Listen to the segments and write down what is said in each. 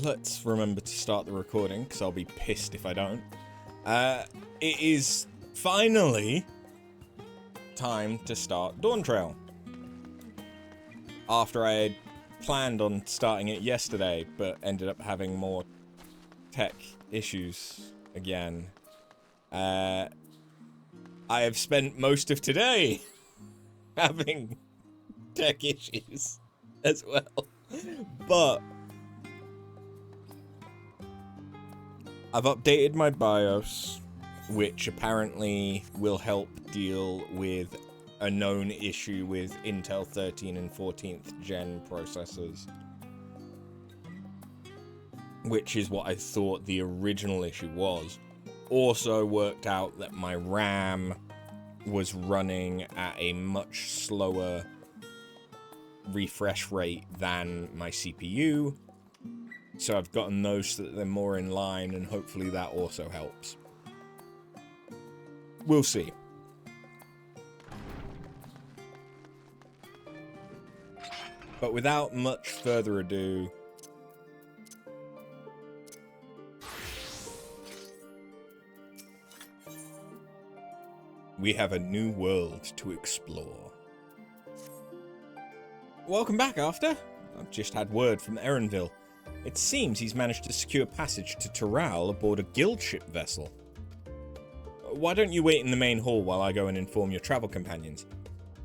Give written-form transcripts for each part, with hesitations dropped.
let's remember to start the recording, because I'll be pissed if I don't. It is finally time to start Dawntrail. After I had planned on starting it yesterday, but ended up having more tech issues again. I have spent most of today having tech issues as well. But I've updated my BIOS, which apparently will help deal with a known issue with Intel 13 and 14th gen processors. Which is what I thought the original issue was. Also worked out that my RAM was running at a much slower refresh rate than my CPU. So I've gotten those so that they're more in line, and hopefully that also helps. We'll see. But without much further ado, we have a new world to explore. Welcome back, After. I've just had word from Erenville. It seems he's managed to secure passage to Toral aboard a guild ship vessel. Why don't you wait in the main hall while I go and inform your travel companions?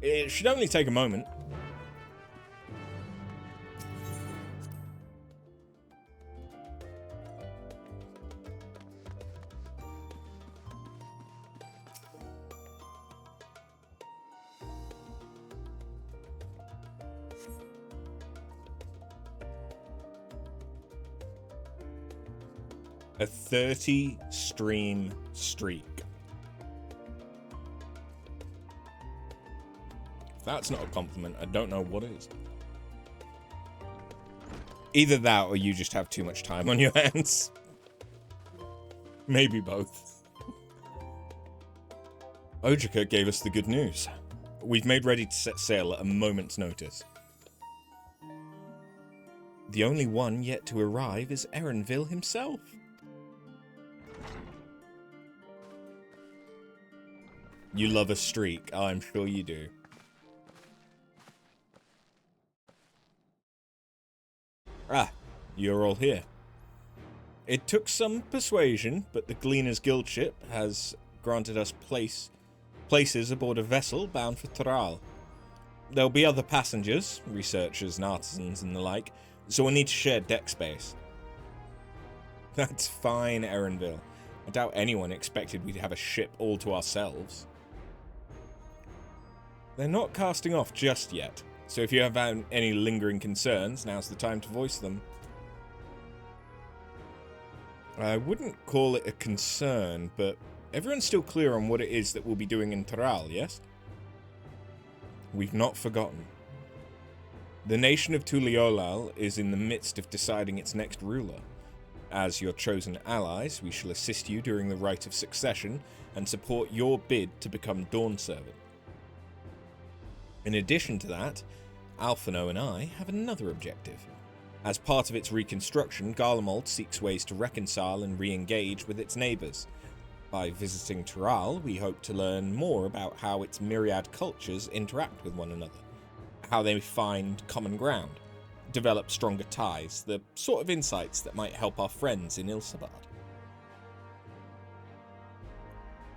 It should only take a moment. A 30 stream streak. If that's not a compliment, I don't know what is. Either that or you just have too much time on your hands. Maybe both. Ojika gave us the good news. We've made ready to set sail at a moment's notice. The only one yet to arrive is Erenville himself. You love a streak, I'm sure you do. Ah, you're all here. It took some persuasion, but the Gleaner's Guild ship has granted us places aboard a vessel bound for Toral. There'll be other passengers, researchers and artisans and the like, so we'll need to share deck space. That's fine, Erenville. I doubt anyone expected we'd have a ship all to ourselves. They're not casting off just yet, so if you have any lingering concerns, now's the time to voice them. I wouldn't call it a concern, but everyone's still clear on what it is that we'll be doing in Toral, yes? We've not forgotten. The nation of Tuliolal is in the midst of deciding its next ruler. As your chosen allies, we shall assist you during the rite of succession and support your bid to become Dawn Servant. In addition to that, Alphino and I have another objective. As part of its reconstruction, Garlemald seeks ways to reconcile and re-engage with its neighbours. By visiting Toral, we hope to learn more about how its myriad cultures interact with one another, how they find common ground, develop stronger ties, the sort of insights that might help our friends in Ilsabard.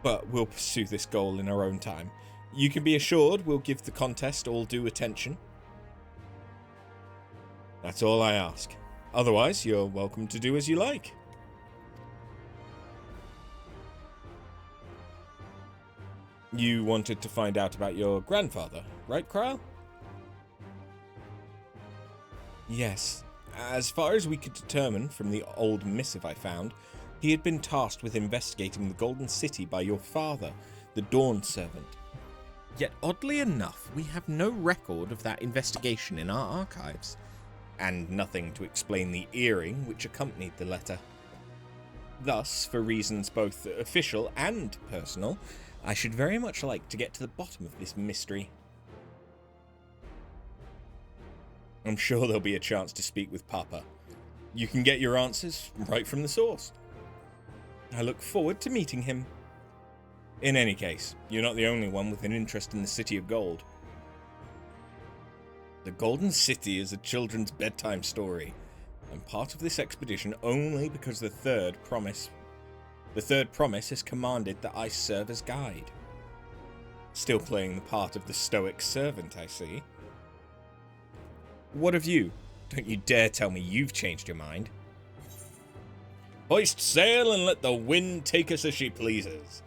But we'll pursue this goal in our own time. You can be assured we'll give the contest all due attention. That's all I ask. Otherwise, you're welcome to do as you like. You wanted to find out about your grandfather, right, Krile? Yes. As far as we could determine from the old missive I found, he had been tasked with investigating the Golden City by your father, the Dawn Servant. Yet oddly enough, we have no record of that investigation in our archives, and nothing to explain the earring which accompanied the letter. Thus, for reasons both official and personal, I should very much like to get to the bottom of this mystery. I'm sure there'll be a chance to speak with Papa. You can get your answers right from the source. I look forward to meeting him. In any case, you're not the only one with an interest in the City of Gold. The Golden City is a children's bedtime story. I'm part of this expedition only because the third promise has commanded that I serve as guide. Still playing the part of the stoic servant, I see. What of you? Don't you dare tell me you've changed your mind. Hoist sail and let the wind take us as she pleases.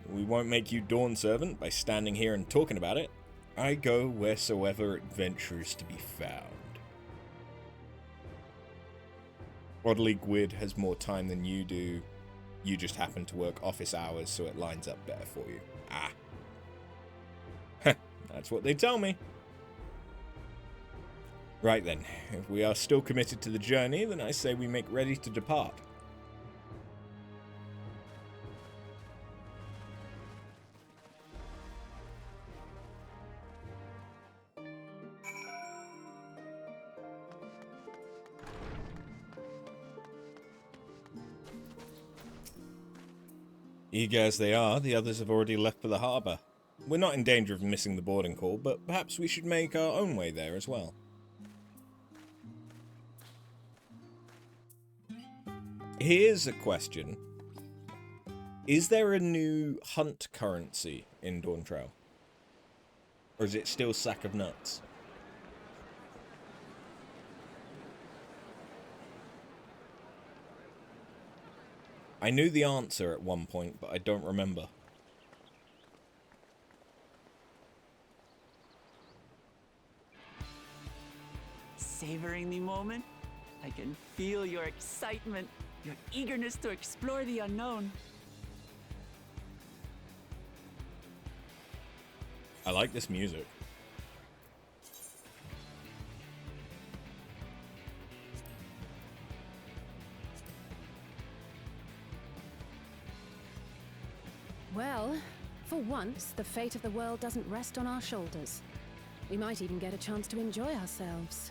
We won't make you Dawn Servant by standing here and talking about it. I go wheresoever adventure is to be found. Oddly, Gwyd has more time than you do. You just happen to work office hours, so it lines up better for you. Ah. That's what they tell me. Right then, if we are still committed to the journey, then I say we make ready to depart. Eager as they are, the others have already left for the harbour. We're not in danger of missing the boarding call, but perhaps we should make our own way there as well. Here's a question. Is there a new hunt currency in Dawntrail? Or is it still sack of nuts? I knew the answer at one point, but I don't remember. Savoring the moment? I can feel your excitement, your eagerness to explore the unknown. I like this music. Well, for once, the fate of the world doesn't rest on our shoulders. We might even get a chance to enjoy ourselves.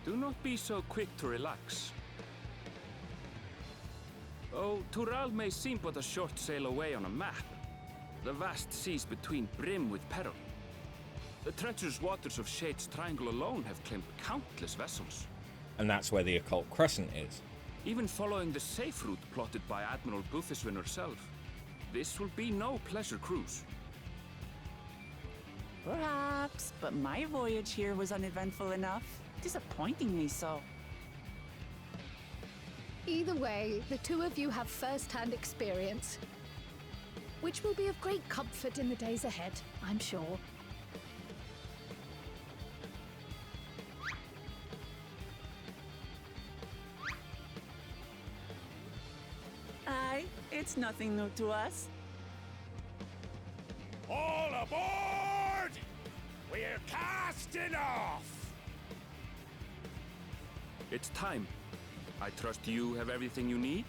Do not be so quick to relax. Oh, Tural may seem but a short sail away on a map. The vast seas between brim with peril. The treacherous waters of Shade's Triangle alone have claimed countless vessels. And that's where the Occult Crescent is. Even following the safe route plotted by Admiral Bufiswin herself, this will be no pleasure cruise. Perhaps, but my voyage here was uneventful enough. Disappointingly so. Either way, the two of you have first-hand experience, which will be of great comfort in the days ahead, I'm sure. Aye, it's nothing new to us. All aboard! We're casting off! It's time. I trust you have everything you need?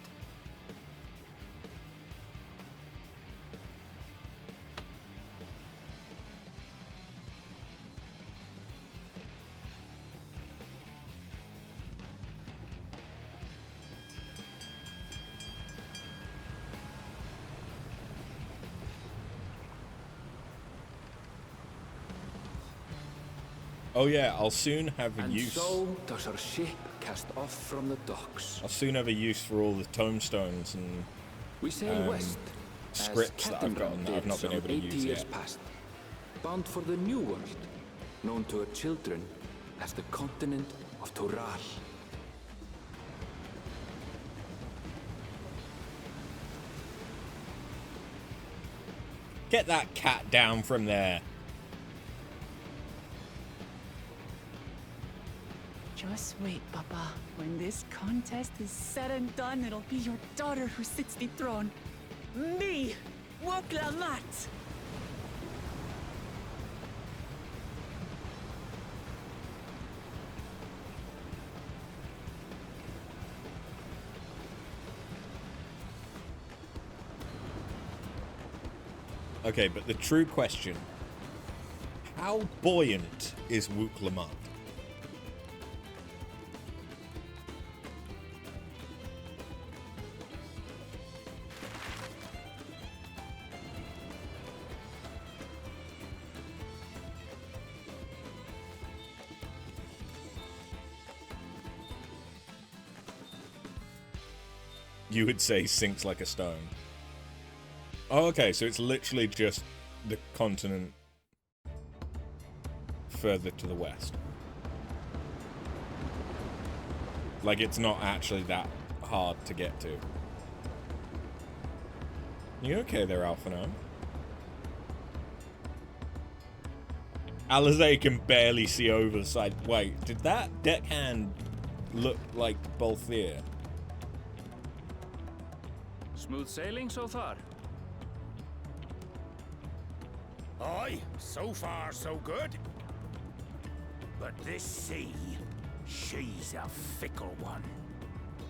Oh yeah, I'll soon have a And use. so does our ship cast off from the docks. I'll soon have a use for all the tomestones and We sail west, scripts that I've gotten that I've not been able to use years yet. past, bound for the new world, known to her children as the continent of Tural. Get that cat down from there. Just wait, Papa. When this contest is said and done, it'll be your daughter who sits the throne. Me, Woklamat! Okay, but the true question, How buoyant is Wook-Lamont? You would say sinks like a stone. Oh, okay, so it's literally just the continent further to the west. Like, it's not actually that hard to get to. You okay there, Alphanome? Alizé can barely see over the side. Wait, did that deckhand look like Balthier? Smooth sailing so far? Aye, so far so good. But this sea, she's a fickle one.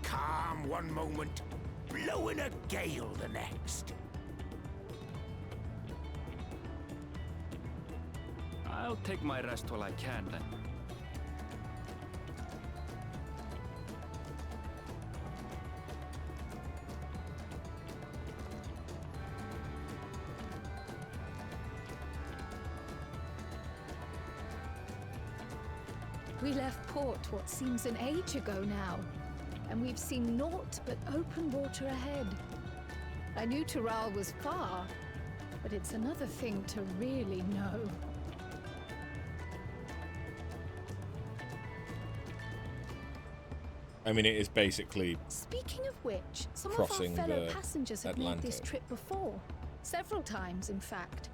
Calm one moment, blowing a gale the next. I'll take my rest while I can then. We left port what seems an age ago now, and we've seen naught but open water ahead. I knew Tural was far, but it's another thing to really know. I mean, it is basically Speaking of which, some crossing of our fellow the passengers have made this Atlantic. trip before. Several times, in fact.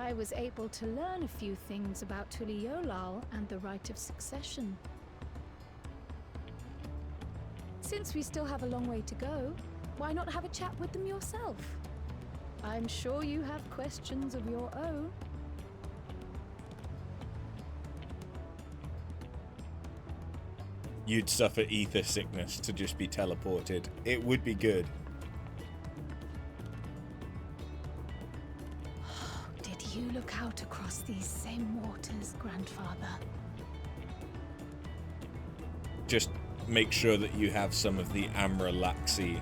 I was able to learn a few things about Tuliolal and the right of succession. Since we still have a long way to go, why not have a chat with them yourself? I'm sure you have questions of your own. you'd suffer ether sickness to just be teleported. It would be good. Did you look out across these same waters, Grandfather? Just make sure that you have some of the Amra Laxi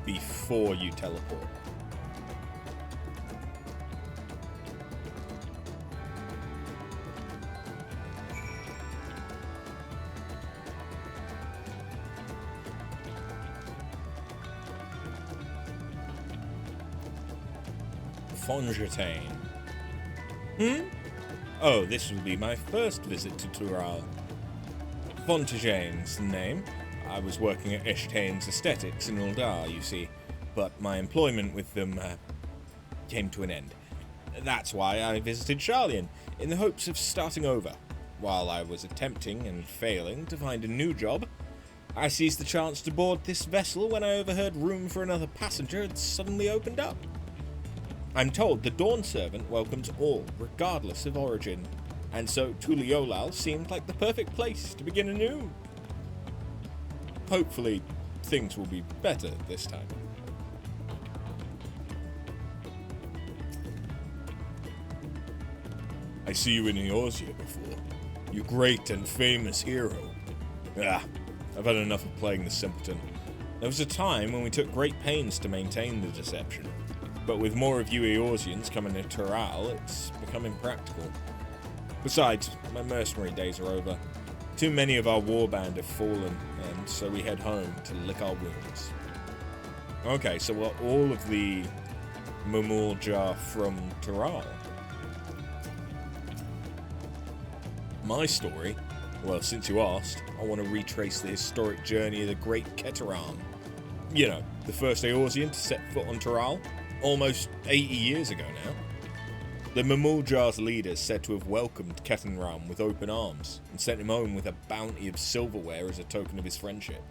before you teleport. Fongertain. Oh, this will be my first visit to Tural. Fontagne's the name. I was working at Eshtain's Aesthetics in Uldar, you see, but my employment with them came to an end. That's why I visited Sharlayan, in the hopes of starting over. While I was attempting and failing to find a new job, I seized the chance to board this vessel when I overheard room for another passenger had suddenly opened up. I'm told the Dawn Servant welcomes all, regardless of origin, and so Tuliolal seemed like the perfect place to begin anew. Hopefully, things will be better this time. I see you in Eorzea before. You great and famous hero. Ah, I've had enough of playing the simpleton. There was a time when we took great pains to maintain the deception. But with more of you Eorzeans coming to Tural, it's become impractical. Besides, my mercenary days are over. Too many of our warband have fallen, and so we head home to lick our wounds. Okay, so are all of the Mamulja from Tural? My story? Well, since you asked, I want to retrace the historic journey of the great Keteram. You know, the first Eorzean to set foot on Tural. Almost 80 years ago now. The Mamuljar's leaders said to have welcomed Ketenram with open arms and sent him home with a bounty of silverware as a token of his friendship.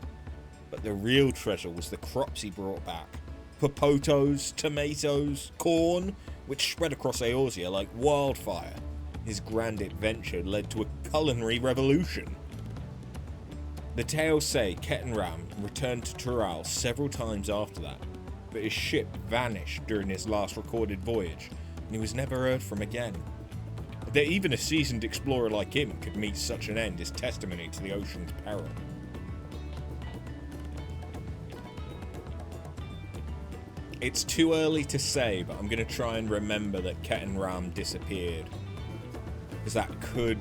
But the real treasure was the crops he brought back. Popotos, tomatoes, corn, which spread across Eorzea like wildfire. His grand adventure led to a culinary revolution. The tales say Ketenram returned to Tural several times after that, but his ship vanished during his last recorded voyage, and he was never heard from again. That even a seasoned explorer like him could meet such an end is testimony to the ocean's peril. It's too early to say, but I'm going to try and remember that Ketan Ram disappeared. Because that could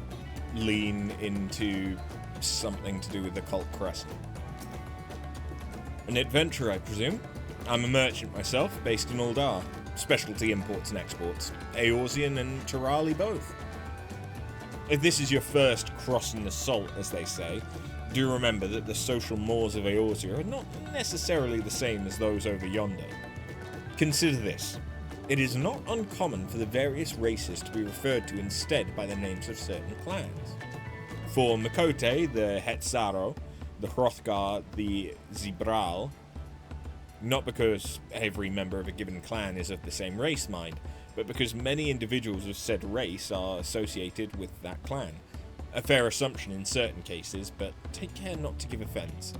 lean into something to do with the Cult Crescent. An adventurer, I presume? I'm a merchant myself, based in Uldar. Specialty imports and exports. Eorzean and Turali both. If this is your first crossing the salt, as they say, do remember that the social mores of Eorzea are not necessarily the same as those over yonder. Consider this. It is not uncommon for the various races to be referred to instead by the names of certain clans. For Makote, the Hetzaro, the Hrothgar, the Zibral, not because every member of a given clan is of the same race, mind, but because many individuals of said race are associated with that clan. A fair assumption in certain cases, but take care not to give offense.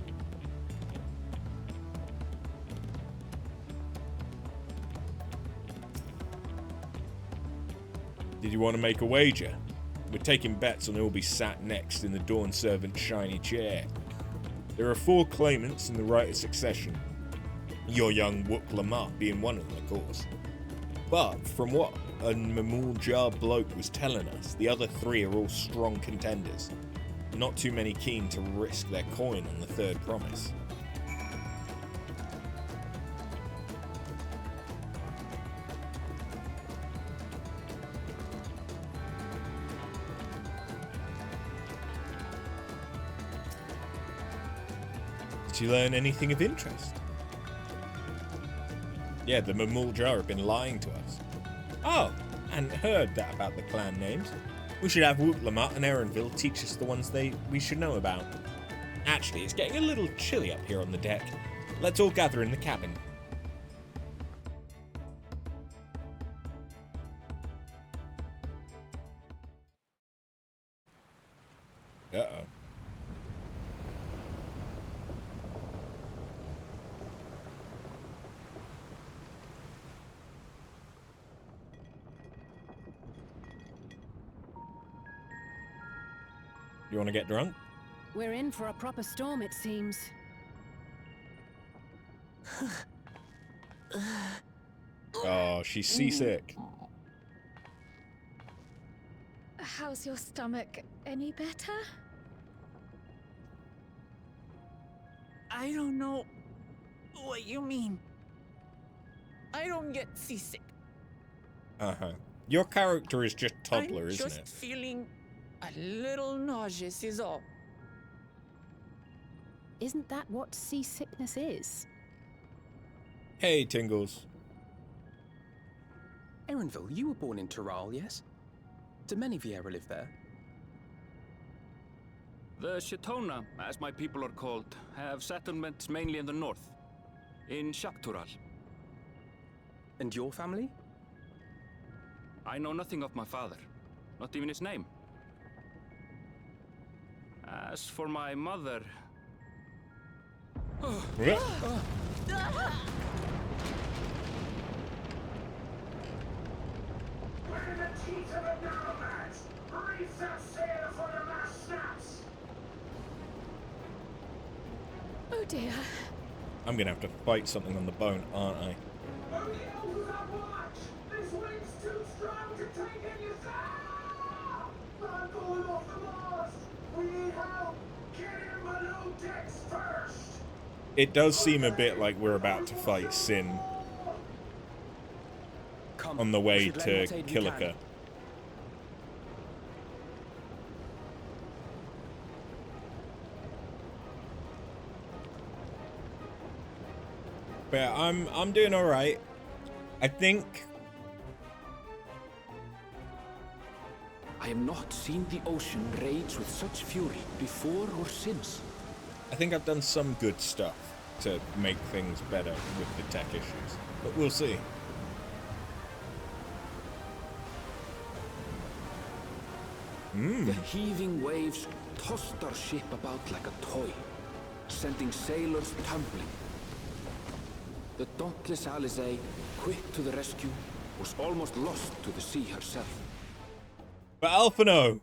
Did you want to make a wager? We're taking bets on who'll be sat next in the Dawn Servant's shiny chair. There are 4 claimants in the right of succession. Your young Wook Lamar being one of them, of course. But from what a Mamul Jar bloke was telling us, the other 3 are all strong contenders. Not too many keen to risk their coin on the third promise. Did you learn anything of interest? Yeah, the Mamul Jar have been lying to us. Oh, and heard that about the clan names. We should have Wootlamat and Erenville teach us the ones we should know about. Actually, it's getting a little chilly up here on the deck. Let's all gather in the cabin. Uh-oh. You want to get drunk? We're in for a proper storm, it seems. Oh, she's seasick. How's your stomach? Any better? I don't know what you mean. I don't get seasick. Uh-huh. Your character is just toddler, I'm isn't just it? feeling a little nauseous is all. Isn't that what seasickness is? Hey, Tingles. Erenville, you were born in Tural, yes? Do many Viera live there? The Shatona, as my people are called, have settlements mainly in the north, in Shaktural. And your family? I know nothing of my father, not even his name. As for my mother... Yeah. We're in the teeth of a narrowlands! Reef that sail for the last snaps! Oh dear. I'm gonna have to fight something on the bone, aren't I? Only elves have watch! This wind's too strong to take in your side! I'm going off the mast! We need help! Get in below decks first! It does seem a bit like we're about to fight Sin Come, on the way we should lend to what aid we Kilika. can. But I'm doing all right. I think I have not seen the ocean rage with such fury before or since. I've done some good stuff to make things better with the tech issues, but we'll see. The heaving waves tossed our ship about like a toy, sending sailors tumbling. The dauntless Alizé, quick to the rescue, was almost lost to the sea herself. For Alphino!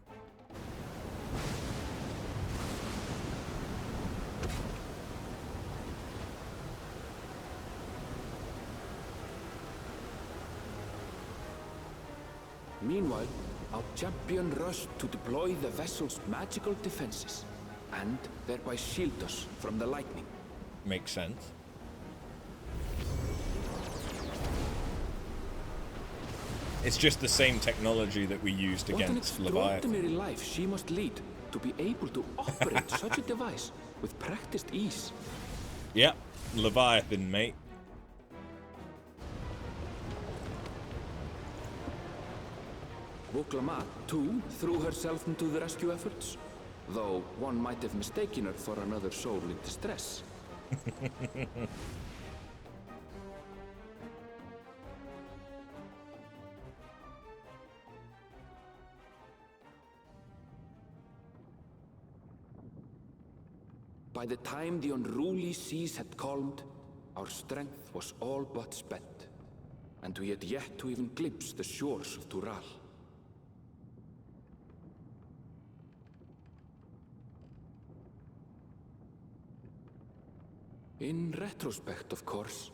Meanwhile, our champion rushed to deploy the vessel's magical defenses, and thereby shield us from the lightning. Makes sense. It's just the same technology that we used against What an Leviathan. extraordinary life she must lead to be able to operate such a device with practiced ease. Yep, Leviathan, mate. Woklama, too, threw herself into the rescue efforts, though one might have mistaken her for another soul in distress. By the time the unruly seas had calmed, our strength was all but spent, and we had yet to even glimpse the shores of Tural. In retrospect, of course,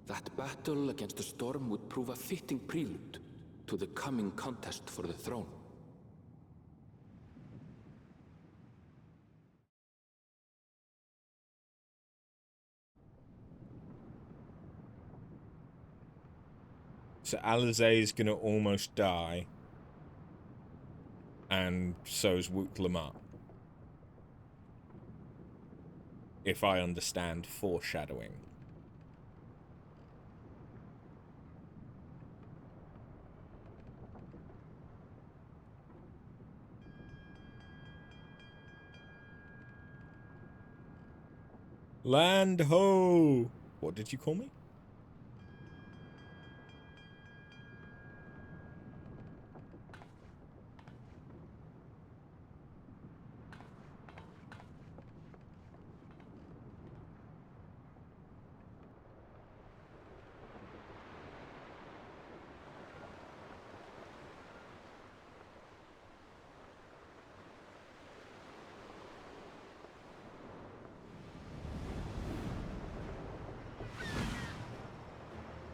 that battle against the storm would prove a fitting prelude to the coming contest for the throne. So Alizé is gonna almost die. And so's Woklama. If I understand foreshadowing. Land ho! What did you call me?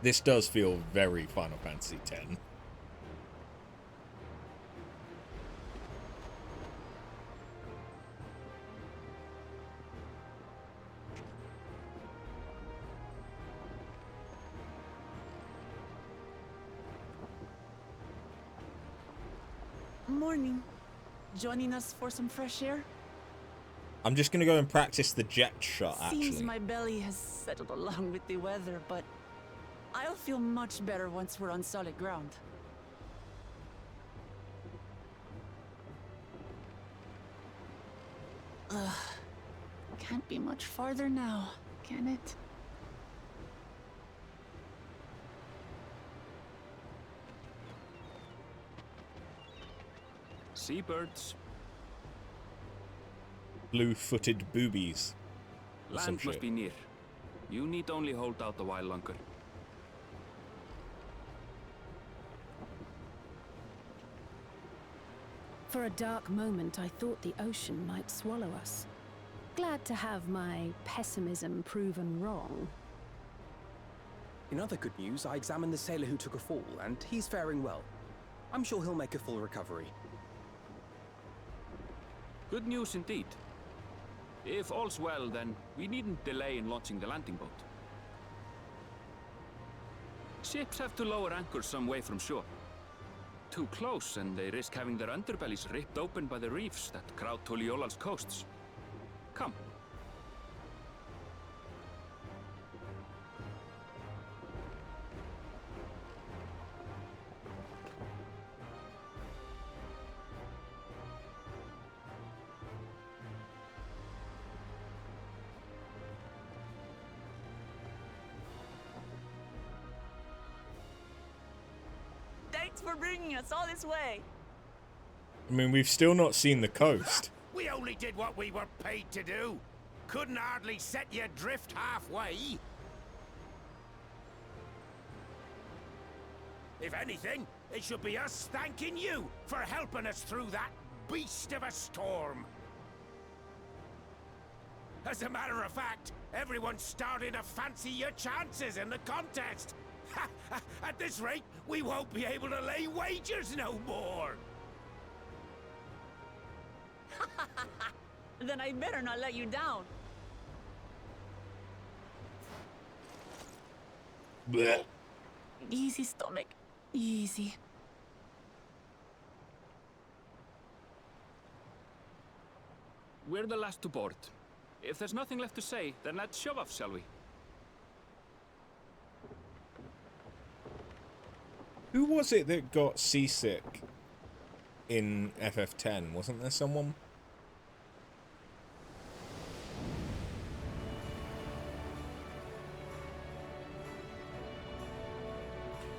This does feel very Final Fantasy X. Morning. Joining us for some fresh air? I'm just gonna go and practice the jet shot, Seems actually. my belly has settled along with the weather, but I'll feel much better once we're on solid ground. Ugh. Can't be much farther now, can it? Seabirds. Blue-footed boobies. Or some Land must shit. be near. You need only hold out a while longer. For a dark moment, I thought the ocean might swallow us. Glad to have my pessimism proven wrong. In other good news, I examined the sailor who took a fall, and he's faring well. I'm sure he'll make a full recovery. Good news indeed. If all's well, then we needn't delay in launching the landing boat. Ships have to lower anchors some way from shore. Too close, and they risk having their underbellies ripped open by the reefs that crowd Tuliola's coasts. Come. Thanks for bringing us all this way. I mean, we've still not seen the coast. We only did what we were paid to do. Couldn't hardly set you adrift halfway. If anything, It should be us thanking you for helping us through that beast of a storm. As a matter of fact, everyone's starting to fancy your chances in the contest. At this rate, we won't be able to lay wagers no more. Then I better not let you down. Blech. Easy, stomach. Easy. We're the last to board. If there's nothing left to say, then let's shove off, shall we? Who was it that got seasick in FF10? Wasn't there someone?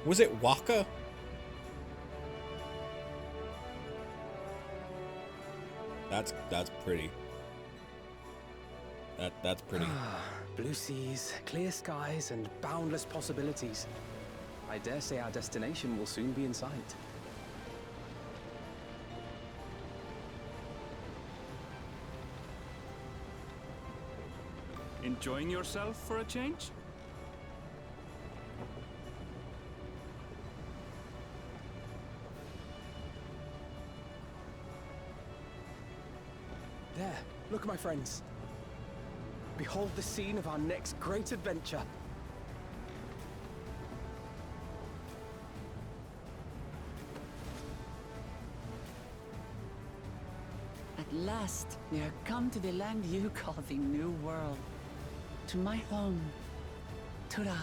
Was it Waka? That's pretty. That's pretty. Blue seas, clear skies, and boundless possibilities. I dare say our destination will soon be in sight. Enjoying yourself for a change? There, look, my friends. Behold the scene of our next great adventure. At last, we are come to the land you call the New World. To my home, Tural.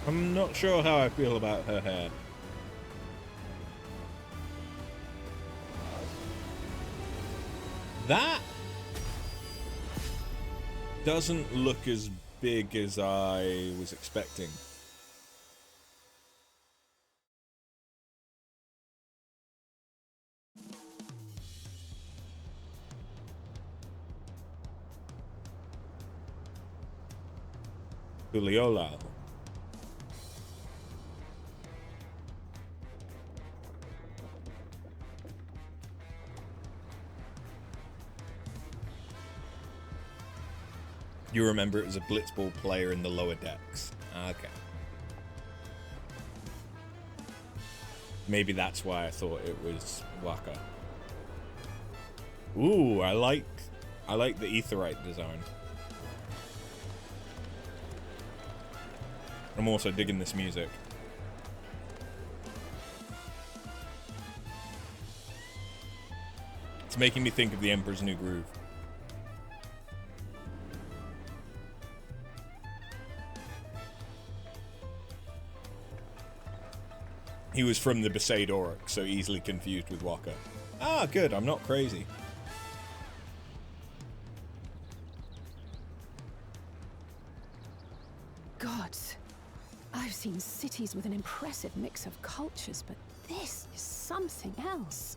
I'm not sure how I feel about her hair. That doesn't look as big as I was expecting. Juliola. You remember it was a blitzball player in the lower decks. Okay. Maybe that's why I thought it was Waka. Ooh, I like the Aetheryte design. I'm also digging this music. It's making me think of the Emperor's New Groove. He was from the Besaid Auric, so easily confused with Waka. Ah, good, I'm not crazy. Gods, I've seen cities with an impressive mix of cultures, but this is something else.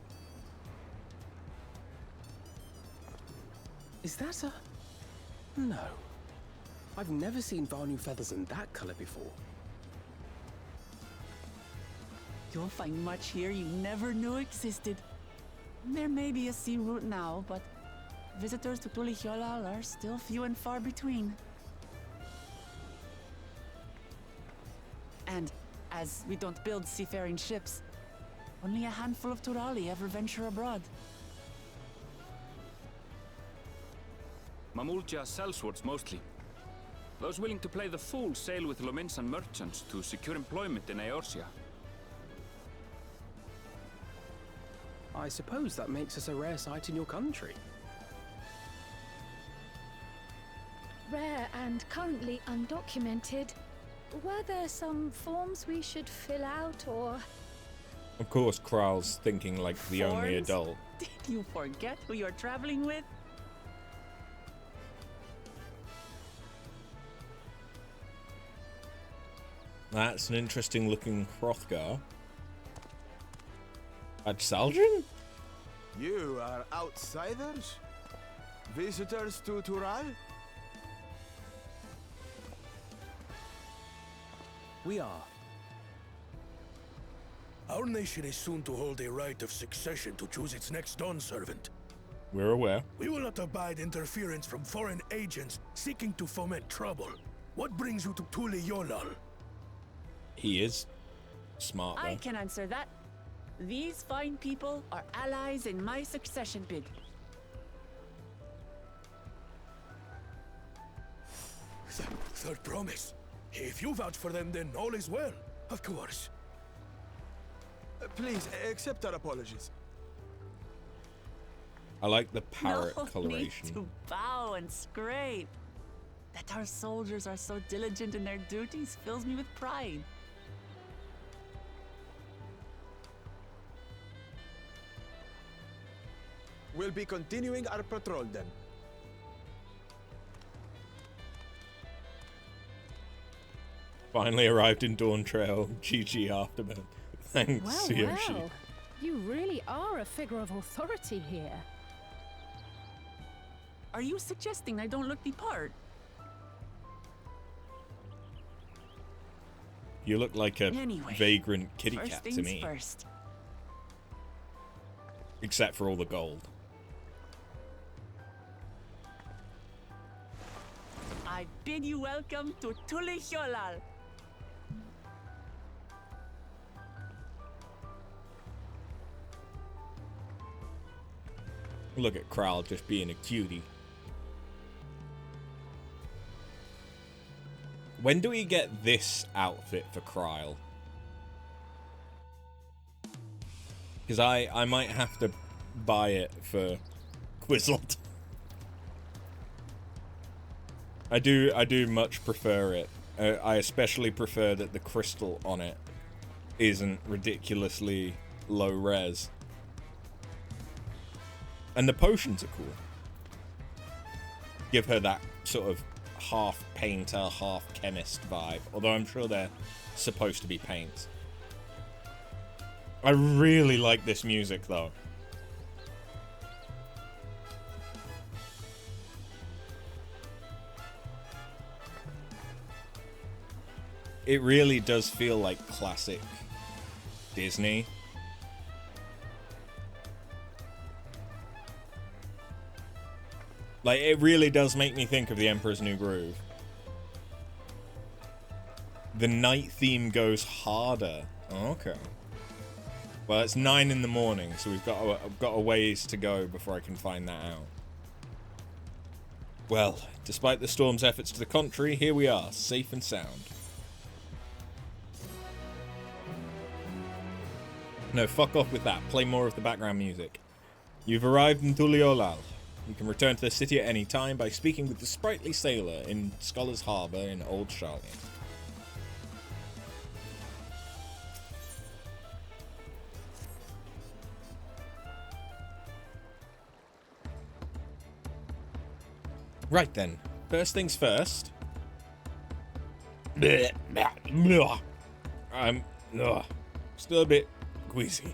Is that a... No. I've never seen Vanu feathers in that color before. You'll find much here you never knew existed. There may be a sea route now, but visitors to Tulihyolal are still few and far between. And as we don't build seafaring ships, only a handful of Turali ever venture abroad. Mamulja sellswords mostly. Those willing to play the fool sail with Lominsan merchants to secure employment in Eorzea. I suppose that makes us a rare sight in your country. Rare and currently undocumented. Were there some forms we should fill out, or...? Of course, Kral's thinking like the only Forms? adult. Did you forget who you're traveling with? That's an interesting looking Hrothgar. Saldrin? You are outsiders? Visitors to Tural? We are. Our nation is soon to hold a right of succession to choose its next Dawn servant. We're aware. We will not abide interference from foreign agents seeking to foment trouble. What brings you to Tule Yolal? He is smart, though. I can answer that. These fine people are allies in my succession bid. Third promise. If you vouch for them, then all is well. Of course. Please, accept our apologies. I like the parrot No coloration. need to bow and scrape. That our soldiers are so diligent in their duties fills me with pride. We'll be continuing our patrol then. Finally arrived in Dawntrail. GG Aftermath. Thanks, Well, Yoshi. well. You really are a figure of authority here. Are you suggesting I don't look the part? You look like a Anyway, vagrant kitty First cat to things me. first. Except for all the gold. I bid you welcome to Tule Yolal. Look at Kral just being a cutie. When do we get this outfit for Krile? Because I might have to buy it for Quizzled. I do much prefer it. I especially prefer that the crystal on it isn't ridiculously low res. And the potions are cool. Give her that sort of half painter, half chemist vibe. Although I'm sure they're supposed to be paints. I really like this music though. It really does feel like classic Disney. Like, it really does make me think of The Emperor's New Groove. The night theme goes harder. Okay. Well, it's 9 in the morning, so I've got a ways to go before I can find that out. Well, despite the storm's efforts to the contrary, here we are, safe and sound. No, fuck off with that. Play more of the background music. You've arrived in Tule Yolal. You can return to the city at any time by speaking with the sprightly sailor in Scholar's Harbour in Old Charlotte. Right then, first things first. I'm still a bit queasy.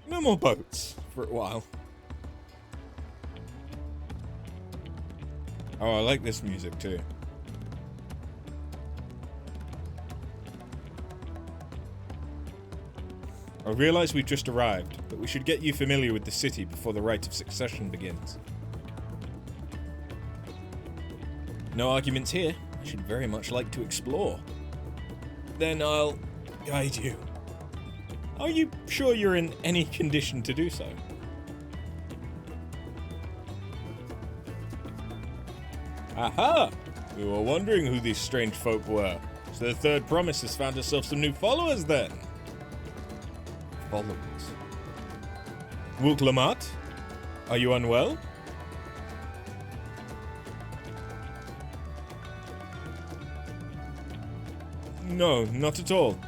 No more boats for a while. Oh, I like this music too. I realise we've just arrived, but we should get you familiar with the city before the rite of succession begins. No arguments here. I should very much like to explore. Then I'll guide you. Are you sure you're in any condition to do so? Aha! We were wondering who these strange folk were. So the third promise has found herself some new followers then. Followers? Wulklamat? Are you unwell? No, not at all.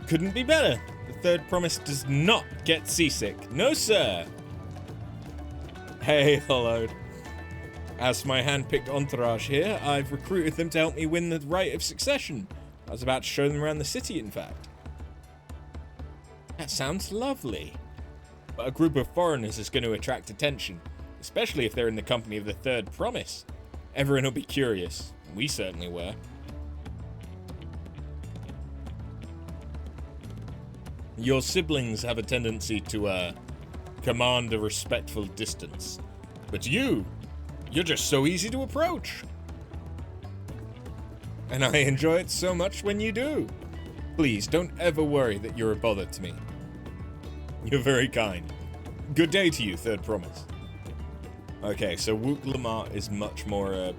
Couldn't be better. The third promise does not get seasick. No, sir. Hey, hello. As for my hand-picked entourage here, I've recruited them to help me win the right of succession. I was about to show them around the city, in fact. That sounds lovely. But a group of foreigners is going to attract attention, especially if they're in the company of the third promise. Everyone will be curious. We certainly were. Your siblings have a tendency to, command a respectful distance. But you're just so easy to approach. And I enjoy it so much when you do. Please, don't ever worry that you're a bother to me. You're very kind. Good day to you, third promise. Okay, so Wook Lamar is much more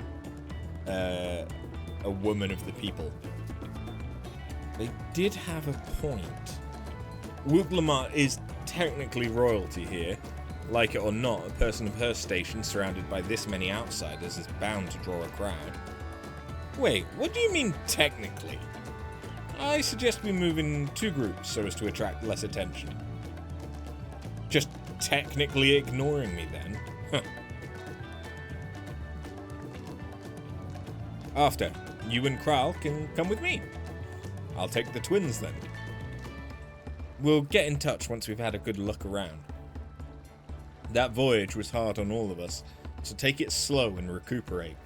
a woman of the people. They did have a point. Wook Lamar is technically royalty here. Like it or not, a person of her station surrounded by this many outsiders is bound to draw a crowd. Wait, what do you mean technically? I suggest we move in two groups so as to attract less attention. Just technically ignoring me then? Huh. After, you and Kral can come with me. I'll take the twins then. We'll get in touch once we've had a good look around. That voyage was hard on all of us, so take it slow and recuperate.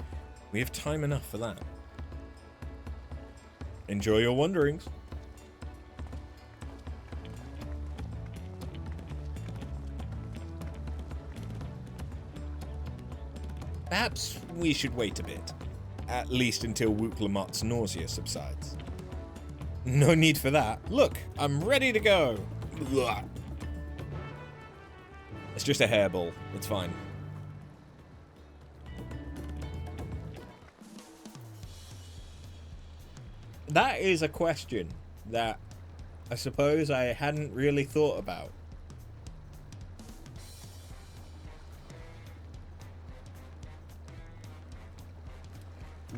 We have time enough for that. Enjoy your wanderings. Perhaps we should wait a bit. At least until Wook Lamot's nausea subsides. No need for that. Look, I'm ready to go. Blah. It's just a hairball. It's fine. That is a question that I suppose I hadn't really thought about.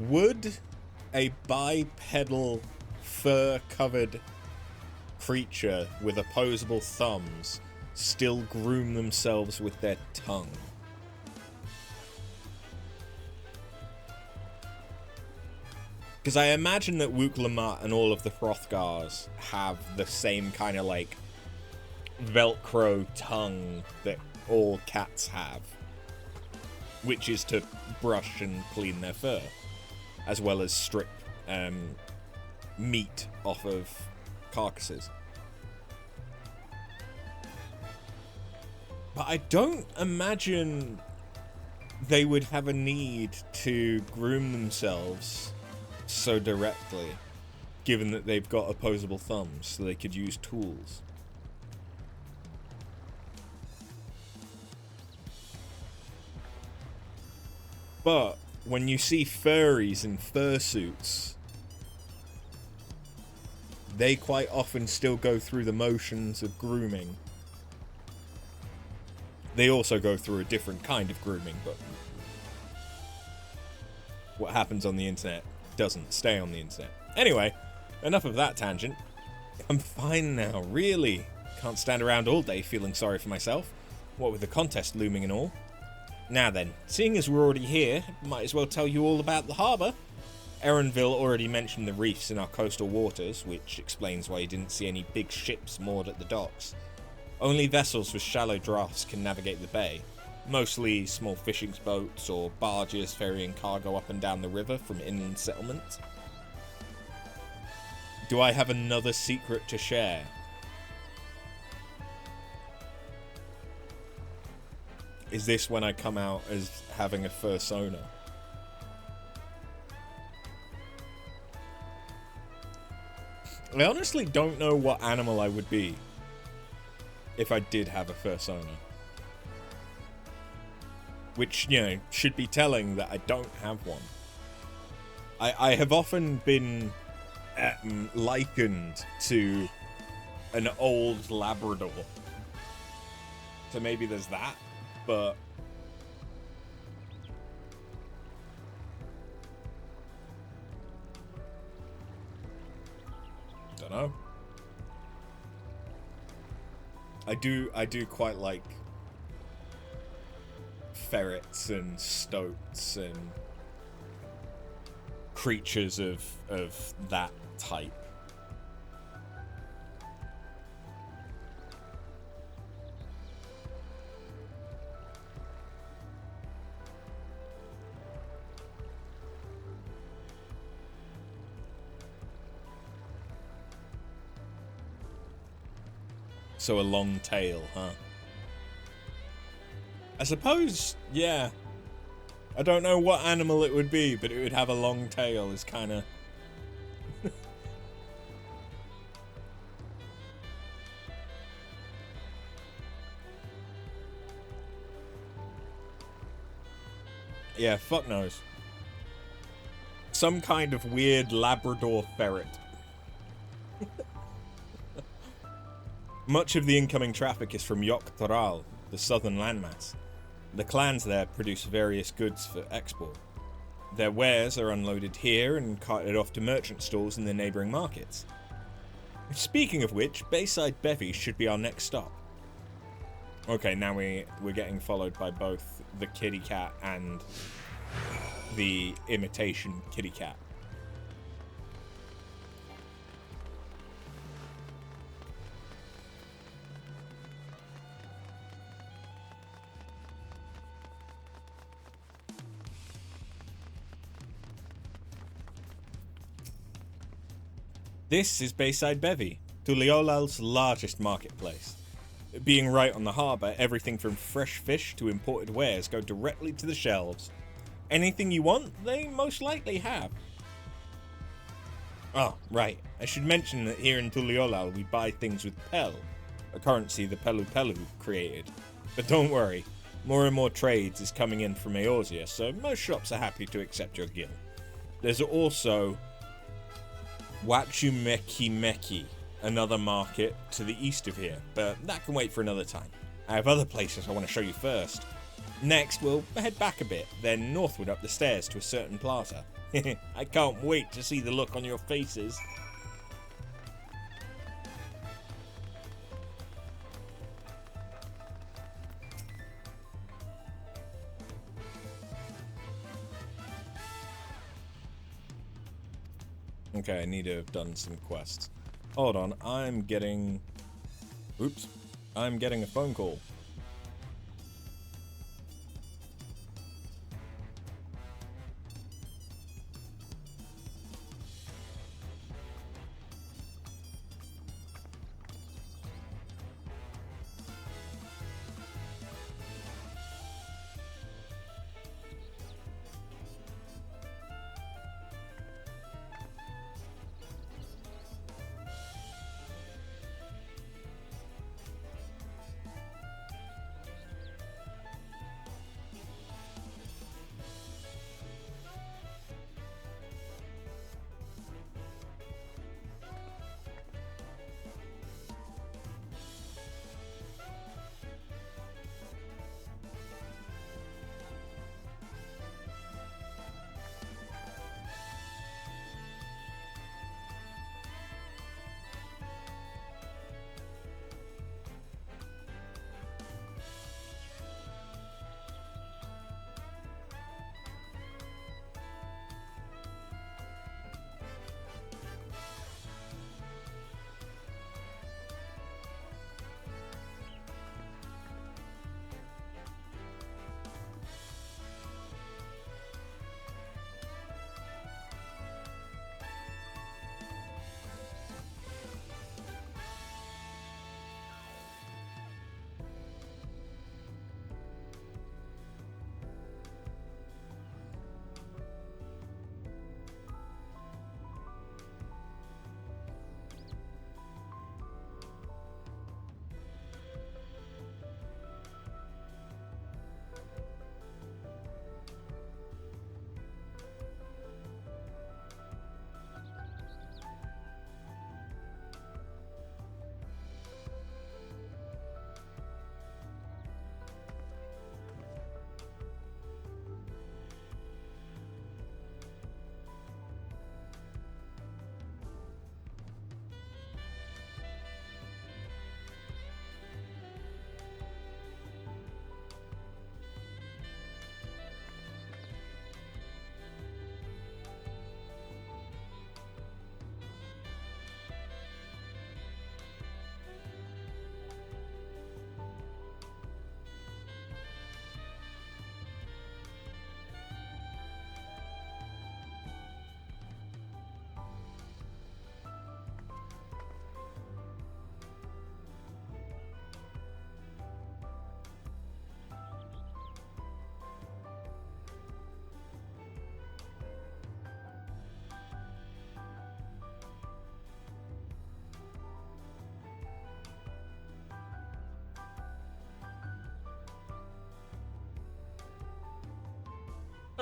Would a bipedal, fur-covered creature with opposable thumbs still groom themselves with their tongue? Because I imagine that Wook Lamont and all of the Hrothgars have the same kind of, like, Velcro tongue that all cats have. Which is to brush and clean their fur. As well as strip meat off of carcasses. But I don't imagine they would have a need to groom themselves so directly, given that they've got opposable thumbs, so they could use tools. But when you see furries in fursuits, they quite often still go through the motions of grooming. They also go through a different kind of grooming, but what happens on the internet doesn't stay on the internet. Anyway, enough of that tangent. I'm fine now, really. Can't stand around all day feeling sorry for myself, what with the contest looming and all. Now then, seeing as we're already here, might as well tell you all about the harbour. Erenville already mentioned the reefs in our coastal waters, which explains why you didn't see any big ships moored at the docks. Only vessels with shallow drafts can navigate the bay, mostly small fishing boats or barges ferrying cargo up and down the river from inland settlements. Do I have another secret to share? Is this when I come out as having a fursona? I honestly don't know what animal I would be if I did have a fursona. Which, you know, should be telling that I don't have one. I have often been likened to an old Labrador. So maybe there's that, but don't know. I do quite like ferrets and stoats and creatures of that type. So a long tail, huh? I suppose, yeah. I don't know what animal it would be, but it would have a long tail is kind of... Yeah, fuck knows. Some kind of weird Labrador ferret. Much of the incoming traffic is from Yoktoral, the southern landmass. The clans there produce various goods for export. Their wares are unloaded here and carted off to merchant stalls in the neighbouring markets. Speaking of which, Bayside Bevy should be our next stop. Okay, now we're getting followed by both the kitty cat and the imitation kitty cat. This is Bayside Bevy, Tuliolal's largest marketplace. Being right on the harbour, everything from fresh fish to imported wares go directly to the shelves. Anything you want, they most likely have. Oh, right. I should mention that here in Tuliolal we buy things with Pel, a currency the Pelu Pelu created. But don't worry, more and more trades is coming in from Eorzea, so most shops are happy to accept your gil. There's also Wachumeki, another market to the east of here, but that can wait for another time. I have other places I want to show you first. Next, we'll head back a bit, then northward up the stairs to a certain plaza. I can't wait to see the look on your faces. Okay, I need to have done some quests. Hold on, I'm getting a phone call.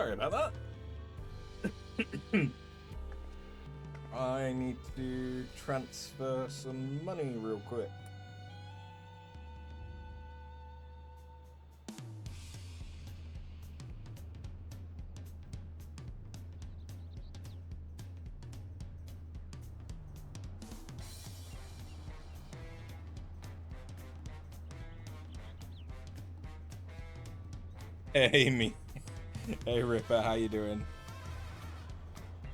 Sorry about that. I need to transfer some money real quick. Hey, Amy. Hey, Ripper, how you doing?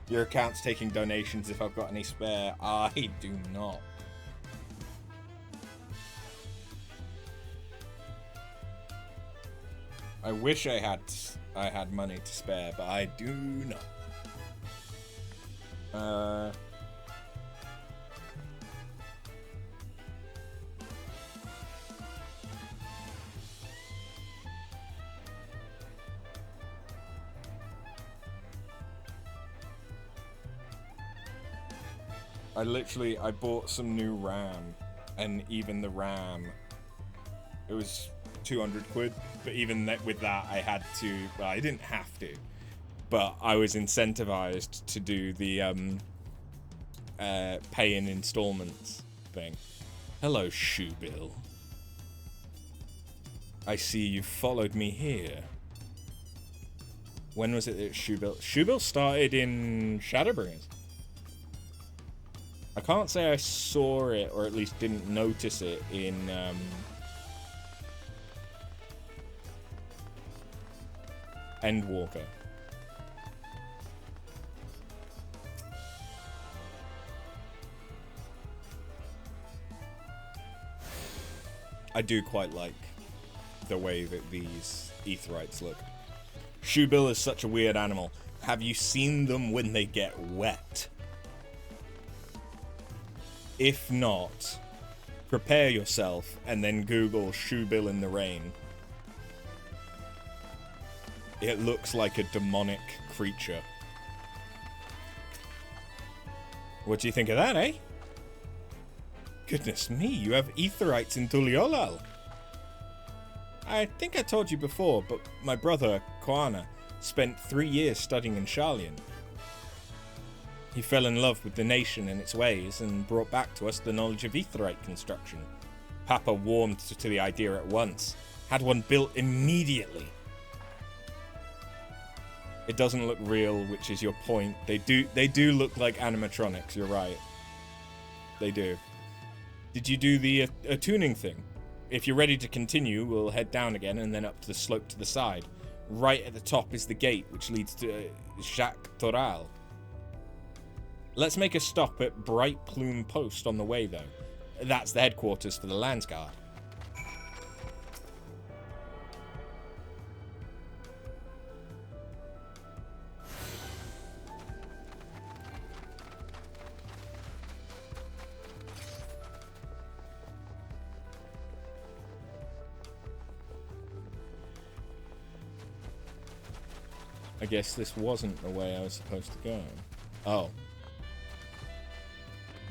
Your account's taking donations if I've got any spare. I do not. I wish I had money to spare, but I do not. I bought some new RAM, and even the RAM, it was 200 quid, but even with that, I had to, well, I didn't have to, but I was incentivized to do the pay in installments thing. Hello, Shoebill. I see you followed me here. When was it that Shoebill started in Shadowbringers? I can't say I saw it, or at least didn't notice it, in Endwalker. I do quite like the way that these Aetherites look. Shoebill is such a weird animal. Have you seen them when they get wet? If not, prepare yourself and then Google Shoebill in the rain. It looks like a demonic creature. What do you think of that, eh? Goodness me, you have Aetherites in Tuliolal. I think I told you before, but my brother, Koana, spent 3 years studying in Sharlayan. He fell in love with the nation and its ways and brought back to us the knowledge of Aetherite construction. Papa warmed to the idea at once, had one built immediately. It doesn't look real, which is your point. They do look like animatronics, you're right. They do. Did you do the tuning thing? If you're ready to continue, we'll head down again and then up to the slope to the side. Right at the top is the gate, which leads to Jacques Toral. Let's make a stop at Bright Plume Post on the way, though. That's the headquarters for the Landsguard. I guess this wasn't the way I was supposed to go. Oh.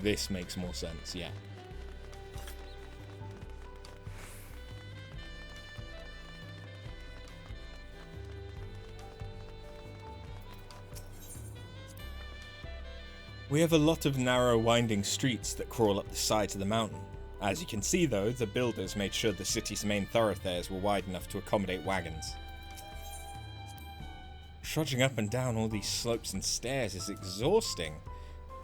This makes more sense, yeah. We have a lot of narrow, winding streets that crawl up the sides of the mountain. As you can see, though, the builders made sure the city's main thoroughfares were wide enough to accommodate wagons. Trudging up and down all these slopes and stairs is exhausting.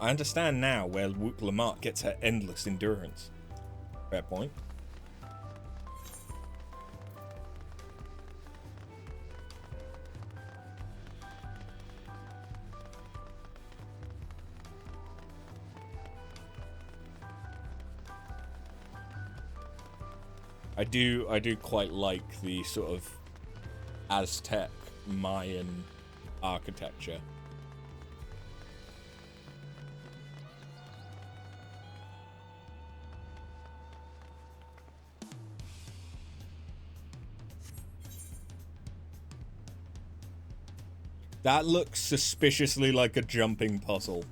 I understand now where Woot Lamart gets her endless endurance. Fair point. I do quite like the sort of Aztec Mayan architecture. That looks suspiciously like a jumping puzzle.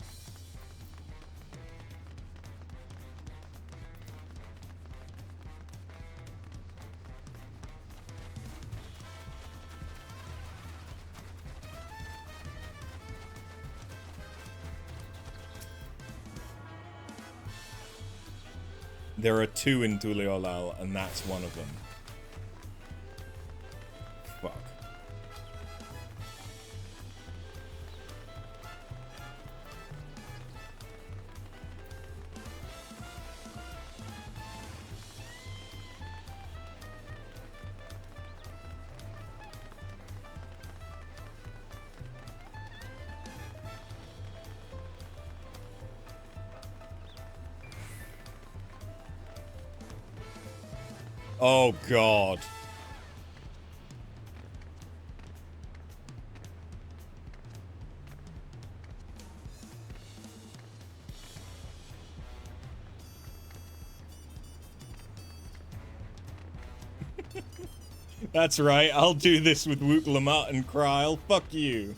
There are 2 in Tuliolal, and that's one of them. Fuck. Oh, God. That's right, I'll do this with Woot Lamont and Kryle. Fuck you.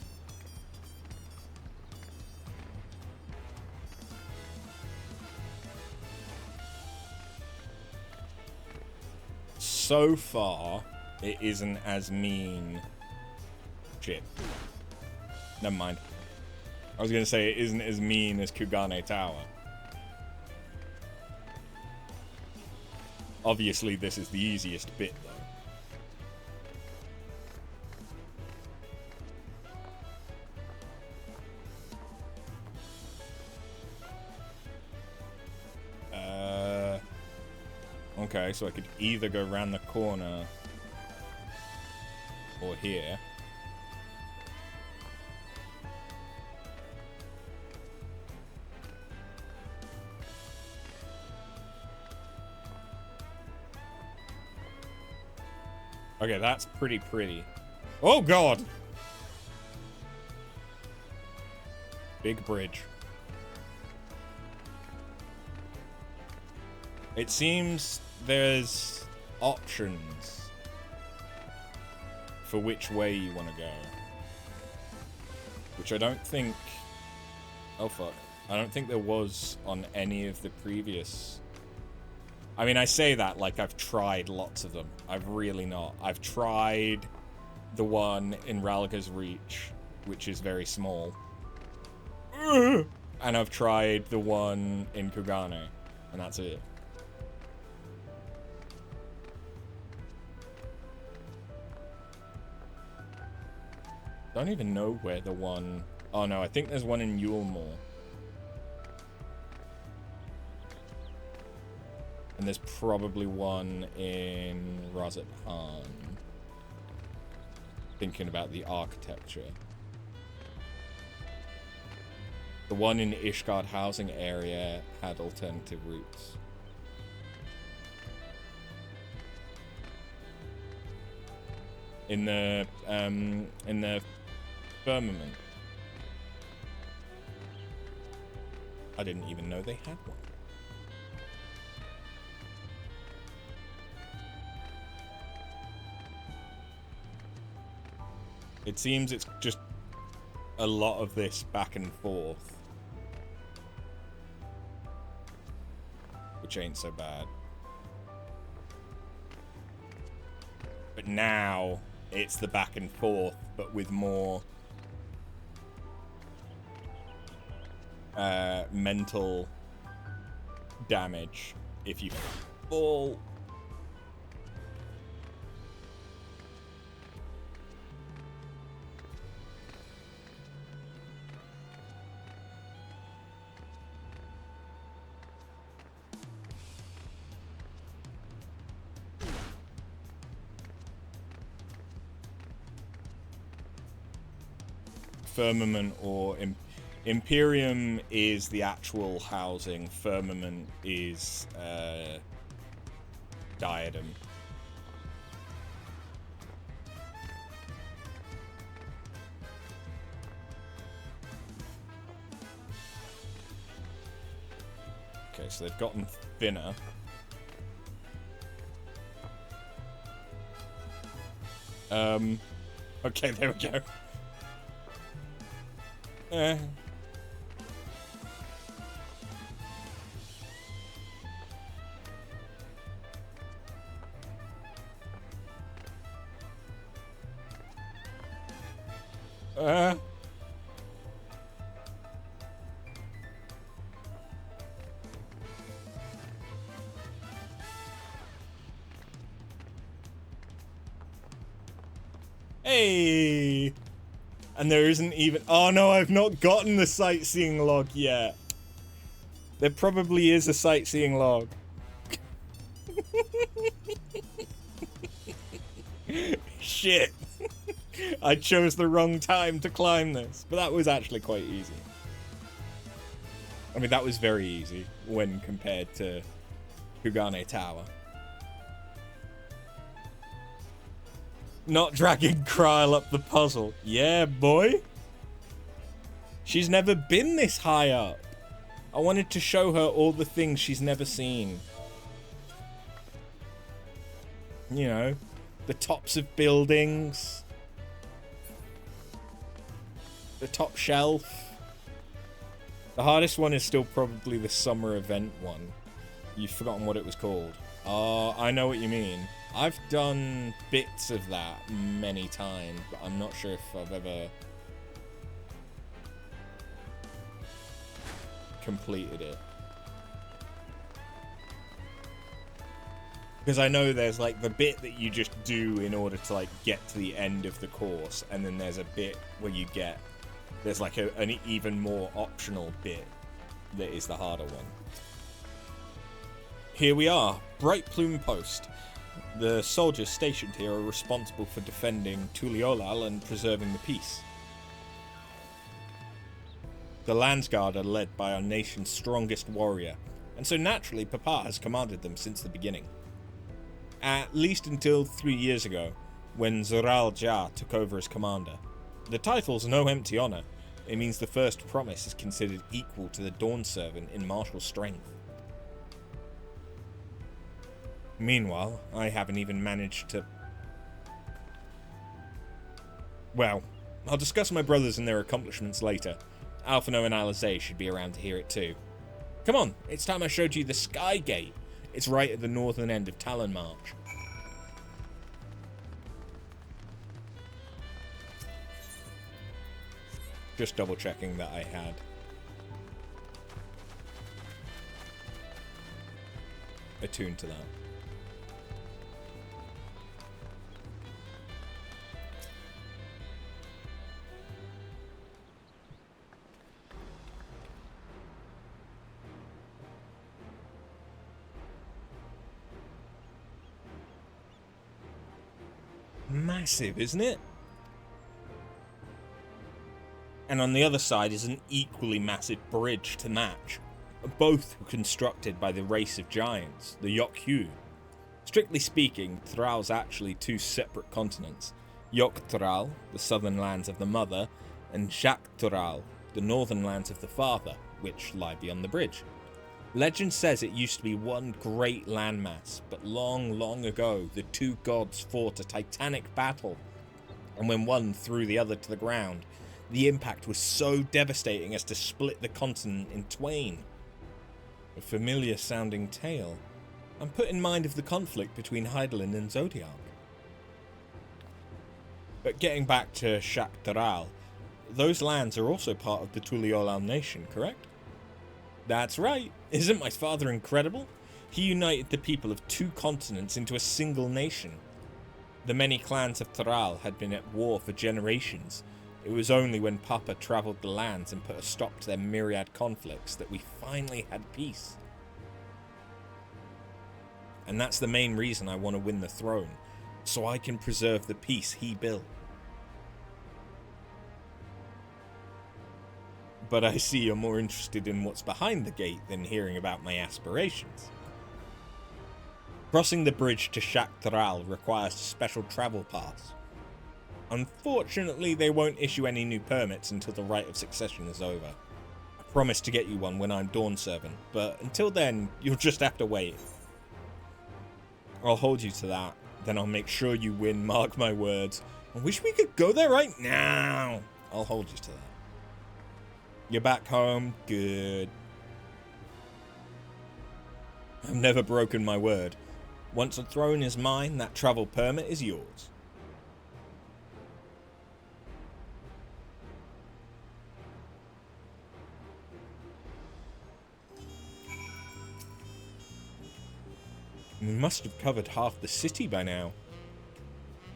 So far, it isn't as mean. Shit. Never mind. I was gonna say it isn't as mean as Kugane Tower. Obviously, this is the easiest bit, though. Okay, so I could either go around the corner or here. Okay, that's pretty. Oh, God! Big bridge. It seems there's options for which way you want to go. Which I don't think... Oh, fuck. I don't think there was on any of the previous... I mean, I say that like I've tried lots of them. I've really not. I've tried the one in Ralga's Reach, which is very small. And I've tried the one in Kugane, and that's it. Don't even know where the one... Oh no, I think there's one in Yulemoor. And there's probably one in Rozet Han. Thinking about the architecture. The one in Ishgard housing area had alternative routes. In the firmament. I didn't even know they had one. It seems it's just a lot of this back and forth. Which ain't so bad. But now, it's the back and forth, but with more... mental damage if you fall. Firmament or Imperium is the actual housing. Firmament is diadem. Okay, so they've gotten thinner. Okay, there we go. Hey! And there isn't even... Oh no, I've not gotten the sightseeing log yet. There probably is a sightseeing log. Shit. I chose the wrong time to climb this. But that was actually quite easy. I mean, that was very easy when compared to Kugane Tower. Not dragging Kryl up the puzzle. Yeah, boy. She's never been this high up. I wanted to show her all the things she's never seen. You know, the tops of buildings. The top shelf. The hardest one is still probably the summer event one. You've forgotten what it was called. Oh, I know what you mean. I've done bits of that many times, but I'm not sure if I've ever completed it. Because I know there's like the bit that you just do in order to like get to the end of the course, and then there's a bit where you get, there's like an even more optional bit that is the harder one. Here we are, Bright Plume Post. The soldiers stationed here are responsible for defending Tuliolal and preserving the peace. The Landsguard are led by our nation's strongest warrior, and so naturally Papa has commanded them since the beginning. At least until 3 years ago, when Zoral Ja took over as commander. The title's no empty honor. It means the first promise is considered equal to the Dawn Servant in martial strength. Meanwhile, I haven't even managed to... Well, I'll discuss my brothers and their accomplishments later. Alphino and Alizé should be around to hear it too. Come on, it's time I showed you the Sky Gate. It's right at the northern end of Talon March. Just double checking that I had attuned to that. Massive, isn't it? And on the other side is an equally massive bridge to match. Both were constructed by the race of giants, the Yok-Hu. Strictly speaking, Thral's actually two separate continents. Yok-Thral, the southern lands of the mother, and Shak-Thral, the northern lands of the father, which lie beyond the bridge. Legend says it used to be one great landmass, but long, long ago, the two gods fought a titanic battle, and when one threw the other to the ground, the impact was so devastating as to split the continent in twain. A familiar sounding tale. I'm put in mind of the conflict between Hydaelyn and Zodiac. But getting back to Shak-Thral, those lands are also part of the Tuliolal nation, correct? That's right. Isn't my father incredible? He united the people of two continents into a single nation. The many clans of Thral had been at war for generations. It was only when Papa travelled the lands and put a stop to their myriad conflicts that we finally had peace. And that's the main reason I want to win the throne, so I can preserve the peace he built. But I see you're more interested in what's behind the gate than hearing about my aspirations. Crossing the bridge to Shak-Thral requires a special travel pass. Unfortunately, they won't issue any new permits until the Rite of Succession is over. I promise to get you one when I'm Dawn Servant, but until then, you'll just have to wait. I'll hold you to that, then I'll make sure you win, mark my words. I wish we could go there right now. I'll hold you to that. You're back home? Good. I've never broken my word. Once a throne is mine, that travel permit is yours. We must have covered half the city by now.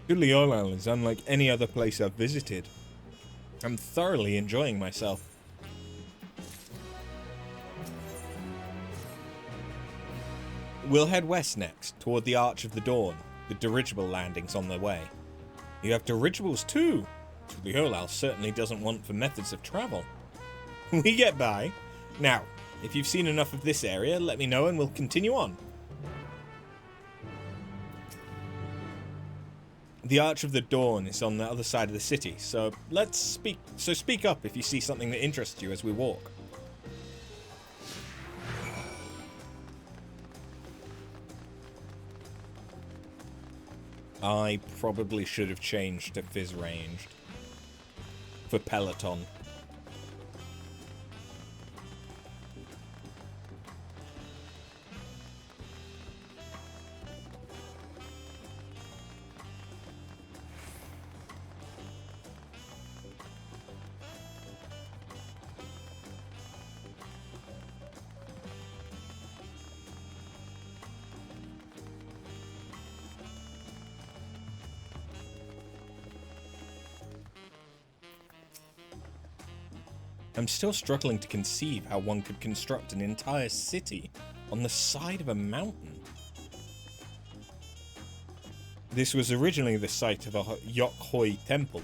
Tuliyollal is unlike any other place I've visited. I'm thoroughly enjoying myself. We'll head west next, toward the Arch of the Dawn. The dirigible landing's on their way. You have dirigibles too. Tuliyollal certainly doesn't want for methods of travel. We get by. Now, if you've seen enough of this area, let me know and we'll continue on. The Arch of the Dawn is on the other side of the city, so speak up if you see something that interests you as we walk. I probably should have changed to Fizz Ranged for Peloton. I'm still struggling to conceive how one could construct an entire city on the side of a mountain. This was originally the site of a Yokhoi temple.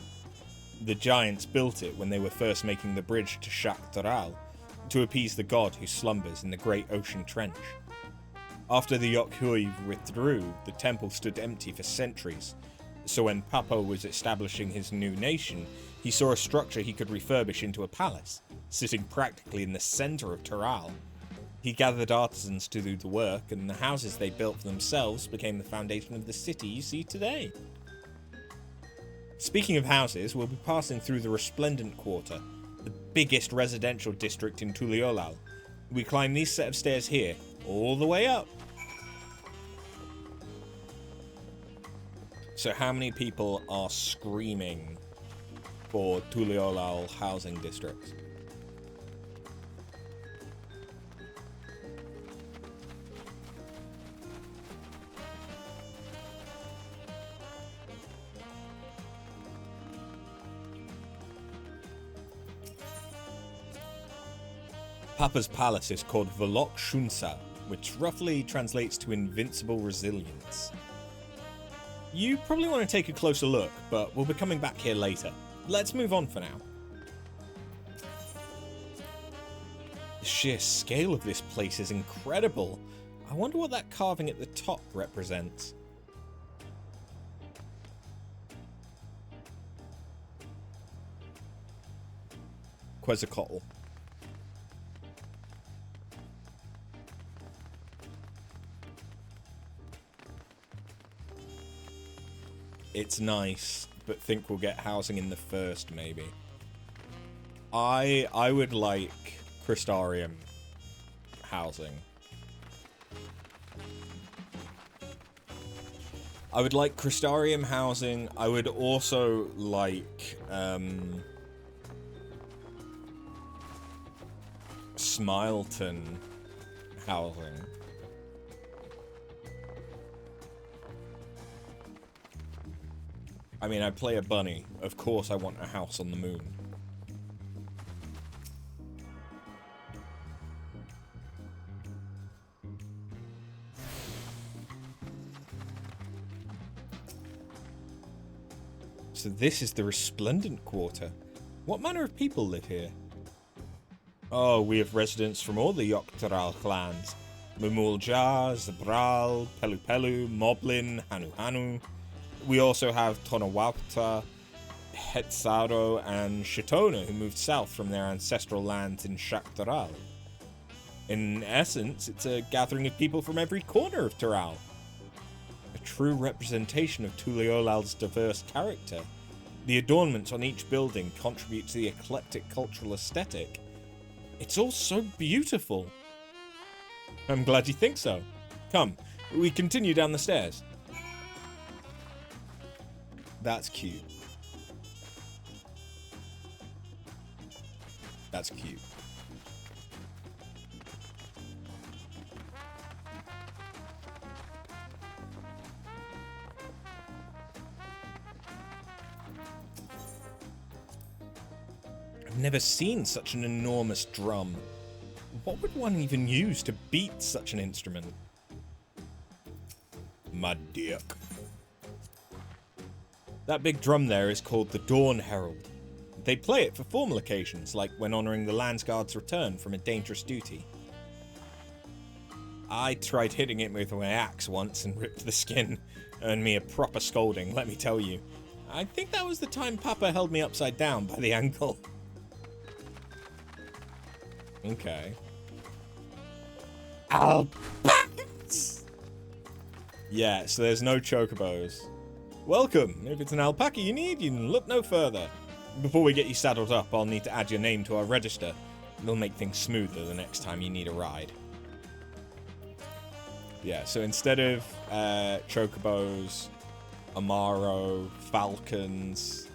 The giants built it when they were first making the bridge to Shaktaral to appease the god who slumbers in the great ocean trench. After the Yokhoi withdrew, the temple stood empty for centuries, so when Papo was establishing his new nation, he saw a structure he could refurbish into a palace, sitting practically in the center of Taral. He gathered artisans to do the work, and the houses they built for themselves became the foundation of the city you see today. Speaking of houses, we'll be passing through the Resplendent Quarter, the biggest residential district in Tuliyollal. We climb these set of stairs here, all the way up. So how many people are screaming for Tuliyollal housing districts? Papa's palace is called Velok Shunsa, which roughly translates to invincible resilience. You probably want to take a closer look, but we'll be coming back here later. Let's move on for now. The sheer scale of this place is incredible. I wonder what that carving at the top represents. Quetzalcoatl. It's nice, but think we'll get housing in the first, maybe. I would like Crystarium housing. I would like Crystarium housing. I would also like Smileton housing. I mean, I play a bunny. Of course I want a house on the moon. So this is the Resplendent Quarter. What manner of people live here? Oh, we have residents from all the Yoktaral clans. Mumulja, Zabral, Pelu Pelu, Moblin, Hanu Hanu. We also have Tonawapta, Hetzaro, and Shitona, who moved south from their ancestral lands in Shaktaral. In essence, it's a gathering of people from every corner of Taral. A true representation of Tuliollal's diverse character. The adornments on each building contribute to the eclectic cultural aesthetic. It's all so beautiful. I'm glad you think so. Come, we continue down the stairs. That's cute. That's cute. never seen such an enormous drum. What would one even use to beat such an instrument? My dick. That big drum there is called the Dawn Herald. They play it for formal occasions, like when honouring the Landsguard's return from a dangerous duty. I tried hitting it with my axe once and ripped the skin. Earned me a proper scolding, let me tell you. I think that was the time Papa held me upside down by the ankle. Okay. Alpacas! Yeah, so there's no chocobos. Welcome! If it's an alpaca you need, you can look no further. Before we get you saddled up, I'll need to add your name to our register. It'll make things smoother the next time you need a ride. Yeah, so instead of chocobos, Amaro, falcons...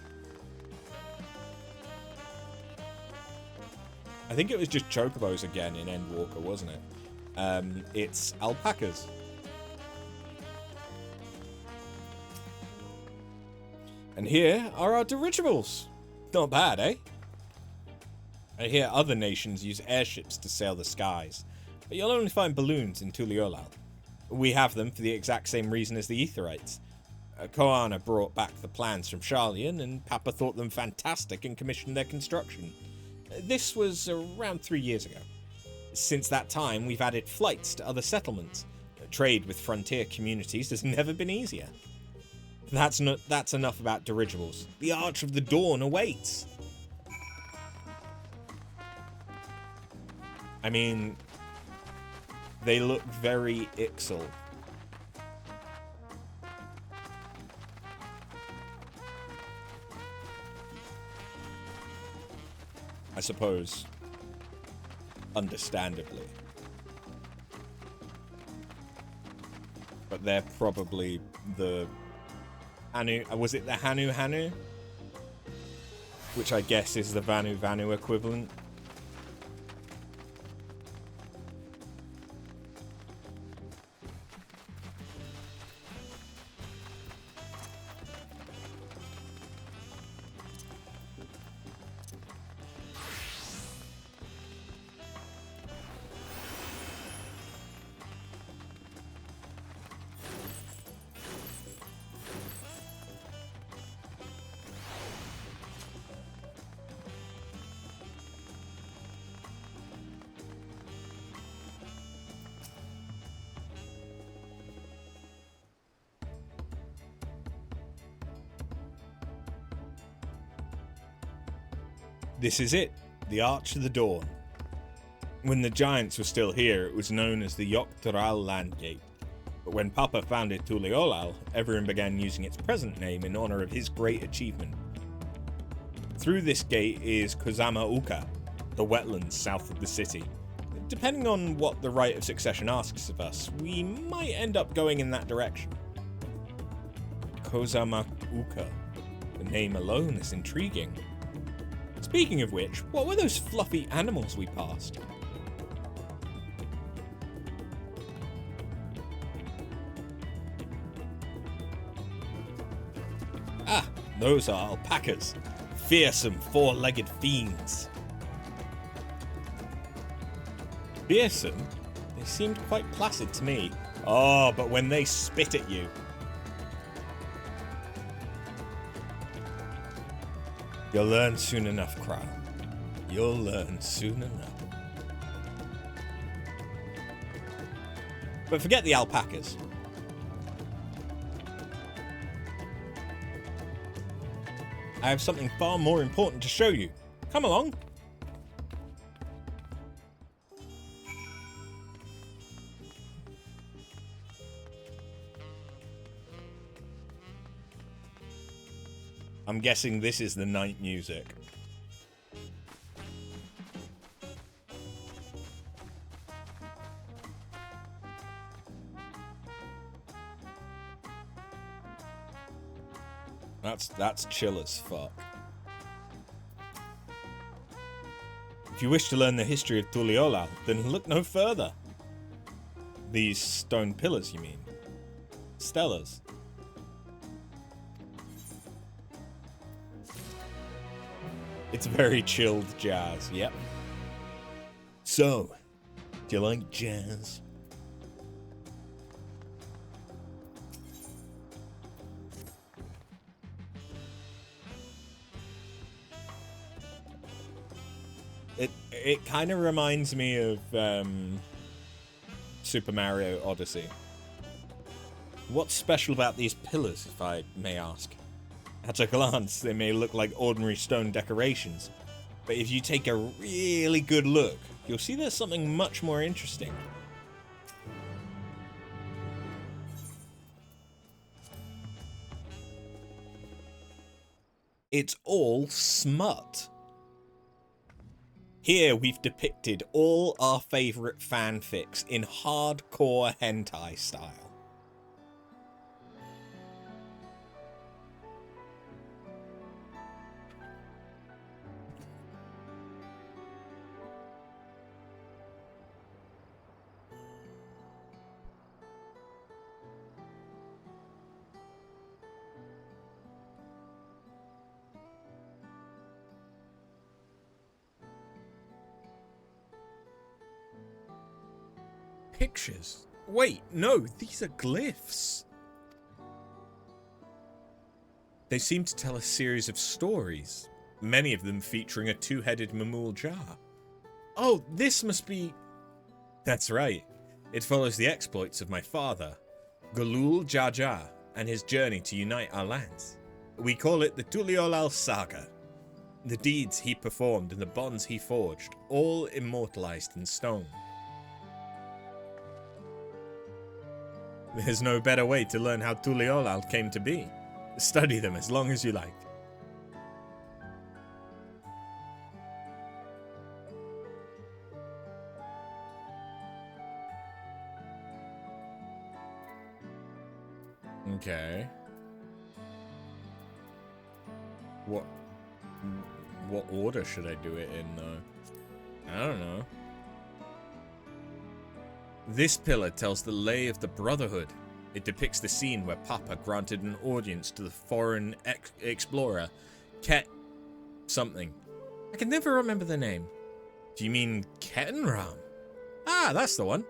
I think it was just chocobos again in Endwalker, wasn't it? It's alpacas. And here are our dirigibles. Not bad, eh? I hear other nations use airships to sail the skies, but you'll only find balloons in Tuliolal. We have them for the exact same reason as the Aetherites. Koana brought back the plans from Sharlayan, and Papa thought them fantastic and commissioned their construction. This was around 3 years ago. Since that time, we've added flights to other settlements. Trade with frontier communities has never been easier. That's enough about dirigibles. The Arch of the Dawn awaits. I mean, they look very Ixal. I suppose, understandably. But they're probably the Hanu, was it the Hanu Hanu? Which I guess is the Vanu Vanu equivalent. This is it, the Arch of the Dawn. When the Giants were still here, it was known as the Yoctoral Landgate. But when Papa founded Tuliolal, everyone began using its present name in honor of his great achievement. Through this gate is Kozama Uka, the wetlands south of the city. Depending on what the Right of Succession asks of us, we might end up going in that direction. Kozama Uka. The name alone is intriguing. Speaking of which, what were those fluffy animals we passed? Ah, those are alpacas. Fearsome, four-legged fiends. Fearsome? They seemed quite placid to me. Oh, but when they spit at you. You'll learn soon enough, Crow. You'll learn soon enough. But forget the alpacas. I have something far more important to show you. Come along. I'm guessing this is the night music. That's chill as fuck. If you wish to learn the history of Tuliolal, then look no further. These stone pillars, you mean? Stellas. It's very chilled jazz, yep. So, do you like jazz? It kind of reminds me of Super Mario Odyssey. What's special about these pillars, if I may ask? At a glance, they may look like ordinary stone decorations, but if you take a really good look, you'll see there's something much more interesting. It's all smut. Here we've depicted all our favourite fanfics in hardcore hentai style. Pictures? Wait, no, these are glyphs. They seem to tell a series of stories, many of them featuring a two-headed Mamul jar. Oh, this must be... That's right. It follows the exploits of my father, Galul Jar, and his journey to unite our lands. We call it the Tuliolal Saga. The deeds he performed and the bonds he forged, all immortalized in stone. There's no better way to learn how Tuliolal came to be. Study them as long as you like. Okay. What order should I do it in, though? I don't know. This pillar tells the lay of the Brotherhood. It depicts the scene where Papa granted an audience to the foreign explorer, Ket... something. I can never remember the name. Do you mean Ketenram? Ah, that's the one.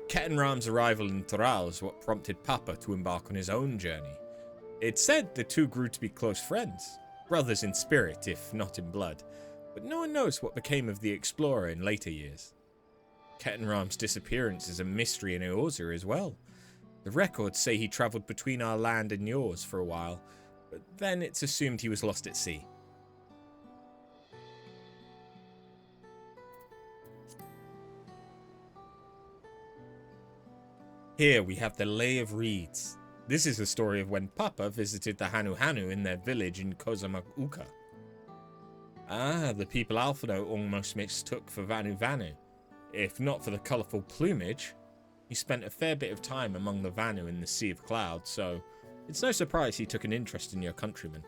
Ketenram's arrival in Toral is what prompted Papa to embark on his own journey. It's said the two grew to be close friends, brothers in spirit if not in blood, but no one knows what became of the explorer in later years. Ketenram's disappearance is a mystery in Eorzea as well. The records say he travelled between our land and yours for a while, but then it's assumed he was lost at sea. Here we have the Lay of Reeds. This is the story of when Papa visited the Hanu Hanu in their village in Kozamauka. Ah, the people Alphino almost mistook for Vanu Vanu. If not for the colourful plumage, he spent a fair bit of time among the Vanu in the Sea of Clouds, so it's no surprise he took an interest in your countrymen.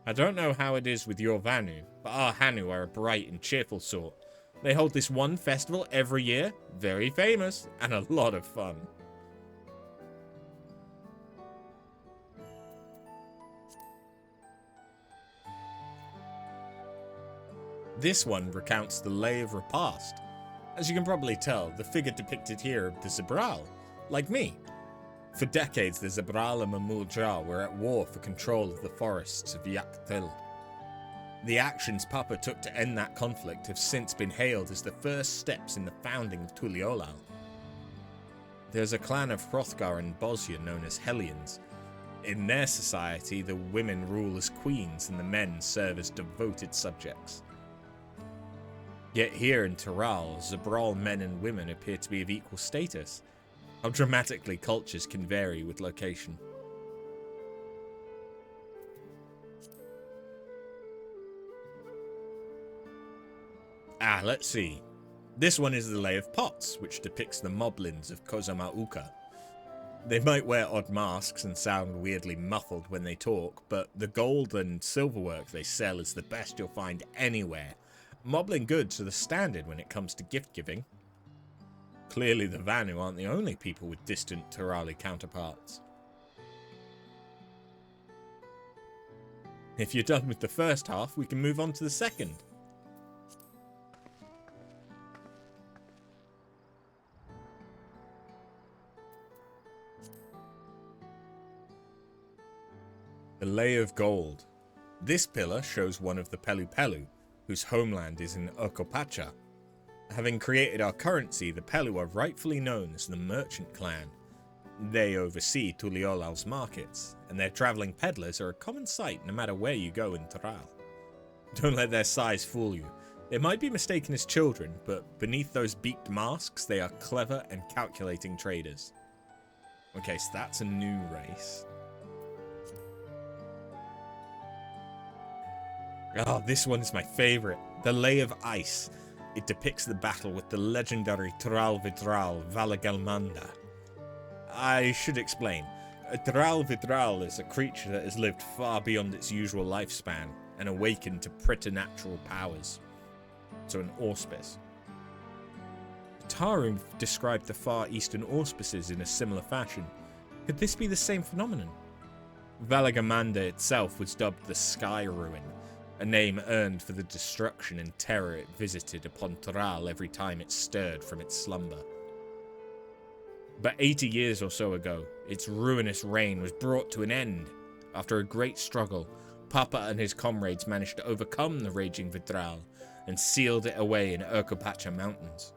I don't know how it is with your Vanu, but our Hanu are a bright and cheerful sort. They hold this one festival every year, very famous, and a lot of fun. This one recounts the Lay of Repast. As you can probably tell, the figure depicted here of the Zabral, like me. For decades, the Zabral and Mamul Jar were at war for control of the forests of Yaktil. The actions Papa took to end that conflict have since been hailed as the first steps in the founding of Tuliolal. There's a clan of Hrothgar and Bosnia known as Hellions. In their society, the women rule as queens and the men serve as devoted subjects. Yet here in Toral, Zabral men and women appear to be of equal status. How dramatically cultures can vary with location. Ah, let's see. This one is the Lay of Pots, which depicts the moblins of Kozamauka. They might wear odd masks and sound weirdly muffled when they talk, but the gold and silverwork they sell is the best you'll find anywhere. Moblin goods are the standard when it comes to gift giving. Clearly the Vanu aren't the only people with distant Torali counterparts. If you're done with the first half, we can move on to the second. The Lay of Gold. This pillar shows one of the Pelu Pelu, whose homeland is in Urkopacha. Having created our currency, the Pelu are rightfully known as the Merchant Clan. They oversee Tuliolal's markets, and their travelling peddlers are a common sight no matter where you go in Taral. Don't let their size fool you. They might be mistaken as children, but beneath those beaked masks, they are clever and calculating traders. Okay, so that's a new race. Oh, this one is my favourite. The Lay of Ice. It depicts the battle with the legendary Tral Vitral Valagalmanda. I should explain. A Tral Vitral is a creature that has lived far beyond its usual lifespan and awakened to preternatural powers. So an auspice. Tarum described the Far Eastern auspices in a similar fashion. Could this be the same phenomenon? Valagamanda itself was dubbed the Sky Ruin, a name earned for the destruction and terror it visited upon Taral every time it stirred from its slumber. But 80 years or so ago, its ruinous reign was brought to an end. After a great struggle, Papa and his comrades managed to overcome the raging Vidral and sealed it away in Urkopacha Mountains.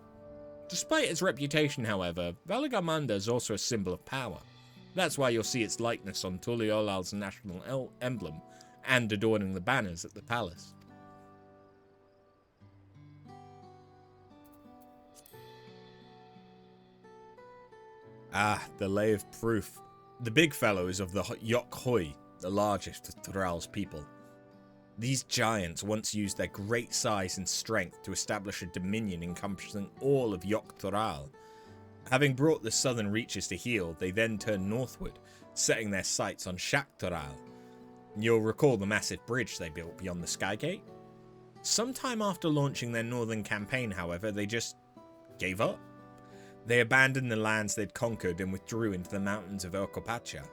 Despite its reputation, however, Valagamanda is also a symbol of power. That's why you'll see its likeness on Tuliolal's national emblem and adorning the banners at the palace. Ah, the Lay of Proof. The big fellow is of the Yok Hoi, the largest of Tural's people. These giants once used their great size and strength to establish a dominion encompassing all of Yok Tural. Having brought the southern reaches to heel, they then turned northward, setting their sights on Shak Tural. You'll recall the massive bridge they built beyond the Skygate? Sometime after launching their northern campaign, however, they just gave up. They abandoned the lands they'd conquered and withdrew into the mountains of Urkopacha.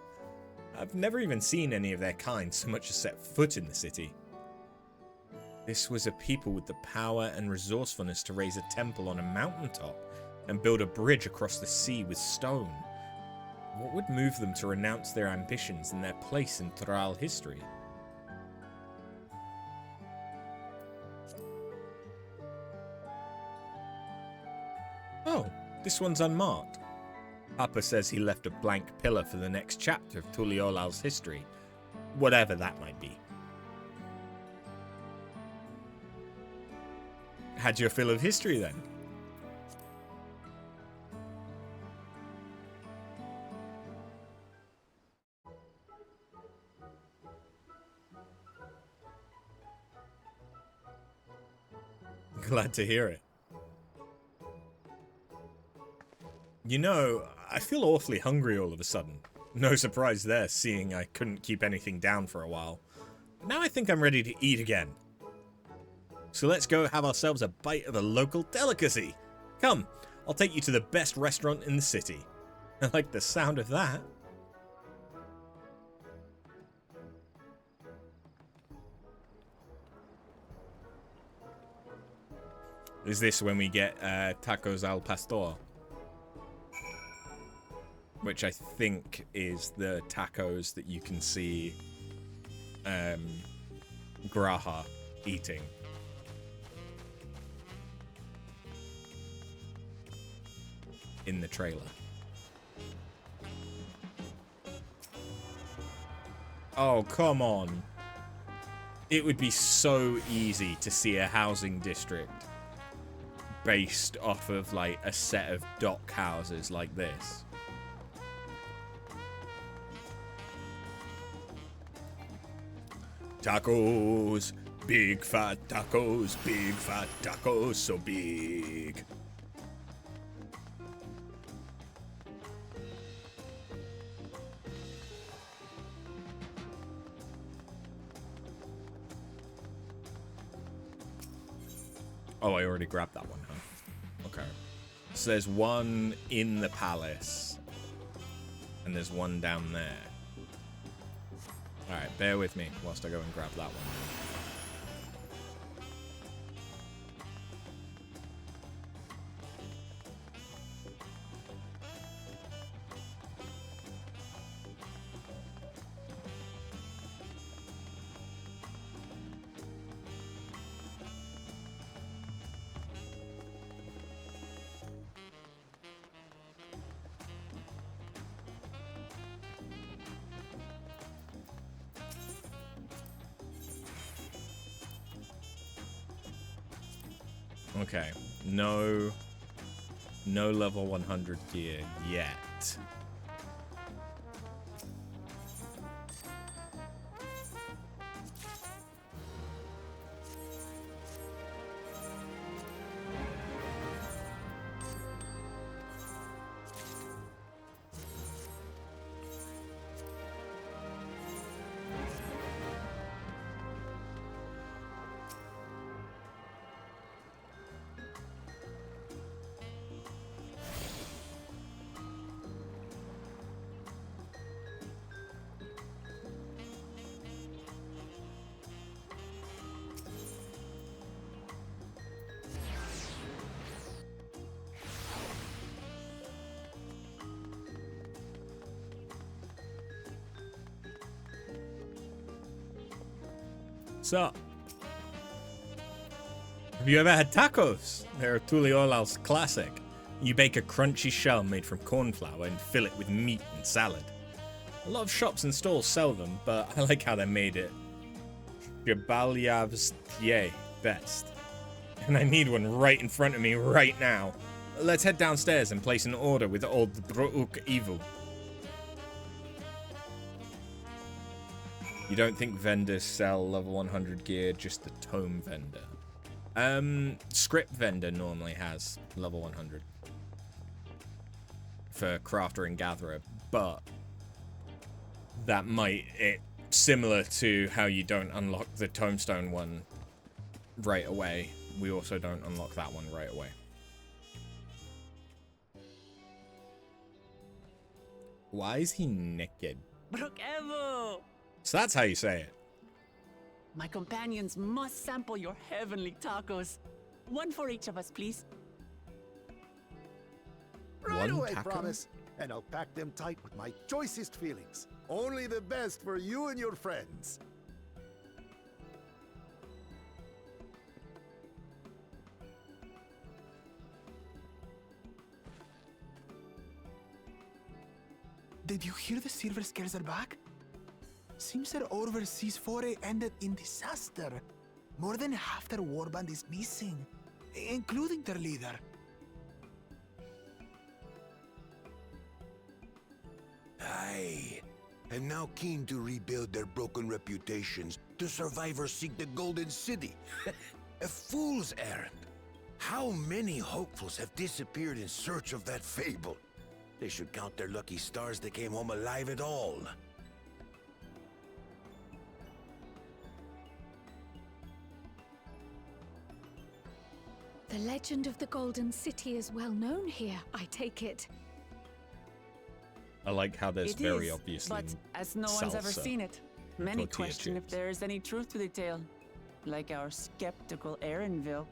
I've never even seen any of their kind so much as set foot in the city. This was a people with the power and resourcefulness to raise a temple on a mountaintop and build a bridge across the sea with stone. What would move them to renounce their ambitions and their place in Taral history? Oh, this one's unmarked. Papa says he left a blank pillar for the next chapter of Tuliolal's history, whatever that might be. Had your fill of history then? Glad to hear it. You know, I feel awfully hungry all of a sudden. No surprise there, seeing I couldn't keep anything down for a while. Now I think I'm ready to eat again. So let's go have ourselves a bite of a local delicacy. Come, I'll take you to the best restaurant in the city. I like the sound of that. Is this when we get tacos al pastor? Which I think is the tacos that you can see Graha eating. In the trailer. Oh, come on. It would be so easy to see a housing district based off of like a set of dock houses like this. Tacos, big fat tacos, so big. Oh, I already grabbed that one, huh? Okay. So there's one in the palace. And there's one down there. Alright, bear with me whilst I go and grab that one. Okay, no level 100 gear yet. So, have you ever had tacos? They're Tuliolal's classic. You bake a crunchy shell made from corn flour and fill it with meat and salad. A lot of shops and stalls sell them, but I like how they made it Shabalyavstye best. And I need one right in front of me right now. Let's head downstairs and place an order with old Brouk Evil. You don't think vendors sell level 100 gear, just the tome vendor? Script vendor normally has level 100 for crafter and gatherer, but that similar to how you don't unlock the tomestone one right away, we also don't unlock that one right away. Why is he naked? Brook Evo! So that's how you say it. My companions must sample your heavenly tacos. One for each of us, please. Right One away, taco? promise. And I'll pack them tight with my choicest feelings. Only the best for you and your friends. Did you hear the silver scares are back? Seems their overseas foray ended in disaster. More than half their warband is missing, including their leader. Aye. And now keen to rebuild their broken reputations, the survivors seek the Golden City. A fool's errand. How many hopefuls have disappeared in search of that fable? They should count their lucky stars they came home alive at all. The legend of the Golden City is well known here, I take it. I like how there's It very is, obviously but as no one's ever salsa, seen it, many tortilla question if chips. there is any truth to the tale. Like our skeptical Erinville.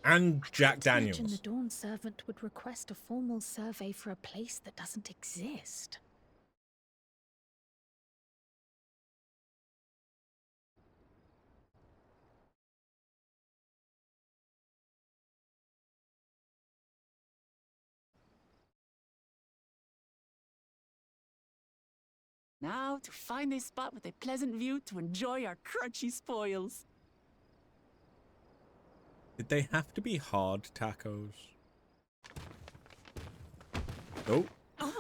and Jack Imagine Daniels. the Dawn Servant would request a formal survey for a place that doesn't exist. Now to find a spot with a pleasant view to enjoy our crunchy spoils. Did they have to be hard tacos? Oh.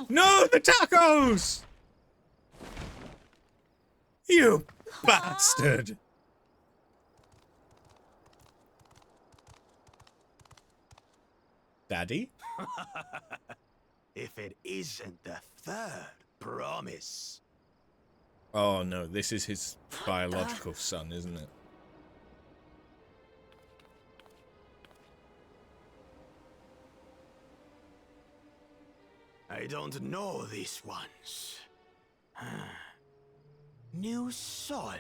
No, the tacos! You bastard! Daddy? If it isn't the third promise. Oh no, this is his biological son, isn't it? I don't know these ones. New salt.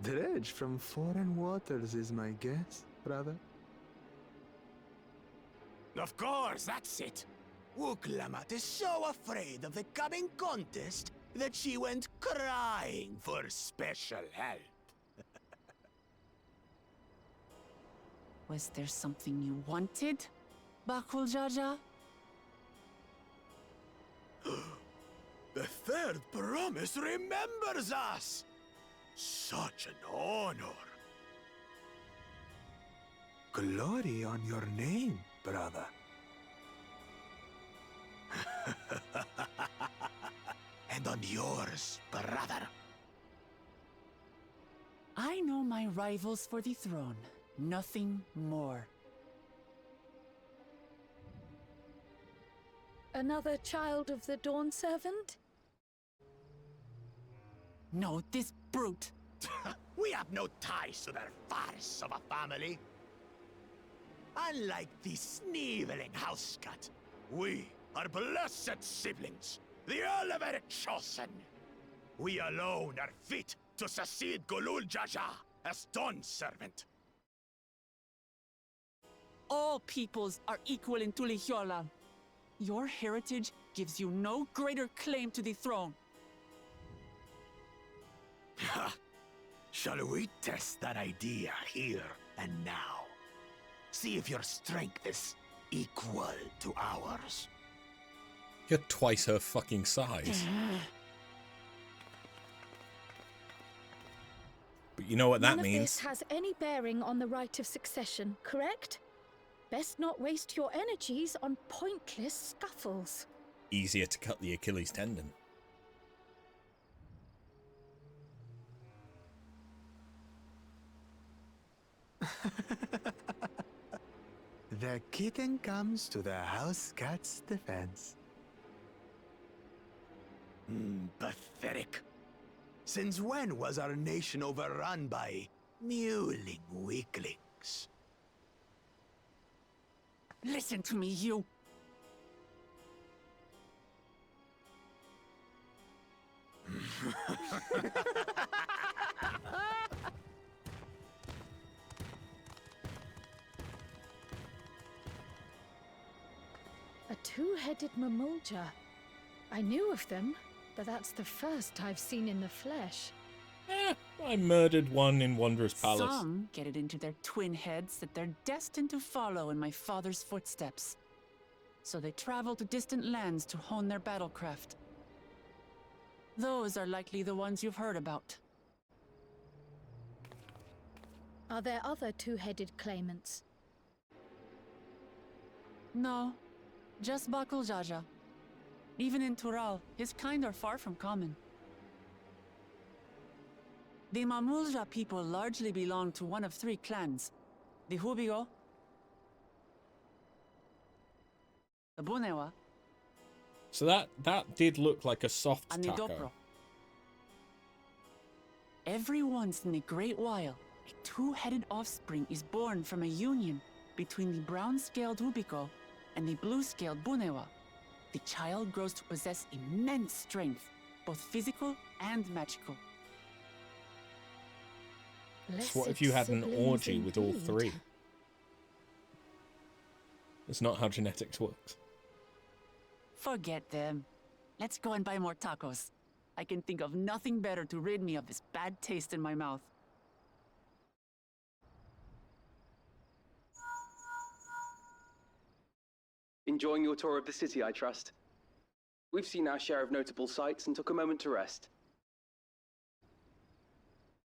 Dredge from foreign waters is my guess, brother. Of course, that's it. Wuklamat is so afraid of the coming contest that she went crying for special help. Was there something you wanted, Bakul Jaja? The third promise remembers us! Such an honor. Glory on your name, brother. And on yours, brother. I know my rivals for the throne. Nothing more. Another child of the Dawn Servant? No, this brute. We have no ties to their farce of a family. Unlike the sneevling housecut, we are blessed siblings, the elevated chosen. We alone are fit to succeed Golul Jaja as Dawn Servant. All peoples are equal in Tulihiola. Your heritage gives you no greater claim to the throne. Shall we test that idea here and now? See if your strength is equal to ours. You're twice her fucking size. But you know what that None means? of this has any bearing on the right of succession, correct? Best not waste your energies on pointless scuffles. Easier to cut the Achilles tendon. The kitten comes to the house cat's defense. Pathetic. Since when was our nation overrun by mewling weaklings? Listen to me, you. A two-headed Mamulja. I knew of them, but that's the first I've seen in the flesh. I murdered one in Wanderer's Palace. Some get it into their twin heads that they're destined to follow in my father's footsteps. So they travel to distant lands to hone their battlecraft. Those are likely the ones you've heard about. Are there other two-headed claimants? No, just Bakul Jaja. Even in Tural, his kind are far from common. The Mamulja people largely belong to one of three clans. The Hubigo, the Bunewa, So that did look like a soft and the taco. Dopro. Every once in a great while, a two-headed offspring is born from a union between the brown-scaled Hubigo and the blue-scaled Bunewa. The child grows to possess immense strength, both physical and magical. So what if you had an orgy with all three? That's not how genetics works. Forget them. Let's go and buy more tacos. I can think of nothing better to rid me of this bad taste in my mouth. Enjoying your tour of the city, I trust. We've seen our share of notable sights and took a moment to rest.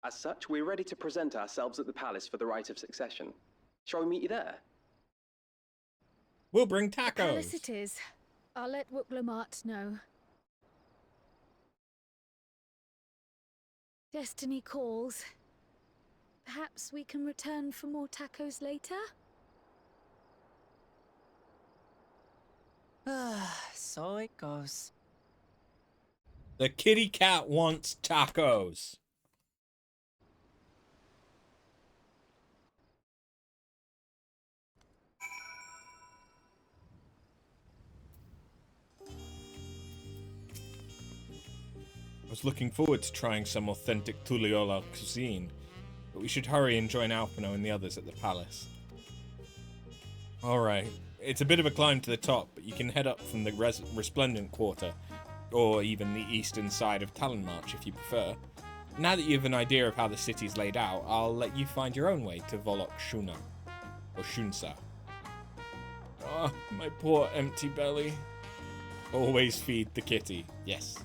As such, we're ready to present ourselves at the palace for the rite of succession. Shall we meet you there? We'll bring tacos. Palace it is. I'll let Wuklamat know. Destiny calls. Perhaps we can return for more tacos later? So it goes. The kitty cat wants tacos. was looking forward to trying some authentic Tulliola cuisine, but we should hurry and join Alpino and the others at the palace. Alright, it's a bit of a climb to the top, but you can head up from the Resplendent Quarter, or even the eastern side of Talonmarch if you prefer. Now that you have an idea of how the city's laid out, I'll let you find your own way to Volok Shuna, or Shunsa. Ah, my poor empty belly. Always feed the kitty, yes.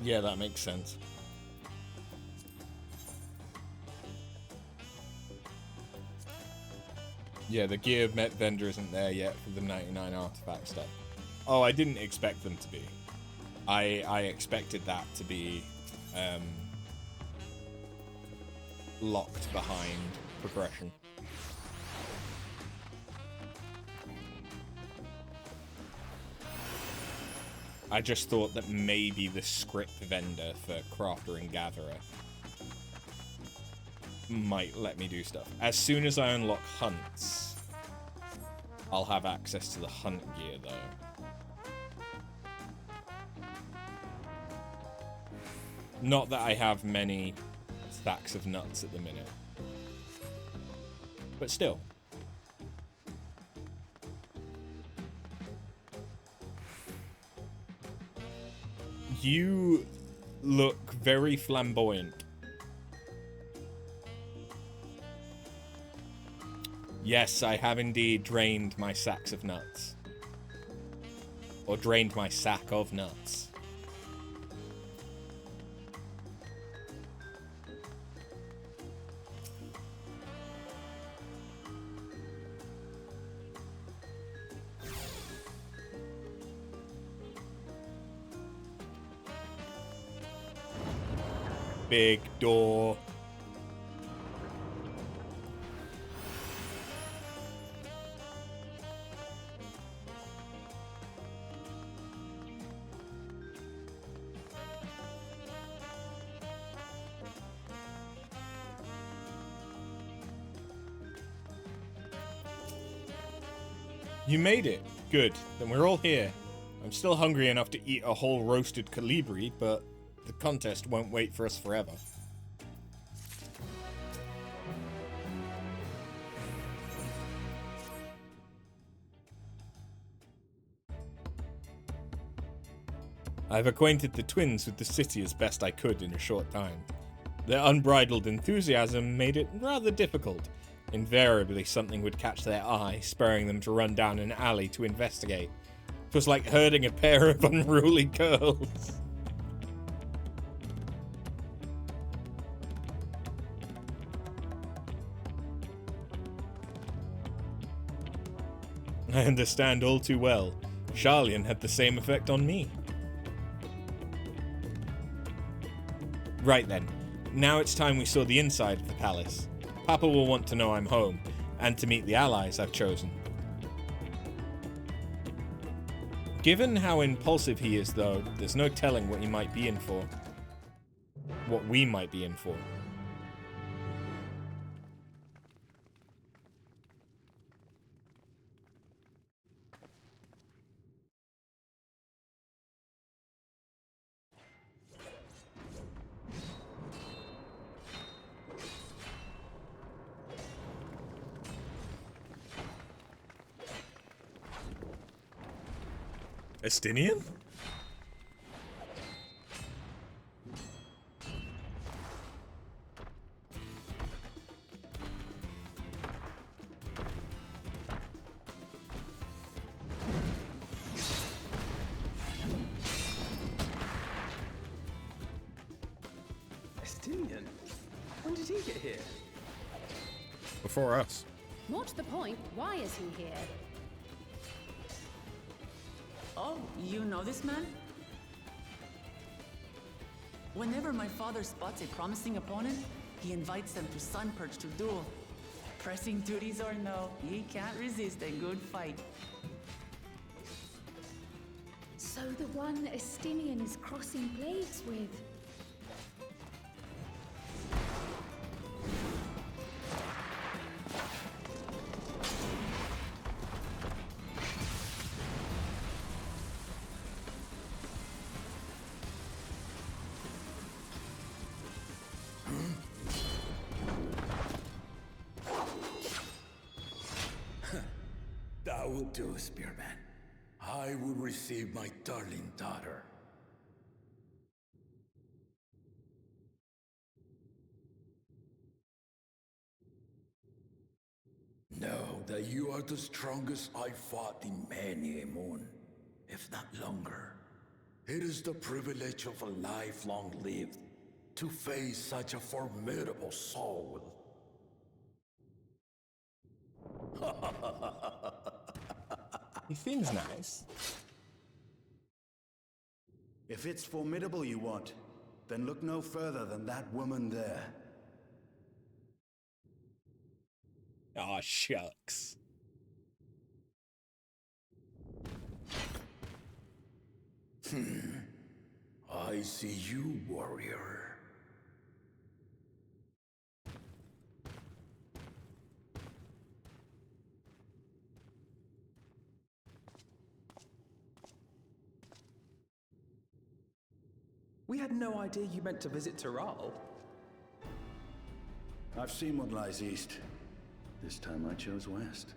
Yeah, that makes sense. Yeah, the gear met vendor isn't there yet for the 99 artifact stuff. Oh, I didn't expect them to be. I expected that to be locked behind progression. I just thought that maybe the script vendor for Crafter and Gatherer might let me do stuff. As soon as I unlock hunts, I'll have access to the hunt gear, though. Not that I have many stacks of nuts at the minute. But still. You look very flamboyant. Yes, I have indeed drained my sacks of nuts. Or drained my sack of nuts. Big door. You made it. Good. Then we're all here. I'm still hungry enough to eat a whole roasted colibri, but the contest won't wait for us forever. I've acquainted the twins with the city as best I could in a short time. Their unbridled enthusiasm made it rather difficult. Invariably, something would catch their eye, spurring them to run down an alley to investigate. It was like herding a pair of unruly girls. I understand all too well. Charlian had the same effect on me. Right then, now it's time we saw the inside of the palace. Papa will want to know I'm home, and to meet the allies I've chosen. Given how impulsive he is, though, there's no telling what he might be in for. What we might be in for. Estinian? Estinian? When did he get here? Before us. What's the point? Why is he here? Oh, you know this man? Whenever my father spots a promising opponent, he invites them to Sunperch to duel. Pressing duties or no, he can't resist a good fight. So the one Estinian is crossing blades with. That will do, Spearman. I will receive my darling daughter. Know that you are the strongest I fought in many a moon, if not longer. It is the privilege of a life long lived to face such a formidable soul. He seems nice. If it's formidable you want, then look no further than that woman there. Aw, shucks. I see you, warrior. We had no idea you meant to visit Taral. I've seen what lies east. This time I chose west.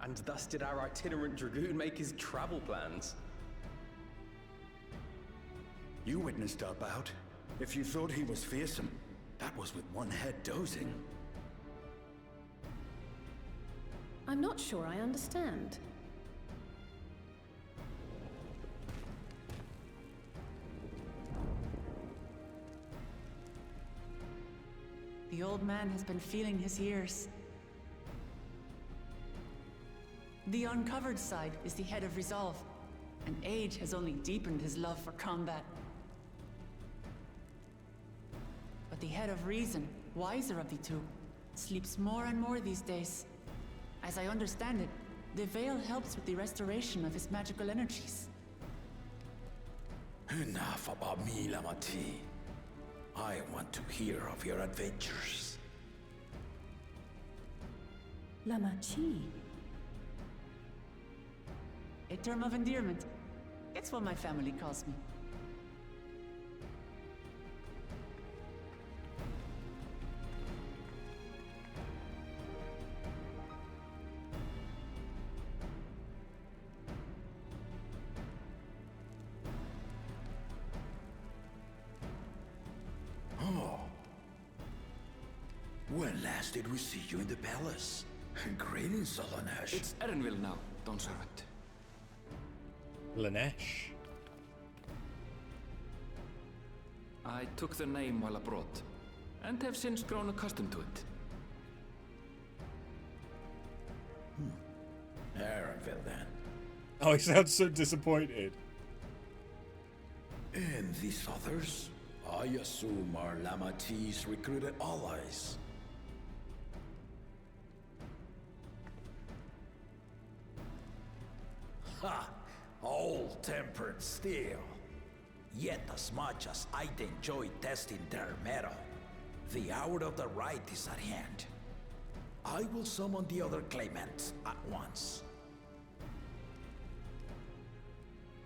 And thus did our itinerant dragoon make his travel plans. You witnessed our bout. If you thought he was fearsome, that was with one head dozing. I'm not sure I understand. The old man has been feeling his years. The uncovered side is the head of resolve, and age has only deepened his love for combat. But the head of reason, wiser of the two, sleeps more and more these days. As I understand it, the veil helps with the restoration of his magical energies. Enough about me, Lamati. I want to hear of your adventures. Lamachi. A term of endearment. It's what my family calls me. When last did we see you in the palace? Greetings, Lanesh. It's Erenville now, Dawn Servant. Lanesh. I took the name while abroad, and have since grown accustomed to it. Erenville, then. Oh, he sounds so disappointed. And these others? I assume are Lamati's recruited allies. Ha! Old-tempered still. Yet as much as I'd enjoy testing their metal, the hour of the right is at hand. I will summon the other claimants at once.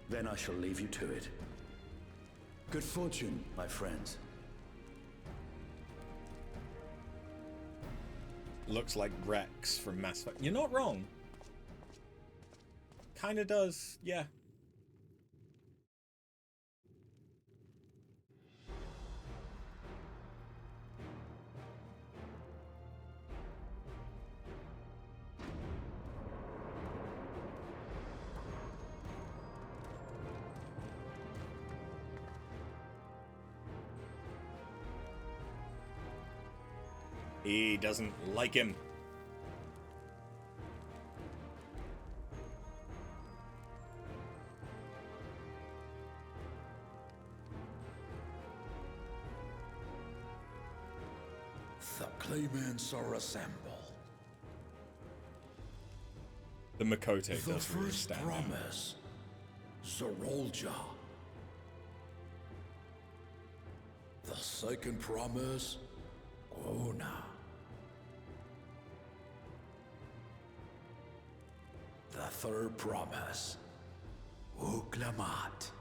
Then I shall leave you to it. Good fortune, my friends. Looks like Rex from Mass Effect. You're not wrong. Kinda does, yeah. He doesn't like him. claimants are assembled. The Makote The does really first stand out. promise, Zorolja. The second promise, Gona. The third promise, Uklamat.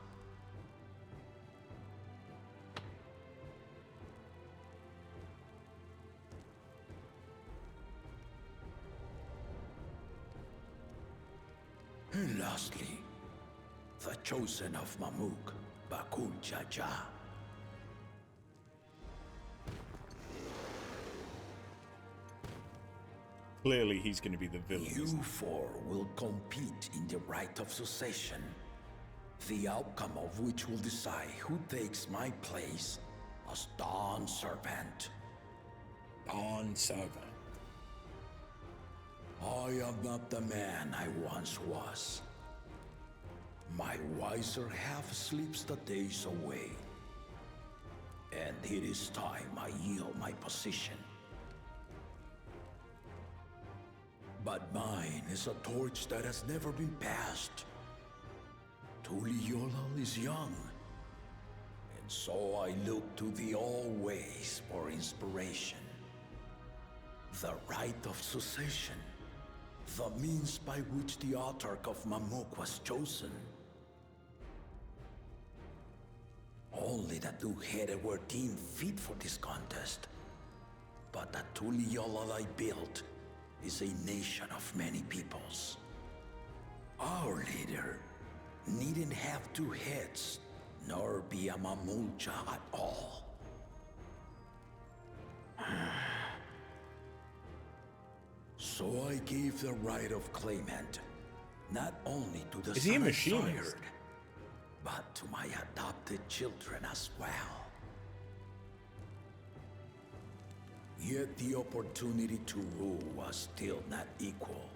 And lastly, the chosen of Mamuk, Bakul Jaja. Clearly, he's going to be the villain. You four will compete in the right of succession, the outcome of which will decide who takes my place as Dawn Servant. Dawn Servant. I am not the man I once was. My wiser half sleeps the days away. And it is time I yield my position. But mine is a torch that has never been passed. Tuliyola is young. And so I look to the always for inspiration. The right of succession. The means by which the autarch of Mamuk was chosen. Only the two-headed were deemed fit for this contest. But the Tuliyola I built is a nation of many peoples. Our leader needn't have two heads, nor be a Mamulcha at all. So I gave the right of claimant, not only to the Is he a son I machinist? sired, but to my adopted children as well. Yet the opportunity to rule was still not equal.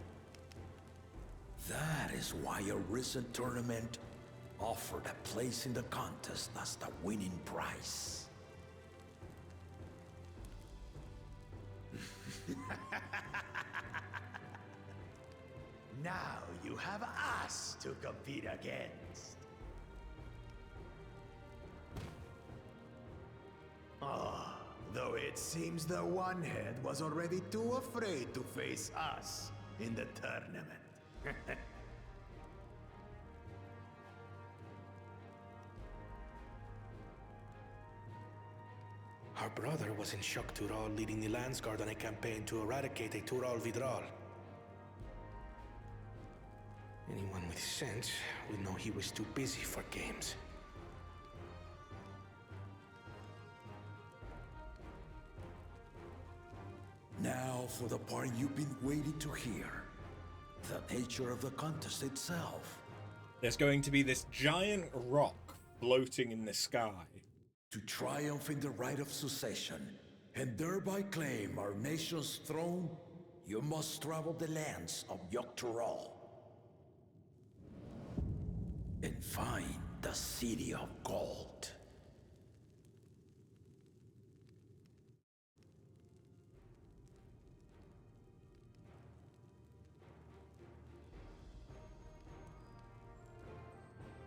That is why a recent tournament offered a place in the contest as the winning prize. Now you have us to compete against. Ah, though it seems the one head was already too afraid to face us in the tournament. Our brother was in Shock Tural leading the Landsguard on a campaign to eradicate a Tural Vidral. Anyone with sense would know he was too busy for games. Now for the part you've been waiting to hear. The nature of the contest itself. There's going to be this giant rock floating in the sky. To triumph in the right of succession, and thereby claim our nation's throne, you must travel the lands of Yogg-Tural and find the City of Gold.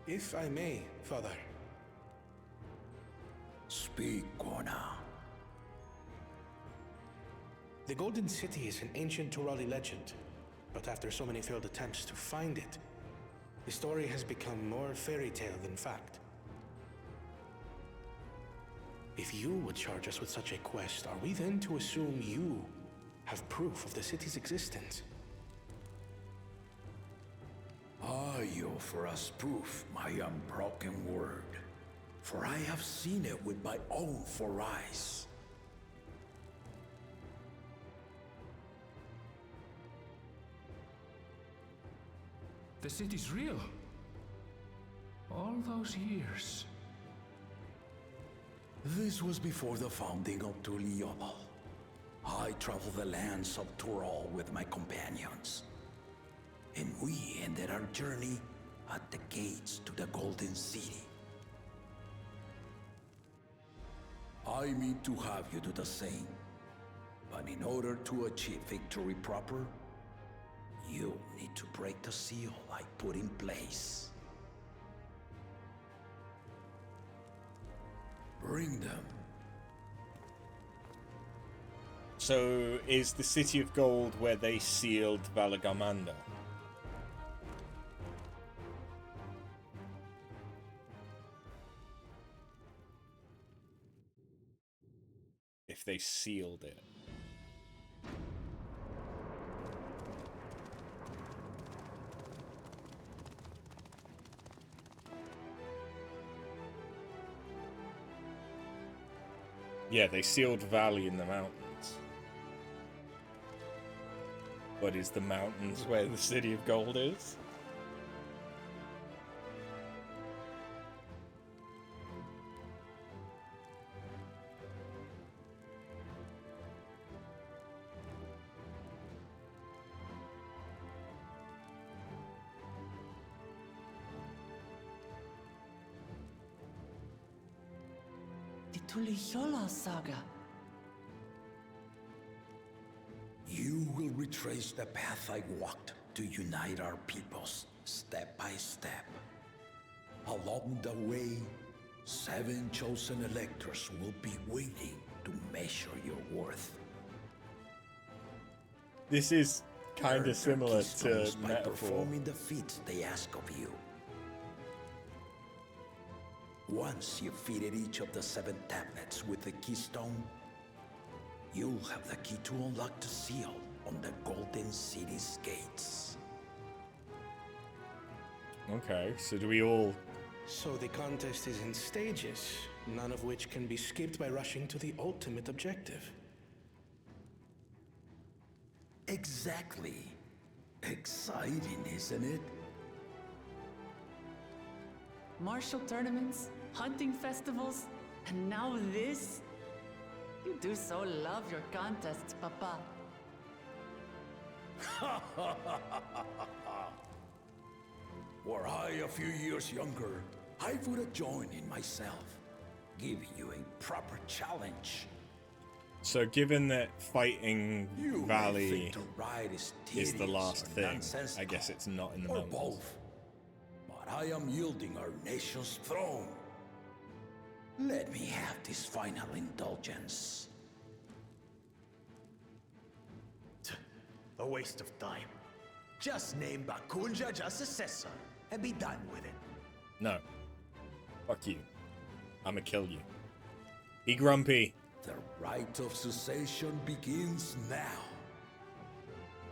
If I may, Father. Speak, Gona. The Golden City is an ancient Turali legend, but after so many failed attempts to find it, the story has become more fairy tale than fact. If you would charge us with such a quest, are we then to assume you have proof of the city's existence? I offer as proof my unbroken word, for I have seen it with my own four eyes. The city's real. All those years. This was before the founding of Tuliyola. I traveled the lands of Tural with my companions. And we ended our journey at the gates to the Golden City. I mean to have you do the same. But in order to achieve victory proper, you need to break the seal I put in place. Bring them. So, is the City of Gold where they sealed Valagamanda? If they sealed it. Yeah, they sealed Valley in the mountains. But is the mountains where the City of Gold is? The Tuliyola saga. You will retrace the path I walked to unite our peoples, step by step. Along the way, 7 chosen electors will be waiting to measure your worth. This is kind of similar to by Metaphor. performing the feats they ask of you. Once you've fitted each of the 7 tablets with the keystone, you'll have the key to unlock the seal on the Golden City's gates. Okay, so do we all... So the contest is in stages, none of which can be skipped by rushing to the ultimate objective. Exactly. Exciting, isn't it? Martial tournaments, hunting festivals, and now this? You do so love your contests, Papa. Were I a few years younger, I would have joined in myself, giving you a proper challenge. So given that fighting You may Valley think the ride is is the tedious last or thing, I nonsensical, guess it's not in the or mountains. both. But I am yielding our nation's throne. Let me have this final indulgence. A waste of time. Just name Bakunja just successor and be done with it. No. Fuck you. I'ma kill you. Be grumpy. The rite of cessation begins now.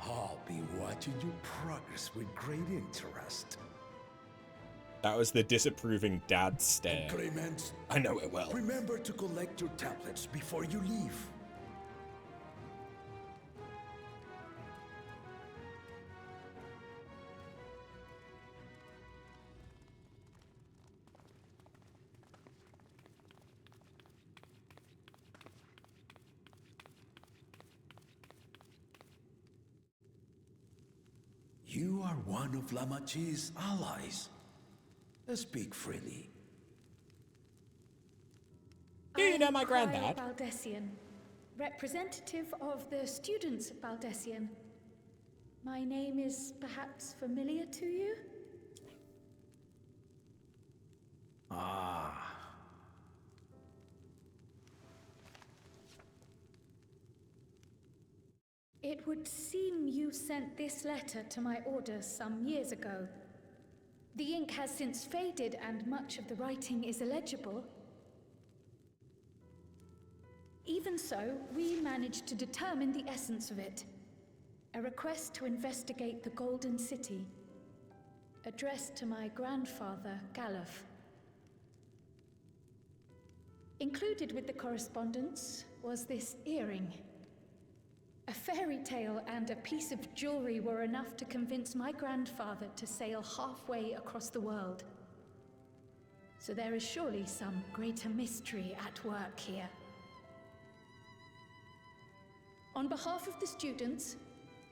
I'll be watching your progress with great interest. That was the disapproving dad stare. Clement, I know it well. remember to collect your tablets before you leave. You are one of Lamachi's allies. Speak freely. Do you know my I'm granddad? Kai Baldessian, representative of the students of Baldessian. My name is perhaps familiar to you? Ah. It would seem you sent this letter to my orders some years ago. The ink has since faded and much of the writing is illegible. Even so, we managed to determine the essence of it. A request to investigate the Golden City, addressed to my grandfather, Galuf. Included with the correspondence was this earring. A fairy tale and a piece of jewelry were enough to convince my grandfather to sail halfway across the world. So there is surely some greater mystery at work here. On behalf of the students,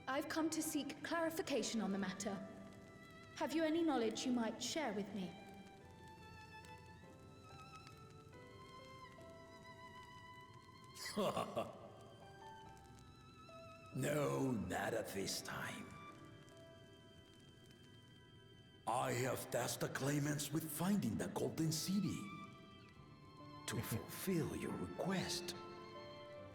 I've come to seek clarification on the matter. Have you any knowledge you might share with me? No, not at this time. I have tasked the claimants with finding the Golden City. To fulfill your request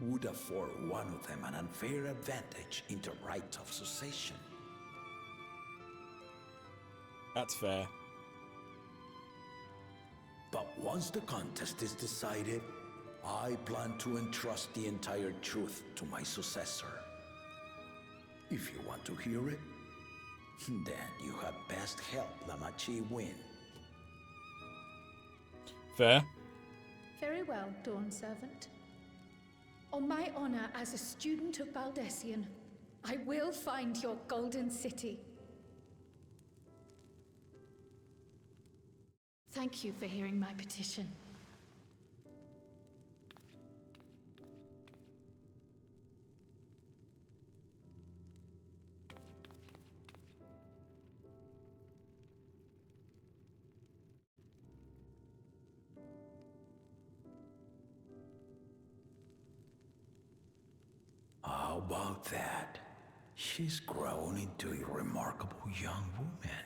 would afford one of them an unfair advantage in the right of succession. That's fair. But once the contest is decided, I plan to entrust the entire truth to my successor. If you want to hear it, then you had best help Lamachi win. Fair. Very well, Dawn Servant. On my honor as a student of Baldessian, I will find your Golden City. Thank you for hearing my petition. How about that? She's grown into a remarkable young woman.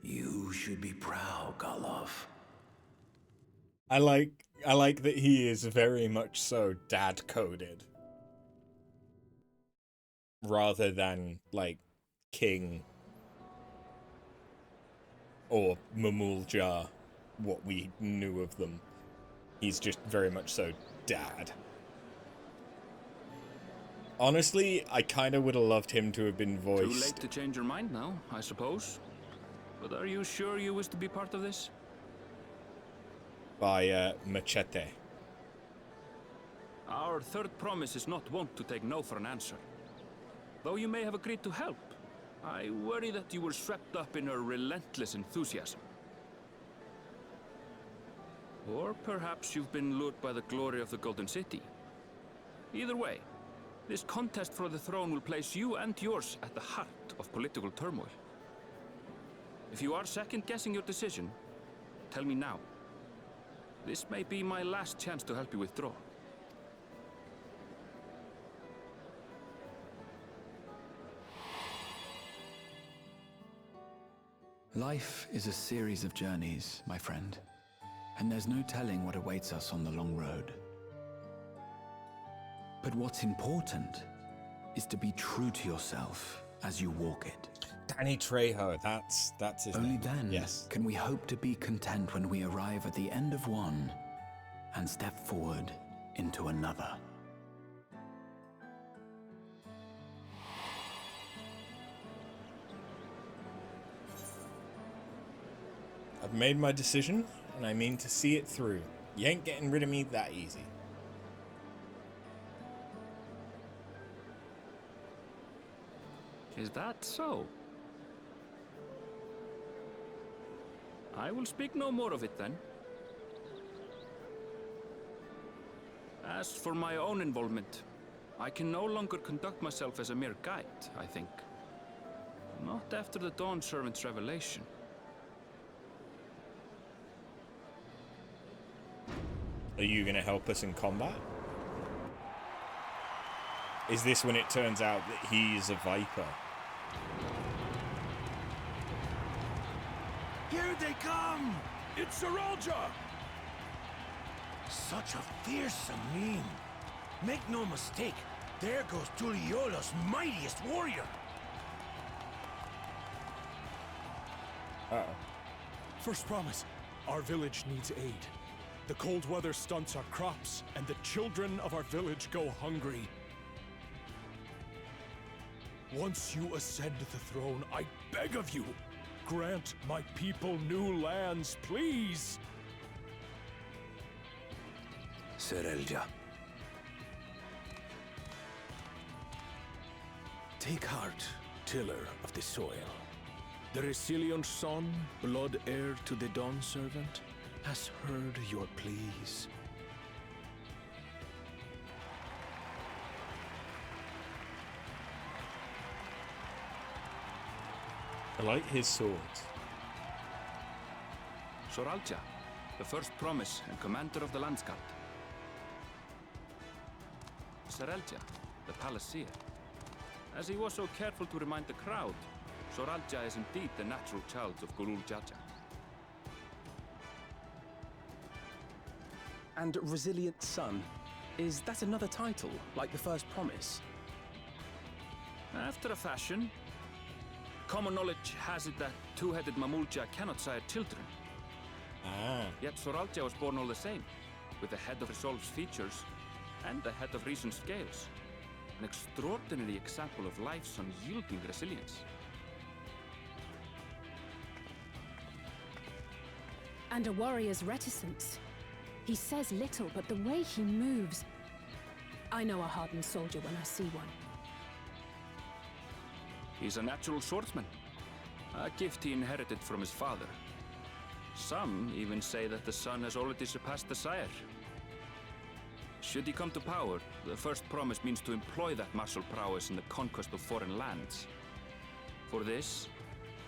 You should be proud, Golov. I like that he is very much so dad-coded. Rather than, like, King or Mamulja, what we knew of them. He's just very much so dad. Honestly, I kind of would have loved him to have been voiced. Too late to change your mind now, I suppose. But are you sure you wish to be part of this? By Machete. Our third promise is not wont to take no for an answer. Though you may have agreed to help, I worry that you were swept up in her relentless enthusiasm. Or perhaps you've been lured by the glory of the Golden City. Either way, this contest for the throne will place you and yours at the heart of political turmoil. If you are second-guessing your decision, tell me now. This may be my last chance to help you withdraw. Life is a series of journeys, my friend, and there's no telling what awaits us on the long road. But what's important is to be true to yourself as you walk it. Danny Trejo, that's his Only name. then Yes. can we hope to be content when we arrive at the end of one and step forward into another. I've made my decision, and I mean to see it through. You ain't getting rid of me that easy. Is that so? I will speak no more of it then. As for my own involvement, I can no longer conduct myself as a mere guide, I think. Not after the Dawn Servant's revelation. Are you going to help us in combat? Is this when it turns out that he's a Viper? Here they come! It's Saralja! Such a fearsome mien. Make no mistake, there goes Tuliola's mightiest warrior. Uh-oh. First promise, our village needs aid. The cold weather stunts our crops, and the children of our village go hungry. Once you ascend the throne, I beg of you, grant my people new lands, please! Serelja. Take heart, tiller of the soil. The resilient son, blood heir to the Dawn Servant, has heard your pleas. I like his swords. Soralja, the first promise and commander of the Landsguard. Serelja, the palace seer. As he was so careful to remind the crowd, Soralja is indeed the natural child of Gulul Jaja. And Resilient Son. Is that another title, like the first promise? After a fashion. Common knowledge has it that two-headed Mamulja cannot sire children. Yet Soralja was born all the same, with a head of Resolve's features and a head of Reason's scales. An extraordinary example of life's unyielding resilience. And a warrior's reticence. He says little, but the way he moves... I know a hardened soldier when I see one. He's a natural swordsman, a gift he inherited from his father. Some even say that the son has already surpassed the sire. Should he come to power, the first promise means to employ that martial prowess in the conquest of foreign lands. For this,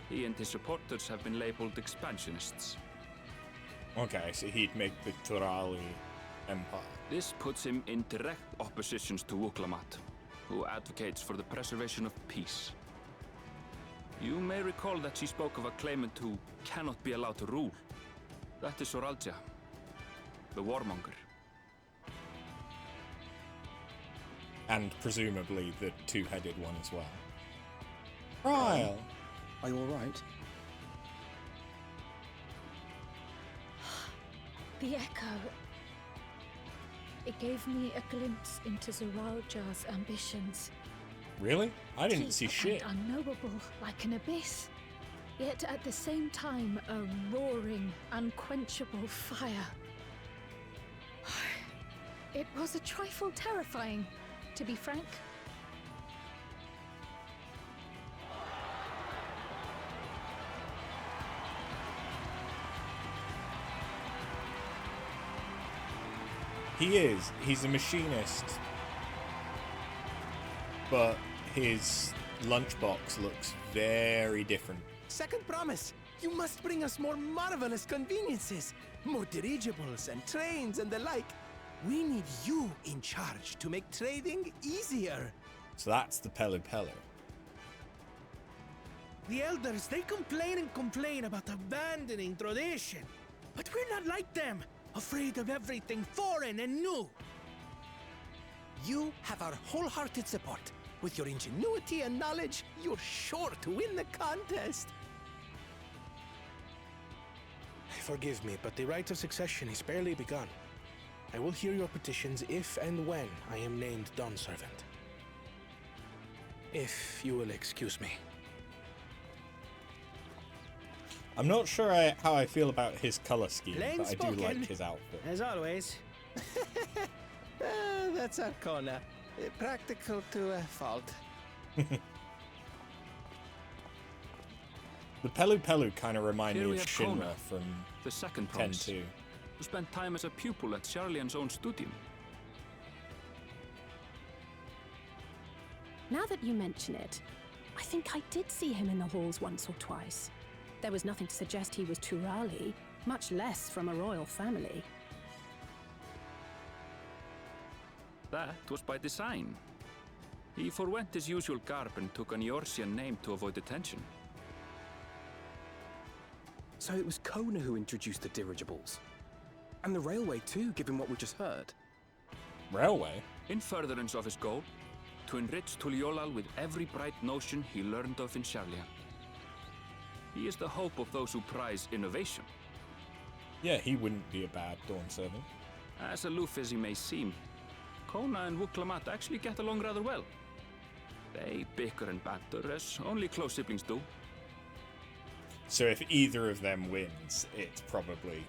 he and his supporters have been labeled expansionists. Okay, so he'd make the Turali Empire. This puts him in direct opposition to Wuklamat, who advocates for the preservation of peace. You may recall that she spoke of a claimant who cannot be allowed to rule. That is Soralja, the warmonger. And presumably the two-headed one as well. Ryle! Are you alright? The echo. It gave me a glimpse into Zoralja's ambitions. Really? I didn't see Deep shit. and unknowable, like an abyss. Yet at the same time, a roaring, unquenchable fire. It was a trifle terrifying, to be frank. He is. He's a machinist. But his lunchbox looks very different. Second promise. You must bring us more marvelous conveniences. More dirigibles and trains and the like. We need you in charge to make trading easier. So that's the Pelu Pelu. The elders, they complain and complain about abandoning tradition. But we're not like them, afraid of everything foreign and new. You have our wholehearted support. With your ingenuity and knowledge, you're sure to win the contest. Forgive me, but the right of succession is barely begun. I will hear your petitions if and when I am named Dawn Servant. If you will excuse me. I'm not sure how I feel about his color scheme, Plain but I do like spoken, his outfit. as always. That's Arcona. Practical to a fault. The Pelu Pelu kind of remind Here me we of have Shinra Kona, from the second promise, 10-2. who spent time as a pupil at Charlian's own studium. Now that you mention it, I think I did see him in the halls once or twice. There was nothing to suggest he was Turali, much less from a royal family. That was by design. He forwent his usual garb and took an Eorzean name to avoid attention. So it was Kona who introduced the dirigibles. And the railway too, given what we just heard. Railway? In furtherance of his goal, to enrich Tuliolal with every bright notion he learned of in Charlian. He is the hope of those who prize innovation. Yeah, he wouldn't be a bad Dawn Servant. As aloof as he may seem, Kona and Wuklamat actually get along rather well. They bicker and banter as only close siblings do. So if either of them wins, it's probably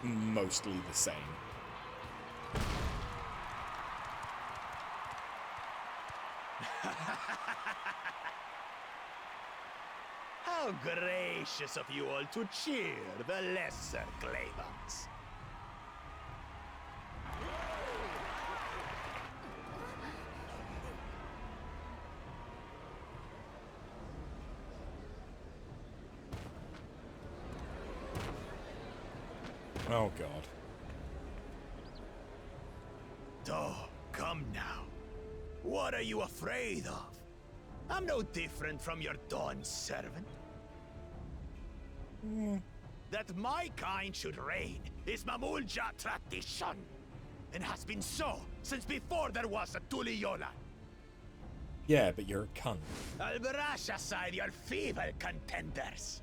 mostly the same. How gracious of you all to cheer the lesser claimants. Oh god. Oh, come now. What are you afraid of? I'm no different from your Dawn servant. That my kind should reign is Mamulja tradition, and has been so since before there was a Tuliyola. Yeah, but you're a cunt. I'll brush aside your feeble contenders.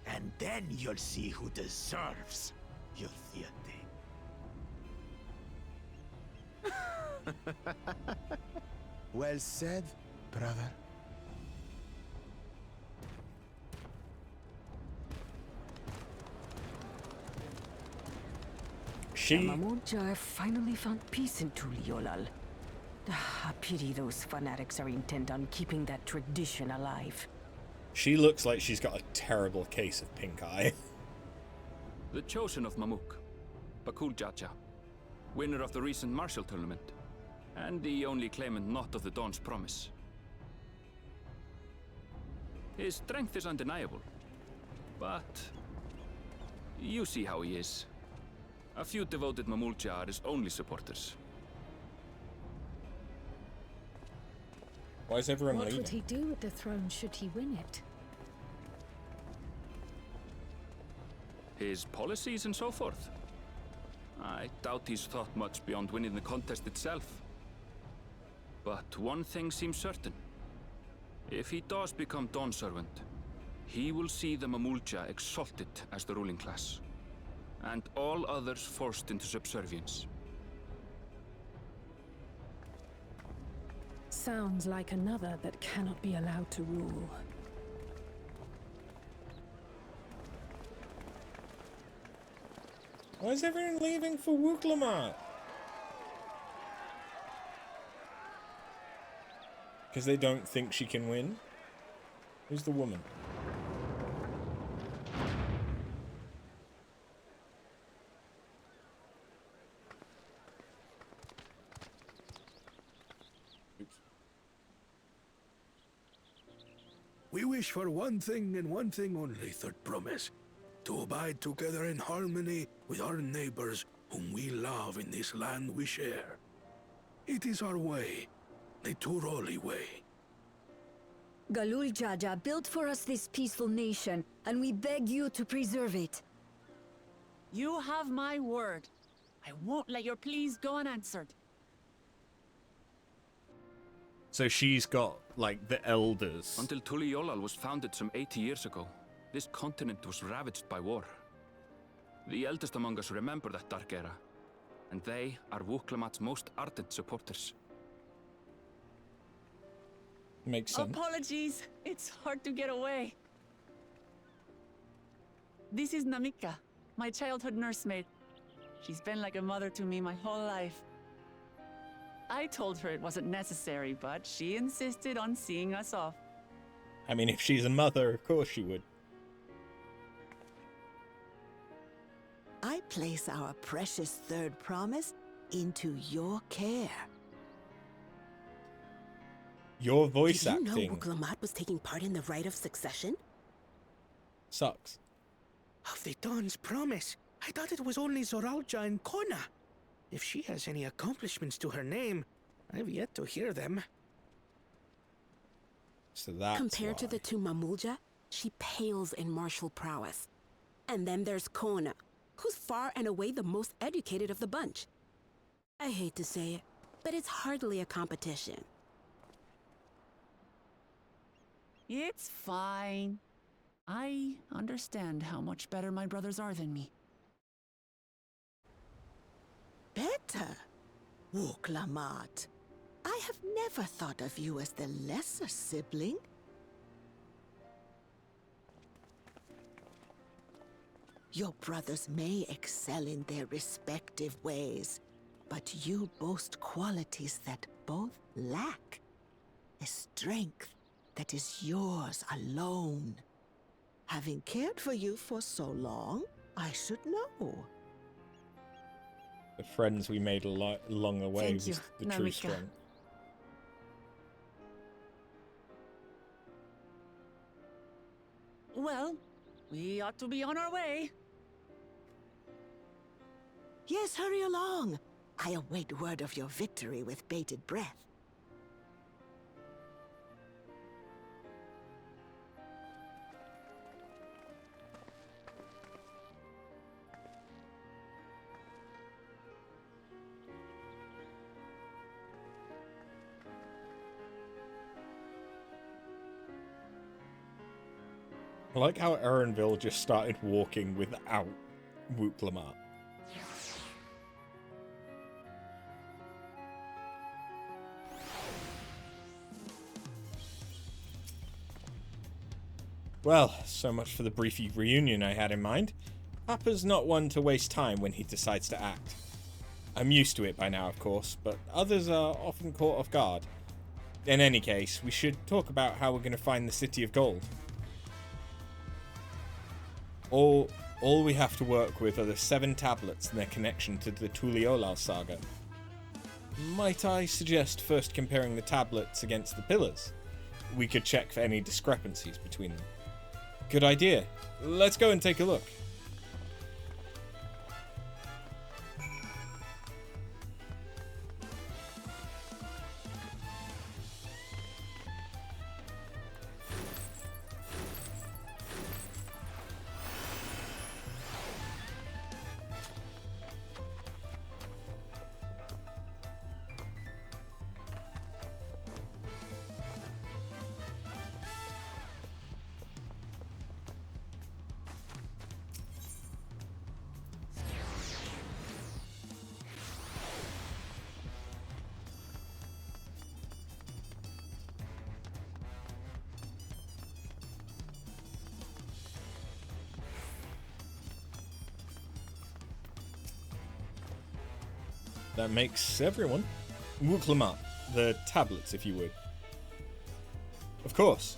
And then you'll see who deserves your fealty. Well said, brother. She... The Mamulja finally found peace in Tuliolal. I pity those fanatics are intent on keeping that tradition alive. She looks like she's got a terrible case of pink eye. The chosen of Mamuk, Bakul Jaja, winner of the recent martial tournament, and the only claimant not of the Dawn's promise. His strength is undeniable, but you see how he is. A few devoted Mamulja are his only supporters. Why is everyone What leaving? would he do with the throne should he win it? His policies and so forth. I doubt he's thought much beyond winning the contest itself. But one thing seems certain. If he does become Dawn Servant, he will see the Mamulja exalted as the ruling class, and all others forced into subservience. Sounds like another that cannot be allowed to rule. Why is everyone leaving for Wuklamat? Because they don't think she can win? Who's the woman? We wish for one thing and one thing only, Third Promise. To abide together in harmony with our neighbors whom we love in this land we share. It is our way, the Turoli way. Galul Jaja built for us this peaceful nation, and we beg you to preserve it. You have my word. I won't let your pleas go unanswered. So she's got, like, the elders. Until Tuliolal was founded some 80 years ago, this continent was ravaged by war. The eldest among us remember that dark era, and they are Wuklamat's most ardent supporters. Makes sense. Apologies, it's hard to get away. This is Namika, my childhood nursemaid. She's been like a mother to me my whole life. I told her it wasn't necessary, but she insisted on seeing us off. I mean, if she's a mother, of course she would. I place our precious Third Promise into your care. Your voice acting. Did you know Wuklamat was taking part in the rite of succession? Sucks. Of the Dawn's promise. I thought it was only Zoralja and Kona. If she has any accomplishments to her name, I've yet to hear them. So that's Compared why. to the two Mamulja, she pales in martial prowess. And then there's Kona, who's far and away the most educated of the bunch. I hate to say it, but it's hardly a competition. It's fine. I understand how much better my brothers are than me. Better? Wuklamat. I have never thought of you as the lesser sibling. Your brothers may excel in their respective ways, but you boast qualities that both lack. A strength that is yours alone. Having cared for you for so long, I should know. The friends we made along the way Thank was you, the true Namika. strength. Well, we ought to be on our way. Yes, hurry along. I await word of your victory with bated breath. I like how Erenville just started walking without Wuklamart. Well, so much for the brief reunion I had in mind. Papa's not one to waste time when he decides to act. I'm used to it by now, of course, but others are often caught off guard. In any case, we should talk about how we're going to find the City of Gold. All we have to work with are the 7 tablets and their connection to the Tuliolal saga. Might I suggest first comparing the tablets against the pillars? We could check for any discrepancies between them. Good idea. Let's go and take a look. That makes everyone. Wuklamart, the tablets, if you would. Of course.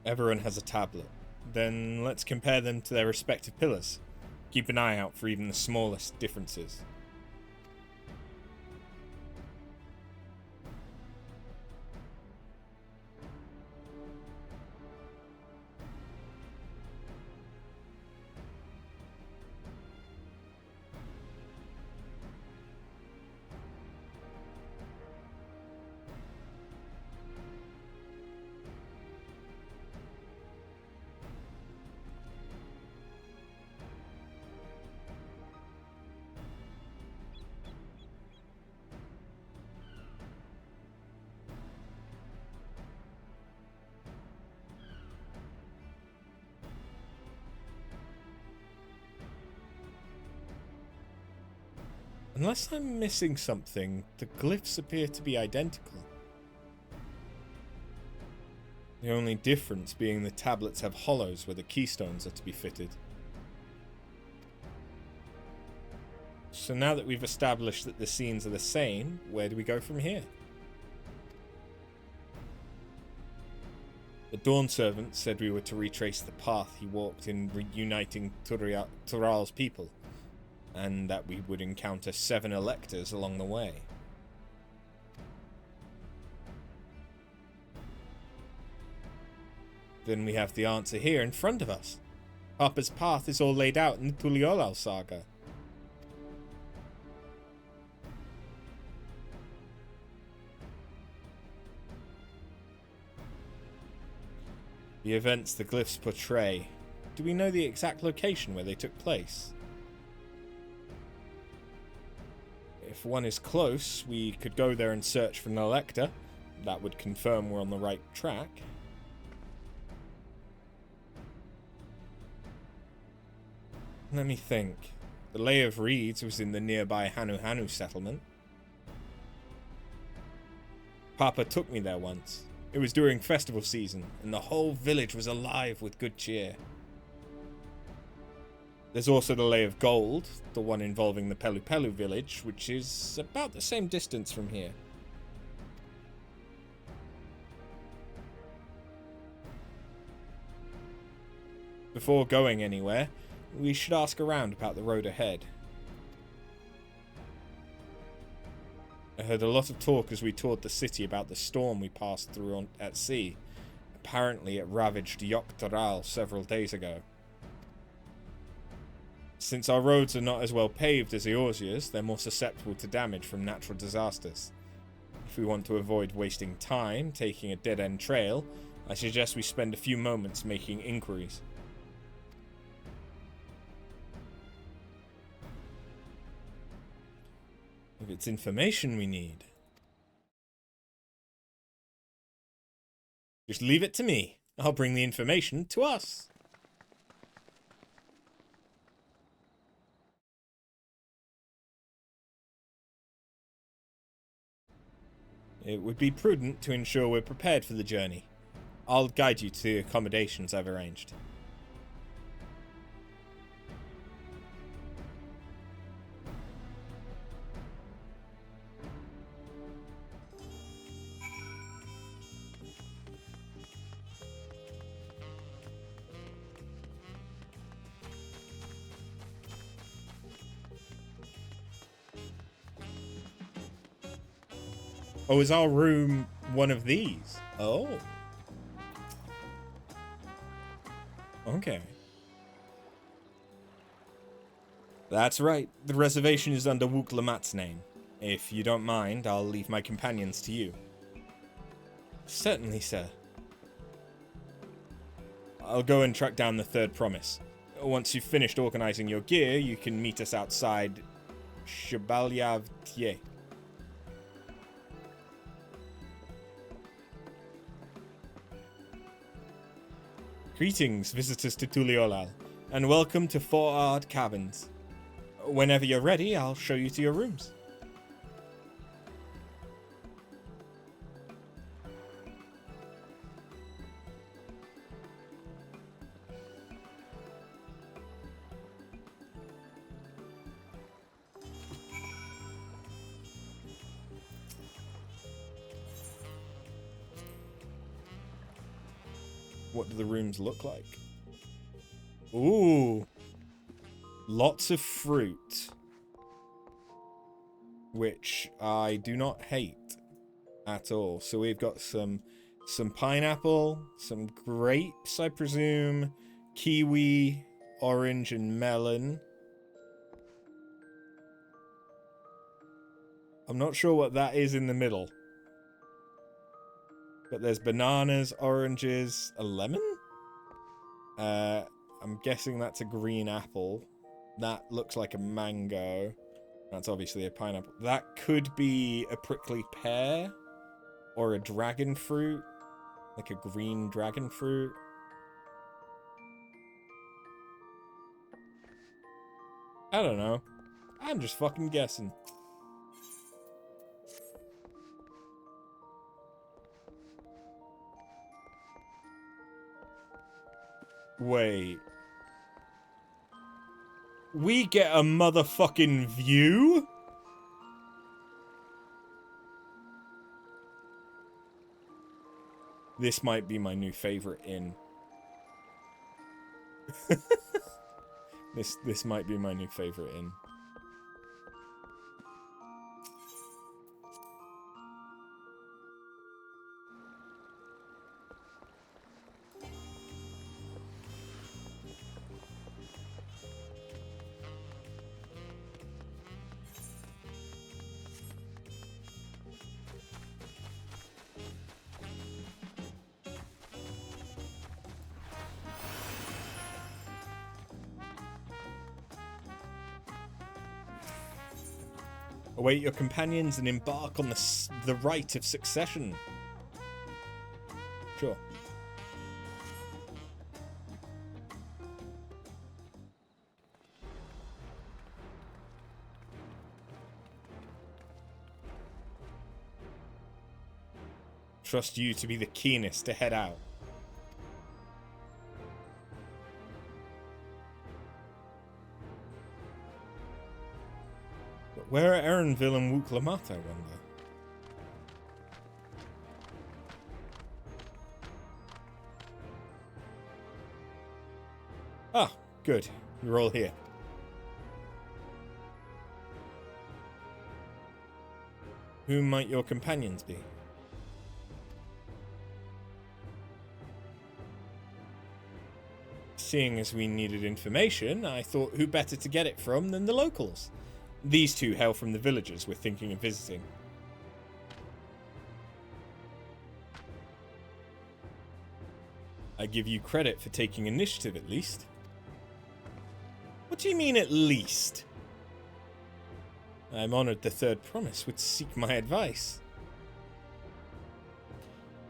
Everyone has a tablet. Then let's compare them to their respective pillars. Keep an eye out for even the smallest differences. Unless I'm missing something, the glyphs appear to be identical. The only difference being the tablets have hollows where the keystones are to be fitted. So now that we've established that the scenes are the same, where do we go from here? The Dawn Servant said we were to retrace the path he walked in reuniting Tural's people, and that we would encounter 7 electors along the way. Then we have the answer here in front of us. Papa's path is all laid out in the Tuliolal saga. The events the glyphs portray. Do we know the exact location where they took place? If one is close, we could go there and search for an elector. That would confirm we're on the right track. Let me think. The Lay of Reeds was in the nearby Hanu settlement. Papa took me there once. It was during festival season, and the whole village was alive with good cheer. There's also the Lay of Gold, the one involving the Pelu Pelu village, which is about the same distance from here. Before going anywhere, we should ask around about the road ahead. I heard a lot of talk as we toured the city about the storm we passed through at sea. Apparently it ravaged Yoktaral several days ago. Since our roads are not as well paved as Eorzea's, they're more susceptible to damage from natural disasters. If we want to avoid wasting time taking a dead-end trail, I suggest we spend a few moments making inquiries. If it's information we need, just leave it to me. I'll bring the information to us. It would be prudent to ensure we're prepared for the journey. I'll guide you to the accommodations I've arranged. Oh, is our room one of these? Oh. Okay. That's right. The reservation is under Wooklamat's name. If you don't mind, I'll leave my companions to you. Certainly, sir. I'll go and track down the third promise. Once you've finished organizing your gear, you can meet us outside Shabalyavtier. Greetings, visitors to Tuliolal, and welcome to Four Odd Cabins. Whenever you're ready, I'll show you to your rooms. What do the rooms look like? Ooh. Lots of fruit. Which I do not hate at all. So we've got some pineapple, some grapes, I presume, kiwi, orange, and melon. I'm not sure what that is in the middle. But there's bananas, oranges, a lemon? I'm guessing that's a green apple. That looks like a mango. That's obviously a pineapple. That could be a prickly pear. Or a dragon fruit. Like a green dragon fruit. I don't know. I'm just fucking guessing. Wait. We get a motherfucking view? This might be my new favorite inn. This might be my new favorite inn. Await your companions and embark on the rite of succession. Sure. Trust you to be the keenest to head out. Where are Erenville and Wooklamat, I wonder? Ah, good. You're all here. Who might your companions be? Seeing as we needed information, I thought who better to get it from than the locals. These two hail from the villages we're thinking of visiting. I give you credit for taking initiative, at least. What do you mean, at least? I'm honored the third promise would seek my advice.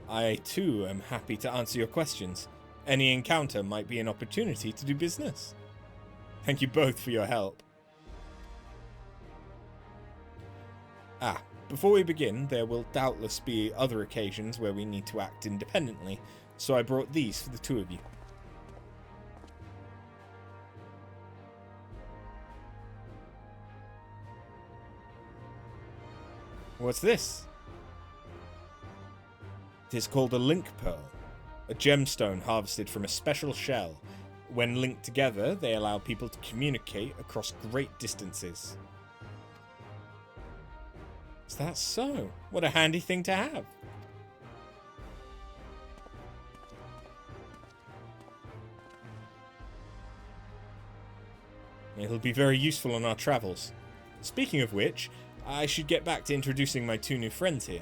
I, too, am happy to answer your questions. Any encounter might be an opportunity to do business. Thank you both for your help. Before we begin, there will doubtless be other occasions where we need to act independently, so I brought these for the two of you. What's this? It is called a link pearl, a gemstone harvested from a special shell. When linked together, they allow people to communicate across great distances. Is that so? What a handy thing to have. It'll be very useful on our travels. Speaking of which, I should get back to introducing my two new friends here.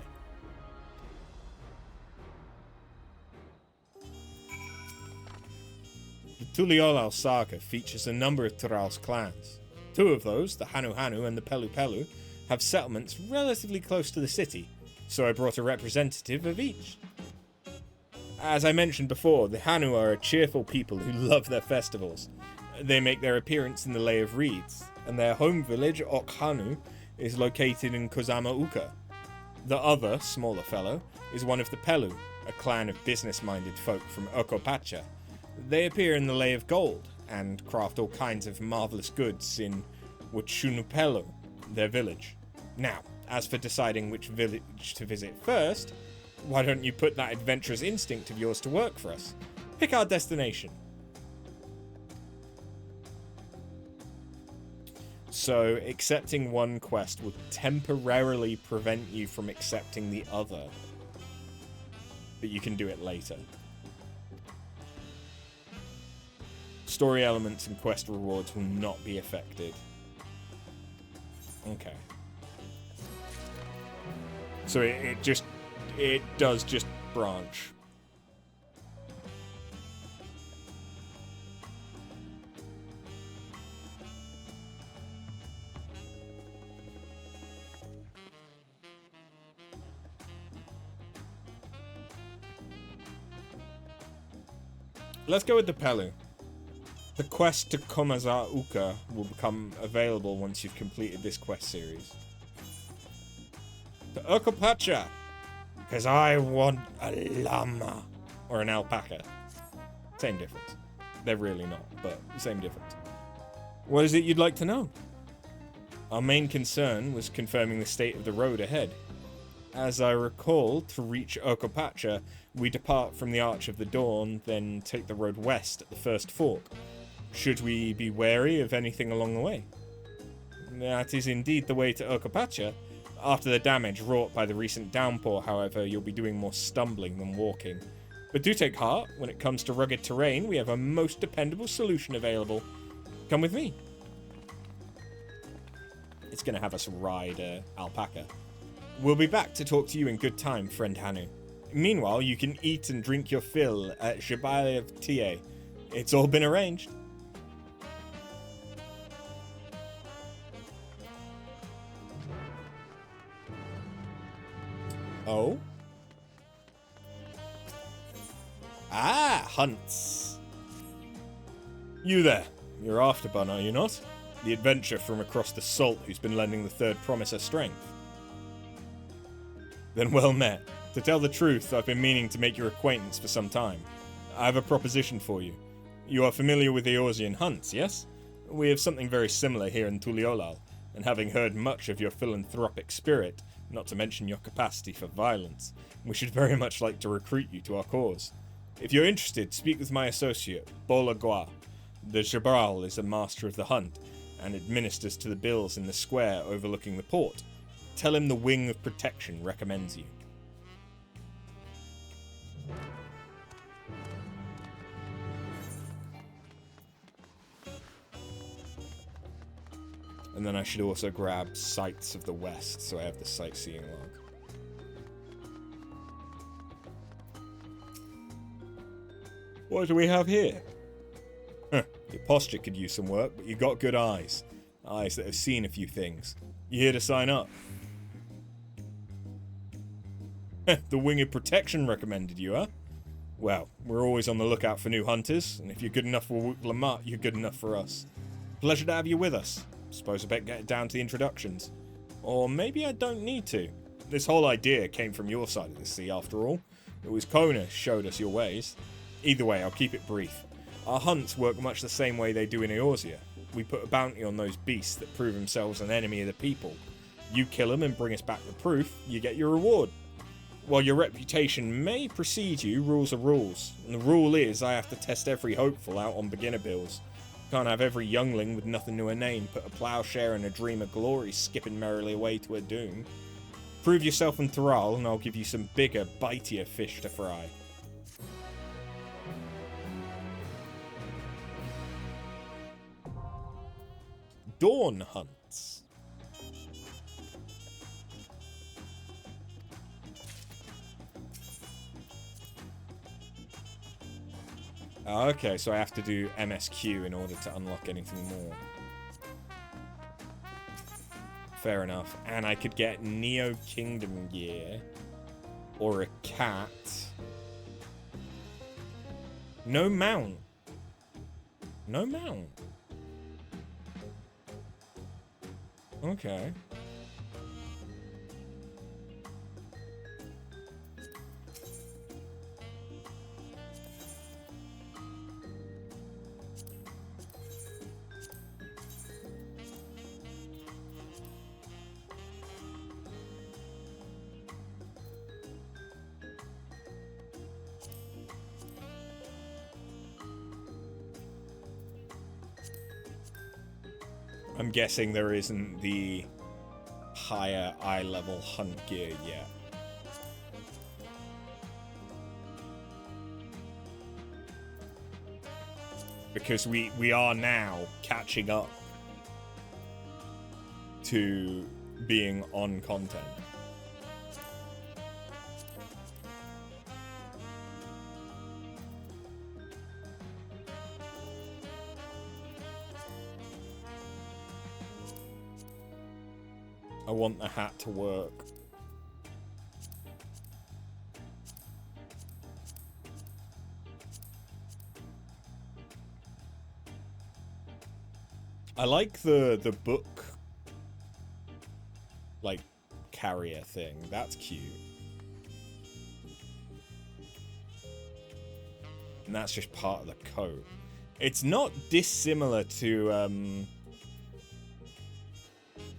The Tuliolal saga features a number of Tural's clans. Two of those, the Hanu Hanu and the Pelu Pelu, have settlements relatively close to the city, so I brought a representative of each. As I mentioned before, the Hanu are a cheerful people who love their festivals. They make their appearance in the Lay of Reeds, and their home village, Okhanu, is located in Kozama Uka. The other, smaller fellow, is one of the Pelu, a clan of business-minded folk from Okopacha. They appear in the Lay of Gold, and craft all kinds of marvellous goods in Wachunupelu, their village. Now, as for deciding which village to visit first, why don't you put that adventurous instinct of yours to work for us? Pick our destination. So, accepting one quest will temporarily prevent you from accepting the other. But you can do it later. Story elements and quest rewards will not be affected. Okay. So it does just branch. Let's go with the Pelu. The quest to Komaza Uka will become available once you've completed this quest series. To Okopacha, because I want a llama. Or an alpaca. Same difference. They're really not, but same difference. What is it you'd like to know? Our main concern was confirming the state of the road ahead. As I recall, to reach Okopacha, we depart from the Arch of the Dawn, then take the road west at the first fork. Should we be wary of anything along the way? That is indeed the way to Okopacha. After the damage wrought by the recent downpour, however, you'll be doing more stumbling than walking. But do take heart, when it comes to rugged terrain, we have a most dependable solution available. Come with me. It's going to have us ride alpaca. We'll be back to talk to you in good time, friend Hanu. Meanwhile, you can eat and drink your fill at Jabal of Tie. It's all been arranged. Oh? Ah, hunts. You there. You're Afterbun, are you not? The adventurer from across the salt who's been lending the third promise her strength. Then well met. To tell the truth, I've been meaning to make your acquaintance for some time. I have a proposition for you. You are familiar with Eorzean hunts, yes? We have something very similar here in Tuliolal, and having heard much of your philanthropic spirit, not to mention your capacity for violence, we should very much like to recruit you to our cause. If you're interested, speak with my associate, Bola Gua. The Jabral is a master of the hunt, and administers to the bills in the square overlooking the port. Tell him the Wing of Protection recommends you. And then I should also grab Sights of the West, so I have the sightseeing log. What do we have here? Your posture could use some work, but you got good eyes. Eyes that have seen a few things. You here to sign up? The Winged Protection recommended you, huh? Well, we're always on the lookout for new hunters, and if you're good enough for Lamont, you're good enough for us. Pleasure to have you with us. Suppose I better get down to the introductions. Or maybe I don't need to. This whole idea came from your side of the sea, after all. It was Kona who showed us your ways. Either way, I'll keep it brief. Our hunts work much the same way they do in Eorzea. We put a bounty on those beasts that prove themselves an enemy of the people. You kill them and bring us back the proof, you get your reward. While your reputation may precede you, rules are rules. And the rule is I have to test every hopeful out on beginner bills. Can't have every youngling with nothing to a name put a plowshare and a dream of glory skipping merrily away to a doom. Prove yourself in Thrall and I'll give you some bigger, bitier fish to fry. Dawn hunts. Okay, so I have to do MSQ in order to unlock anything more. Fair enough. And I could get Neo Kingdom gear. Or a cat. No mount. No mount. Okay. I'm guessing there isn't the higher eye level hunt gear yet. Because we are now catching up to being on content. I want the hat to work. I like the book, like, carrier thing. That's cute. And that's just part of the coat. It's not dissimilar to,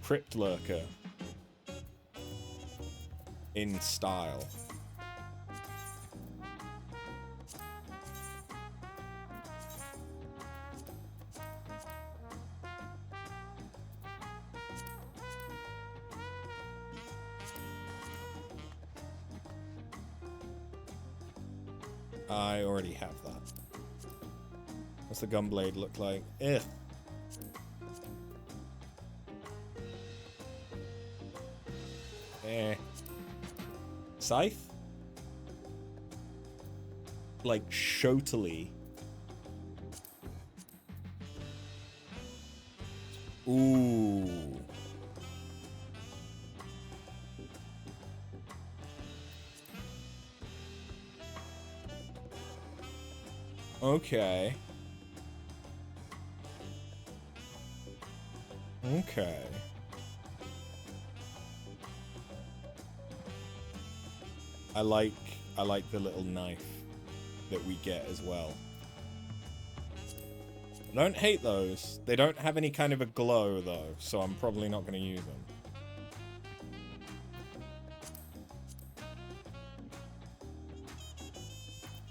Crypt Lurker in style. I already have that. What's the gunblade look like? Ugh. Scythe? Like, shotily. Ooh. Okay. Okay. I like the little knife that we get as well. I don't hate those. They don't have any kind of a glow though, so I'm probably not going to use them.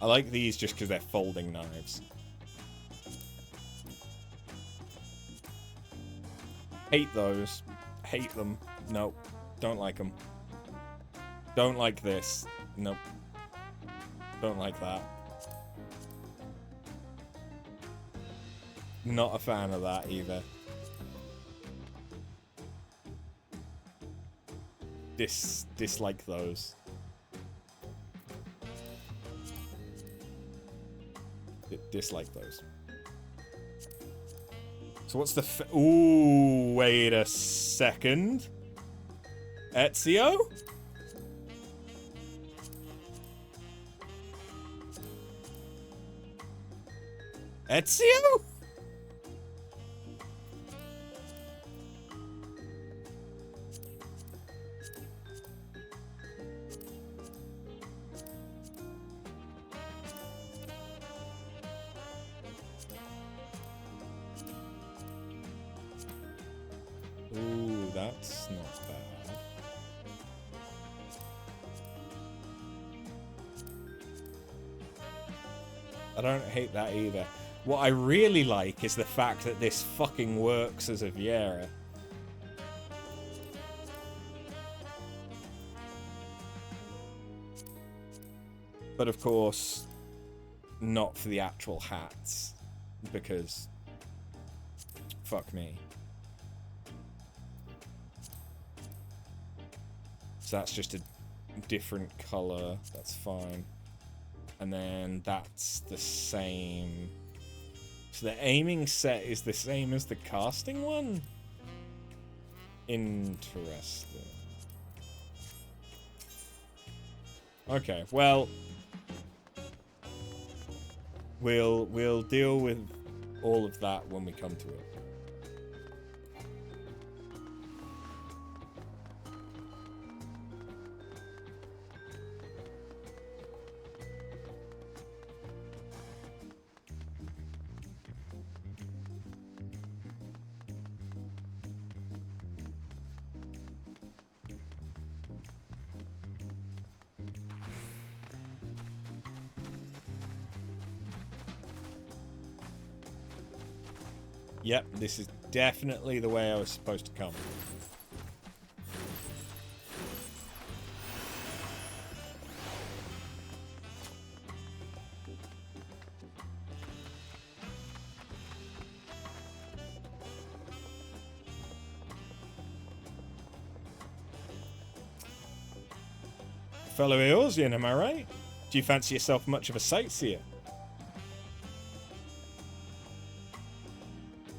I like these just because they're folding knives. Hate those. Hate them. Nope. Don't like them. Don't like this. Nope. Don't like that. Not a fan of that either. Dislike those. Dislike those. So what's the ooh, wait a second. Ezio? Ezio? Ooh, that's not bad. I don't hate that either. What I really like is the fact that this fucking works as a Viera. But of course, not for the actual hats, because fuck me. So that's just a different color, that's fine. And then that's the same. So the aiming set is the same as the casting one? Interesting. Okay, well, we'll deal with all of that when we come to it. Yep, this is definitely the way I was supposed to come. Fellow Eorzean, am I right? Do you fancy yourself much of a sightseer?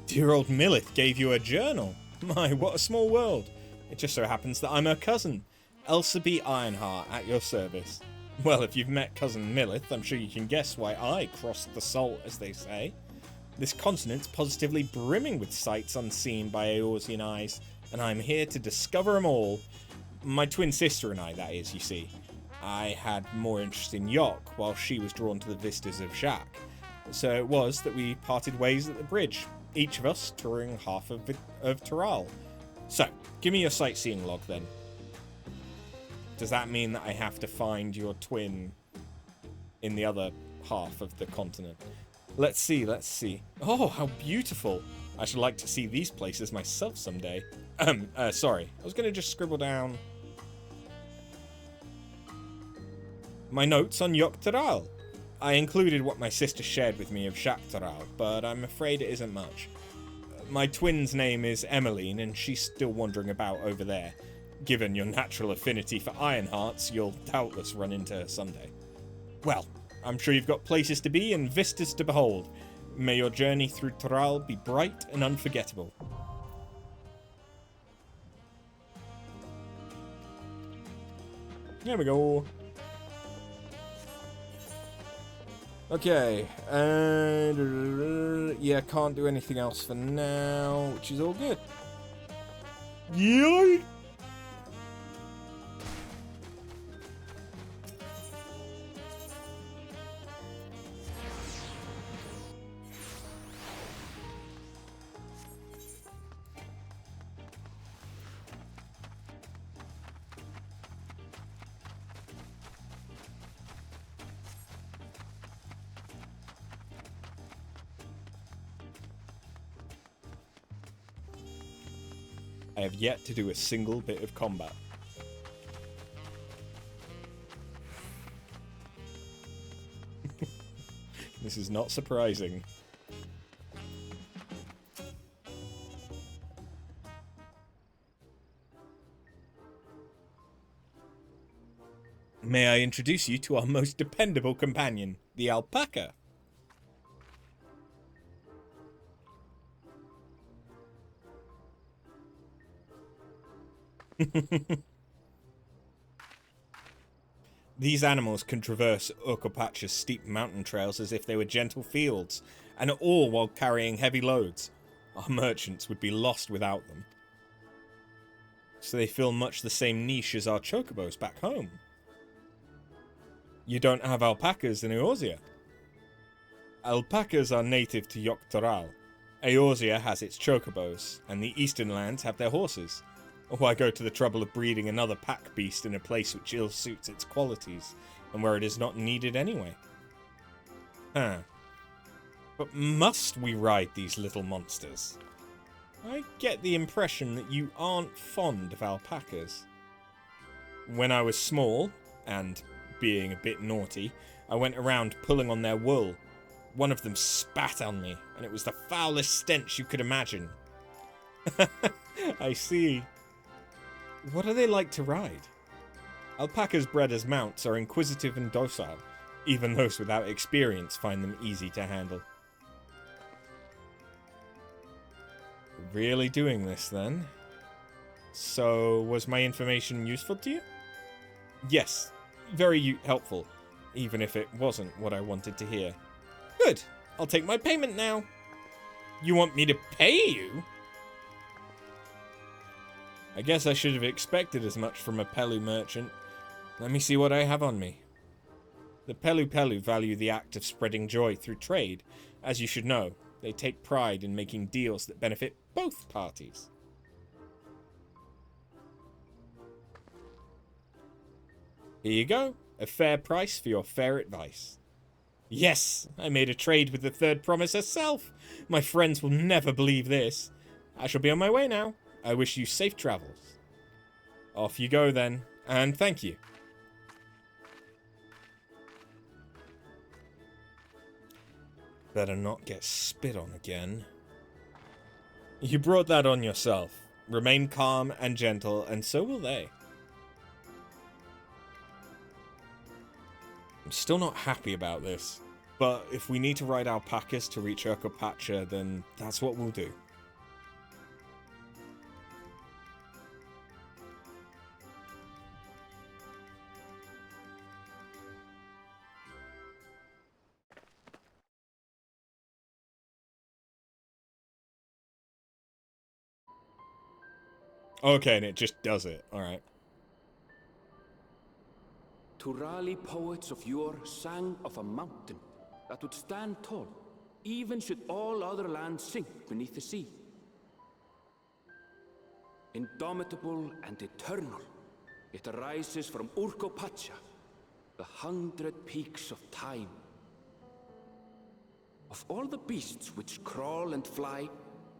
Dear old Millith gave you a journal. My, what a small world. It just so happens that I'm her cousin, Elsa B. Ironheart, at your service. Well, if you've met cousin Millith, I'm sure you can guess why I crossed the salt, as they say. This continent's positively brimming with sights unseen by Eorzean eyes, and I'm here to discover them all. My twin sister and I, that is, you see. I had more interest in Yok, while she was drawn to the vistas of Jacques. So it was that we parted ways at the bridge, each of us touring half of Tural. So, give me your sightseeing log then. Does that mean that I have to find your twin in the other half of the continent? Let's see, let's see. Oh, how beautiful. I should like to see these places myself someday. Sorry. I was going to just scribble down my notes on Yok Tural. I included what my sister shared with me of Jacques Tural, but I'm afraid it isn't much. My twin's name is Emmeline, and she's still wandering about over there. Given your natural affinity for Ironhearts, you'll doubtless run into her someday. Well, I'm sure you've got places to be and vistas to behold. May your journey through Tural be bright and unforgettable. There we go. Okay, and yeah, can't do anything else for now, which is all good. Yay! I have yet to do a single bit of combat. This is not surprising. May I introduce you to our most dependable companion, the alpaca? These animals can traverse Urkopacha's steep mountain trails as if they were gentle fields, and all while carrying heavy loads. Our merchants would be lost without them. So they fill much the same niche as our chocobos back home. You don't have alpacas in Eorzea. Alpacas are native to Yogg-Toral. Eorzea has its chocobos, and the eastern lands have their horses. Why go to the trouble of breeding another pack beast in a place which ill suits its qualities, and where it is not needed anyway? Huh. But must we ride these little monsters? I get the impression that you aren't fond of alpacas. When I was small, and being a bit naughty, I went around pulling on their wool. One of them spat on me, and it was the foulest stench you could imagine. I see. What are they like to ride? Alpacas bred as mounts are inquisitive and docile. Even those without experience find them easy to handle. Really doing this, then? So, was my information useful to you? Yes, very helpful, even if it wasn't what I wanted to hear. Good, I'll take my payment now. You want me to pay you? I guess I should have expected as much from a Pelu merchant. Let me see what I have on me. The Pelu value the act of spreading joy through trade. As you should know, they take pride in making deals that benefit both parties. Here you go, a fair price for your fair advice. Yes, I made a trade with the third promise herself. My friends will never believe this. I shall be on my way now. I wish you safe travels. Off you go then, and thank you. Better not get spit on again. You brought that on yourself. Remain calm and gentle, and so will they. I'm still not happy about this, but if we need to ride alpacas to reach Urkopacha, then that's what we'll do. Okay, and it just does it. Alright. Turali poets of yore sang of a mountain that would stand tall, even should all other lands sink beneath the sea. Indomitable and eternal, it arises from Urkopacha, the 100 peaks of time. Of all the beasts which crawl and fly,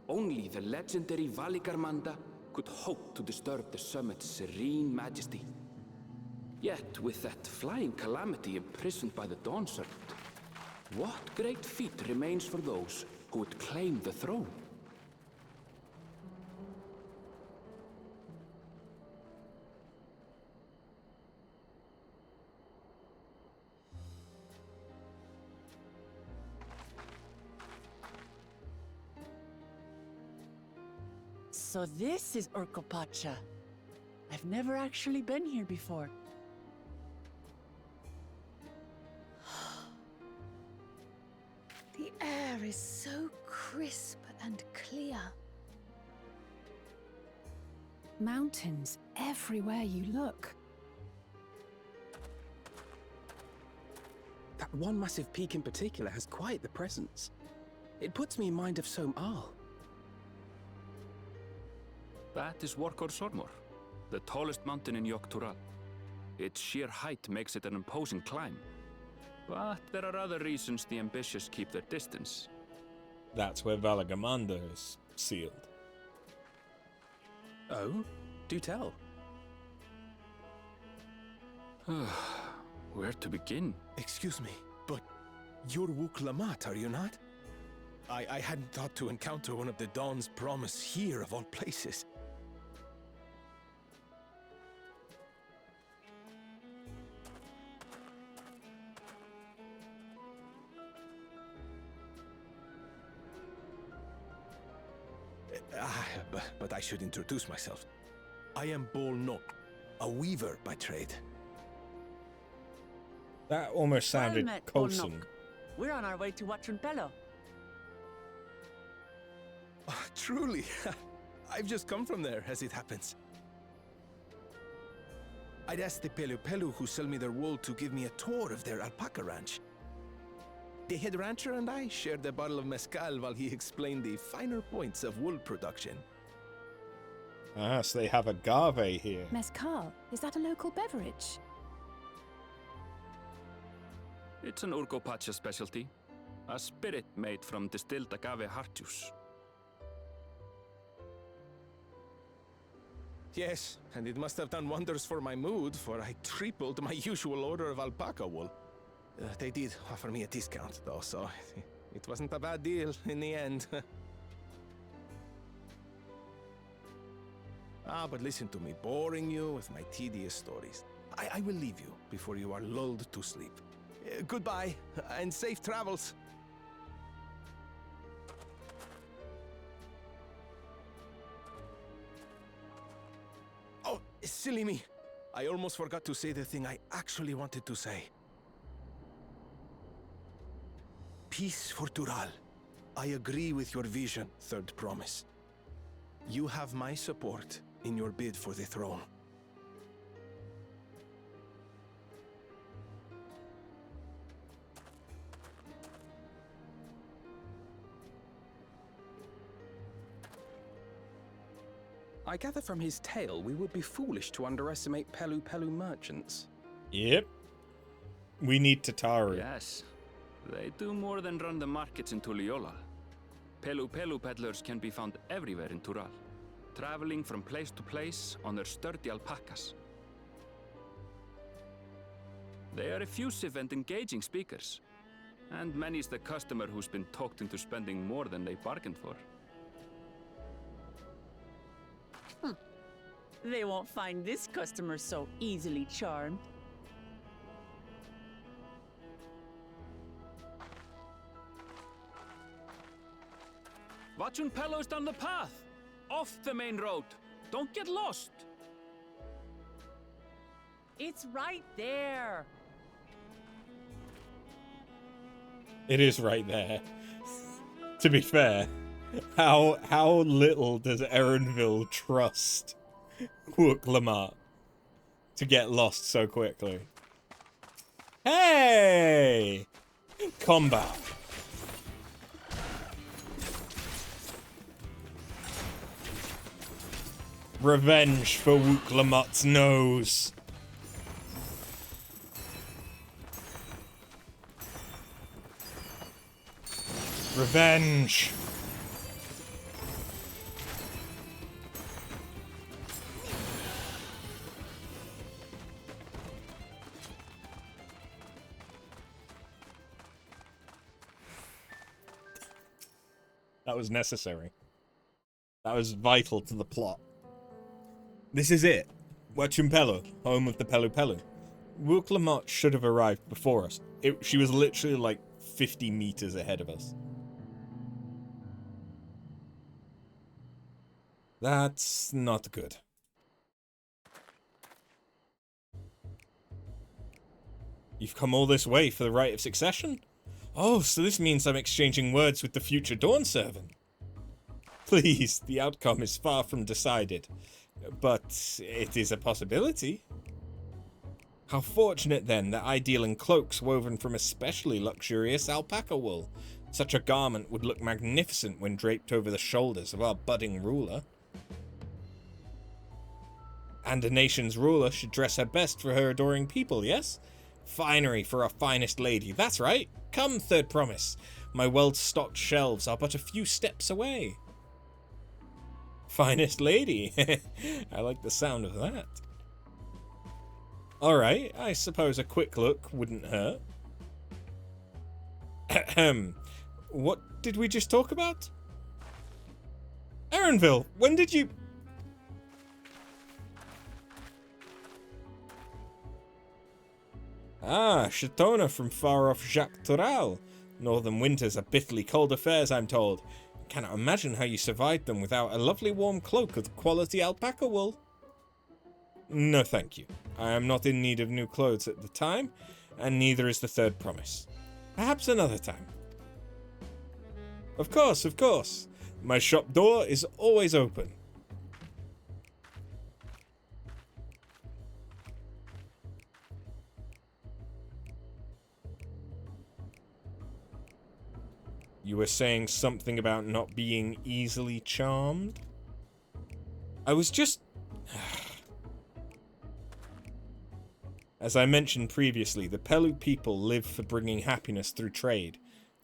only the legendary Valigarmanda could hope to disturb the summit's serene majesty. Yet, with that flying calamity imprisoned by the Dawn Serpent, what great feat remains for those who would claim the throne? So this is Urkopacha. I've never actually been here before. The air is so crisp and clear. Mountains everywhere you look. That one massive peak in particular has quite the presence. It puts me in mind of Som-Al. That is Workor Sormor, the tallest mountain in Yogg-Toral. Its sheer height makes it an imposing climb. But there are other reasons the ambitious keep their distance. That's where Valigamanda is sealed. Oh? Do tell. Where to begin? Excuse me, but you're Wuk-Lamat, are you not? I hadn't thought to encounter one of the Dawn's promise here, of all places. But I should introduce myself. I am Bol Nok, a weaver by trade. That almost sounded Well met, Coulson. Bolnok. We're on our way to Watchunpello. Oh, truly. I've just come from there, as it happens. I'd asked the Pelu Pelu who sell me their wool to give me a tour of their alpaca ranch. The head rancher and I shared a bottle of mezcal while he explained the finer points of wool production. Ah, so they have agave here. Mezcal, is that a local beverage? It's an Urgopacha specialty. A spirit made from distilled agave heart juice. Yes, and it must have done wonders for my mood, for I tripled my usual order of alpaca wool. They did offer me a discount, though, so it wasn't a bad deal in the end. But listen to me, boring you with my tedious stories. I will leave you before you are lulled to sleep. Goodbye, and safe travels. Oh, silly me. I almost forgot to say the thing I actually wanted to say. Peace for Tural. I agree with your vision, Third Promise. You have my support in your bid for the throne. I gather from his tale we would be foolish to underestimate Pelu Pelu merchants. Yep. We need Tataru. Yes. They do more than run the markets in Tuliyollal. Pelu Pelu peddlers can be found everywhere in Tural, traveling from place to place on their sturdy alpacas. They are effusive and engaging speakers, and many's the customer who's been talked into spending more than they bargained for. They won't find this customer so easily charmed. Watchunpello's down the path! Off the main road! Don't get lost! It's right there. It is right there. To be fair, how little does Erenville trust Wook to get lost so quickly? Hey! Combat. Revenge for Wook nose. Revenge. That was necessary. That was vital to the plot. This is it. Watchunpello, home of the Pelu Pelu. Wook should have arrived before us. She was literally like 50 meters ahead of us. That's not good. You've come all this way for the right of succession? Oh, so this means I'm exchanging words with the future Dawn Servant. Please, the outcome is far from decided, but it is a possibility. How fortunate then that I deal in cloaks woven from especially luxurious alpaca wool. Such a garment would look magnificent when draped over the shoulders of our budding ruler. And a nation's ruler should dress her best for her adoring people, yes? Finery for our finest lady, that's right. Come, Third Promise. My well-stocked shelves are but a few steps away. Finest lady. I like the sound of that. Alright, I suppose a quick look wouldn't hurt. Ahem. What did we just talk about? Erenville, when did you... Ah, Shatona from far-off Jacques Toral. Northern winters are bitterly cold affairs, I'm told. Cannot imagine how you survived them without a lovely warm cloak of quality alpaca wool. No thank you. I am not in need of new clothes at the time, and neither is the third promise. Perhaps another time. Of course, of course. My shop door is always open. You were saying something about not being easily charmed? I was just... As I mentioned previously, the Pelu people live for bringing happiness through trade.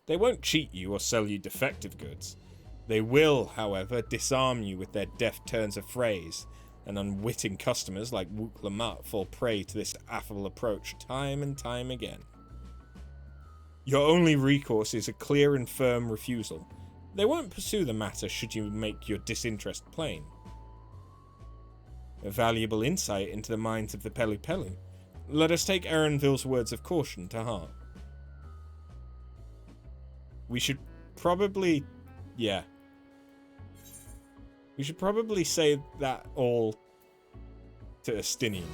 They won't cheat you or sell you defective goods. They will, however, disarm you with their deft turns of phrase, and unwitting customers like Wook Lamut fall prey to this affable approach time and time again. Your only recourse is a clear and firm refusal. They won't pursue the matter should you make your disinterest plain. A valuable insight into the minds of the Pelu Pelu. Let us take Erenville's words of caution to heart. We should probably... yeah. We should probably say that all to Estinian.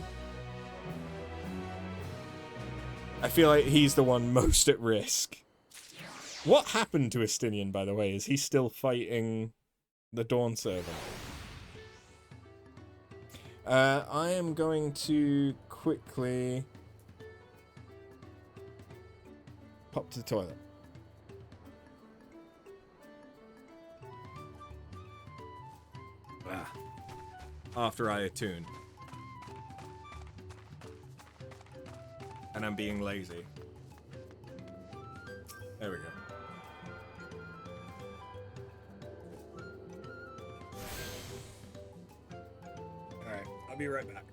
I feel like he's the one most at risk. What happened to Estinian, by the way? Is he still fighting the Dawn servant? I am going to quickly pop to the toilet. After I attune. And I'm being lazy. There we go. Alright, I'll be right back.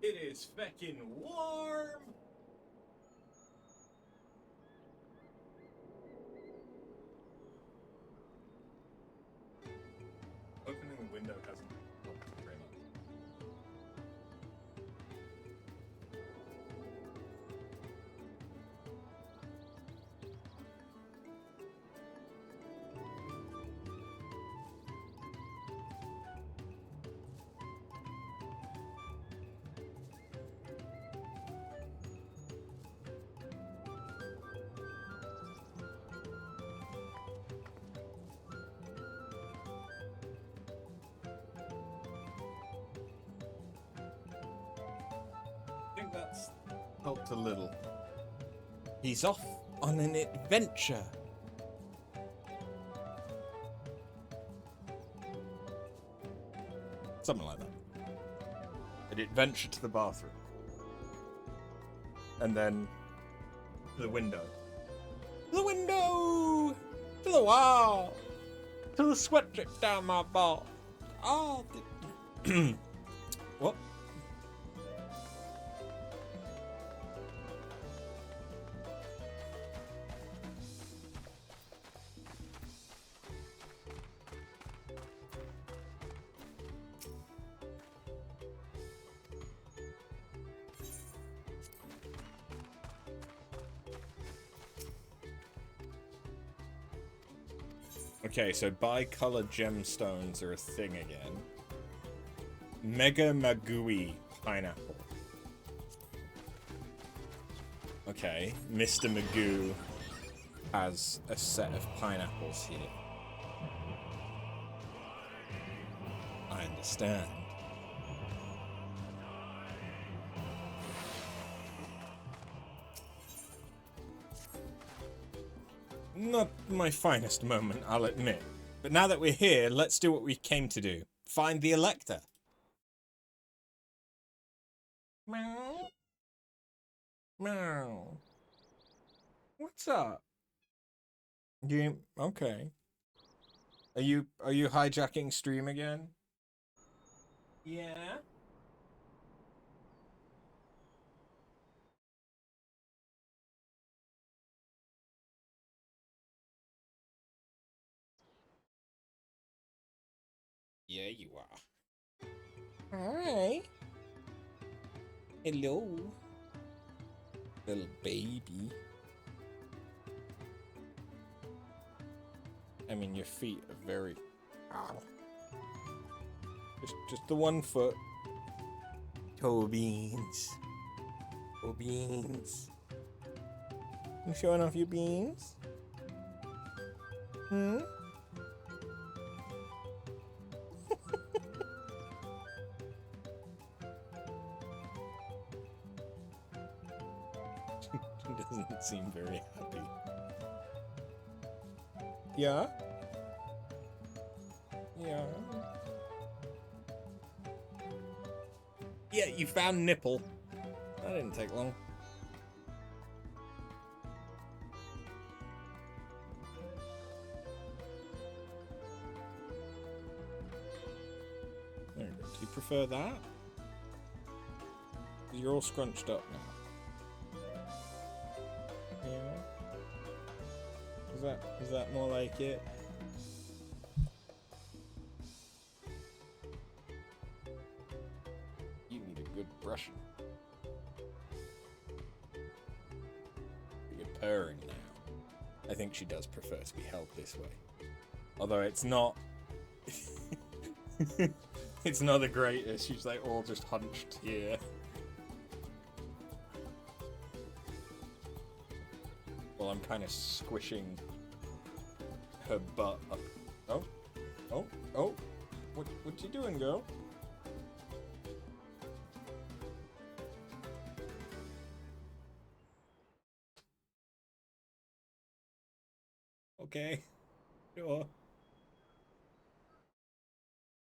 It is feckin' warm! Opening the window hasn't helped very much. That's helped a little. He's off on an adventure. Something like that. An adventure to the bathroom. And then to the window. To the window! To the wall! To the sweat drips down my ball. Oh, what? Okay, so bi-color gemstones are a thing again. Mega Magui pineapple. Okay, Mr. Magoo has a set of pineapples here. I understand. Not my finest moment, I'll admit. But now that we're here, let's do what we came to do. Find the Elector. Meow. Meow. What's up? You okay? Are you hijacking stream again? Yeah. Yeah, you are. Hi. Hello. Little baby. I mean, your feet are very... Ow. Just the one foot. Toe beans. Toe beans. You showing off your beans? Hmm? He doesn't seem very happy. Yeah? Yeah. Yeah, you found nipple. That didn't take long. There you go. Do you prefer that? You're all scrunched up now. Yeah. Is that more like it? You need a good brushing. You're purring now. I think she does prefer to be held this way. Although it's not... it's not the greatest. She's like all just hunched here. Well, I'm kind of squishing her butt up. Oh, oh, oh! What you doing, girl? Okay, sure.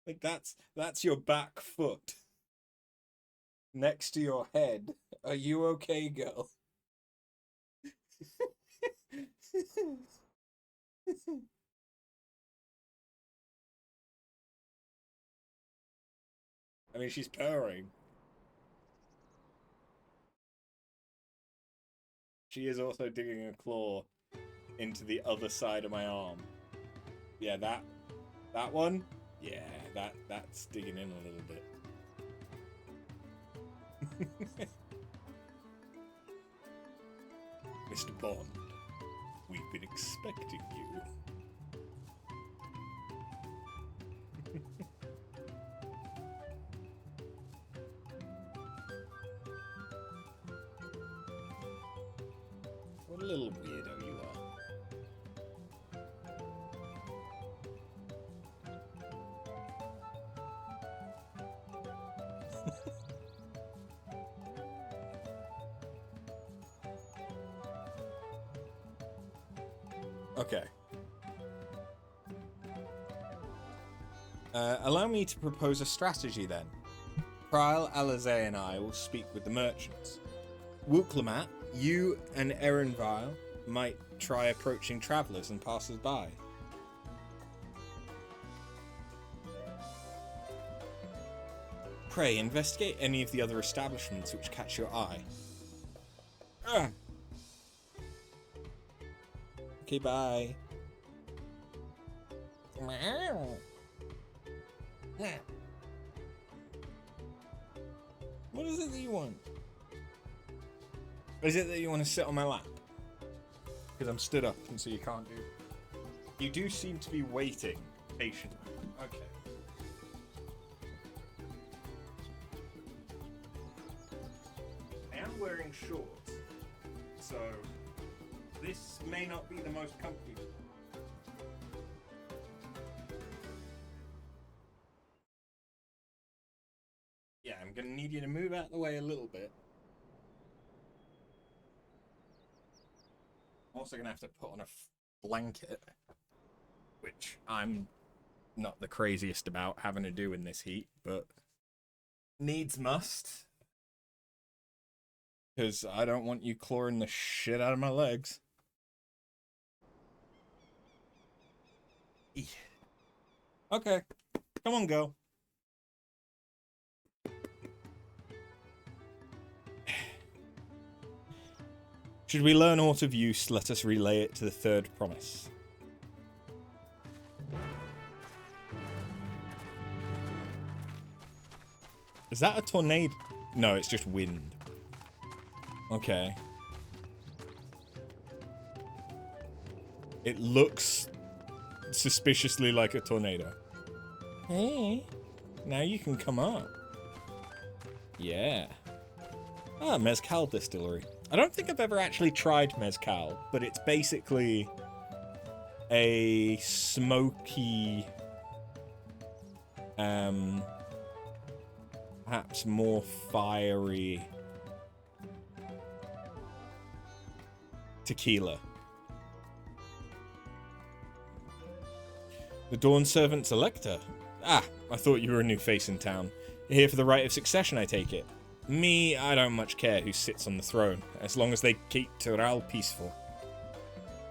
Like that's your back foot next to your head. Are you okay, girl? I mean, she's purring. She is also digging a claw into the other side of my arm. Yeah, that one? Yeah, that's digging in a little bit. Mr. Bond, we've been expecting you. What a little weirdo you are. Okay. Allow me to propose a strategy then. Krile, Alizé, and I will speak with the merchants. Wooklamat, you and Erenvile might try approaching travelers and passers-by. Pray, investigate any of the other establishments which catch your eye. Ah. Okay, bye. Meow. Meow. What is it that you want? Is it that you want to sit on my lap? Because I'm stood up and so you can't do... You do seem to be waiting patiently. Okay. I am wearing shorts, so this may not be the most comfortable. Yeah, I'm gonna need you to move out of the way a little bit. I'm also gonna have to put on a blanket, which I'm not the craziest about having to do in this heat, but needs must. Because I don't want you clawing the shit out of my legs. Okay, come on, go. Should we learn aught of use, let us relay it to the third promise. Is that a tornado? No, it's just wind. Okay. It looks suspiciously like a tornado. Hey, now you can come up. Yeah. Ah, Mezcal Distillery. I don't think I've ever actually tried Mezcal, but it's basically a smoky, perhaps more fiery tequila. The Dawn Servant's Elector. Ah, I thought you were a new face in town. You're here for the right of succession, I take it. Me, I don't much care who sits on the throne, as long as they keep Tural peaceful.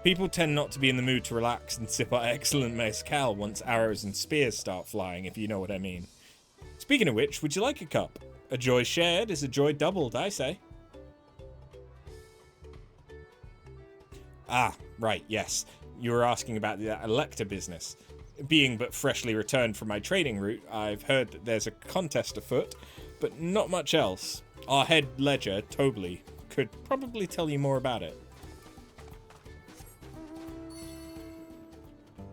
People tend not to be in the mood to relax and sip our excellent mezcal once arrows and spears start flying, if you know what I mean. Speaking of which, would you like a cup? A joy shared is a joy doubled, I say. Ah, right, yes. You were asking about the Elector business. Being but freshly returned from my trading route, I've heard that there's a contest afoot, but not much else. Our head ledger, Tobley, could probably tell you more about it.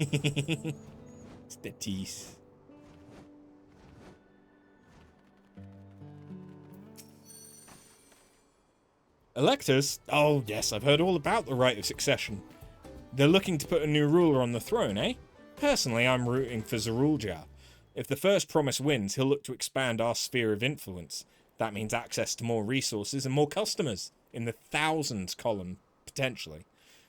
It's the teeth. Electors? Oh, yes, I've heard all about the right of succession. They're looking to put a new ruler on the throne, eh? Personally, I'm rooting for Zerulja. If the first promise wins, he'll look to expand our sphere of influence. That means access to more resources and more customers, in the thousands column, potentially.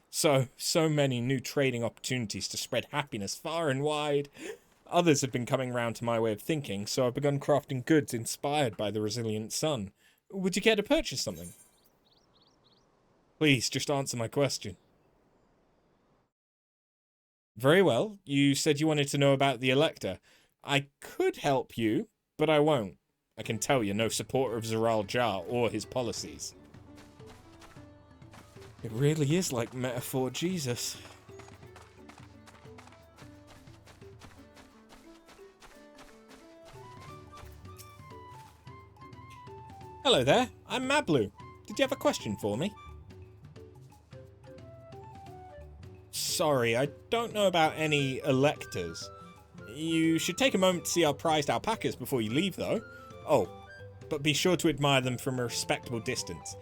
So many new trading opportunities to spread happiness far and wide. Others have been coming round to my way of thinking, so I've begun crafting goods inspired by the resilient sun. Would you care to purchase something? Please, just answer my question. Very well. You said you wanted to know about the Elector. I could help you, but I won't. I can tell you're no supporter of Zeral Jar or his policies. It really is like metaphor Jesus. Hello there, I'm Mablu. Did you have a question for me? Sorry, I don't know about any electors. You should take a moment to see our prized alpacas before you leave, though. Oh, but be sure to admire them from a respectable distance.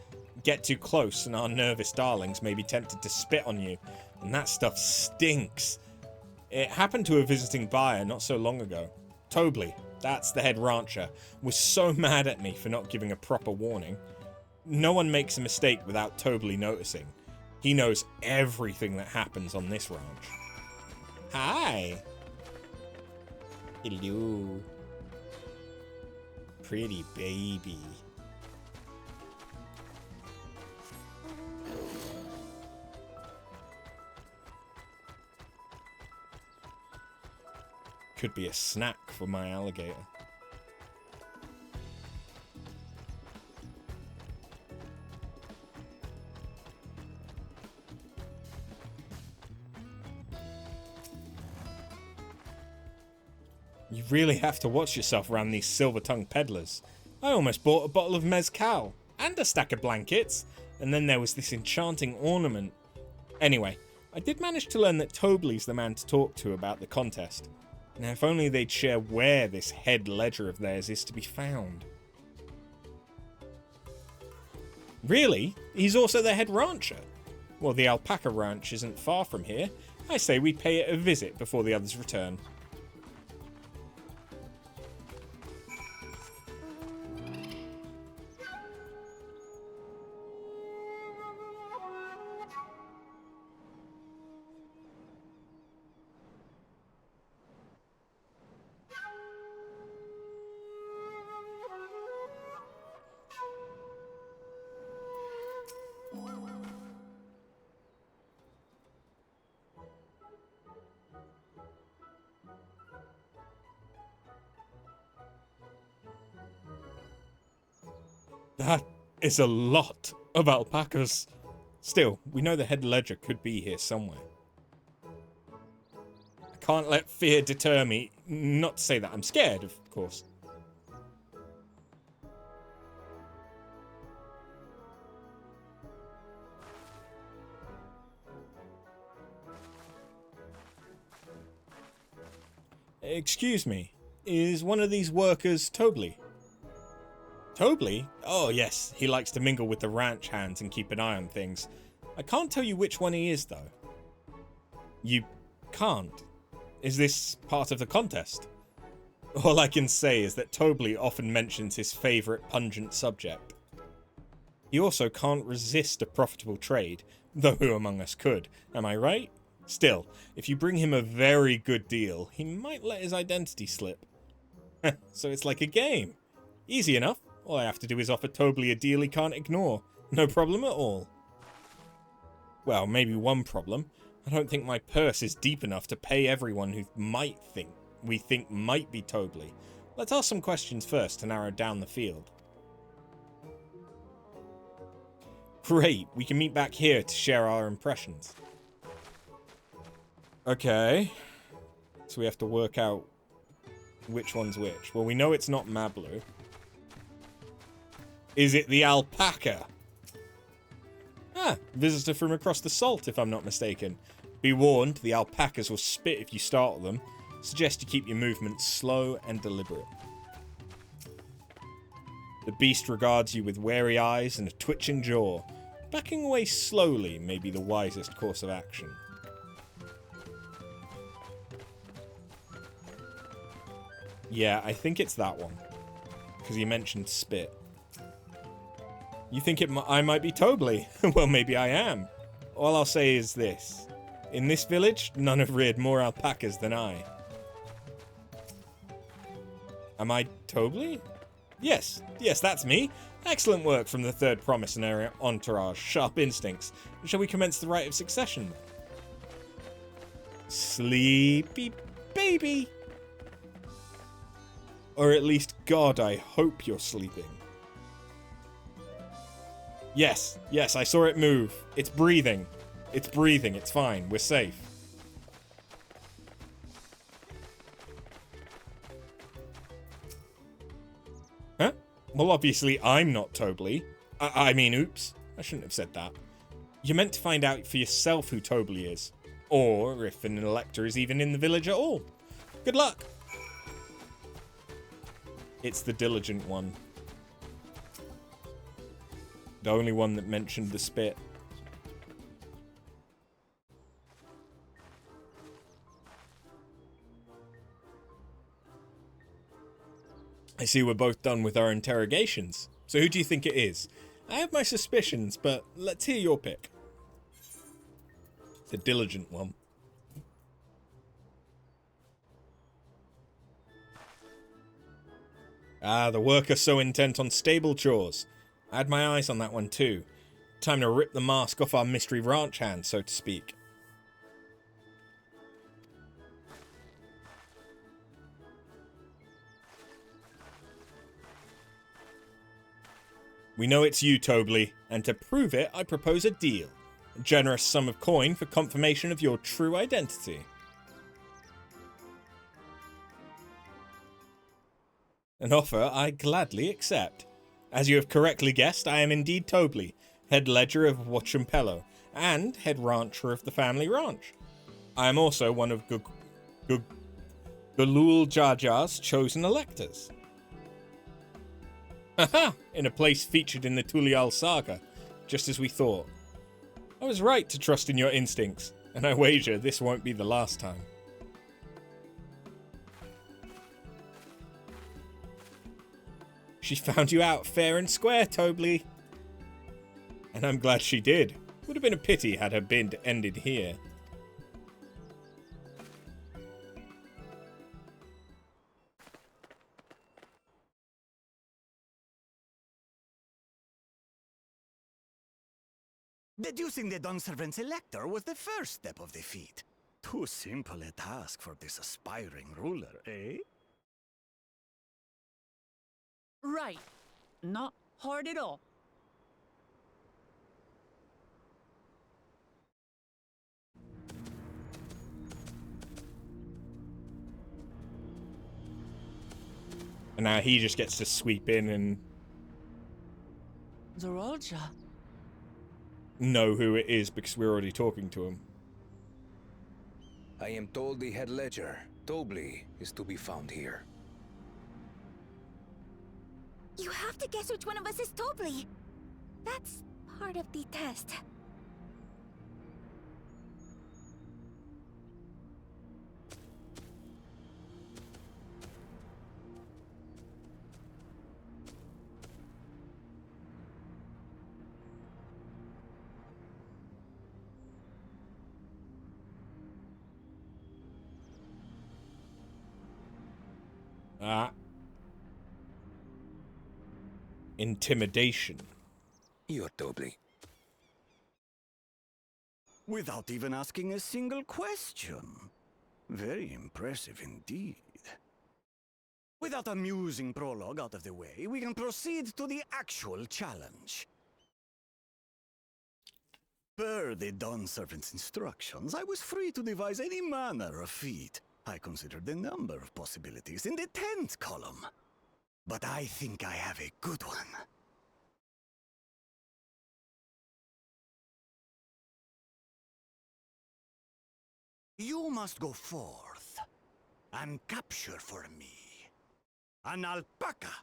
Get too close and our nervous darlings may be tempted to spit on you, and that stuff stinks. It happened to a visiting buyer not so long ago. Tobley, that's the head rancher, was so mad at me for not giving a proper warning. No one makes a mistake without Tobley noticing. He knows everything that happens on this ranch. Hi. Hello. Pretty baby. Could be a snack for my alligator. You really have to watch yourself around these silver-tongued peddlers. I almost bought a bottle of mezcal and a stack of blankets, and then there was this enchanting ornament. Anyway, I did manage to learn that Tobley's the man to talk to about the contest. Now, if only they'd share where this head ledger of theirs is to be found. Really? He's also the head rancher? Well, the alpaca ranch isn't far from here. I say we pay it a visit before the others return. That is a lot of alpacas. Still, we know the head ledger could be here somewhere. I can't let fear deter me. Not to say that I'm scared, of course. Excuse me, is one of these workers Tobley? Tobley? Oh yes, he likes to mingle with the ranch hands and keep an eye on things. I can't tell you which one he is though. You can't? Is this part of the contest? All I can say is that Tobley often mentions his favourite pungent subject. He also can't resist a profitable trade, though who among us could, am I right? Still, if you bring him a very good deal, he might let his identity slip. So it's like a game. Easy enough. All I have to do is offer Tobley a deal he can't ignore. No problem at all. Well, maybe one problem. I don't think my purse is deep enough to pay everyone who we think might be Tobley. Let's ask some questions first to narrow down the field. Great, we can meet back here to share our impressions. Okay. So we have to work out which one's which. Well, we know it's not Mablu. Is it the alpaca? Ah, visitor from across the salt, if I'm not mistaken. Be warned, the alpacas will spit if you startle them. Suggest you keep your movements slow and deliberate. The beast regards you with wary eyes and a twitching jaw. Backing away slowly may be the wisest course of action. Yeah, I think it's that one. Because he mentioned spit. You think I might be Tobley? Well, maybe I am. All I'll say is this. In this village, none have reared more alpacas than I. Am I Tobley? Yes, that's me. Excellent work from the third promise and area entourage. Sharp instincts. Shall we commence the rite of succession? Sleepy baby. Or at least, God, I hope you're sleeping. Yes, I saw it move. It's breathing. It's fine. We're safe. Huh? Well, obviously, I'm not Tobley. I mean, oops. I shouldn't have said that. You're meant to find out for yourself who Tobley is. Or if an elector is even in the village at all. Good luck. It's the diligent one. The only one that mentioned the spit. I see we're both done with our interrogations. So who do you think it is? I have my suspicions, but let's hear your pick. The diligent one. Ah, the worker so intent on stable chores. I had my eyes on that one too. Time to rip the mask off our mystery ranch hand, so to speak. We know it's you, Tobley, and to prove it, I propose a deal. A generous sum of coin for confirmation of your true identity. An offer I gladly accept. As you have correctly guessed, I am indeed Tobley, head ledger of Wachumpello, and head rancher of the family ranch. I am also one of Galul Jar-Jar's chosen electors. Haha! In a place featured in the Tulial saga, just as we thought. I was right to trust in your instincts, and I wager this won't be the last time. She found you out fair and square, Tobly. And I'm glad she did. Would have been a pity had her bid ended here. Deducing the Dunservant's elector was the first step of the feat. Too simple a task for this aspiring ruler, eh? Right. Not hard at all. And now he just gets to sweep in and Zorolja. know who it is because we're already talking to him. I am told the head ledger, Tobly, is to be found here. You have to guess which one of us is Tobly. That's part of the test. Intimidation. You're Tobly. Without even asking a single question. Very impressive indeed. With that amusing prologue out of the way, we can proceed to the actual challenge. Per the Dawn Servant's instructions, I was free to devise any manner of feat. I considered the number of possibilities in the 10th column. But I think I have a good one. You must go forth and capture for me an alpaca.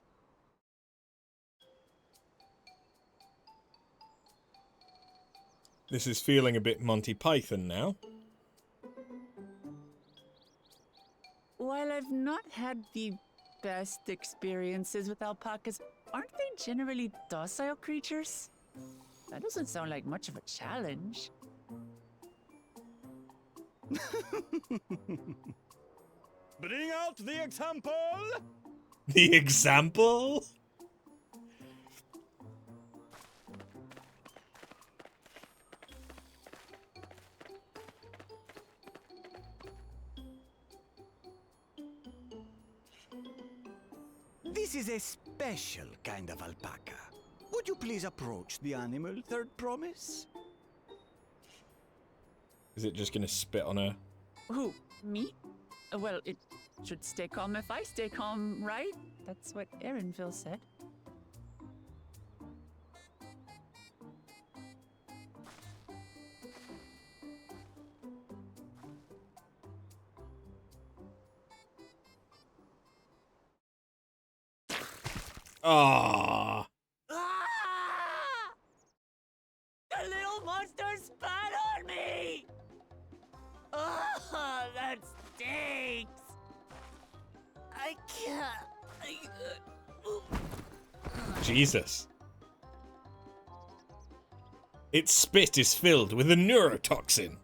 This is feeling a bit Monty Python now. While I've not had the best experiences with alpacas, aren't they generally docile creatures? That doesn't sound like much of a challenge. Bring out the example! The example? This is a special kind of alpaca. Would you please approach the animal, Third Promise? Is it just gonna spit on her? Who? Me? Well, it should stay calm if I stay calm, right? That's what Erinville said. Ah! The little monster spat on me! Ah, that stinks! I can't. Jesus. Its spit is filled with a neurotoxin.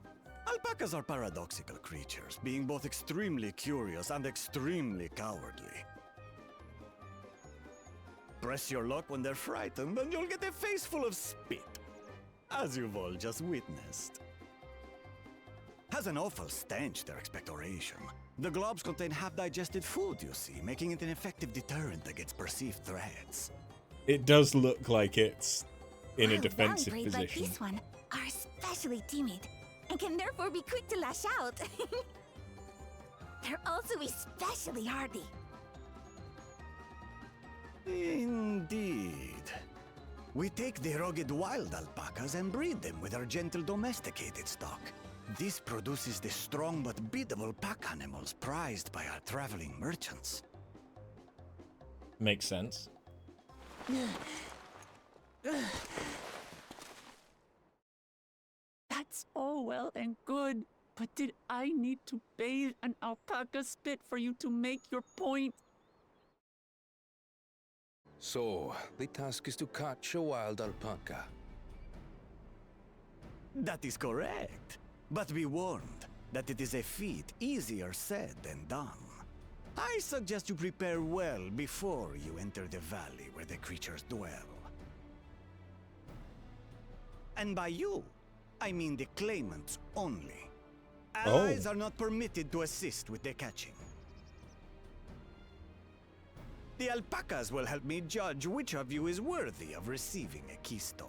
Alpacas are paradoxical creatures, being both extremely curious and extremely cowardly. Press your luck when they're frightened, and you'll get a face full of spit, as you've all just witnessed. Has an awful stench, their expectoration. The globs contain half-digested food, you see, making it an effective deterrent against perceived threats. It does look like it's in a Wild defensive valley braids like position. this one are especially timid and can therefore be quick to lash out. They're also especially hardy. Indeed. We take the rugged wild alpacas and breed them with our gentle domesticated stock. This produces the strong but biddable pack animals prized by our traveling merchants. Makes sense. That's all well and good, but did I need to bathe an alpaca spit for you to make your point? So, the task is to catch a wild alpaca. That is correct. But be warned that it is a feat easier said than done. I suggest you prepare well before you enter the valley where the creatures dwell. And by you, I mean the claimants only. Allies are not permitted to assist with the catching. The alpacas will help me judge which of you is worthy of receiving a keystone.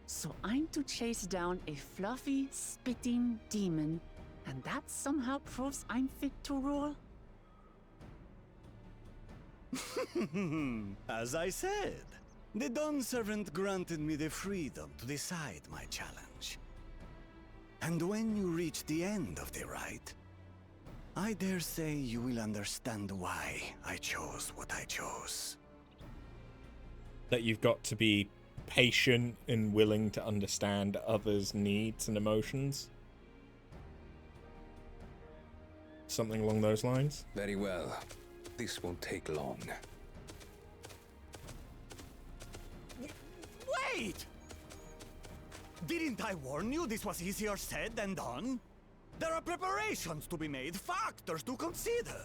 So I'm to chase down a fluffy, spitting demon, and that somehow proves I'm fit to rule? As I said, the Dawn Servant granted me the freedom to decide my challenge. And when you reach the end of the rite, I dare say you will understand why I chose what I chose. That you've got to be patient and willing to understand others' needs and emotions. Something along those lines? Very well. This won't take long. Wait! Didn't I warn you this was easier said than done? There are preparations to be made, factors to consider.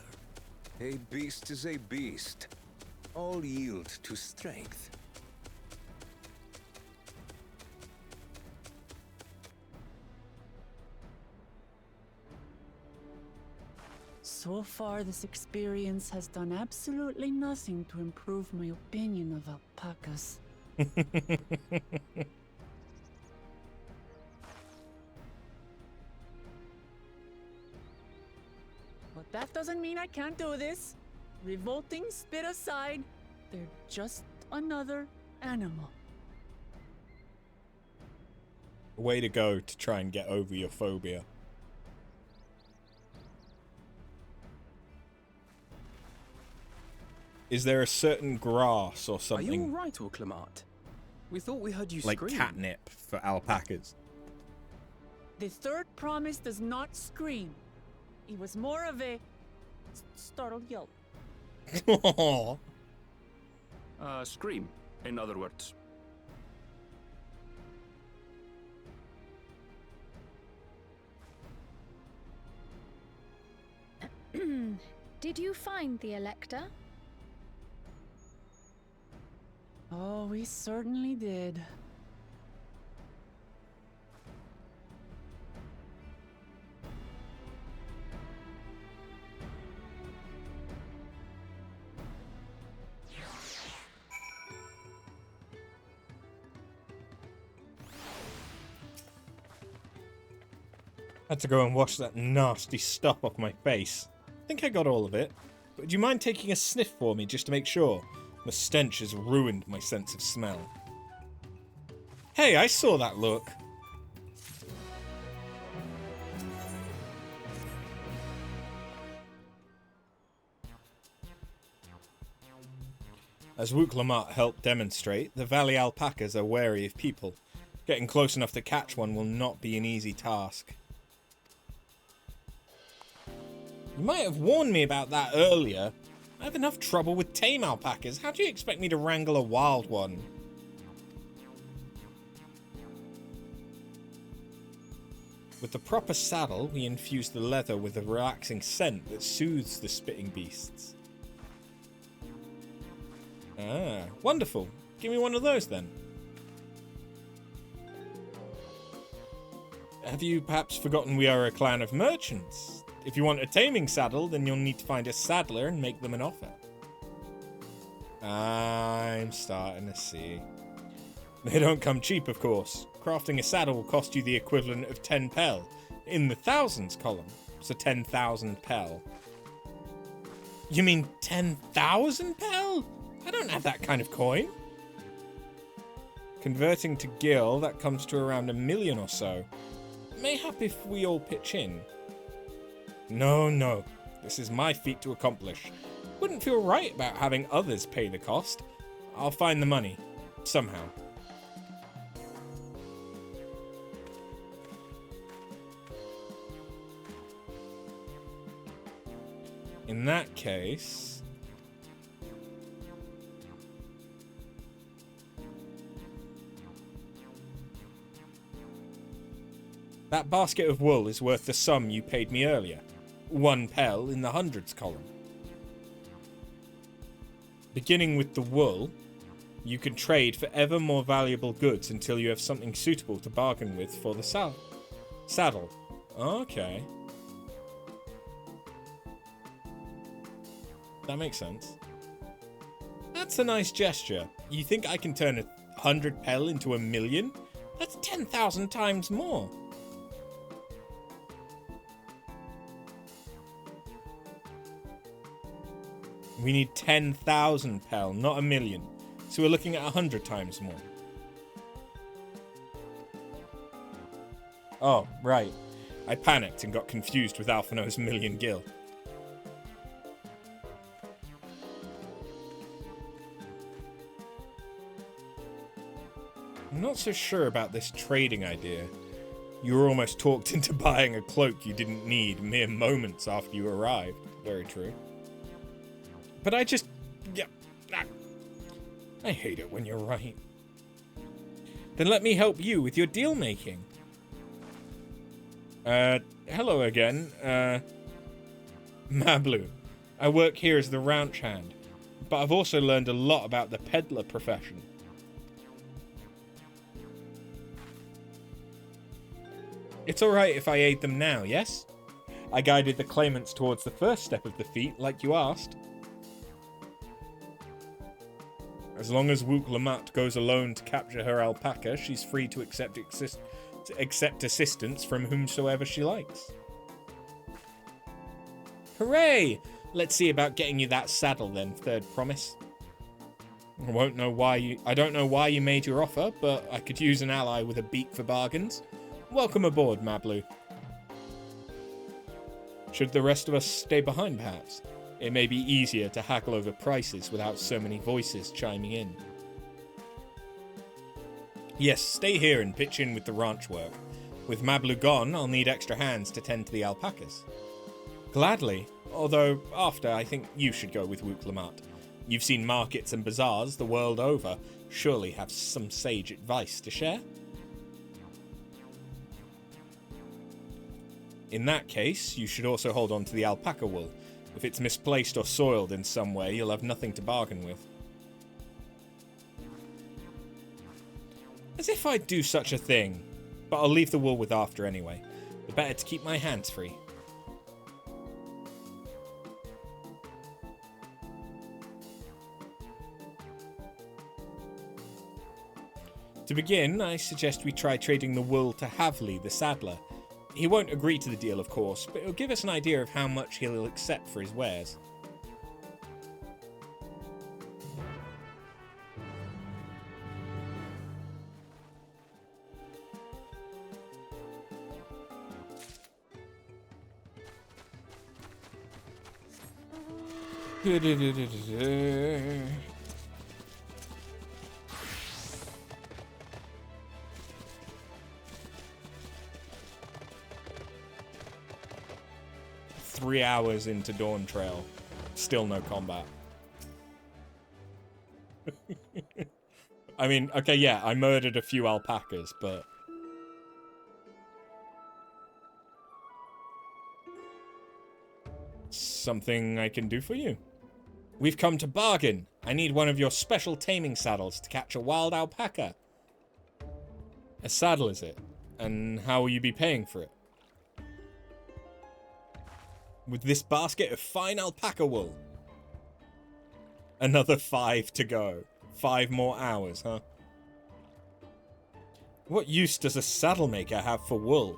A beast is a beast. All yield to strength. So far, this experience has done absolutely nothing to improve my opinion of alpacas. But that doesn't mean I can't do this. Revolting spit aside, they're just another animal. Way to go to try and get over your phobia. Is there a certain grass or something? Are you alright, Orclamat? We thought we heard you like scream. catnip for alpacas. The third promise does not scream. It was more of a startled yelp. Scream, in other words. Did you find the Elector? Oh, we certainly did. Had to go and wash that nasty stuff off my face. I think I got all of it. But do you mind taking a sniff for me just to make sure? The stench has ruined my sense of smell. Hey, I saw that look. As Wooklamat helped demonstrate, the valley alpacas are wary of people. Getting close enough to catch one will not be an easy task. You might have warned me about that earlier. I have enough trouble with tame alpacas. How do you expect me to wrangle a wild one? With the proper saddle, we infuse the leather with a relaxing scent that soothes the spitting beasts. Ah, wonderful. Give me one of those then. Have you perhaps forgotten we are a clan of merchants? If you want a taming saddle, then you'll need to find a saddler and make them an offer. I'm starting to see. They don't come cheap, of course. Crafting a saddle will cost you the equivalent of 10 pel, in the thousands column, so 10,000 pel. You mean 10,000 pel? I don't have that kind of coin. Converting to gil, that comes to around 1 million or so. Mayhap if we all pitch in. No. This is my feat to accomplish. Wouldn't feel right about having others pay the cost. I'll find the money. Somehow. In that case... that basket of wool is worth the sum you paid me earlier. 1 pel in the hundreds column. Beginning with the wool, you can trade for ever more valuable goods until you have something suitable to bargain with for the saddle. Okay. That makes sense. That's a nice gesture. You think I can turn 100 pel into 1 million? That's 10,000 times more. We need 10,000 pel, not 1 million. So we're looking at 100 times more. Oh, right. I panicked and got confused with Alphino's million gil. I'm not so sure about this trading idea. You were almost talked into buying a cloak you didn't need mere moments after you arrived. Very true. But I just... yeah, I hate it when you're right. Then let me help you with your deal making. Hello again. Mablu. I work here as the ranch hand, but I've also learned a lot about the peddler profession. It's alright if I aid them now, yes? I guided the claimants towards the first step of the feat, like you asked. As long as Wook Lamat goes alone to capture her alpaca, she's free to accept assistance from whomsoever she likes. Hooray! Let's see about getting you that saddle then, third promise. I don't know why you made your offer, but I could use an ally with a beak for bargains. Welcome aboard, Mablu. Should the rest of us stay behind, perhaps? It may be easier to haggle over prices without so many voices chiming in. Yes, stay here and pitch in with the ranch work. With Mablu gone, I'll need extra hands to tend to the alpacas. Gladly, although after I think you should go with Wook Lamat. You've seen markets and bazaars the world over, surely have some sage advice to share? In that case, you should also hold on to the alpaca wool. If it's misplaced or soiled in some way, you'll have nothing to bargain with. As if I'd do such a thing, but I'll leave the wool with after anyway. The better to keep my hands free. To begin, I suggest we try trading the wool to Havli, the saddler. He won't agree to the deal, of course, but it'll give us an idea of how much he'll accept for his wares. Three hours into Dawntrail, still no combat. I mean, okay, yeah, I murdered a few alpacas, but... something I can do for you. We've come to bargain. I need one of your special taming saddles to catch a wild alpaca. A saddle, is it? And how will you be paying for it? With this basket of fine alpaca wool. Another 5 to go. 5 more hours, huh? What use does a saddle maker have for wool?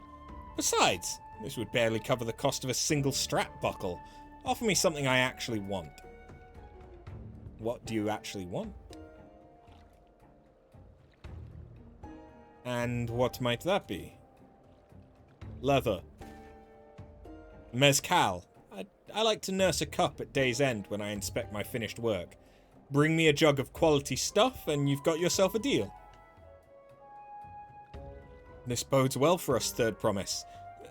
Besides, this would barely cover the cost of a single strap buckle. Offer me something I actually want. What do you actually want? And what might that be? Leather. Mezcal. I like to nurse a cup at day's end when I inspect my finished work. Bring me a jug of quality stuff and you've got yourself a deal. This bodes well for us, Third Promise.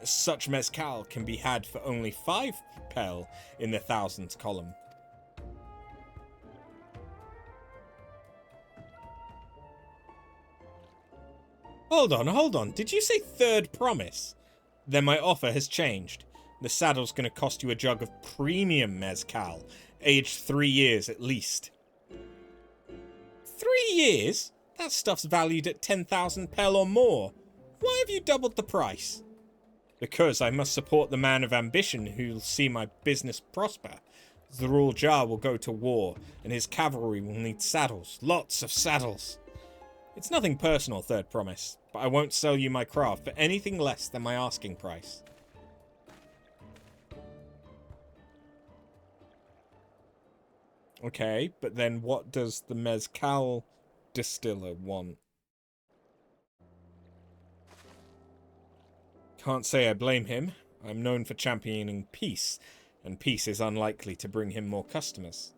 Such mezcal can be had for only 5 pel in the thousands column. Hold on. Did you say Third Promise? Then my offer has changed. The saddle's gonna cost you a jug of premium mezcal, aged 3 years at least. 3 years? That stuff's valued at 10,000 pel or more. Why have you doubled the price? Because I must support the man of ambition who'll see my business prosper. Zerul Jar will go to war, and his cavalry will need saddles. Lots of saddles. It's nothing personal, Third Promise, but I won't sell you my craft for anything less than my asking price. Okay, but then what does the mezcal distiller want? Can't say I blame him. I'm known for championing peace, and peace is unlikely to bring him more customers.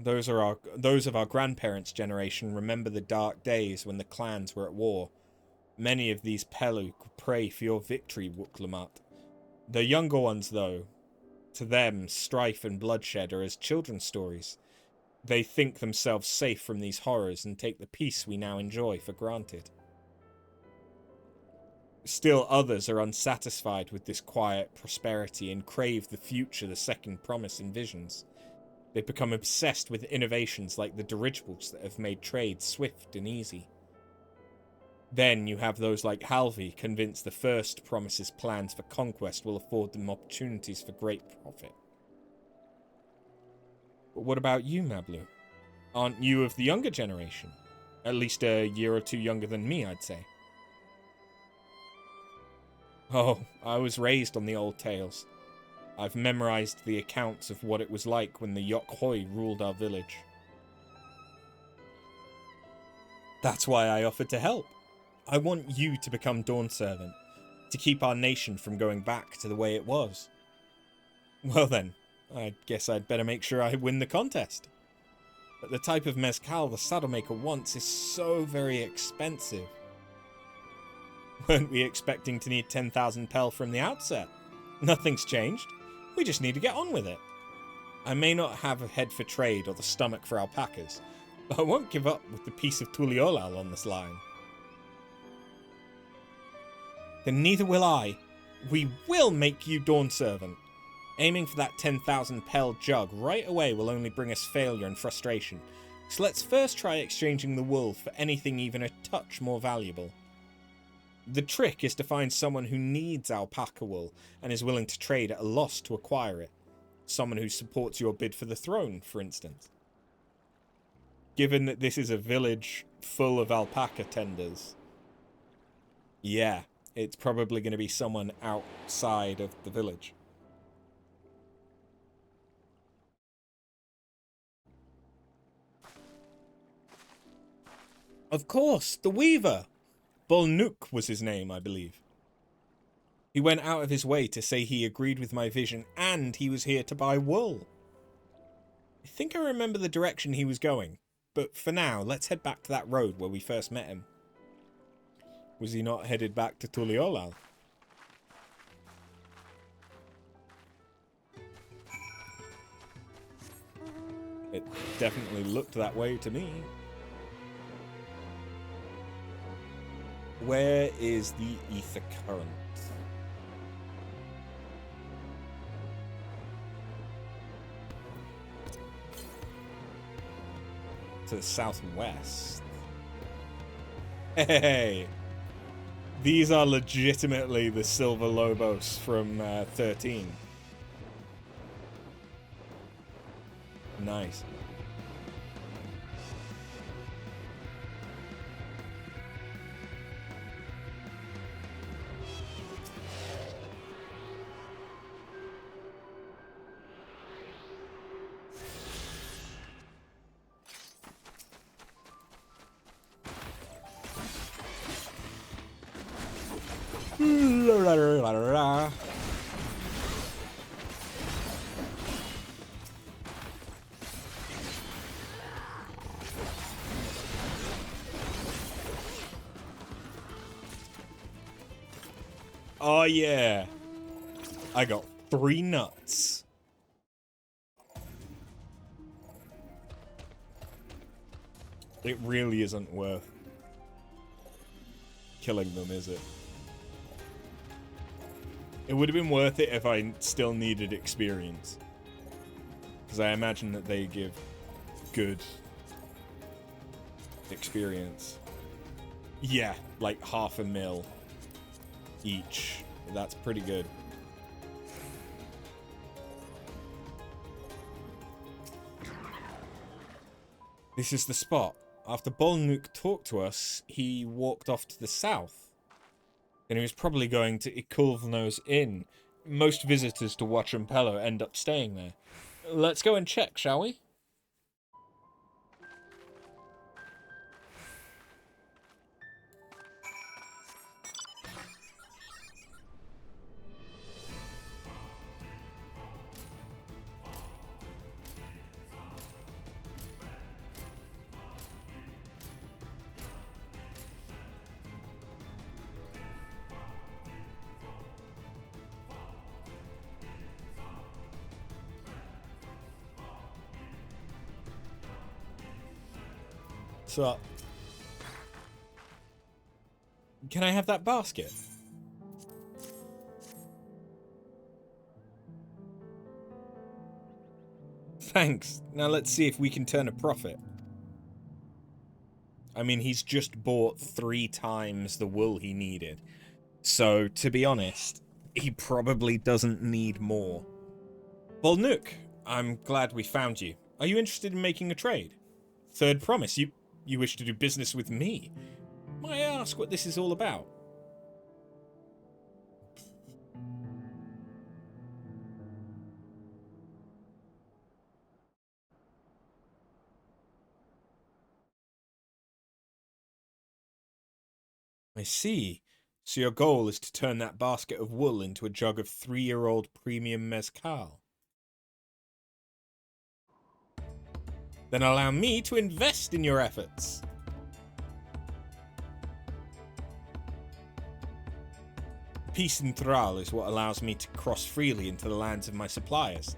Those of our grandparents' generation remember the dark days when the clans were at war. Many of these Pelu pray for your victory, Wuklumat. The younger ones, though, to them, strife and bloodshed are as children's stories. They think themselves safe from these horrors and take the peace we now enjoy for granted. Still others are unsatisfied with this quiet prosperity and crave the future the Second Promise envisions. They become obsessed with innovations like the dirigibles that have made trade swift and easy. Then you have those like Halvi convinced the First Promise's plans for conquest will afford them opportunities for great profit. But what about you, Mablu? Aren't you of the younger generation? At least a year or two younger than me, I'd say. Oh, I was raised on the old tales. I've memorized the accounts of what it was like when the Yokhoi ruled our village. That's why I offered to help. I want you to become Dawn Servant, to keep our nation from going back to the way it was. Well then, I guess I'd better make sure I win the contest. But the type of mezcal the saddlemaker wants is so very expensive. Weren't we expecting to need 10,000 pel from the outset? Nothing's changed. We just need to get on with it. I may not have a head for trade or the stomach for alpacas, but I won't give up with the piece of Tuliolal on this line. Then neither will I. We will make you Dawn Servant. Aiming for that 10,000 pel jug right away will only bring us failure and frustration, so let's first try exchanging the wool for anything even a touch more valuable. The trick is to find someone who needs alpaca wool and is willing to trade at a loss to acquire it. Someone who supports your bid for the throne, for instance. Given that this is a village full of alpaca tenders, yeah, it's probably going to be someone outside of the village. Of course, the Weaver! Bolnuk was his name, I believe. He went out of his way to say he agreed with my vision and he was here to buy wool. I think I remember the direction he was going, but for now, let's head back to that road where we first met him. Was he not headed back to Tuliolal? It definitely looked that way to me. Where is the ether current? To the southwest. Hey! These are legitimately the Silver Lobos from 13. Nice. Oh yeah. I got 3 nuts. It really isn't worth killing them, is it? It would have been worth it if I still needed experience. Because I imagine that they give good experience. Yeah, like 500,000 each. That's pretty good. This is the spot. After Bolnuk talked to us, he walked off to the south. And he was probably going to Ikulvno's Inn. Most visitors to Watrampello end up staying there. Let's go and check, shall we? So, can I have that basket? Thanks. Now let's see if we can turn a profit. I mean, he's just bought 3 times the wool he needed. So, to be honest, he probably doesn't need more. Bolnuk, I'm glad we found you. Are you interested in making a trade? Third promise, you wish to do business with me? May I ask what this is all about? I see. So your goal is to turn that basket of wool into a jug of 3-year-old premium mezcal. Then allow me to invest in your efforts. Peace in Thrall is what allows me to cross freely into the lands of my suppliers.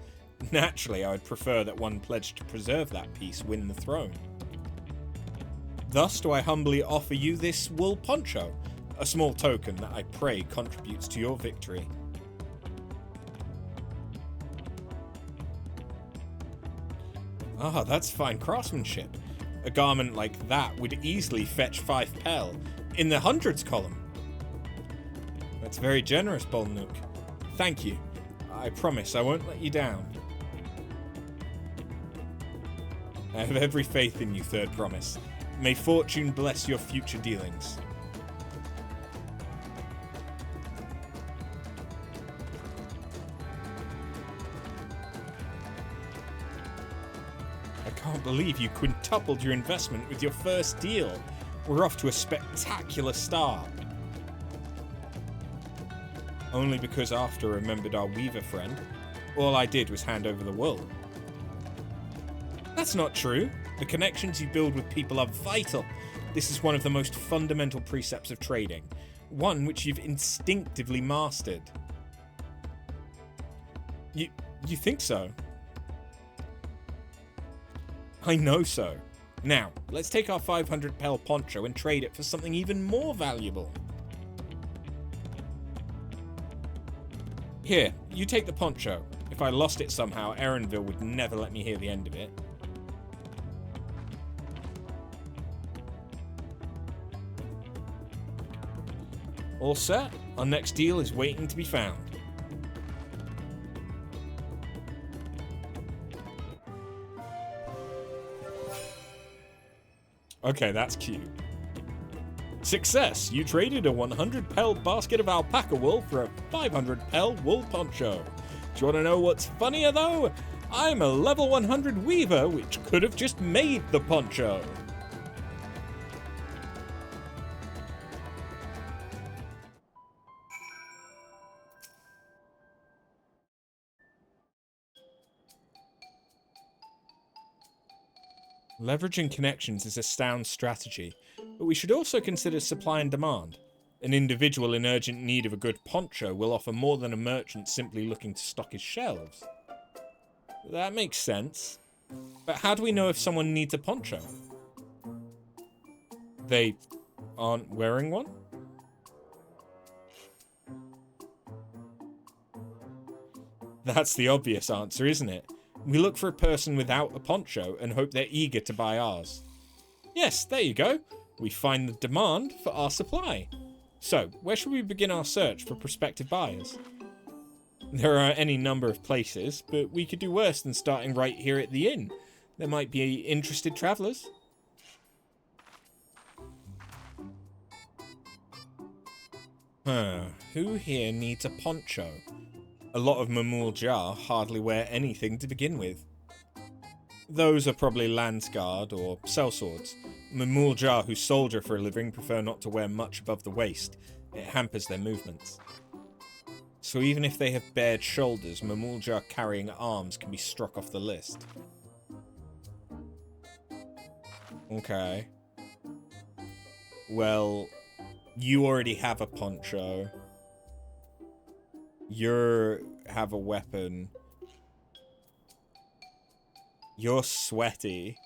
Naturally, I would prefer that one pledged to preserve that peace win the throne. Thus do I humbly offer you this wool poncho, a small token that I pray contributes to your victory. Ah, that's fine craftsmanship. A garment like that would easily fetch 5 pel, in the hundreds column. That's very generous, Bolnuk. Thank you. I promise I won't let you down. I have every faith in you, Third Promise. May fortune bless your future dealings. I can't believe you quintupled your investment with your first deal. We're off to a spectacular start. Only because after I remembered our weaver friend, all I did was hand over the wool. That's not true. The connections you build with people are vital. This is one of the most fundamental precepts of trading, one which you've instinctively mastered. You think so? I know so. Now, let's take our 500 pel poncho and trade it for something even more valuable. Here, you take the poncho. If I lost it somehow, Erenville would never let me hear the end of it. All set? Our next deal is waiting to be found. Okay, that's cute. Success! You traded a 100 pel basket of alpaca wool for a 500 pel wool poncho. Do you want to know what's funnier though? I'm a level 100 weaver which could have just made the poncho. Leveraging connections is a sound strategy, but we should also consider supply and demand. An individual in urgent need of a good poncho will offer more than a merchant simply looking to stock his shelves. That makes sense. But how do we know if someone needs a poncho? They aren't wearing one? That's the obvious answer, isn't it? We look for a person without a poncho and hope they're eager to buy ours. Yes, there you go. We find the demand for our supply. So, where should we begin our search for prospective buyers? There are any number of places, but we could do worse than starting right here at the inn. There might be interested travellers. Who here needs a poncho? A lot of Mamul Jar hardly wear anything to begin with. Those are probably Landsguard or sellswords. Mamul Jar who soldier for a living prefer not to wear much above the waist. It hampers their movements. So even if they have bared shoulders, Mamul Jar carrying arms can be struck off the list. Okay. Well, you already have a poncho. You have a weapon. You're sweaty.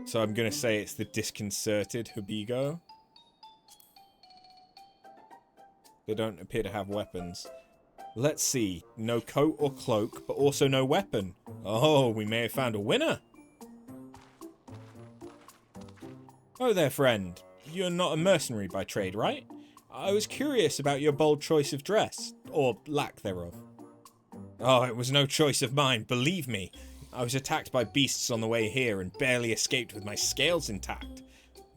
So I'm gonna say it's the disconcerted Hubigo. They don't appear to have weapons. Let's see. No coat or cloak, but also no weapon. Oh, we may have found a winner. Oh there, friend. You're not a mercenary by trade, right? I was curious about your bold choice of dress, or lack thereof. Oh, it was no choice of mine, believe me. I was attacked by beasts on the way here and barely escaped with my scales intact.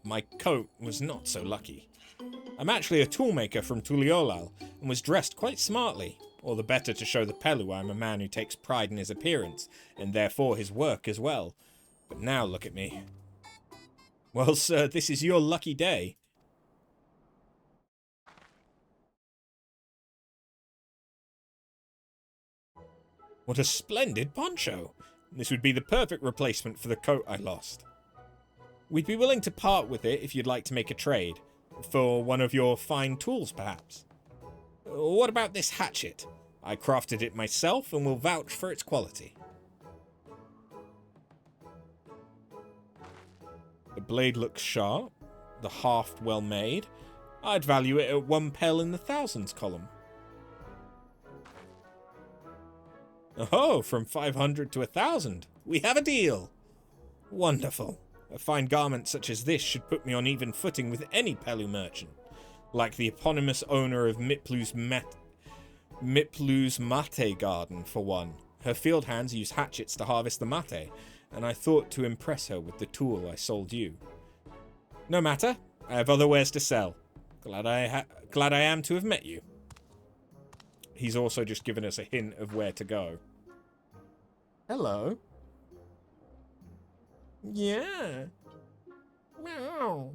My coat was not so lucky. I'm actually a toolmaker from Tuliolal and was dressed quite smartly, all the better to show the Pelu I'm a man who takes pride in his appearance, and therefore his work as well. But now look at me. Well, sir, this is your lucky day. What a splendid poncho! This would be the perfect replacement for the coat I lost. We'd be willing to part with it if you'd like to make a trade. For one of your fine tools, perhaps. What about this hatchet? I crafted it myself and will vouch for its quality. The blade looks sharp, the haft well made. I'd value it at 1 pel in the thousands column. Oh, from 500 to 1,000. We have a deal. Wonderful. A fine garment such as this should put me on even footing with any Pelu merchant. Like the eponymous owner of Miplu's mate garden, for one. Her field hands use hatchets to harvest the mate, and I thought to impress her with the tool I sold you. No matter, I have other wares to sell. Glad I am to have met you. He's also just given us a hint of where to go. Hello. Yeah. Meow.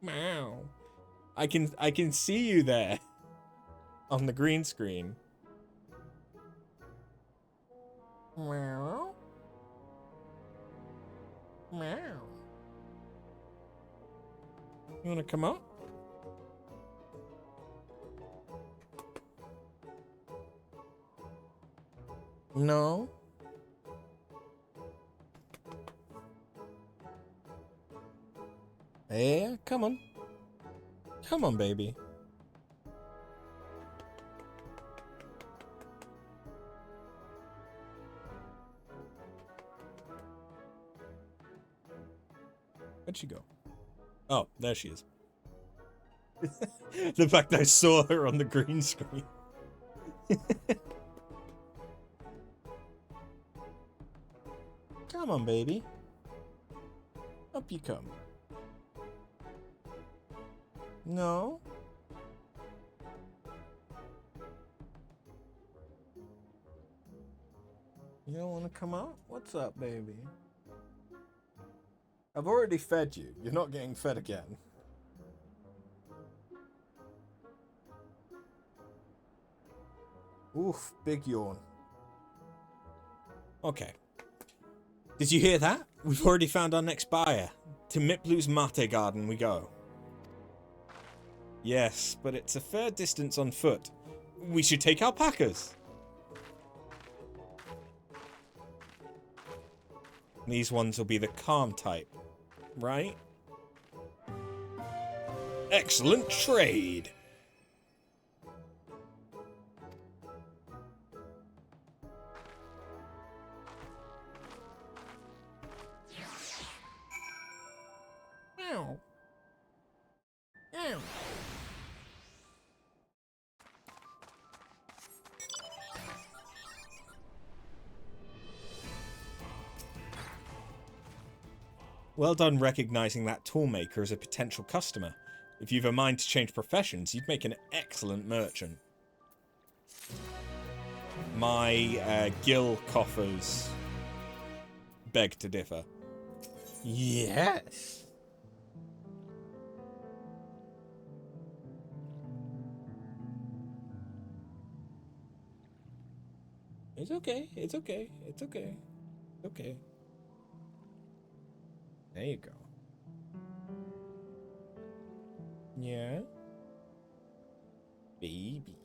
Meow. I can see you there on the green screen. Meow. Meow. You wanna come up? No. Yeah, come on. Come on, baby. Where'd she go? Oh, there she is. The fact I saw her on the green screen. Come on, baby. Up you come. No? You don't want to come out? What's up, baby? I've already fed you. You're not getting fed again. Oof, big yawn. Okay. Did you hear that? We've already found our next buyer. To Miplu's Mate Garden we go. Yes, but it's a fair distance on foot. We should take alpacas. These ones will be the calm type, right? Excellent trade! Meow. Meow. Well done recognizing that toolmaker as a potential customer. If you've a mind to change professions, you'd make an excellent merchant. My gill coffers beg to differ. Yes. It's okay. It's okay. It's okay. Okay. There you go. Yeah. Baby.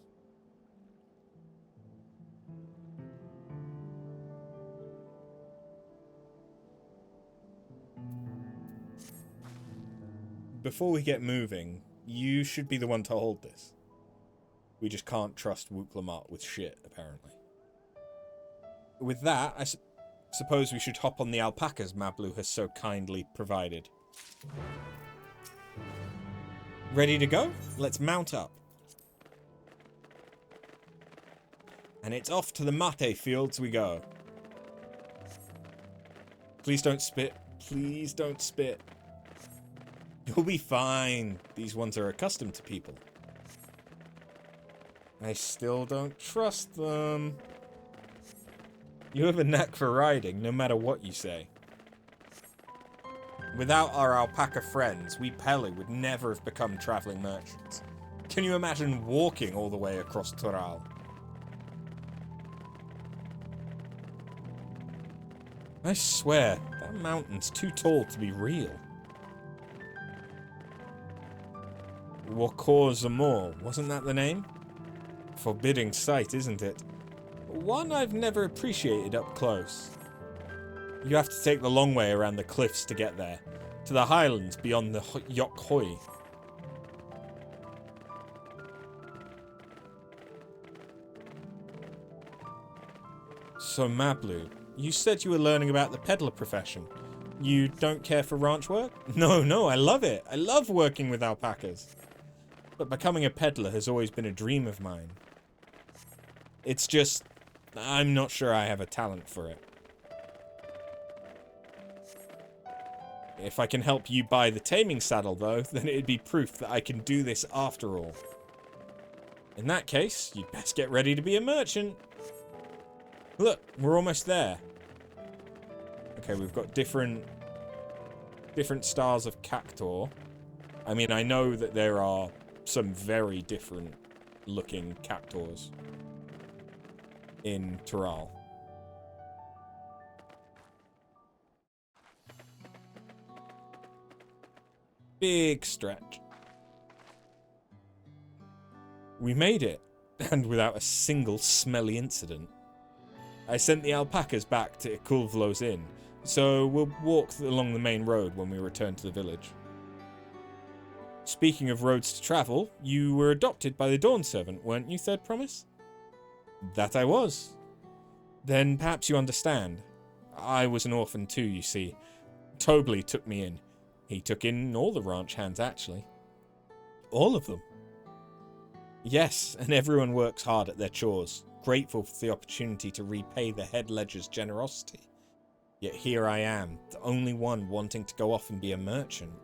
Before we get moving, you should be the one to hold this. We just can't trust Wuklamart with shit, apparently. With that, I suppose we should hop on the alpacas Mablu has so kindly provided. Ready to go? Let's mount up. And it's off to the mate fields we go. Please don't spit. Please don't spit. You'll be fine. These ones are accustomed to people. I still don't trust them. You have a knack for riding, no matter what you say. Without our alpaca friends, we Pele would never have become traveling merchants. Can you imagine walking all the way across Toral? I swear, that mountain's too tall to be real. Wakor Zamor, wasn't that the name? Forbidding sight, isn't it? One I've never appreciated up close. You have to take the long way around the cliffs to get there, to the highlands beyond the Yokhoi. So Mablu, you said you were learning about the peddler profession. You don't care for ranch work? No, I love it. I love working with alpacas. But becoming a peddler has always been a dream of mine. It's just, I'm not sure I have a talent for it. If I can help you buy the taming saddle, though, then it'd be proof that I can do this after all. In that case, you'd best get ready to be a merchant. Look, we're almost there. Okay, we've got different styles of cactuar. I mean, I know that there are some very different looking cactuars in Toral. Big stretch. We made it, and without a single smelly incident. I sent the alpacas back to Ikulvlo's inn, so we'll walk along the main road when we return to the village. Speaking of roads to travel, you were adopted by the Dawn Servant, weren't you, Third Promise? That I was. Then perhaps you understand. I was an orphan too, you see. Tobley took me in. He took in all the ranch hands, actually. All of them. Yes, and everyone works hard at their chores, grateful for the opportunity to repay the head ledger's generosity. Yet here I am, the only one wanting to go off and be a merchant.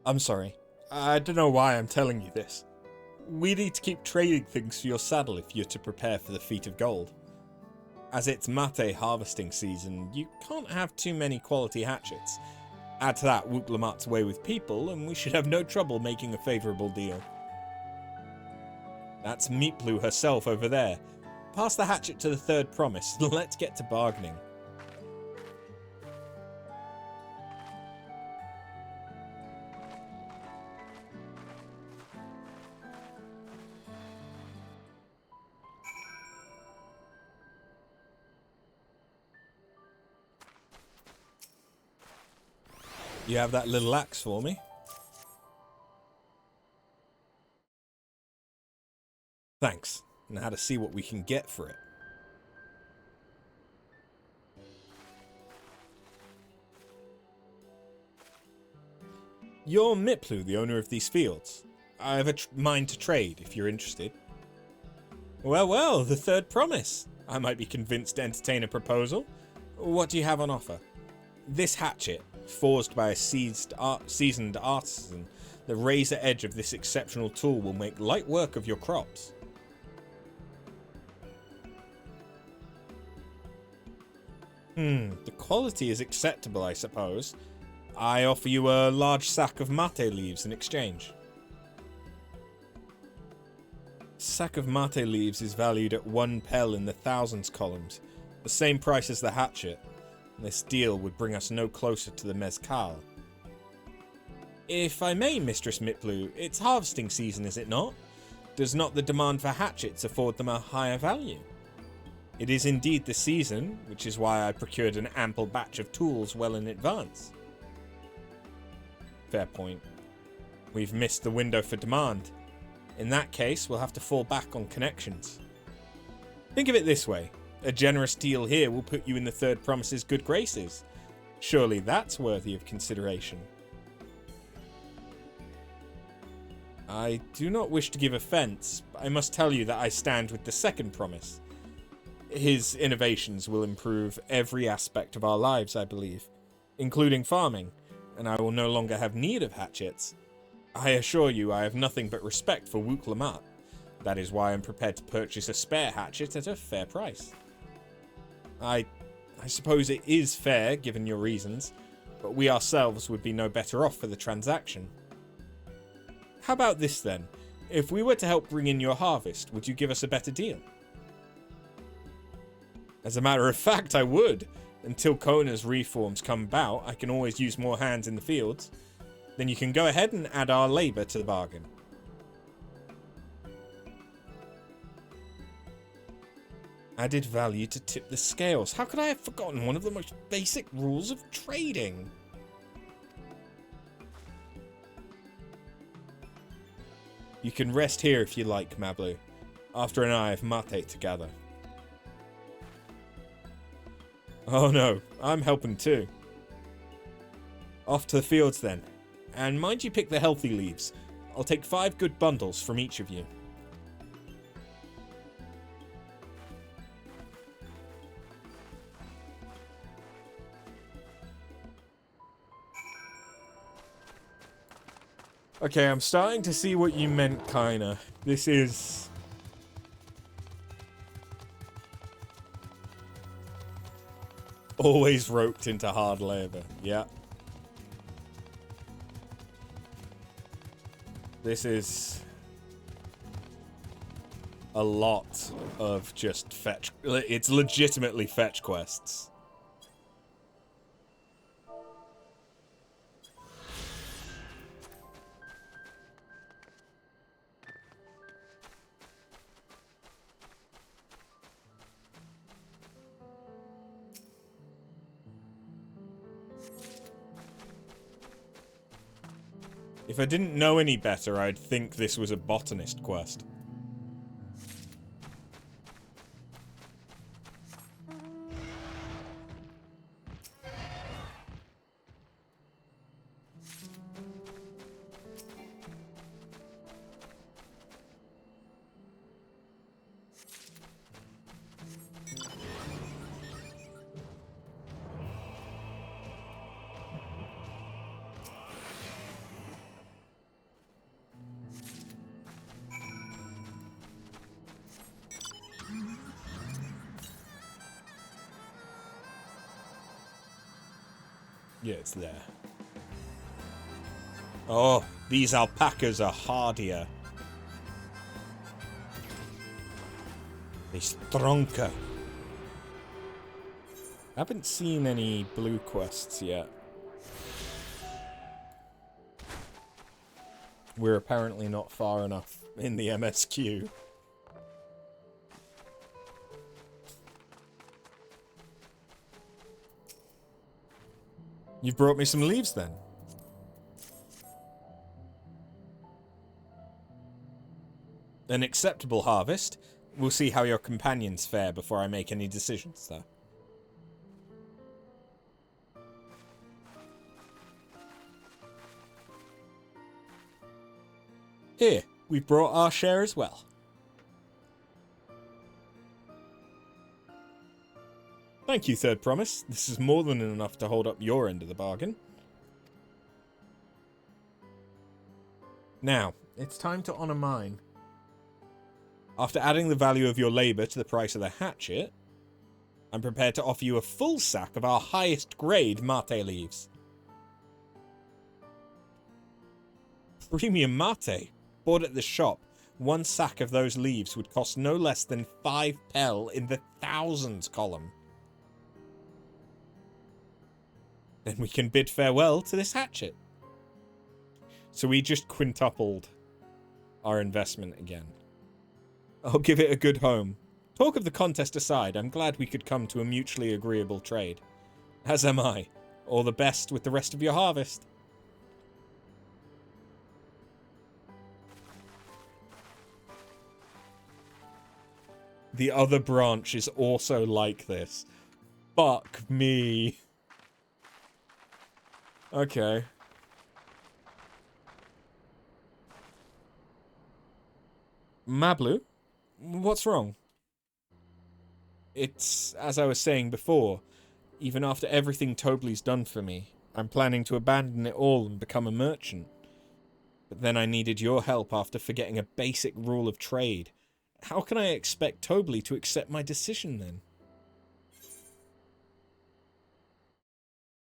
I'm sorry. I don't know why I'm telling you this. We need to keep trading things for your saddle if you're to prepare for the Feat of Gold. As it's mate harvesting season, you can't have too many quality hatchets. Add to that Wuklamart's way with people, and we should have no trouble making a favourable deal. That's Meatblue herself over there. Pass the hatchet to the third promise. Let's get to bargaining. You have that little axe for me? Thanks. Now to see what we can get for it. You're Miplu, the owner of these fields. I have a mind to trade, if you're interested. Well, well, the third promise. I might be convinced to entertain a proposal. What do you have on offer? This hatchet, forged by a seasoned artisan, the razor edge of this exceptional tool will make light work of your crops. The quality is acceptable, I suppose. I offer you a large sack of mate leaves in exchange. Sack of mate leaves is valued at 1 pel in the thousands columns, the same price as the hatchet. This deal would bring us no closer to the mezcal. If I may, Mistress Miplu, it's harvesting season, is it not? Does not the demand for hatchets afford them a higher value? It is indeed the season, which is why I procured an ample batch of tools well in advance. Fair point. We've missed the window for demand. In that case, we'll have to fall back on connections. Think of it this way. A generous deal here will put you in the third promise's good graces. Surely that's worthy of consideration. I do not wish to give offense, but I must tell you that I stand with the second promise. His innovations will improve every aspect of our lives, I believe, including farming, and I will no longer have need of hatchets. I assure you I have nothing but respect for Wook Lamar. That is why I'm prepared to purchase a spare hatchet at a fair price. I suppose it is fair, given your reasons, but we ourselves would be no better off for the transaction. How about this then? If we were to help bring in your harvest, would you give us a better deal? As a matter of fact, I would. Until Kona's reforms come about, I can always use more hands in the fields. Then you can go ahead and add our labour to the bargain. Added value to tip the scales. How could I have forgotten one of the most basic rules of trading? You can rest here if you like, Mablu. After an eye of mate to gather. Oh no, I'm helping too. Off to the fields then. And mind you pick the healthy leaves. I'll take 5 good bundles from each of you. Okay, I'm starting to see what you meant, kinda. This is... always roped into hard labor. Yeah. This is... a lot of just fetch... It's legitimately fetch quests. If I didn't know any better, I'd think this was a botanist quest. Yeah, it's there. Oh, these alpacas are hardier. The Stronka. Haven't seen any blue quests yet. We're apparently not far enough in the MSQ. You've brought me some leaves then. An acceptable harvest. We'll see how your companions fare before I make any decisions, though. Here, we've brought our share as well. Thank you, Third Promise. This is more than enough to hold up your end of the bargain. Now, it's time to honor mine. After adding the value of your labor to the price of the hatchet, I'm prepared to offer you a full sack of our highest grade mate leaves. Premium mate? Bought at the shop, one sack of those leaves would cost no less than 5 pel in the thousands column. Then we can bid farewell to this hatchet. So we just quintupled our investment again. I'll give it a good home. Talk of the contest aside, I'm glad we could come to a mutually agreeable trade. As am I. All the best with the rest of your harvest. The other branch is also like this. Fuck me. Okay. Mablu? What's wrong? It's, as I was saying before, even after everything Tobley's done for me, I'm planning to abandon it all and become a merchant. But then I needed your help after forgetting a basic rule of trade. How can I expect Tobley to accept my decision then?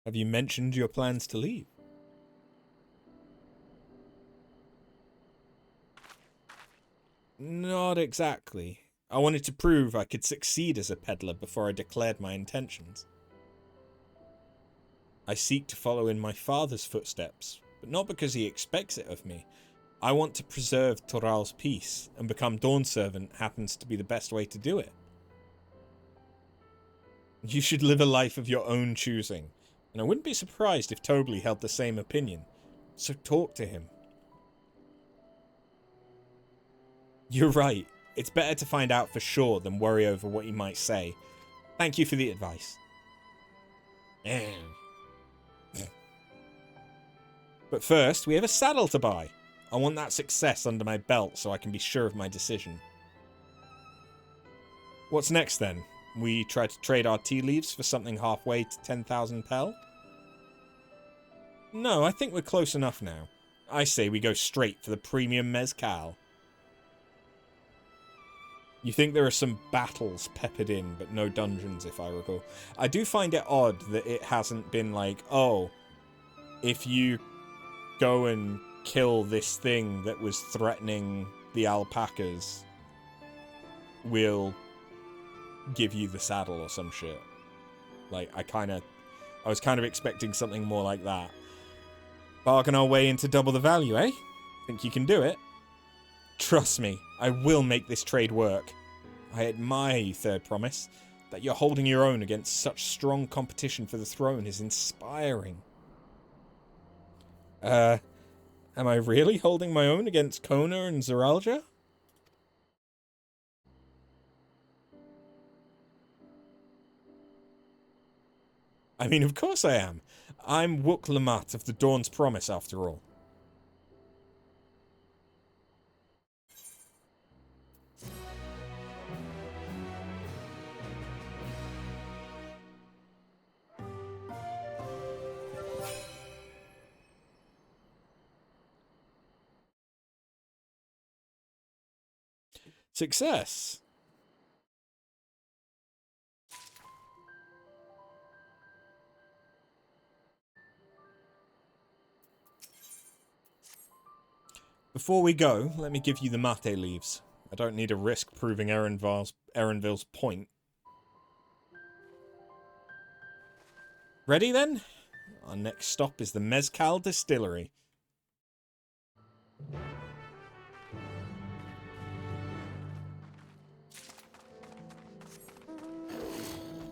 Have you mentioned your plans to leave? Not exactly. I wanted to prove I could succeed as a peddler before I declared my intentions. I seek to follow in my father's footsteps, but not because he expects it of me. I want to preserve Toral's peace, and become Dawn Servant happens to be the best way to do it. You should live a life of your own choosing, and I wouldn't be surprised if Tobley held the same opinion. So talk to him. You're right. It's better to find out for sure than worry over what he might say. Thank you for the advice. But first, we have a saddle to buy. I want that success under my belt so I can be sure of my decision. What's next then? We try to trade our tea leaves for something halfway to 10,000 pel? No, I think we're close enough now. I say we go straight for the premium mezcal. You think there are some battles peppered in, but no dungeons, if I recall. I do find it odd that it hasn't been like, oh, if you go and kill this thing that was threatening the alpacas, we'll give you the saddle or some shit. Like, I was kind of expecting something more like that. Bargain our way into double the value, eh? Think you can do it? Trust me, I will make this trade work. I admire you, Third Promise. That you're holding your own against such strong competition for the throne is inspiring. Am I really holding my own against Kona and Zeralja? I mean, of course I am. I'm Wook Lamat of the Dawn's Promise, after all. Success! Before we go, let me give you the mate leaves. I don't need to risk proving Erenville's point. Ready then? Our next stop is the Mezcal Distillery.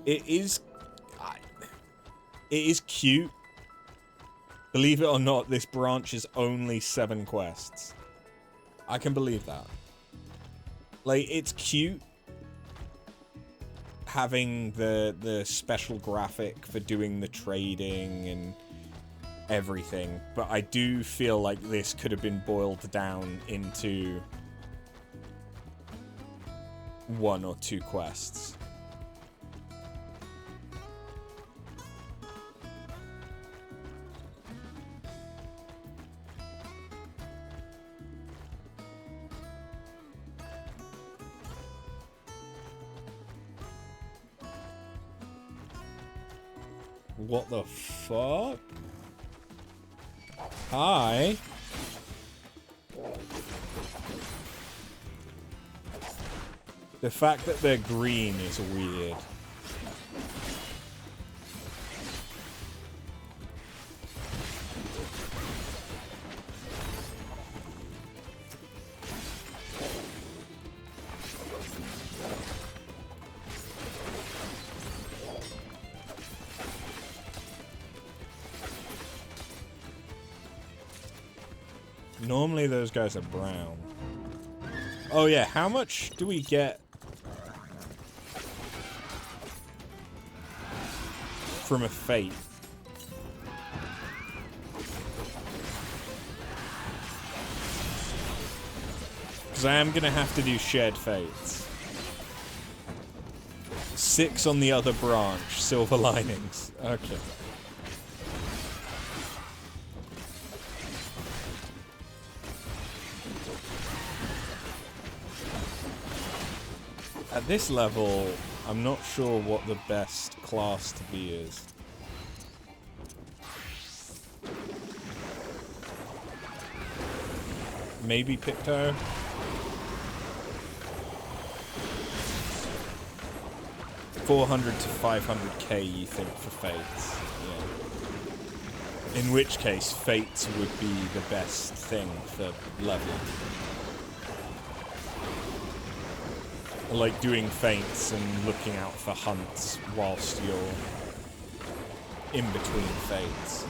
It is cute. Believe it or not, this branch is only 7 quests. I can believe that. Like, it's cute having the special graphic for doing the trading and everything, but I do feel like this could have been boiled down into 1 or 2 quests. What the fuck? Hi. The fact that they're green is weird. Normally those guys are brown. Oh yeah, how much do we get from a fate? Because I am going to have to do shared fates. 6 on the other branch, silver linings. Okay. At this level, I'm not sure what the best class to be is. Maybe Picto? $400 to $500k, you think, for Fates? Yeah. In which case, Fates would be the best thing for level. I like doing feints and looking out for hunts whilst you're in between fates.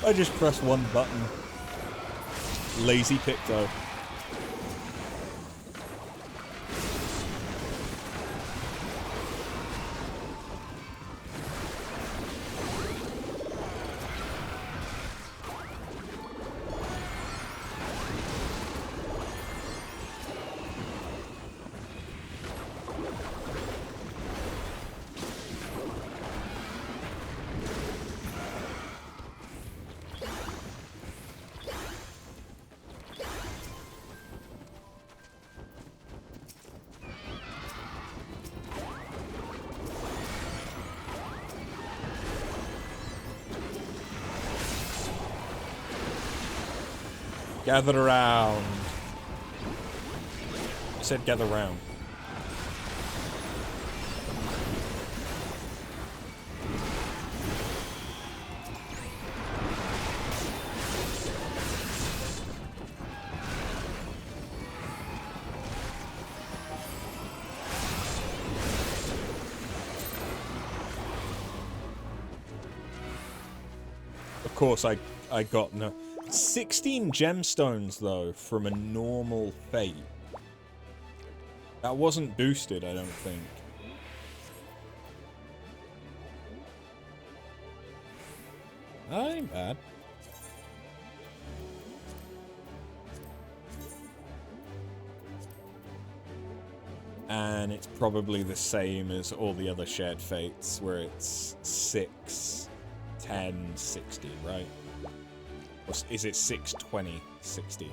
I just press one button. Lazy Picto. Gather around. I said gather round. Of course, I got no... 16 gemstones, though, from a normal fate. That wasn't boosted, I don't think. That ain't bad. And it's probably the same as all the other shared fates, where it's 6, 10, 60, right? Or is it 6, 20, 60?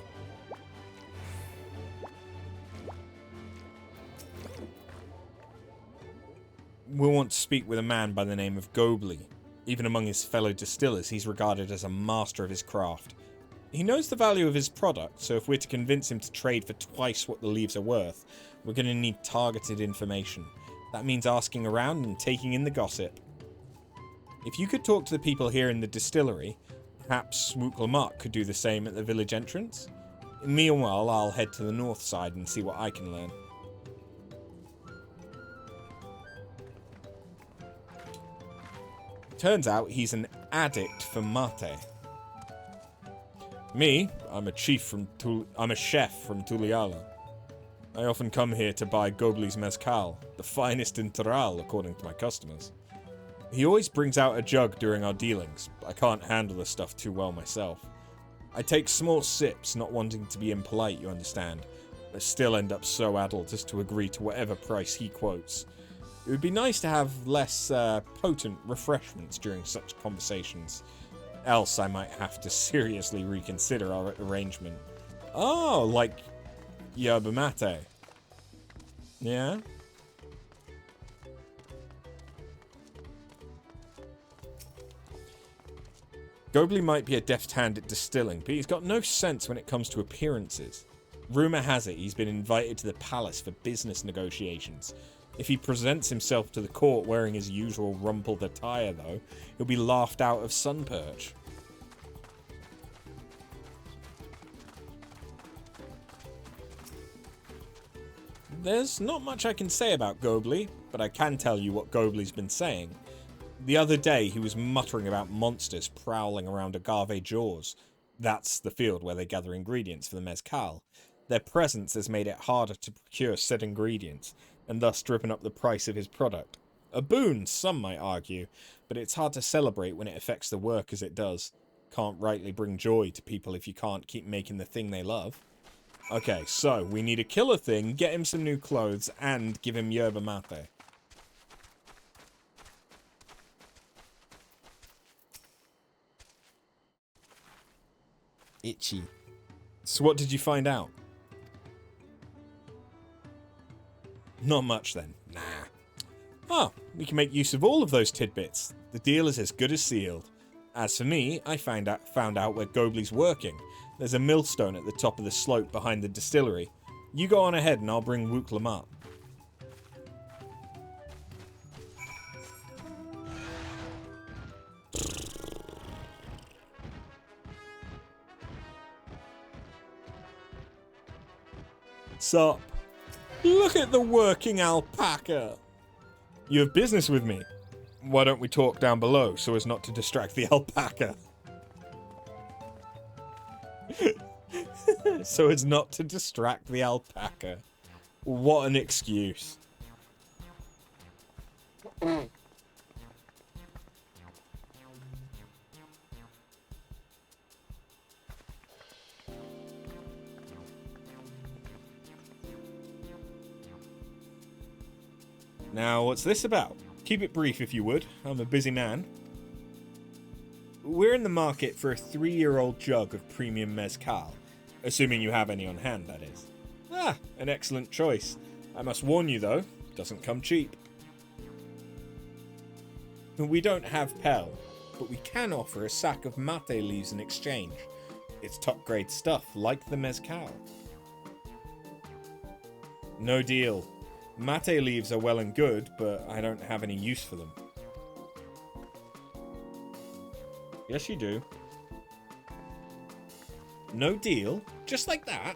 we'll want to speak with a man by the name of Gobli. Even among his fellow distillers, he's regarded as a master of his craft. He knows the value of his product, so if we're to convince him to trade for twice what the leaves are worth, we're going to need targeted information. That means asking around and taking in the gossip. If you could talk to the people here in the distillery, perhaps Wook could do the same at the village entrance. Meanwhile, I'll head to the north side and see what I can learn. Turns out he's an addict for mate. Me, I'm a chef from Tuliala. I often come here to buy Gobli's mezcal, the finest in Toral, according to my customers. He always brings out a jug during our dealings, but I can't handle the stuff too well myself. I take small sips, not wanting to be impolite, you understand, but still end up so addled as to agree to whatever price he quotes. It would be nice to have less potent refreshments during such conversations. Else I might have to seriously reconsider our arrangement. Oh, like yerba mate. Yeah? Gobli might be a deft hand at distilling, but he's got no sense when it comes to appearances. Rumour has it he's been invited to the palace for business negotiations. If he presents himself to the court wearing his usual rumpled attire, though, he'll be laughed out of Sunperch. There's not much I can say about Gobli, but I can tell you what Gobli's been saying. The other day, he was muttering about monsters prowling around Agave Jaws. That's the field where they gather ingredients for the mezcal. Their presence has made it harder to procure said ingredients, and thus driven up the price of his product. A boon, some might argue, but it's hard to celebrate when it affects the work as it does. Can't rightly bring joy to people if you can't keep making the thing they love. Okay, so we need to kill a thing, get him some new clothes, and give him yerba mate. Itchy. So what did you find out? Not much then. Nah. Oh, we can make use of all of those tidbits. The deal is as good as sealed. As for me, I found out where Gobli's working. There's a millstone at the top of the slope behind the distillery. You go on ahead and I'll bring Wook Lamar. Sup? Look at the working alpaca! You have business with me. Why don't we talk down below so as not to distract the alpaca? So as not to distract the alpaca. What an excuse. Now, what's this about? Keep it brief if you would. I'm a busy man. We're in the market for a 3-year-old jug of premium mezcal. Assuming you have any on hand, that is. Ah, an excellent choice. I must warn you, though, it doesn't come cheap. We don't have Pel, but we can offer a sack of mate leaves in exchange. It's top-grade stuff, like the mezcal. No deal. Mate leaves are well and good, but I don't have any use for them. Yes, you do. No deal? Just like that?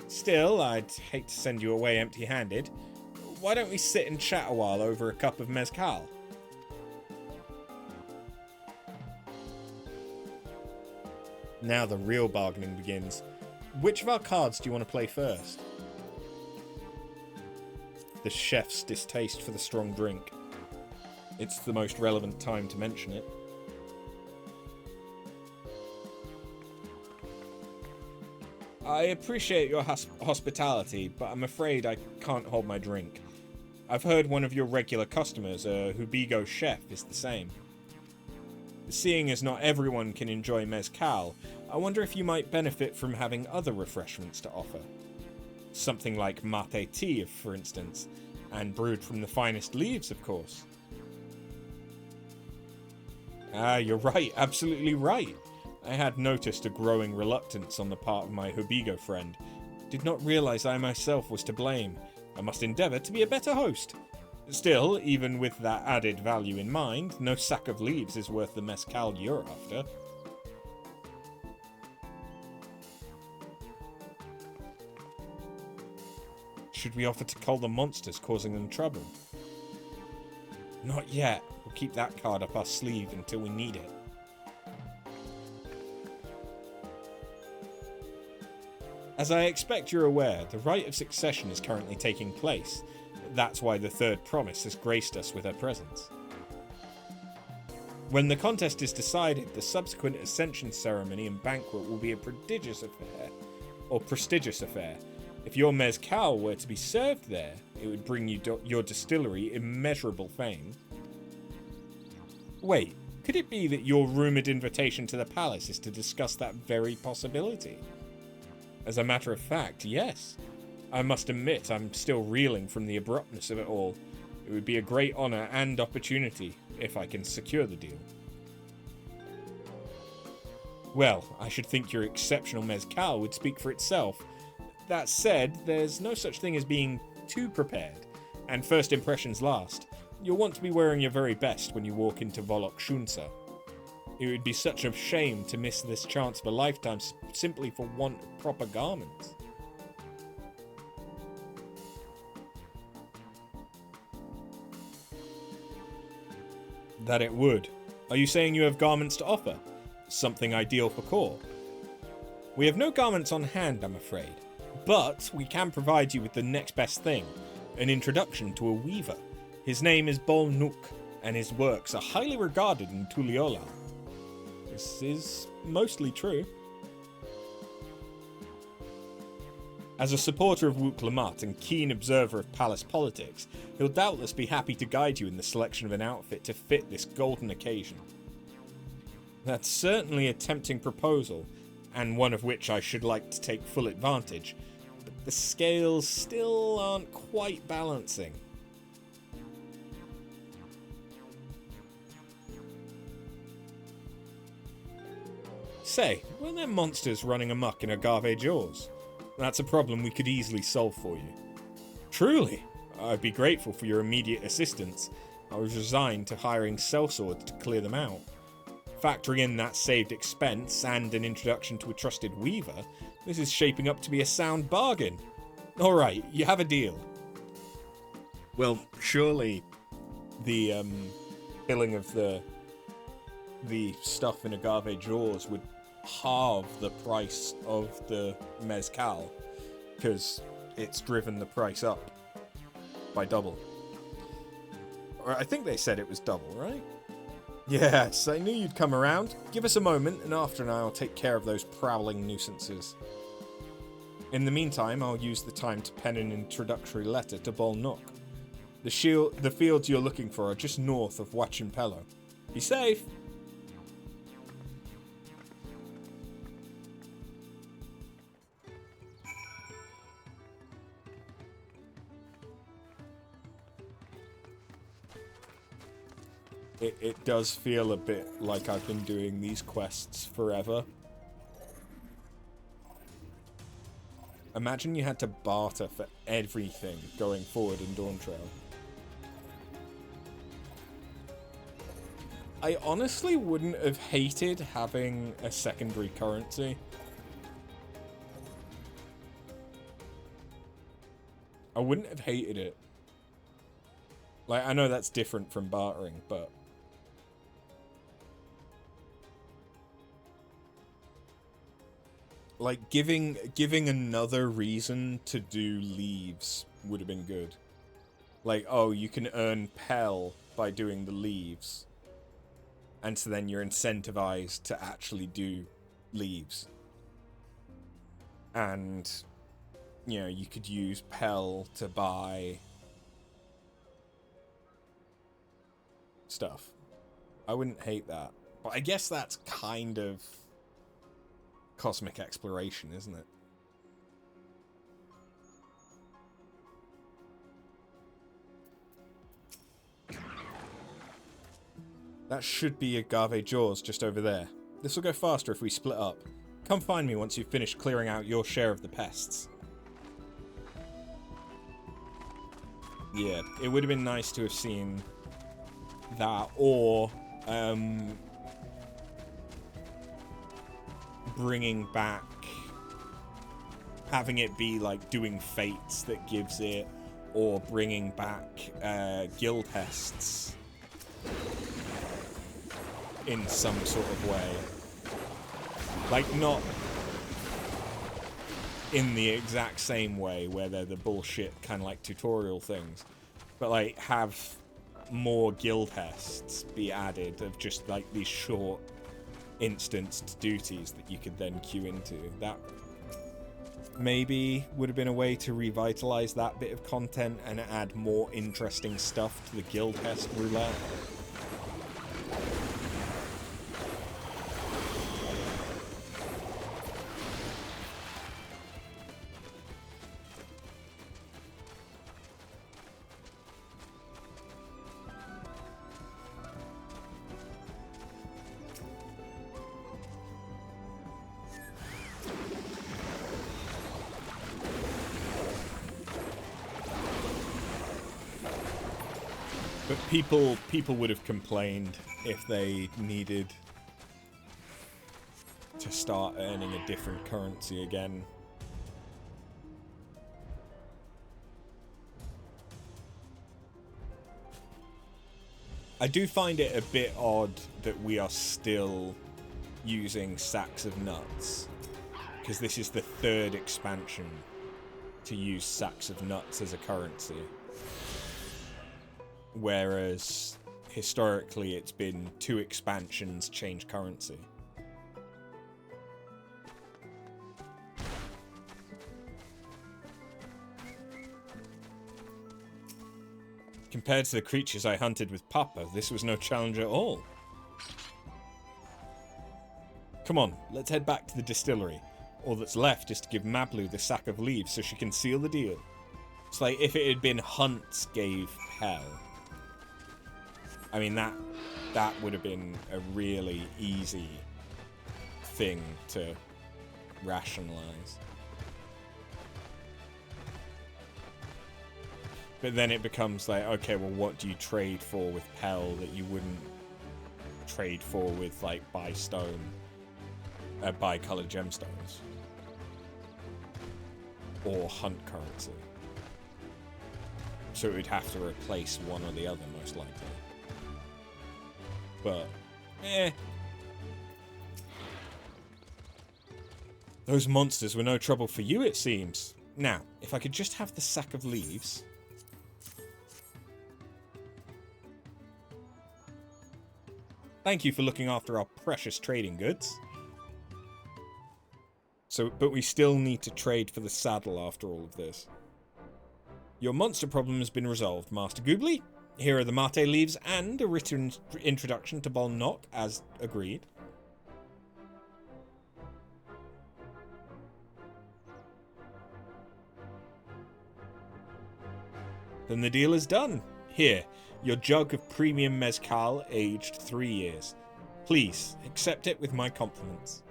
Still, I'd hate to send you away empty-handed. Why don't we sit and chat a while over a cup of mezcal? Now the real bargaining begins. Which of our cards do you want to play first? The chef's distaste for the strong drink. It's the most relevant time to mention it. I appreciate your hospitality, but I'm afraid I can't hold my drink. I've heard one of your regular customers, a Hubigo chef, is the same. Seeing as not everyone can enjoy mezcal, I wonder if you might benefit from having other refreshments to offer. Something like mate tea, for instance, And brewed from the finest leaves, of course. Ah, you're right, absolutely right. I had noticed a growing reluctance on the part of my Hubigo friend. Did not realize I myself was to blame. I must endeavor to be a better host. Still, even with that added value in mind, no sack of leaves is worth the mezcal you're after. Should we offer to cull the monsters causing them trouble? Not yet. We'll keep that card up our sleeve until we need it. As I expect you're aware, the rite of succession is currently taking place. That's why the third promise has graced us with her presence. When the contest is decided, the subsequent ascension ceremony and banquet will be a prestigious affair. If your mezcal were to be served there, it would bring you your distillery immeasurable fame. Wait, could it be that your rumoured invitation to the palace is to discuss that very possibility? As a matter of fact, yes. I must admit I'm still reeling from the abruptness of it all. It would be a great honour and opportunity if I can secure the deal. Well, I should think your exceptional mezcal would speak for itself. That said, there's no such thing as being too prepared, and first impressions last. You'll want to be wearing your very best when you walk into Volok Shunsa. It would be such a shame to miss this chance of a lifetime simply for want of proper garments. That it would. Are you saying you have garments to offer? Something ideal for core? We have no garments on hand, I'm afraid. But we can provide you with the next best thing, an introduction to a weaver. His name is Bol Nuk, and his works are highly regarded in Tuliolal. This is mostly true. As a supporter of Wook Lamut and keen observer of palace politics, he'll doubtless be happy to guide you in the selection of an outfit to fit this golden occasion. That's certainly a tempting proposal, and one of which I should like to take full advantage, but the scales still aren't quite balancing. Say, were there monsters running amok in Agave Jaws? That's a problem we could easily solve for you. Truly, I'd be grateful for your immediate assistance. I was resigned to hiring sellswords to clear them out. Factoring in that saved expense and an introduction to a trusted weaver, this is shaping up to be a sound bargain. Alright, you have a deal. Well, surely the killing of the stuff in Agave Jaws would halve the price of the mezcal, because it's driven the price up by double. Or I think they said it was double, right? Yes, I knew you'd come around. Give us a moment, and after and I'll take care of those prowling nuisances. In the meantime, I'll use the time to pen an introductory letter to Bol Nuk. The fields you're looking for are just north of Huachimpello. Be safe! It does feel a bit like I've been doing these quests forever. Imagine you had to barter for everything going forward in Dawntrail. I honestly wouldn't have hated having a secondary currency. I wouldn't have hated it. Like, I know that's different from bartering, but... like, giving another reason to do leaves would have been good. Like, oh, you can earn Pell by doing the leaves. And so then you're incentivized to actually do leaves. And, you know, you could use Pell to buy stuff. I wouldn't hate that. But I guess that's kind of cosmic exploration, isn't it? That should be Agave Jaws just over there. This will go faster if we split up. Come find me once you've finished clearing out your share of the pests. Yeah, it would have been nice to have seen that, or bringing back, having it be like doing fates that gives it, or bringing back guild hests in some sort of way. Like, not in the exact same way where they're the bullshit kind of like tutorial things, but like have more guild hests be added of just like these short instanced duties that you could then queue into. That maybe would have been a way to revitalize that bit of content and add more interesting stuff to the guild hest roulette. But people would have complained if they needed to start earning a different currency again. I do find it a bit odd that we are still using sacks of nuts, because this is the third expansion to use sacks of nuts as a currency. Whereas historically it's been 2 expansions change currency. Compared to the creatures I hunted with Papa, this was no challenge at all. Come on, let's head back to the distillery. All that's left is to give Mablu the sack of leaves so she can seal the deal. It's like if it had been Hunt gave Hell. I mean, that would have been a really easy thing to rationalize. But then it becomes like, okay, well, what do you trade for with Pell that you wouldn't trade for with, like, bi-colored gemstones? Or Hunt currency. So it would have to replace one or the other, most likely. But, Those monsters were no trouble for you, it seems. Now, if I could just have the sack of leaves. Thank you for looking after our precious trading goods. So, but we still need to trade for the saddle after all of this. Your monster problem has been resolved, Master Goobly. Here are the mate leaves and a written introduction to Bol Nock, as agreed. Then the deal is done. Here, your jug of premium mezcal aged 3 years. Please, accept it with my compliments.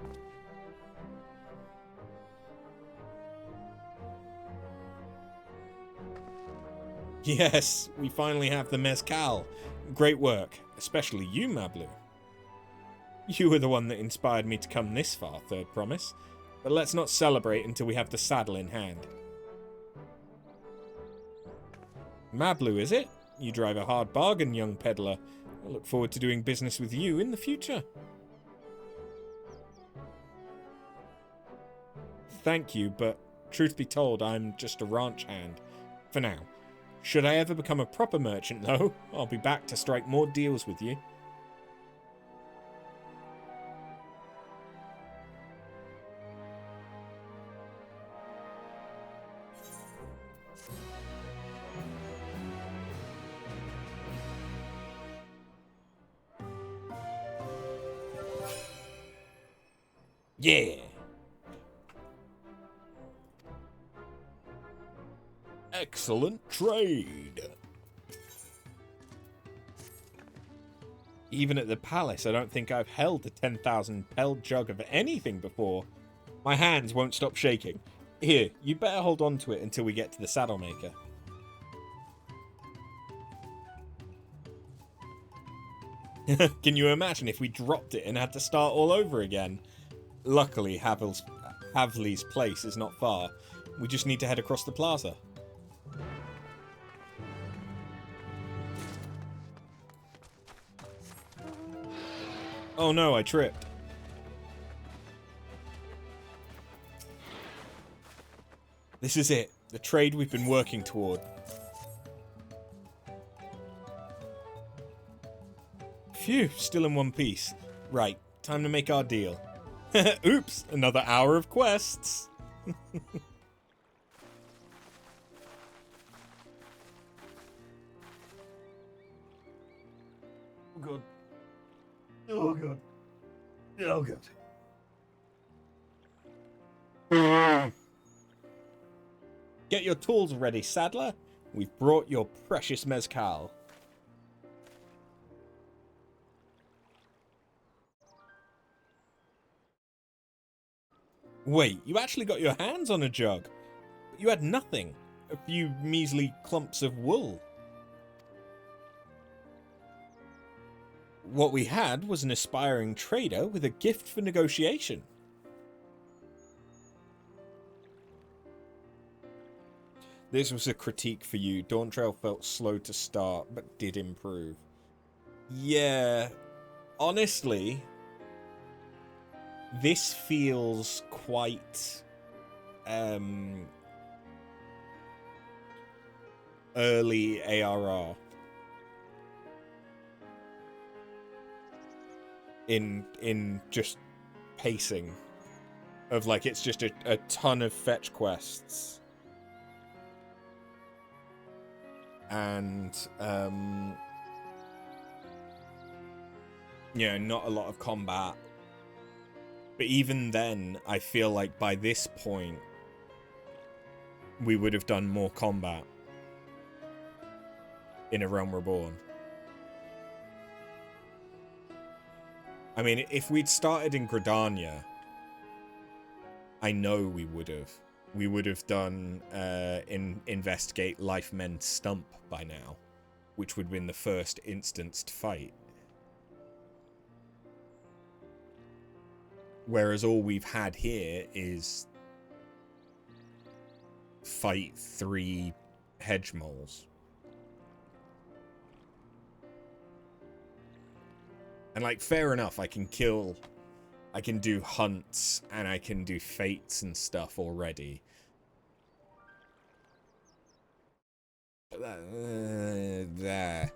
Yes, we finally have the mezcal. Great work, especially you, Mablu. You were the one that inspired me to come this far, Third Promise. But let's not celebrate until we have the saddle in hand. Mablu, is it? You drive a hard bargain, young peddler. I look forward to doing business with you in the future. Thank you, but truth be told, I'm just a ranch hand. For now. Should I ever become a proper merchant, though, I'll be back to strike more deals with you. Yeah! Excellent trade. Even at the palace, I don't think I've held a 10,000 pel jug of anything before. My hands won't stop shaking. Here, you better hold on to it until we get to the saddle maker. Can you imagine if we dropped it and had to start all over again? Luckily, Havli's place is not far. We just need to head across the plaza. Oh no, I tripped. This is it. The trade we've been working toward. Phew, still in one piece. Right, time to make our deal. Oops, another hour of quests. Oh god. Oh god. Oh god. Get your tools ready, saddler. We've brought your precious mezcal. Wait, you actually got your hands on a jug? But you had nothing. A few measly clumps of wool. What we had was an aspiring trader with a gift for negotiation. This was a critique for you. Dawntrail felt slow to start, but did improve. Yeah, honestly, this feels quite early ARR in just pacing of like it's just a ton of fetch quests and yeah, not a lot of combat. But even then, I feel like by this point, we would have done more combat in A Realm Reborn. I mean, if we'd started in Gridania, I know we would have. We would have done Investigate Life Men Stump by now, which would have been the first instanced fight. Whereas all we've had here is fight 3 hedge moles. And like, fair enough, I can do hunts and I can do fates and stuff already. There.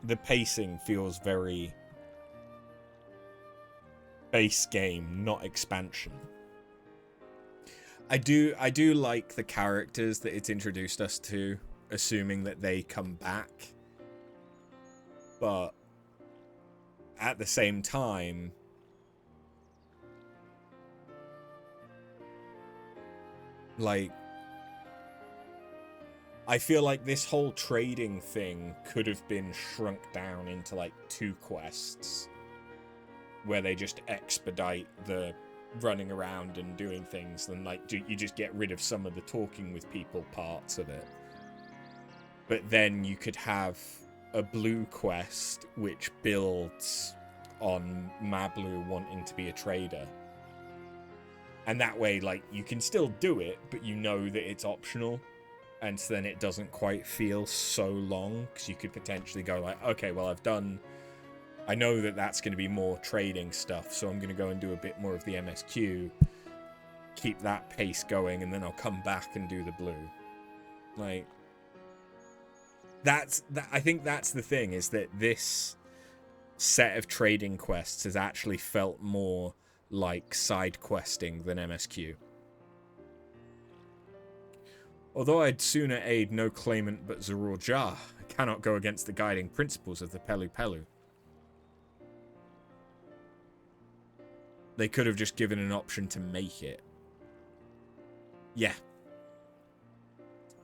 The pacing feels very base game, not expansion. I do like the characters that it's introduced us to, assuming that they come back. But at the same time, like, I feel like this whole trading thing could have been shrunk down into like 2 quests where they just expedite the running around and doing things, and like you just get rid of some of the talking with people parts of it. But then you could have a blue quest which builds on Mablu wanting to be a trader. And that way, like, you can still do it, but you know that it's optional. And so then it doesn't quite feel so long, because you could potentially go like, okay, well, I know that that's going to be more trading stuff, so I'm going to go and do a bit more of the MSQ, keep that pace going, and then I'll come back and do the blue. Like, I think that's the thing, is that this set of trading quests has actually felt more like side questing than MSQ. Although I'd sooner aid no claimant but Zaror Jah, I cannot go against the guiding principles of the Pelu Pelu. They could have just given an option to make it. Yeah.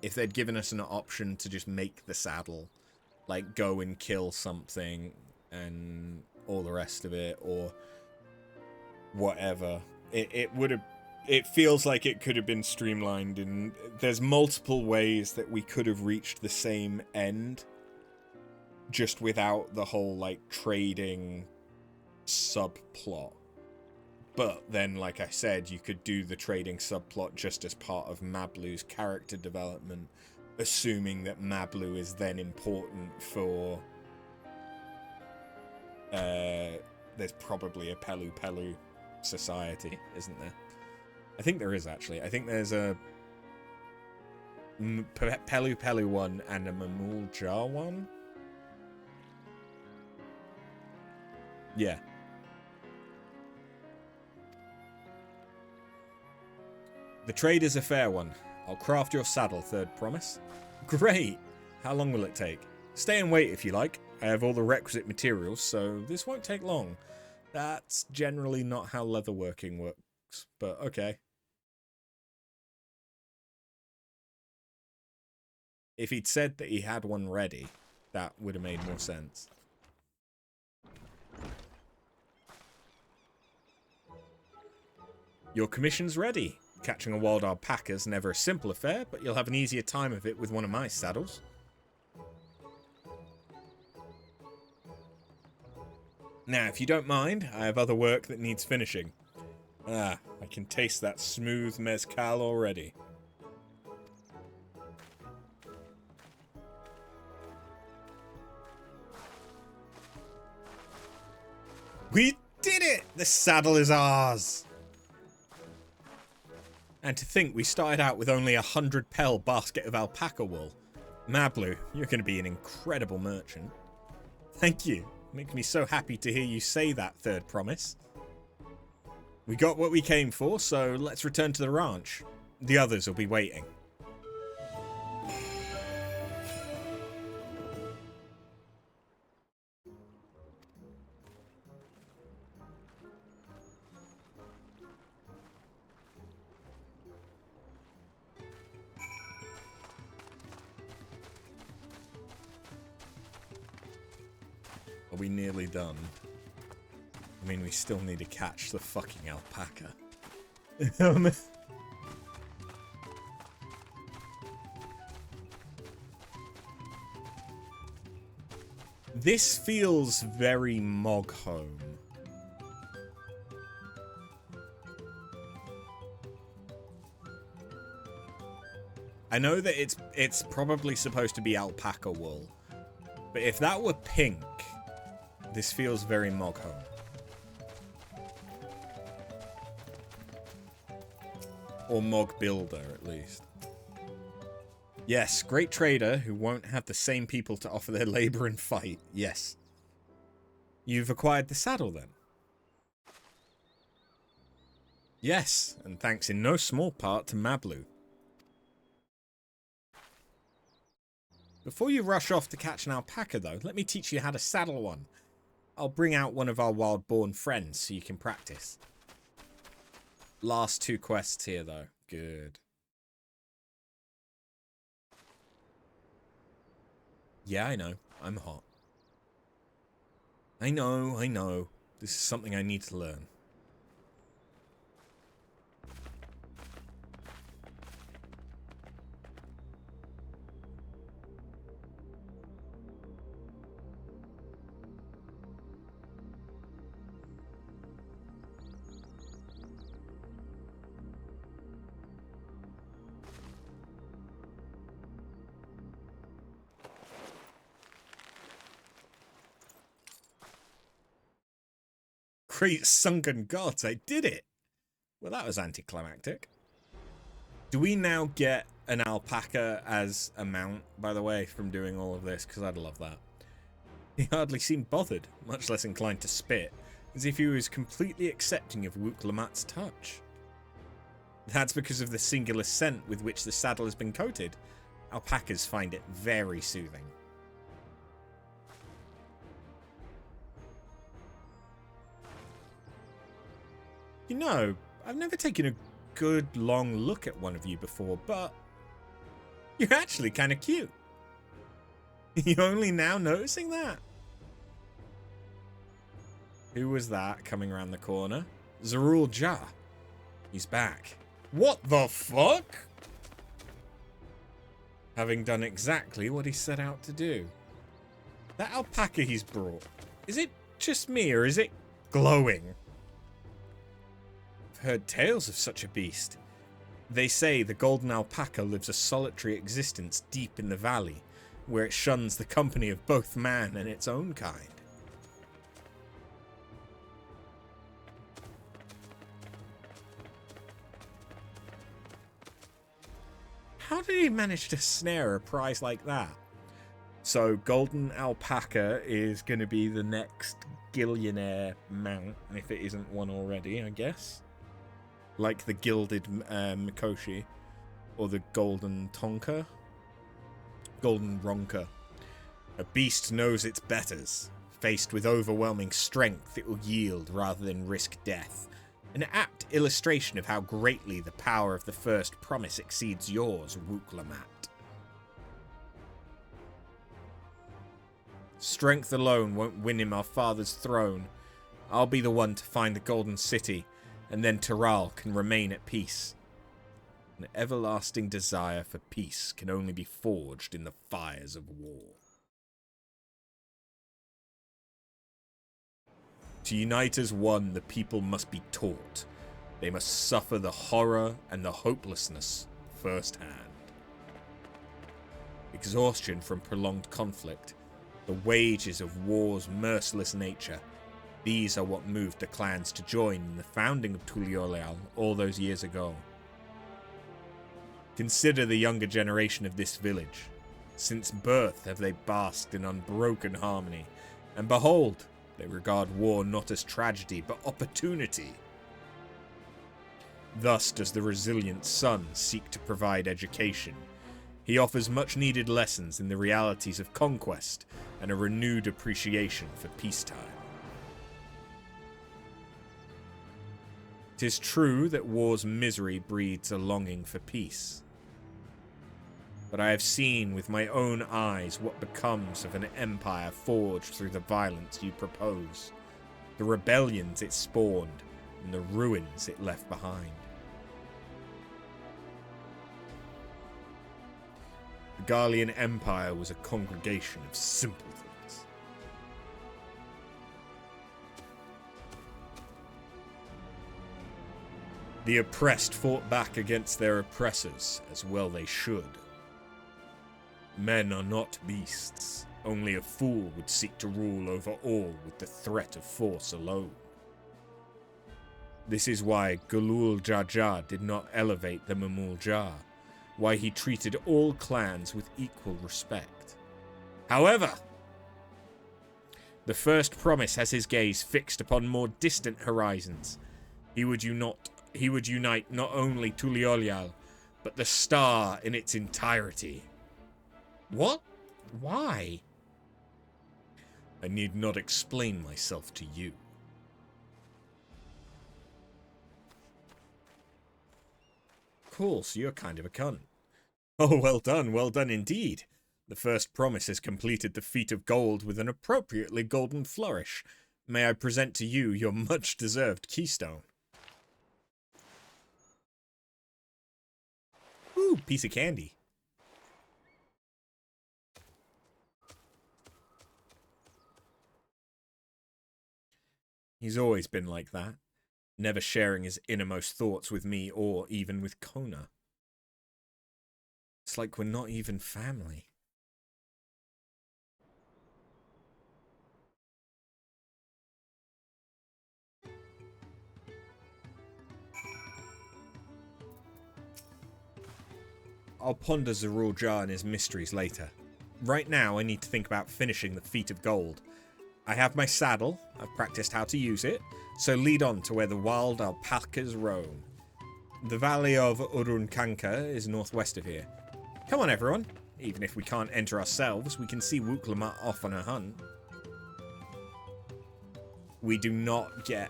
If they'd given us an option to just make the saddle, like go and kill something and all the rest of it, or whatever. It feels like it could have been streamlined, and there's multiple ways that we could have reached the same end just without the whole like trading subplot. But then, like I said, you could do the trading subplot just as part of Mablu's character development, assuming that Mablu is then important for there's probably a Pelu Pelu society, isn't there? I think there is, actually. I think there's a Pelu Pelu one and a Mamul Jar one. Yeah. The trade is a fair one. I'll craft your saddle, third promise. Great! How long will it take? Stay and wait if you like. I have all the requisite materials, so this won't take long. That's generally not how leatherworking works, but okay. If he'd said that he had one ready, that would have made more sense. Your commission's ready. Catching a wild alpaca's never a simple affair, but you'll have an easier time of it with one of my saddles. Now, if you don't mind, I have other work that needs finishing. Ah, I can taste that smooth mezcal already. We did it! The saddle is ours! And to think we started out with only 100 pel basket of alpaca wool. Mablu, you're going to be an incredible merchant. Thank you. Makes me so happy to hear you say that, third promise. We got what we came for, so let's return to the ranch. The others will be waiting. Are we nearly done? I mean, we still need to catch the fucking alpaca. This feels very Moghome. I know that it's probably supposed to be alpaca wool, but if that were pink, this feels very Moghome. Or Mog Builder, at least. Yes, great trader who won't have the same people to offer their labor and fight. Yes. You've acquired the saddle, then? Yes, and thanks in no small part to Mablu. Before you rush off to catch an alpaca, though, let me teach you how to saddle one. I'll bring out one of our wild-born friends so you can practice. Last 2 quests here, though. Good. Yeah, I know. I'm hot. I know. This is something I need to learn. Great sunken gods, I did it! Well, that was anticlimactic. Do we now get an alpaca as a mount, by the way, from doing all of this? Because I'd love that. He hardly seemed bothered, much less inclined to spit, as if he was completely accepting of Wook Lamat's touch. That's because of the singular scent with which the saddle has been coated. Alpacas find it very soothing. You know, I've never taken a good long look at one of you before, but you're actually kind of cute. You only now noticing that? Who was that coming around the corner? Zarul Ja. He's back. What the fuck? Having done exactly what he set out to do. That alpaca he's brought, is it just me or is it glowing? I've heard tales of such a beast. They say the golden alpaca lives a solitary existence deep in the valley, where it shuns the company of both man and its own kind. How did he manage to snare a prize like that? So, golden alpaca is going to be the next gillionaire mount, if it isn't one already, I guess. Like the gilded Mikoshi, or the golden Tonka. Golden Ronka. A beast knows its betters. Faced with overwhelming strength, it will yield rather than risk death. An apt illustration of how greatly the power of the first promise exceeds yours, Wooklamat. Strength alone won't win him our father's throne. I'll be the one to find the Golden City, and then Tyral can remain at peace. An everlasting desire for peace can only be forged in the fires of war. To unite as one, the people must be taught. They must suffer the horror and the hopelessness firsthand. Exhaustion from prolonged conflict, the wages of war's merciless nature, these are what moved the clans to join in the founding of Tuliyoleal all those years ago. Consider the younger generation of this village. Since birth have they basked in unbroken harmony, and behold, they regard war not as tragedy, but opportunity. Thus does the resilient son seek to provide education. He offers much-needed lessons in the realities of conquest and a renewed appreciation for peacetime. 'Tis true that war's misery breeds a longing for peace. But I have seen with my own eyes what becomes of an empire forged through the violence you propose, the rebellions it spawned, and the ruins it left behind. The Garlean Empire was a congregation of simpletons. The oppressed fought back against their oppressors, as well they should. Men are not beasts. Only a fool would seek to rule over all with the threat of force alone. This is why Galul Jaja did not elevate the Mamul Jar, why he treated all clans with equal respect. However, the first promise has his gaze fixed upon more distant horizons. He would unite not only Tuliyoleal, but the star in its entirety. What? Why? I need not explain myself to you. Cool, so you're kind of a cunt. Oh, well done indeed. The first promise has completed the feat of gold with an appropriately golden flourish. May I present to you your much-deserved keystone. Ooh, piece of candy. He's always been like that, never sharing his innermost thoughts with me or even with Kona. It's like we're not even family. I'll ponder Zarul Ja and his mysteries later. Right now, I need to think about finishing the Feat of Gold. I have my saddle, I've practiced how to use it, so lead on to where the wild alpacas roam. The valley of Urunkanka is northwest of here. Come on everyone, even if we can't enter ourselves, we can see Wooklamat off on a hunt. We do not get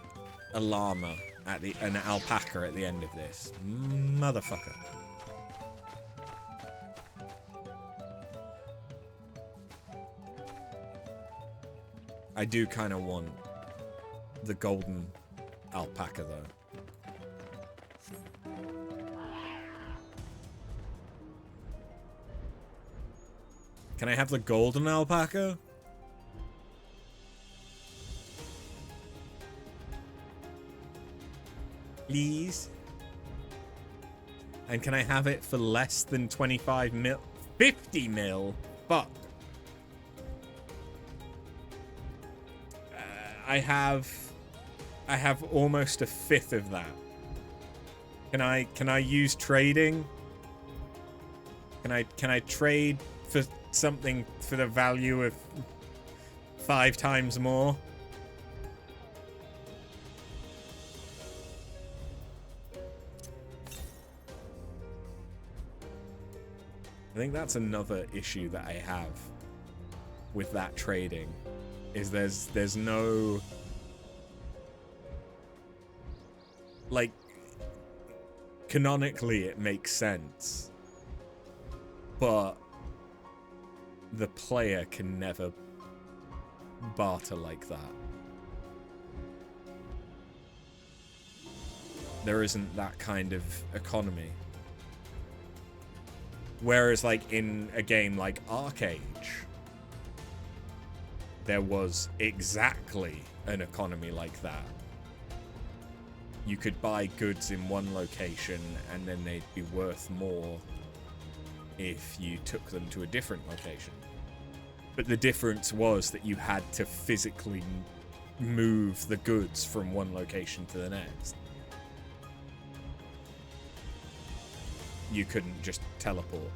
a llama at an alpaca at the end of this. Motherfucker. I do kind of want the golden alpaca, though. Can I have the golden alpaca? Please? And can I have it for less than 25 mil? 50 mil? Fuck. I have almost a fifth of that. Can I use trading? Can I trade for something for the value of 5 times more? I think that's another issue that I have with that trading, is there's no, like, canonically it makes sense, but the player can never barter like that. There isn't that kind of economy. Whereas, like, in a game like Arcade, there was exactly an economy like that. You could buy goods in one location and then they'd be worth more if you took them to a different location. But the difference was that you had to physically move the goods from one location to the next. You couldn't just teleport.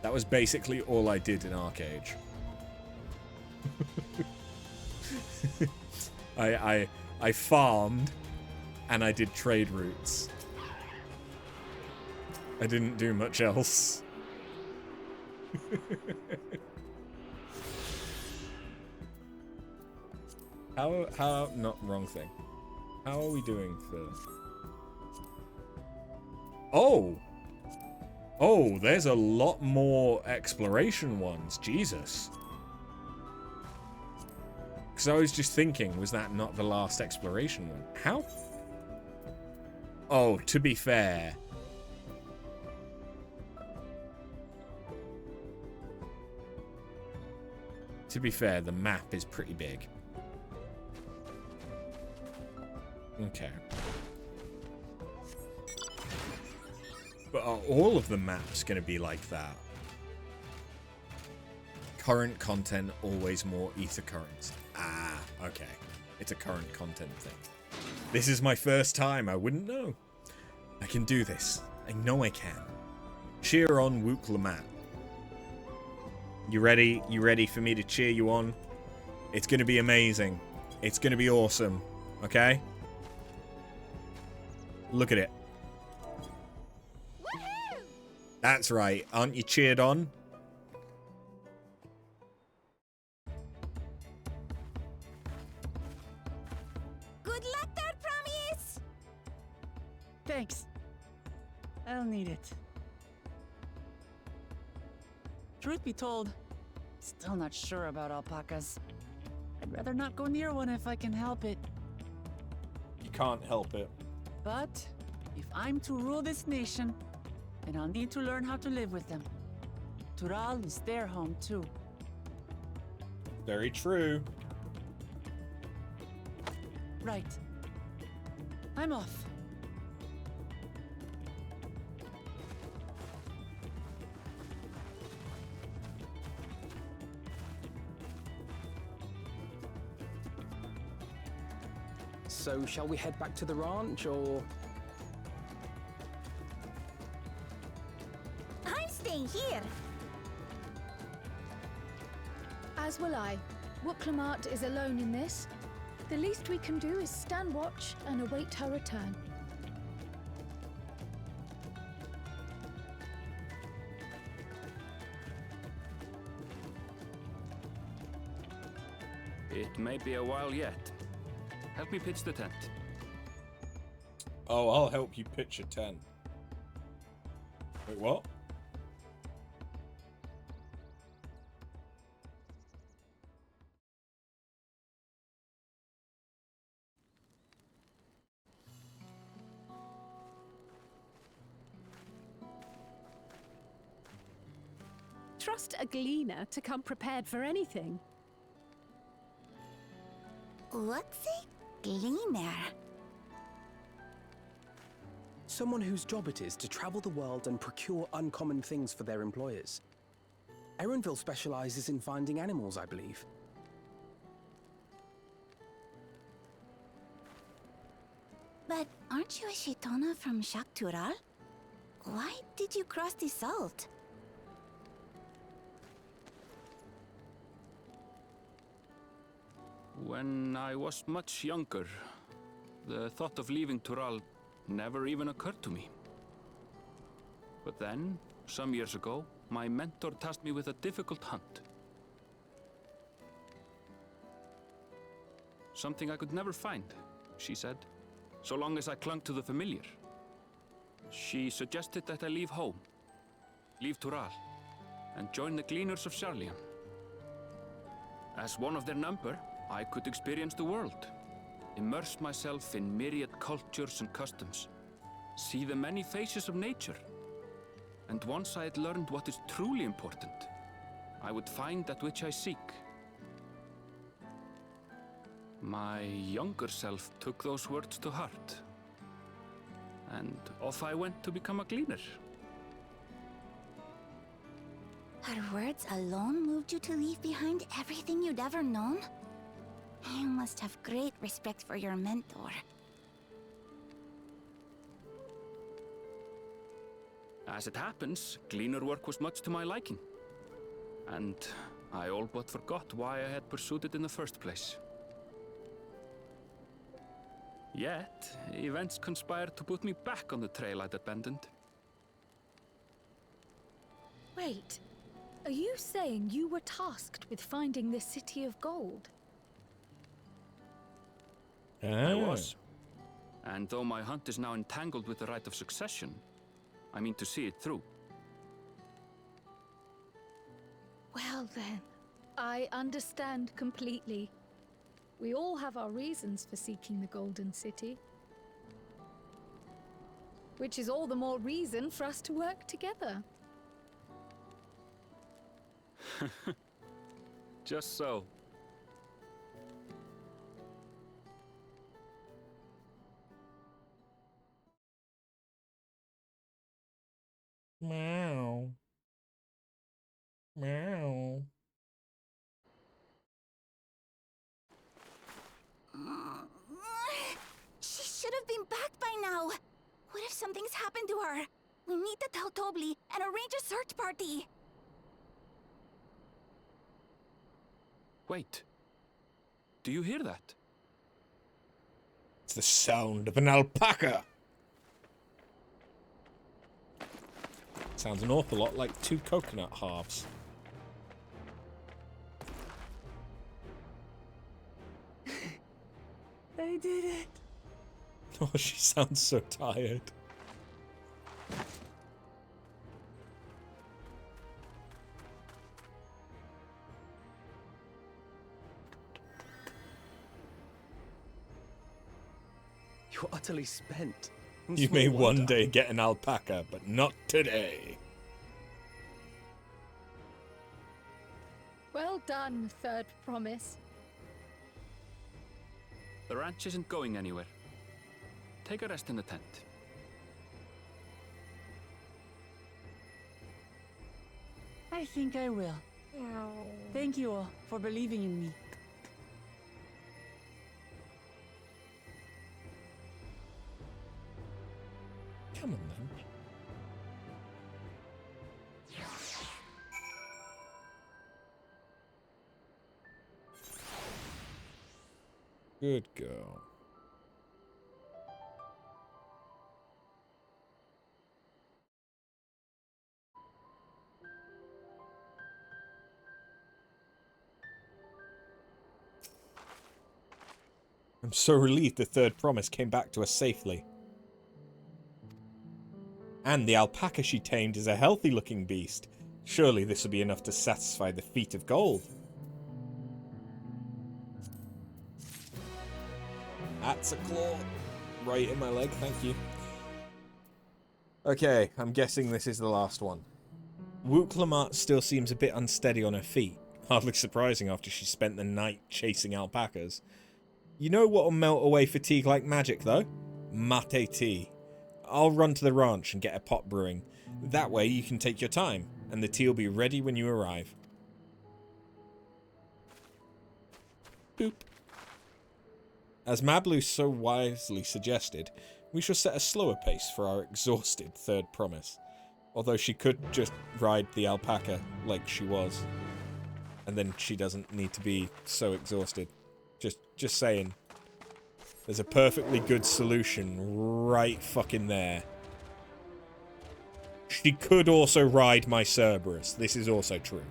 That was basically all I did in Arcade. I farmed and I did trade routes. I didn't do much else. How, not wrong thing. How are we doing for... Oh, there's a lot more exploration ones. Jesus. Because I was just thinking, was that not the last exploration one? How? Oh, to be fair... To be fair, the map is pretty big. Okay. But are all of the maps going to be like that? Current content, always more ether currents. Ah, okay. It's a current content thing. This is my first time. I wouldn't know. I can do this. I know I can. Cheer on, Wook Lamat. You ready? You ready for me to cheer you on? It's going to be amazing. It's going to be awesome. Okay? Look at it. That's right. Aren't you cheered on? Good luck there, Promise! Thanks. I'll need it. Truth be told, still not sure about alpacas. I'd rather not go near one if I can help it. You can't help it. But if I'm to rule this nation, then I'll need to learn how to live with them. Tural is their home too. Very true. Right. I'm off. So, shall we head back to the ranch, or...? I'm staying here. As will I. Wooklamart is alone in this. The least we can do is stand watch and await her return. It may be a while yet. Help me pitch the tent. Oh, I'll help you pitch a tent. Wait, what? Trust a gleaner to come prepared for anything. What's a gleaner? Someone whose job it is to travel the world and procure uncommon things for their employers. Erenville specializes in finding animals, I believe. But aren't you a Shaitana from Shaktural? Why did you cross the salt? When I was much younger, the thought of leaving Tural never even occurred to me. But then, some years ago, my mentor tasked me with a difficult hunt. Something I could never find, she said, so long as I clung to the familiar. She suggested that I leave home, leave Tural, and join the Gleaners of Sharlayan. As one of their number, I could experience the world, immerse myself in myriad cultures and customs, see the many faces of nature. And once I had learned what is truly important, I would find that which I seek. My younger self took those words to heart, and off I went to become a gleaner. Her words alone moved you to leave behind everything you'd ever known? You must have great respect for your mentor. As it happens, gleaner work was much to my liking. And I all but forgot why I had pursued it in the first place. Yet, events conspired to put me back on the trail I'd abandoned. Wait, are you saying you were tasked with finding the City of Gold? I was. And though my hunt is now entangled with the right of succession, I mean to see it through. Well then, I understand completely. We all have our reasons for seeking the Golden City. Which is all the more reason for us to work together. Just so. Meow. Meow. She should have been back by now. What if something's happened to her? We need to tell Tobli and arrange a search party. Wait. Do you hear that? It's the sound of an alpaca. Sounds an awful lot like two coconut halves. They did it. Oh, she sounds so tired. You're utterly spent. You may one day get an alpaca, but not today. Well done, Third Promise. The ranch isn't going anywhere. Take a rest in the tent. I think I will. Thank you all for believing in me. Come on, then. Good girl. I'm so relieved the Third Promise came back to us safely. And the alpaca she tamed is a healthy-looking beast. Surely this will be enough to satisfy the feat of gold. That's a claw. Right in my leg, thank you. Okay, I'm guessing this is the last one. Wooklamart still seems a bit unsteady on her feet. Hardly surprising after she spent the night chasing alpacas. You know what'll melt away fatigue like magic, though? Mate tea. I'll run to the ranch and get a pot brewing. That way you can take your time, and the tea will be ready when you arrive. Boop. As Mablu so wisely suggested, we shall set a slower pace for our exhausted third promise. Although she could just ride the alpaca like she was. And then she doesn't need to be so exhausted. Just saying. There's a perfectly good solution right fucking there. She could also ride my Cerberus. This is also true.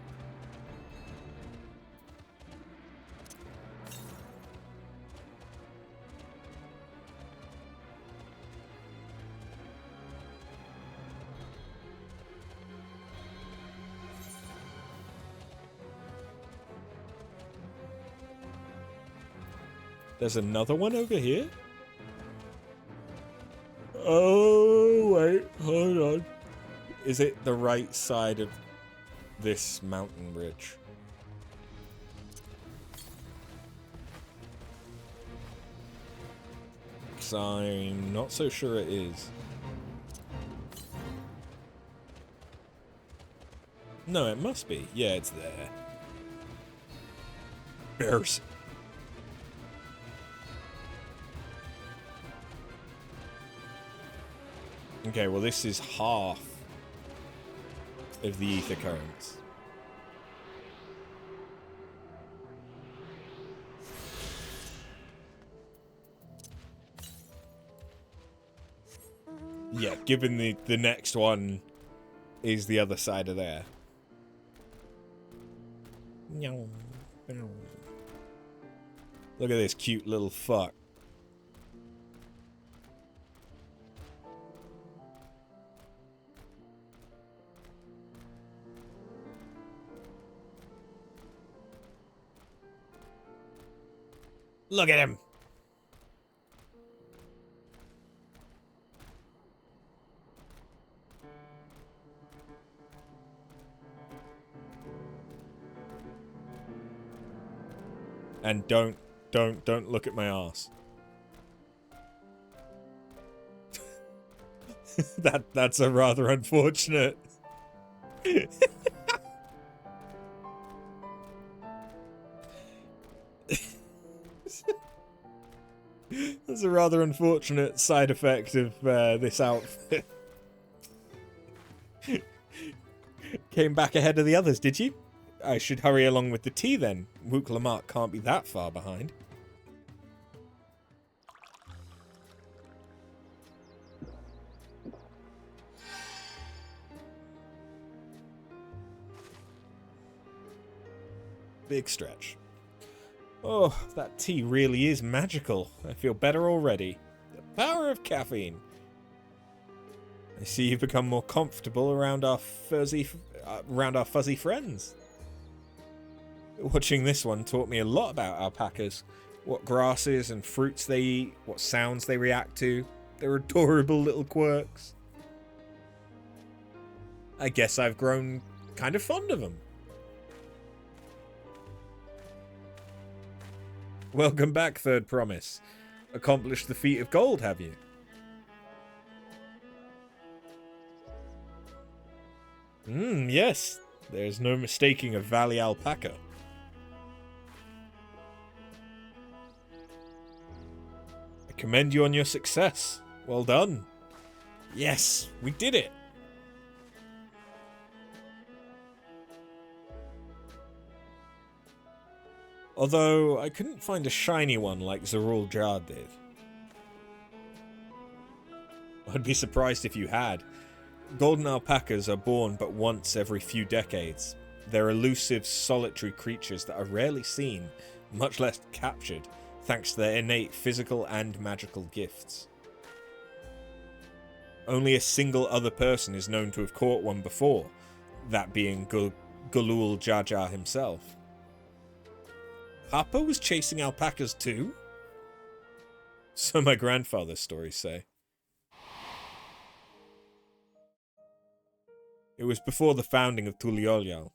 There's another one over here? Oh, wait. Hold on. Is it the right side of this mountain ridge? Because I'm not so sure it is. No, it must be. Yeah, it's there. Bears. Okay, well this is half of the ether currents. Yeah, given the next one is the other side of there. Look at this cute little fuck. Look at him. And don't look at my ass. That's a rather unfortunate. That's a rather unfortunate side effect of this outfit. Came back ahead of the others, did you? I should hurry along with the tea then. Wooklamart can't be that far behind. Big stretch. Oh, that tea really is magical. I feel better already. The power of caffeine. I see you've become more comfortable around our fuzzy friends. Watching this one taught me a lot about alpacas. What grasses and fruits they eat, what sounds they react to, their adorable little quirks. I guess I've grown kind of fond of them. Welcome back, Third Promise. Accomplished the feat of gold, have you? Yes. There's no mistaking a valley alpaca. I commend you on your success. Well done. Yes, we did it. Although, I couldn't find a shiny one like Zerul Jar did. I'd be surprised if you had. Golden alpacas are born but once every few decades. They're elusive, solitary creatures that are rarely seen, much less captured, thanks to their innate physical and magical gifts. Only a single other person is known to have caught one before, that being Galul Jaja himself. Papa was chasing alpacas too? So my grandfather's stories say. It was before the founding of Tuliyollal,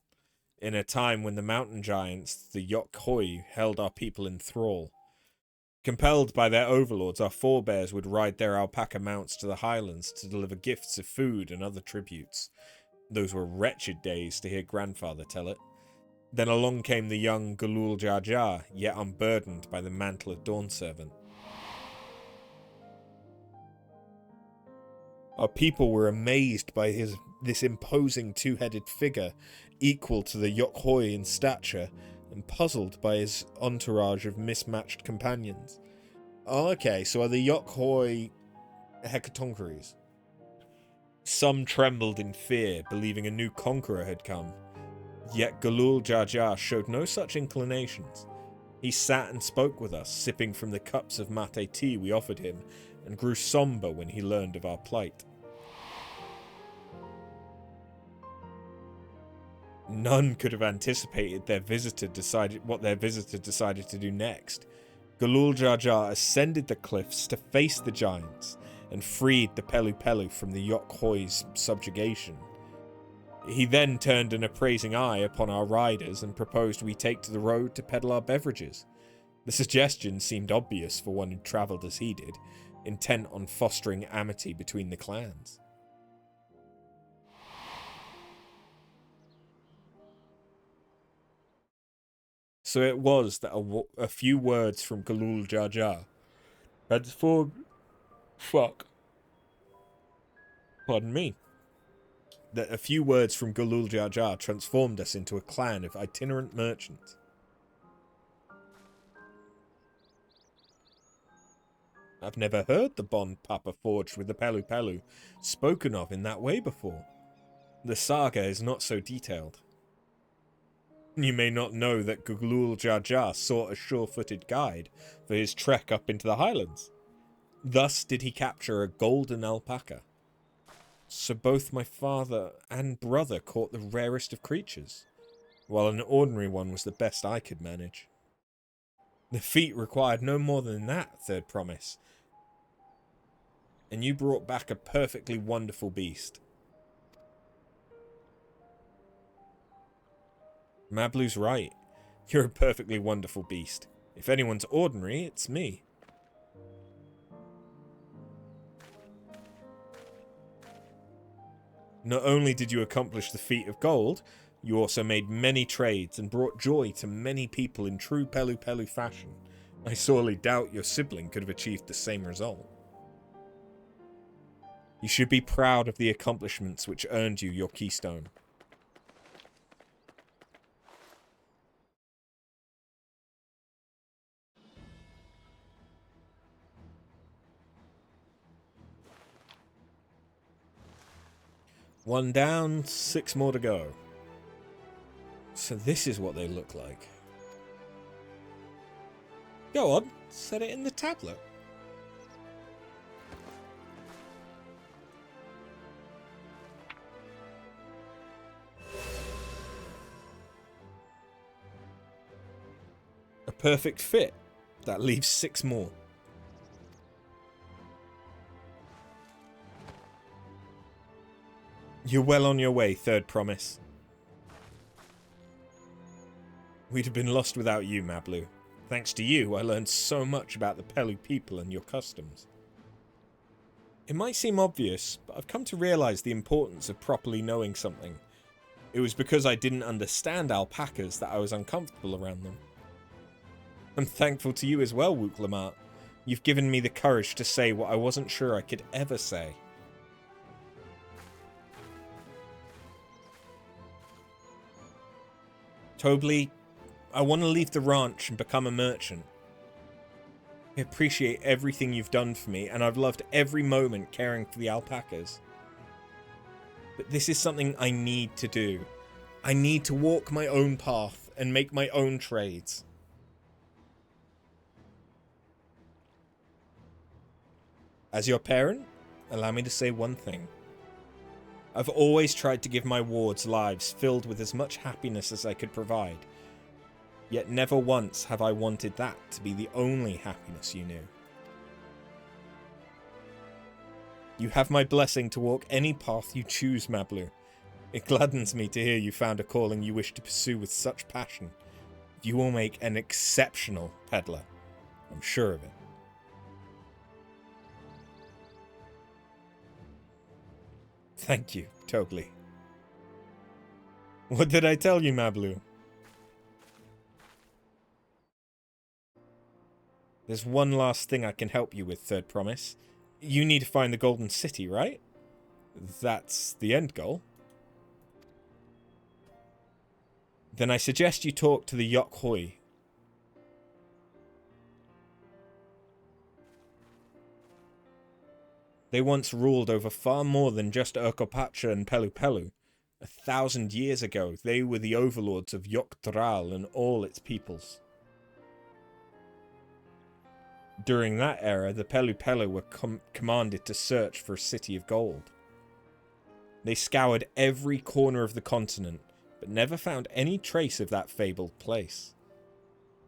in a time when the mountain giants, the Yokhoi, held our people in thrall. Compelled by their overlords, our forebears would ride their alpaca mounts to the highlands to deliver gifts of food and other tributes. Those were wretched days, to hear grandfather tell it. Then along came the young Galul Jaja, yet unburdened by the mantle of Dawn Servant. Our people were amazed by this imposing two-headed figure, equal to the Yokhoi in stature, and puzzled by his entourage of mismatched companions. Oh, okay, so are the Yokhoi Hecatoncheires? Some trembled in fear, believing a new conqueror had come. Yet Galul Jaja showed no such inclinations. He sat and spoke with us, sipping from the cups of mate tea we offered him, and grew somber when he learned of our plight. None could have anticipated what their visitor decided to do next. Galul Jaja ascended the cliffs to face the giants and freed the Pelu Pelu from the Yokhoi's subjugation. He then turned an appraising eye upon our riders and proposed we take to the road to peddle our beverages. The suggestion seemed obvious for one who travelled as he did, intent on fostering amity between the clans. So it was that a few words from Galul Jaja transformed... Pardon me. That a few words from Galul Jaja transformed us into a clan of itinerant merchants. I've never heard the bond Papa forged with the Pelu Pelu spoken of in that way before. The saga is not so detailed. You may not know that Galul Jaja sought a sure-footed guide for his trek up into the highlands. Thus did he capture a golden alpaca. So both my father and brother caught the rarest of creatures, while an ordinary one was the best I could manage. The feat required no more than that, Third Promise. And you brought back a perfectly wonderful beast. Mablu's right. You're a perfectly wonderful beast. If anyone's ordinary, it's me. Not only did you accomplish the feat of gold, you also made many trades and brought joy to many people in true Pelu Pelu fashion. I sorely doubt your sibling could have achieved the same result. You should be proud of the accomplishments which earned you your keystone. One down, 6 more to go. So this is what they look like. Go on, set it in the tablet. A perfect fit. That leaves 6 more. You're well on your way, Third Promise. We'd have been lost without you, Mablu. Thanks to you, I learned so much about the Pelu people and your customs. It might seem obvious, but I've come to realize the importance of properly knowing something. It was because I didn't understand alpacas that I was uncomfortable around them. I'm thankful to you as well, Wook-Lamart. You've given me the courage to say what I wasn't sure I could ever say. Tobli, I want to leave the ranch and become a merchant. I appreciate everything you've done for me, and I've loved every moment caring for the alpacas. But this is something I need to do. I need to walk my own path and make my own trades. As your parent, allow me to say one thing. I've always tried to give my wards lives filled with as much happiness as I could provide, yet never once have I wanted that to be the only happiness you knew. You have my blessing to walk any path you choose, Mablu. It gladdens me to hear you found a calling you wish to pursue with such passion. You will make an exceptional peddler. I'm sure of it. Thank you, Togli. What did I tell you, Mablu? There's one last thing I can help you with, Third Promise. You need to find the Golden City, right? That's the end goal. Then I suggest you talk to the Yok-Hoi. They once ruled over far more than just Urkopacha and Pelu-Pelu. 1,000 years ago, they were the overlords of Yok-Tral and all its peoples. During that era, the Pelu-Pelu were commanded to search for a city of gold. They scoured every corner of the continent, but never found any trace of that fabled place.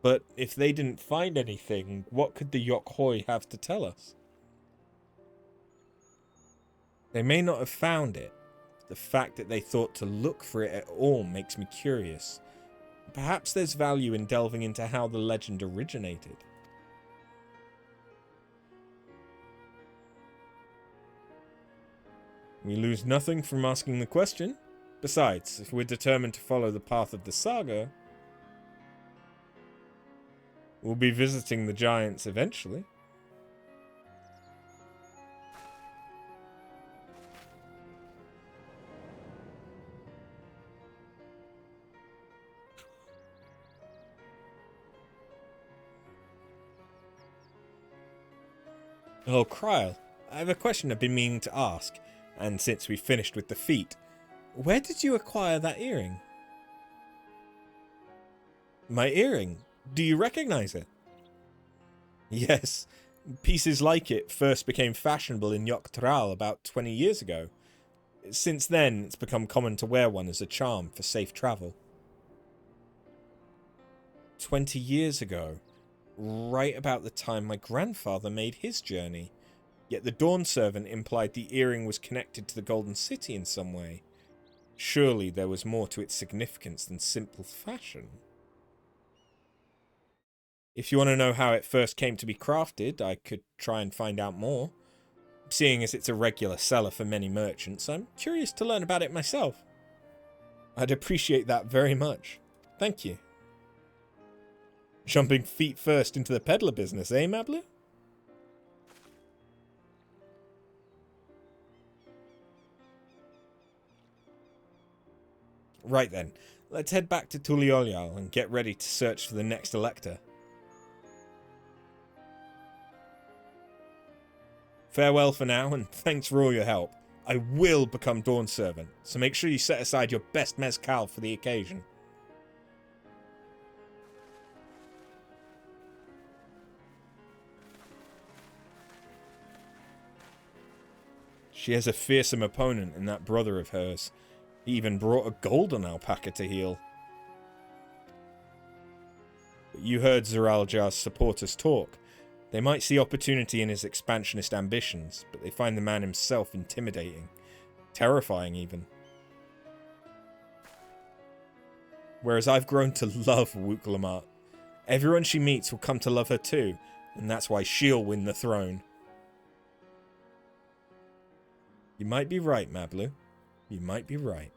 But if they didn't find anything, what could the Yok-Hoi have to tell us? They may not have found it. The fact that they thought to look for it at all makes me curious. Perhaps there's value in delving into how the legend originated. We lose nothing from asking the question. Besides, if we're determined to follow the path of the saga, we'll be visiting the giants eventually. Oh, Kryl, I have a question I've been meaning to ask, and since we finished with the feat, where did you acquire that earring? My earring? Do you recognize it? Yes, pieces like it first became fashionable in Yok-Tral about 20 years ago. Since then, it's become common to wear one as a charm for safe travel. 20 years ago, right about the time my grandfather made his journey. Yet the Dawn Servant implied the earring was connected to the Golden City in some way. Surely there was more to its significance than simple fashion. If you want to know how it first came to be crafted, I could try and find out more. Seeing as it's a regular seller for many merchants, I'm curious to learn about it myself. I'd appreciate that very much. Thank you. Jumping feet first into the peddler business, eh, Mablu? Right then, let's head back to Tuliolial and get ready to search for the next Elector. Farewell for now, and thanks for all your help. I will become Dawn Servant, so make sure you set aside your best mezcal for the occasion. She has a fearsome opponent in that brother of hers. He even brought a golden alpaca to heal. But you heard Zeraljar's supporters talk. They might see opportunity in his expansionist ambitions, but they find the man himself intimidating. Terrifying, even. Whereas I've grown to love Wuklamart. Everyone she meets will come to love her too, and that's why she'll win the throne. You might be right, Mablu. You might be right.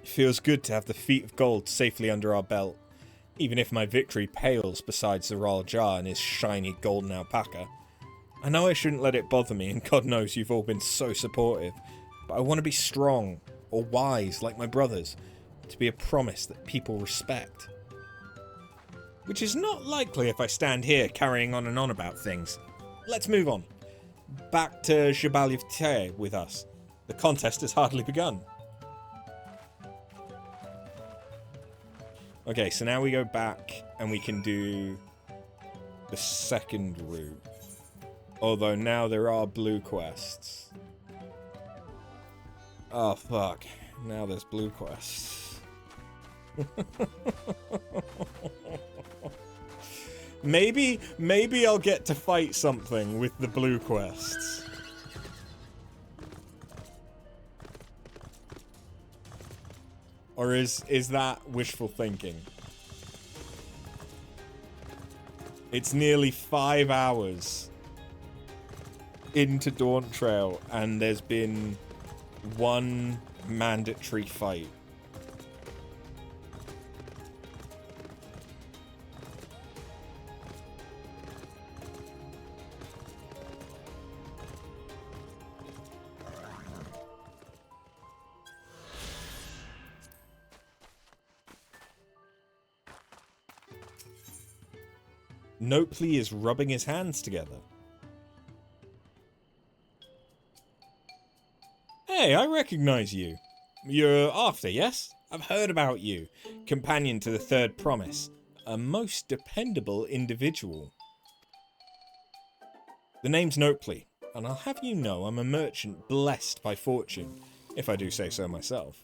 It feels good to have the feet of gold safely under our belt, even if my victory pales beside Zeraljar and his shiny golden alpaca. I know I shouldn't let it bother me, and God knows you've all been so supportive, but I want to be strong, or wise like my brothers, to be a promise that people respect. Which is not likely if I stand here carrying on and on about things. Let's move on. back to Jabaliv with us. The contest has hardly begun. Okay, so now we go back and we can do the second route. Although now there are blue quests. Oh, fuck. Now there's blue quests. Maybe I'll get to fight something with the blue quests. Or is that wishful thinking? It's nearly 5 hours into Dawntrail, and there's been one mandatory fight. Nopley is rubbing his hands together. Hey, I recognize you. You're After, yes? I've heard about you. Companion to the Third Promise. A most dependable individual. The name's Nopley, and I'll have you know I'm a merchant blessed by fortune, if I do say so myself.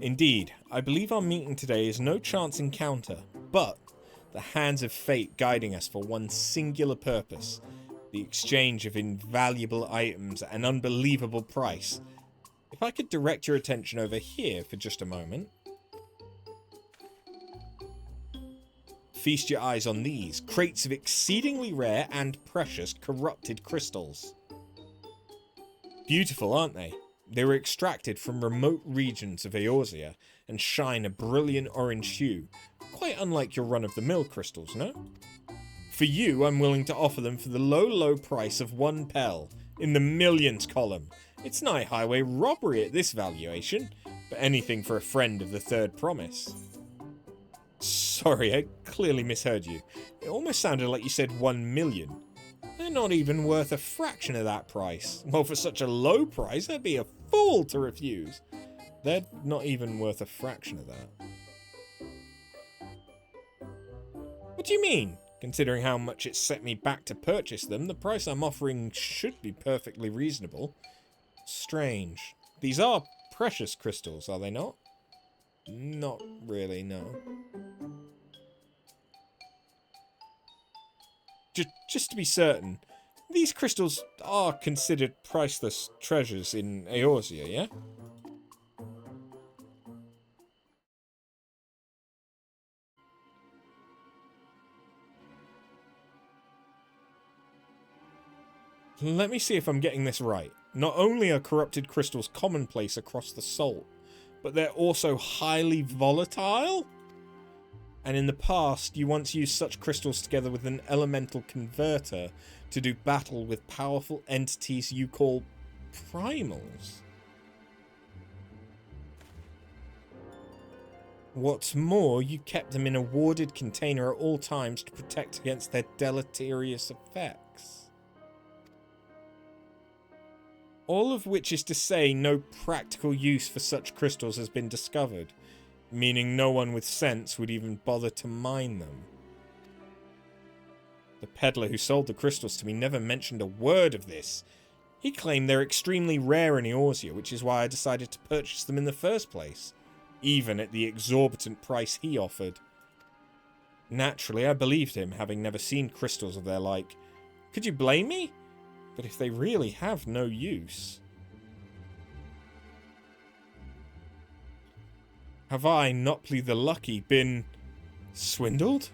Indeed, I believe our meeting today is no chance encounter, but the hands of fate guiding us for one singular purpose, the exchange of invaluable items at an unbelievable price. If I could direct your attention over here for just a moment. Feast your eyes on these, crates of exceedingly rare and precious corrupted crystals. Beautiful, aren't they? They were extracted from remote regions of Eorzea and shine a brilliant orange hue, quite unlike your run-of-the-mill crystals, no? For you, I'm willing to offer them for the low price of 1 pel, in the millions column. It's nigh highway robbery at this valuation, but anything for a friend of the Third Promise. Sorry, I clearly misheard you. It almost sounded like you said 1 million. They're not even worth a fraction of that price. Well, for such a low price, I'd be a fool to refuse. They're not even worth a fraction of that. What do you mean? Considering how much it set me back to purchase them, the price I'm offering should be perfectly reasonable. Strange. These are precious crystals, are they not? Not really, no. Just to be certain, these crystals are considered priceless treasures in Eorzea, yeah? Let me see if I'm getting this right. Not only are corrupted crystals commonplace across the Salt, but they're also highly volatile? And in the past, you once used such crystals together with an elemental converter to do battle with powerful entities you call primals. What's more, you kept them in a warded container at all times to protect against their deleterious effects. All of which is to say no practical use for such crystals has been discovered, meaning no one with sense would even bother to mine them. The peddler who sold the crystals to me never mentioned a word of this. He claimed they're extremely rare in Eorzea, which is why I decided to purchase them in the first place, even at the exorbitant price he offered. Naturally, I believed him, having never seen crystals of their like. Could you blame me? But if they really have no use... Have I, Nopley the Lucky, been swindled?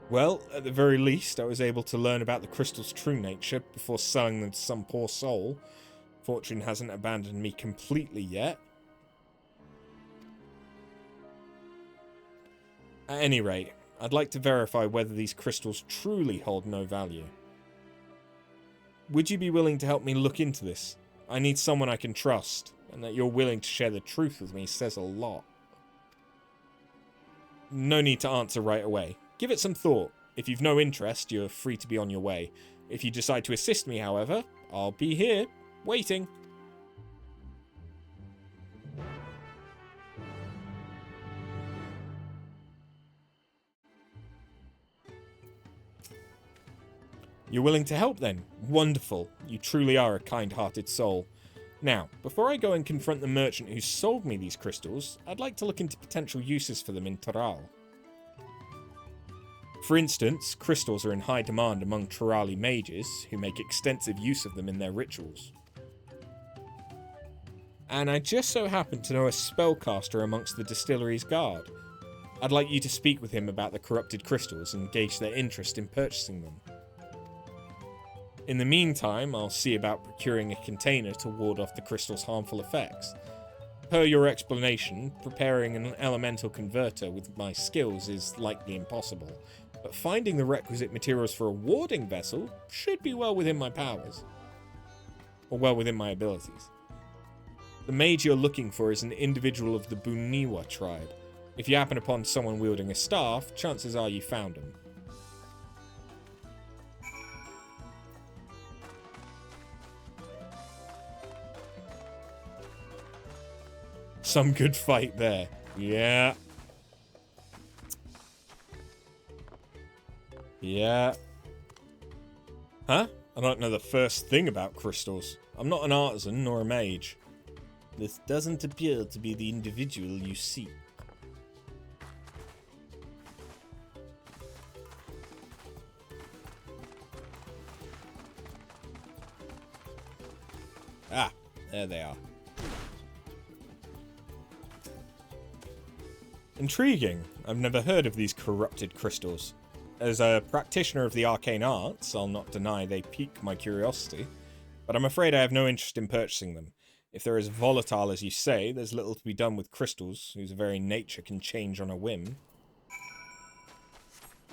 Well, at the very least, I was able to learn about the crystal's true nature before selling them to some poor soul. Fortune hasn't abandoned me completely yet. At any rate, I'd like to verify whether these crystals truly hold no value. Would you be willing to help me look into this? I need someone I can trust, and that you're willing to share the truth with me says a lot. No need to answer right away. Give it some thought. If you've no interest, you're free to be on your way. If you decide to assist me, however, I'll be here, waiting. You're willing to help then? Wonderful. You truly are a kind-hearted soul. Now, before I go and confront the merchant who sold me these crystals, I'd like to look into potential uses for them in Tural. For instance, crystals are in high demand among Turali mages, who make extensive use of them in their rituals. And I just so happen to know a spellcaster amongst the distillery's guard. I'd like you to speak with him about the corrupted crystals and gauge their interest in purchasing them. In the meantime, I'll see about procuring a container to ward off the crystal's harmful effects. Per your explanation, preparing an elemental converter with my skills is likely impossible, but finding the requisite materials for a warding vessel should be well within my powers. Or well within my abilities. The mage you're looking for is an individual of the Buniwa tribe. If you happen upon someone wielding a staff, chances are you found him. Some good fight there. Yeah. Yeah. Huh? I don't know the first thing about crystals. I'm not an artisan nor a mage. This doesn't appear to be the individual you seek. Ah, there they are. Intriguing. I've never heard of these corrupted crystals. As a practitioner of the arcane arts, I'll not deny they pique my curiosity, but I'm afraid I have no interest in purchasing them. If they're as volatile as you say, there's little to be done with crystals, whose very nature can change on a whim.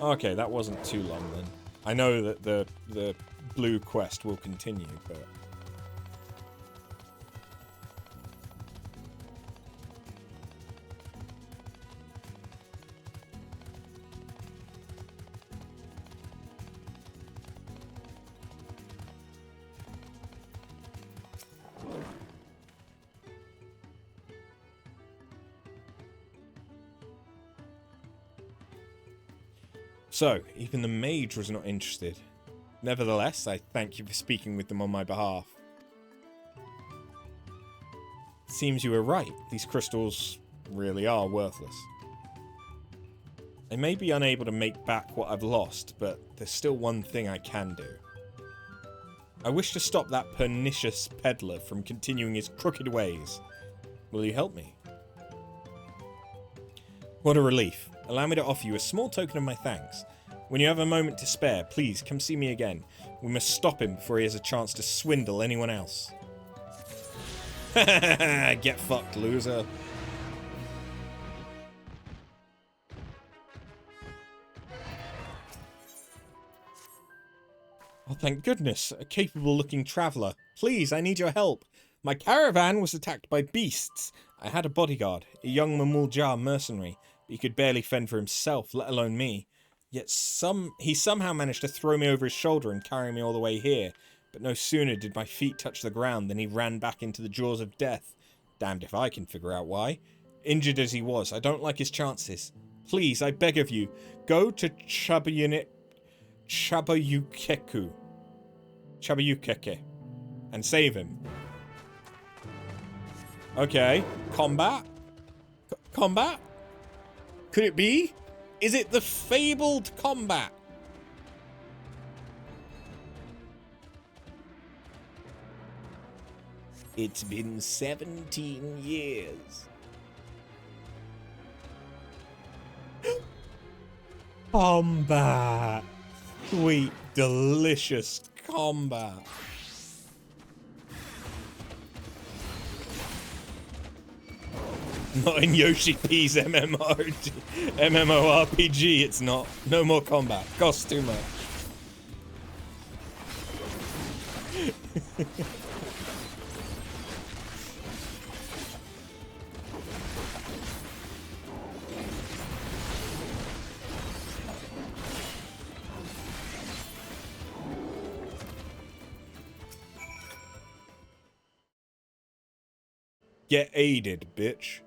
Okay, that wasn't too long then. I know that the blue quest will continue, but... So, even the mage was not interested. Nevertheless, I thank you for speaking with them on my behalf. It seems you were right. These crystals really are worthless. I may be unable to make back what I've lost, but there's still one thing I can do. I wish to stop that pernicious peddler from continuing his crooked ways. Will you help me? What a relief. Allow me to offer you a small token of my thanks. When you have a moment to spare, please come see me again. We must stop him before he has a chance to swindle anyone else. Get fucked, loser. Oh, thank goodness. A capable-looking traveller. Please, I need your help. My caravan was attacked by beasts. I had a bodyguard, a young Mamuljar mercenary. He could barely fend for himself, let alone me. Yet he somehow managed to throw me over his shoulder and carry me all the way here. But no sooner did my feet touch the ground than he ran back into the jaws of death. Damned if I can figure out why. Injured as he was, I don't like his chances. Please, I beg of you, go to Chabayukeke, and save him. Okay, combat? Combat? Could it be? Is it the fabled combat? It's been 17 years. Combat. Sweet, delicious combat. Not in Yoshi P's MMORPG, it's not. No more combat. Costs too much. Get aided, bitch.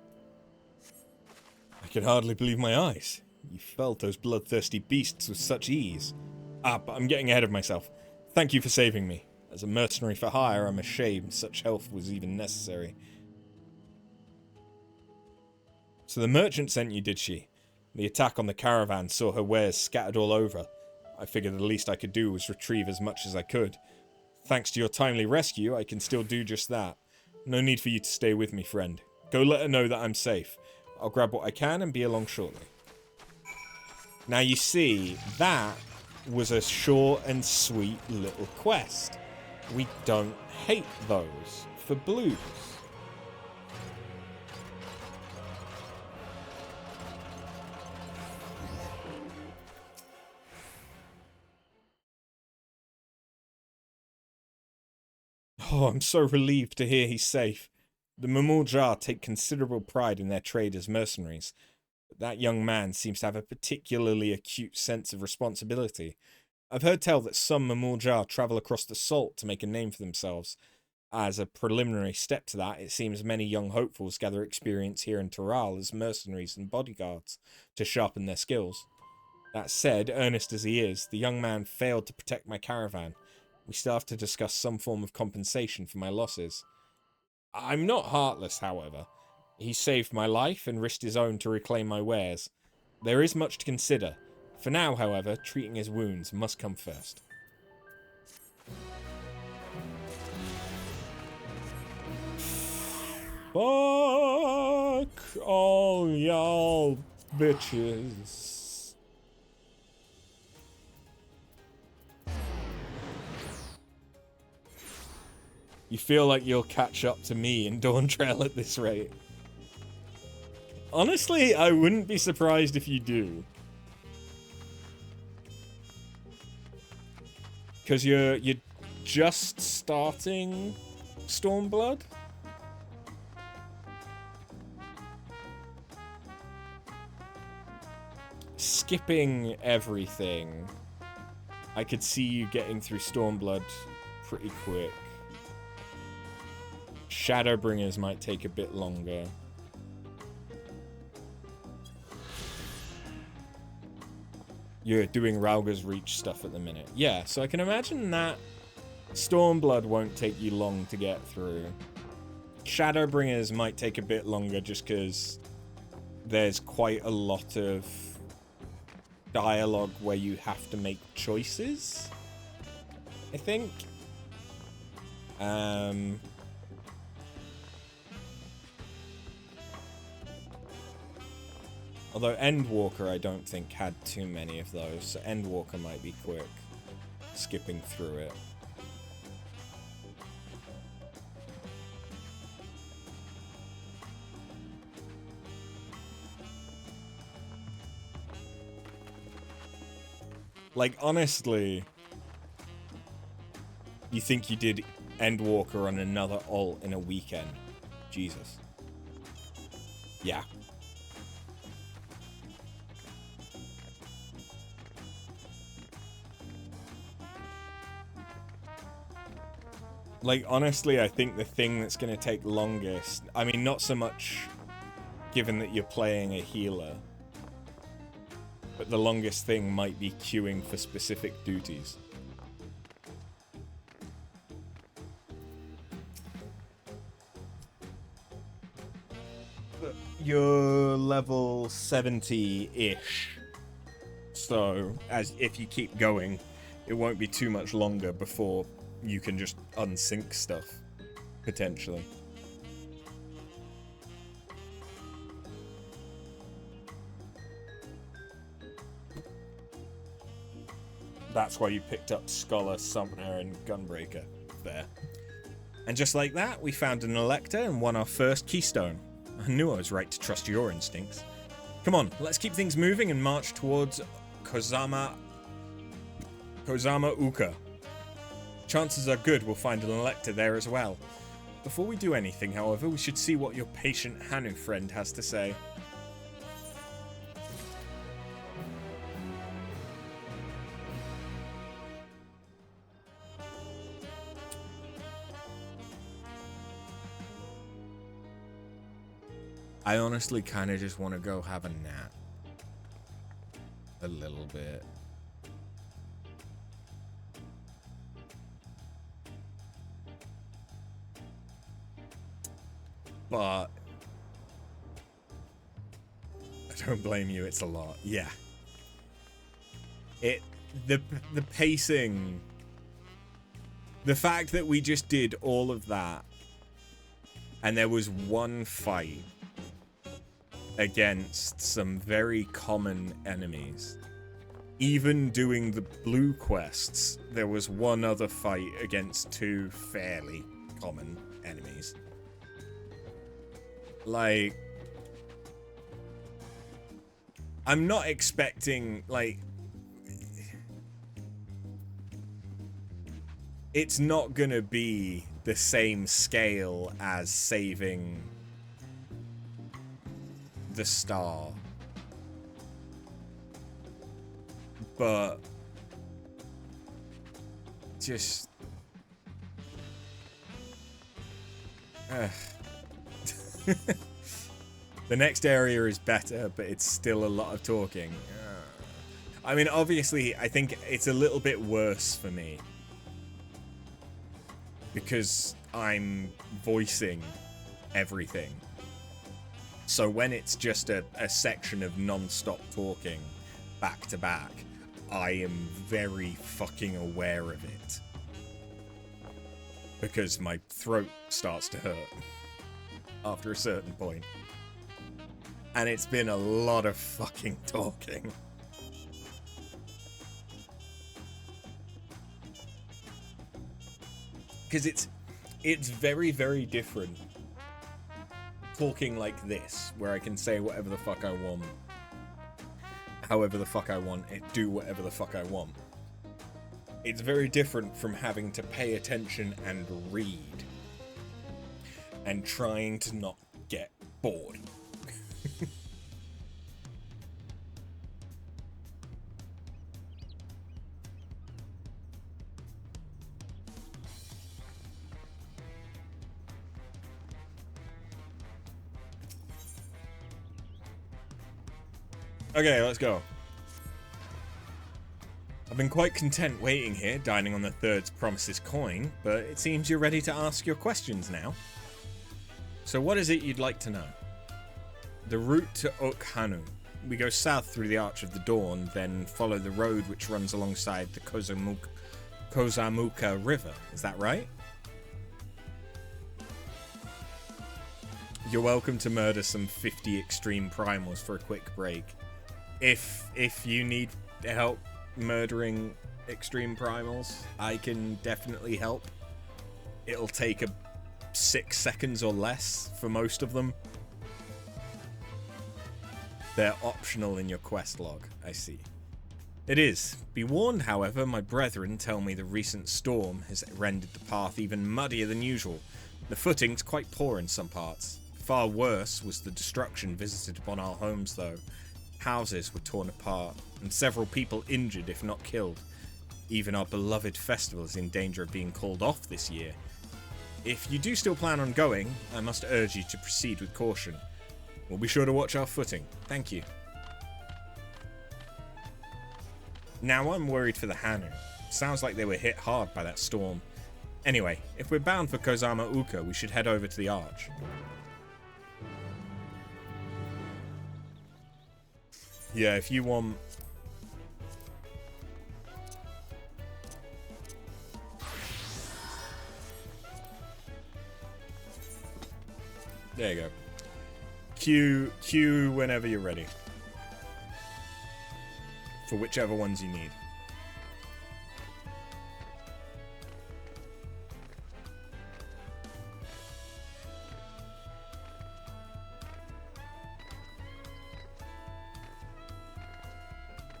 I can hardly believe my eyes. You felled those bloodthirsty beasts with such ease. Ah, but I'm getting ahead of myself. Thank you for saving me. As a mercenary for hire, I'm ashamed such help was even necessary. So the merchant sent you, did she? The attack on the caravan saw her wares scattered all over. I figured the least I could do was retrieve as much as I could. Thanks to your timely rescue, I can still do just that. No need for you to stay with me, friend. Go let her know that I'm safe. I'll grab what I can and be along shortly. Now you see, that was a short and sweet little quest. We don't hate those for blues. Oh, I'm so relieved to hear he's safe. The MMORPG take considerable pride in their trade as mercenaries. But that young man seems to have a particularly acute sense of responsibility. I've heard tell that some MMORPG travel across the salt to make a name for themselves. As a preliminary step to that, it seems many young hopefuls gather experience here in Toral as mercenaries and bodyguards to sharpen their skills. That said, earnest as he is, the young man failed to protect my caravan. We still have to discuss some form of compensation for my losses. I'm not heartless, however. He saved my life and risked his own to reclaim my wares. There is much to consider. For now, however, treating his wounds must come first. Fuck all y'all bitches. You feel like you'll catch up to me in Dawntrail at this rate. Honestly, I wouldn't be surprised if you do. Because you're just starting Stormblood? Skipping everything, I could see you getting through Stormblood pretty quick. Shadowbringers might take a bit longer. You're doing Rauga's Reach stuff at the minute. Yeah, so I can imagine that Stormblood won't take you long to get through. Shadowbringers might take a bit longer just because there's quite a lot of dialogue where you have to make choices, I think. Although Endwalker, I don't think, had too many of those, so Endwalker might be quick, skipping through it. Like, honestly, you think you did Endwalker on another ult in a weekend? Jesus. Yeah. Like, honestly, I think the thing that's going to take longest... I mean, not so much given that you're playing a healer, but the longest thing might be queuing for specific duties. You're level 70-ish. So, as if you keep going, it won't be too much longer before you can just unsync stuff, potentially. That's why you picked up Scholar, Summoner, and Gunbreaker there. And just like that, we found an Elector and won our first Keystone. I knew I was right to trust your instincts. Come on, let's keep things moving and march towards Kozama Uka. Chances are good we'll find an Elector there as well. Before we do anything, however, we should see what your patient Hanu friend has to say. I honestly kind of just want to go have a nap. A little bit. But I don't blame you, it's a lot. Yeah. The pacing, the fact that we just did all of that and there was one fight against some very common enemies. Even doing the blue quests, there was one other fight against two fairly common enemies. Like, I'm not expecting, like, it's not gonna be the same scale as saving the star. But just the next area is better, but it's still a lot of talking. I mean, obviously, I think it's a little bit worse for me because I'm voicing everything. So when it's just a section of non-stop talking back to back, I am very fucking aware of it. Because my throat starts to hurt after a certain point. And it's been a lot of fucking talking. Because it's very, very different talking like this, where I can say whatever the fuck I want, however the fuck I want, and do whatever the fuck I want. It's very different from having to pay attention and read and trying to not get bored. Okay, let's go. I've been quite content waiting here, dining on the third promises coin, but it seems you're ready to ask your questions now. So what is it you'd like to know? The route to Okhanu. We go south through the Arch of the Dawn, then follow the road which runs alongside the Kozamuka River. Is that right? You're welcome to murder some 50 extreme primals for a quick break. If you need help murdering extreme primals, I can definitely help. It'll take 6 seconds or less for most of them. They're optional in your quest log, I see. It is. Be warned, however, my brethren tell me the recent storm has rendered the path even muddier than usual. The footing's quite poor in some parts. Far worse was the destruction visited upon our homes, though. Houses were torn apart, and several people injured, if not killed. Even our beloved festival is in danger of being called off this year. If you do still plan on going, I must urge you to proceed with caution. We'll be sure to watch our footing. Thank you. Now I'm worried for the Hanu. Sounds like they were hit hard by that storm. Anyway, if we're bound for Kozama Uka, we should head over to the Arch. Yeah, if you want... There you go. Q whenever you're ready. For whichever ones you need.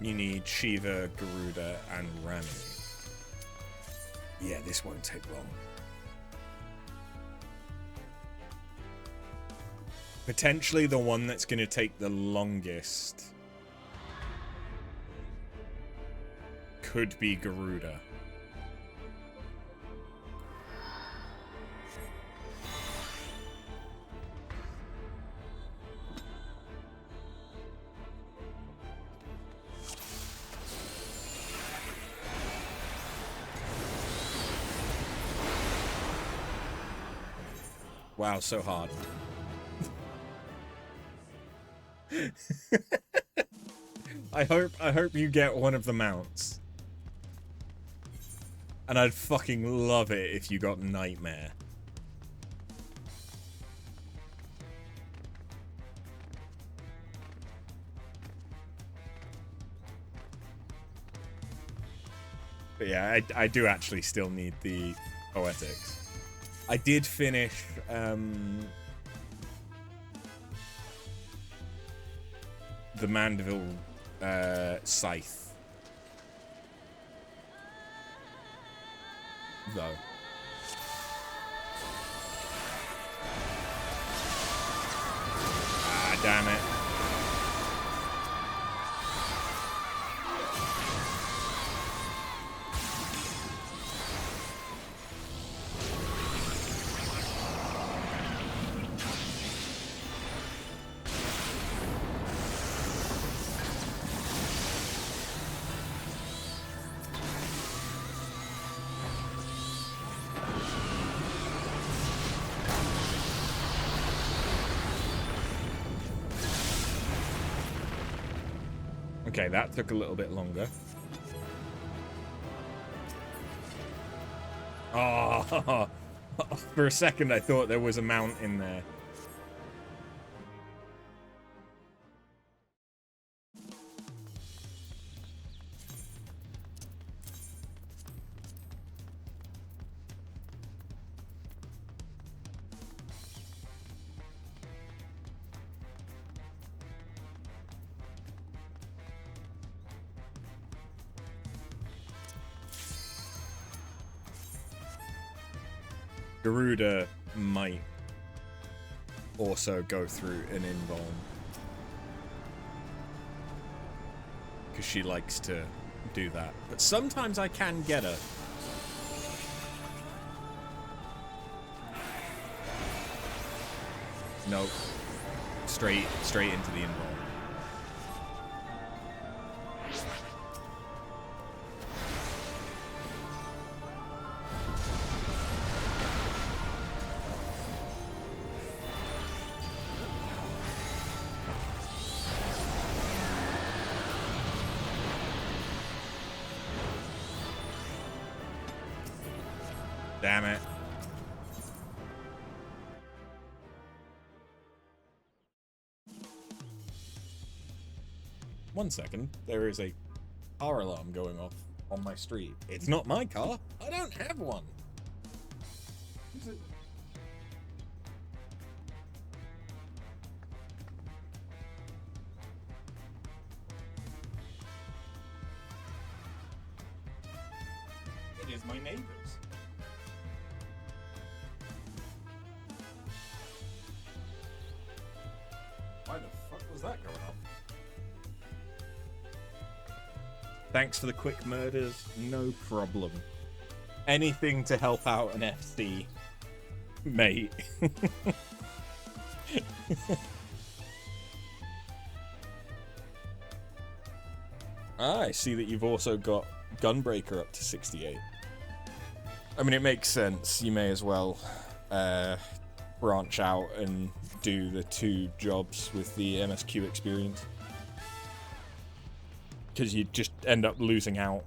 You need Shiva, Garuda, and Rami. Yeah, this won't take long. Potentially the one that's going to take the longest could be Garuda. Wow, so hard. I hope you get one of the mounts. And I'd fucking love it if you got Nightmare. But yeah, I do actually still need the Poetics. I did finish the Mandeville Scythe, though. Ah, damn it. Okay, that took a little bit longer. Oh, for a second I thought there was a mount in there. Garuda might also go through an invuln. Because she likes to do that. But sometimes I can get her. Nope. Straight into the invuln. Damn it. One second. There is a car alarm going off on my street. It's not my car. I don't have one. Is it? It is my neighbor's. Why the fuck was that going on? Thanks for the quick murders. No problem. Anything to help out an FC, mate. I see that you've also got Gunbreaker up to 68. I mean, it makes sense. You may as well branch out and do the 2 jobs with the MSQ experience. Because you just end up losing out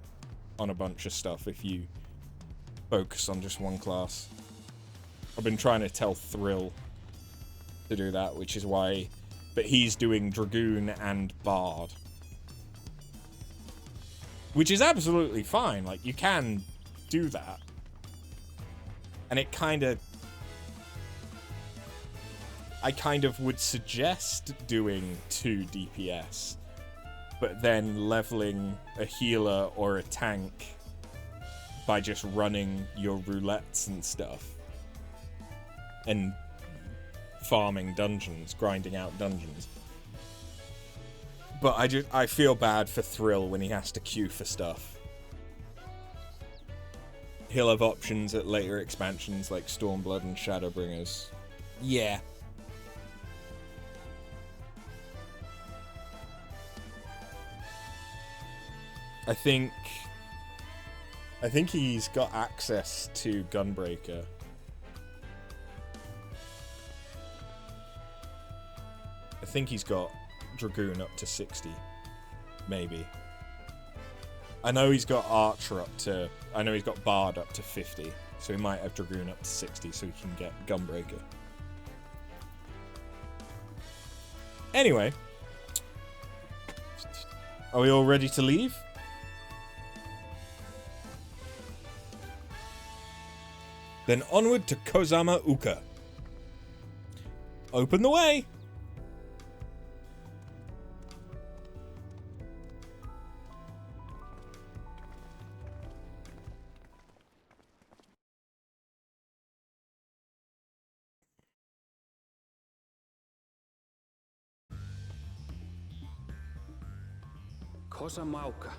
on a bunch of stuff if you focus on just one class. I've been trying to tell Thrill to do that, which is why... But he's doing Dragoon and Bard. Which is absolutely fine. Like, you can do that. And it kind of... I kind of would suggest doing 2 DPS, but then leveling a healer or a tank by just running your roulettes and stuff. And farming dungeons, grinding out dungeons. But I feel bad for Thrill when he has to queue for stuff. He'll have options at later expansions like Stormblood and Shadowbringers. Yeah. I think he's got access to Gunbreaker. think he's got Dragoon up to 60. Maybe. I know he's got Archer up to... I know he's got Bard up to 50. So he might have Dragoon up to 60 so he can get Gunbreaker. Anyway. Are we all ready to leave? Then onward to Kozama Uka. Open the way! Kozamauka,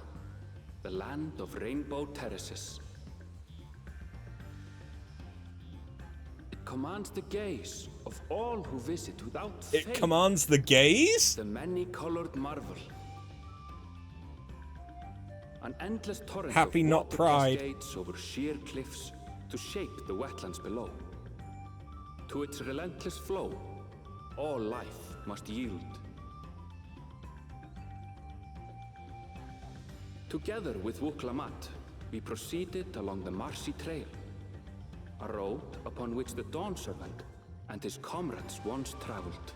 the land of rainbow terraces. It commands the gaze of all who visit without fail. It commands the gaze? The many-colored marvel. An endless torrent Happy, of not water pride. cascades over sheer cliffs to shape the wetlands below. To its relentless flow, all life must yield. Together with Wuklamat, we proceeded along the Marcy Trail, a road upon which the Dawn Servant and his comrades once traveled.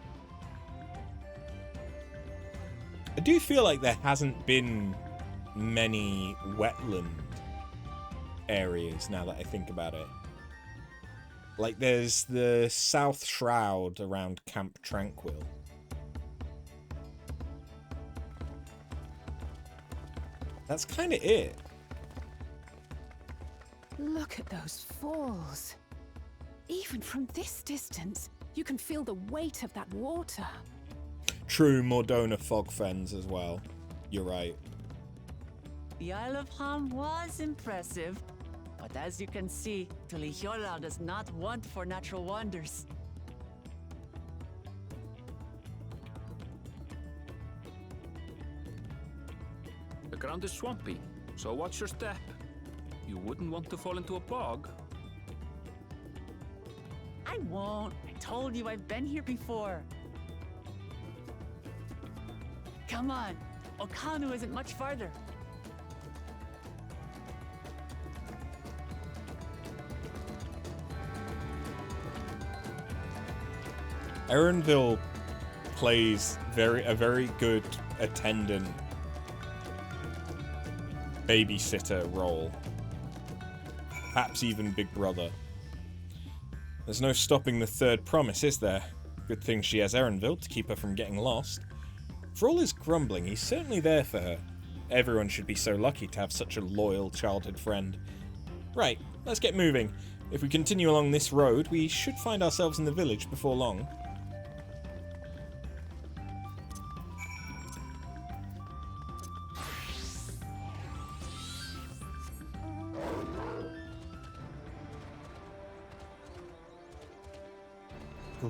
I do feel like there hasn't been many wetland areas now that I think about it. Like there's the South Shroud around Camp Tranquil. That's kind of it. Look at those falls. Even from this distance, you can feel the weight of that water. True Mordona fog fens as well. You're right. The Isle of Ham was impressive, but as you can see, Tuliyola does not want for natural wonders. The ground is swampy, so watch your step. You wouldn't want to fall into a bog. I won't. I told you I've been here before. Come on. Okanu isn't much farther. Erenville plays a very good attendant babysitter role. Perhaps even Big Brother. There's no stopping the third promise, is there? Good thing she has Erenville to keep her from getting lost. For all his grumbling, he's certainly there for her. Everyone should be so lucky to have such a loyal childhood friend. Right, let's get moving. If we continue along this road, we should find ourselves in the village before long.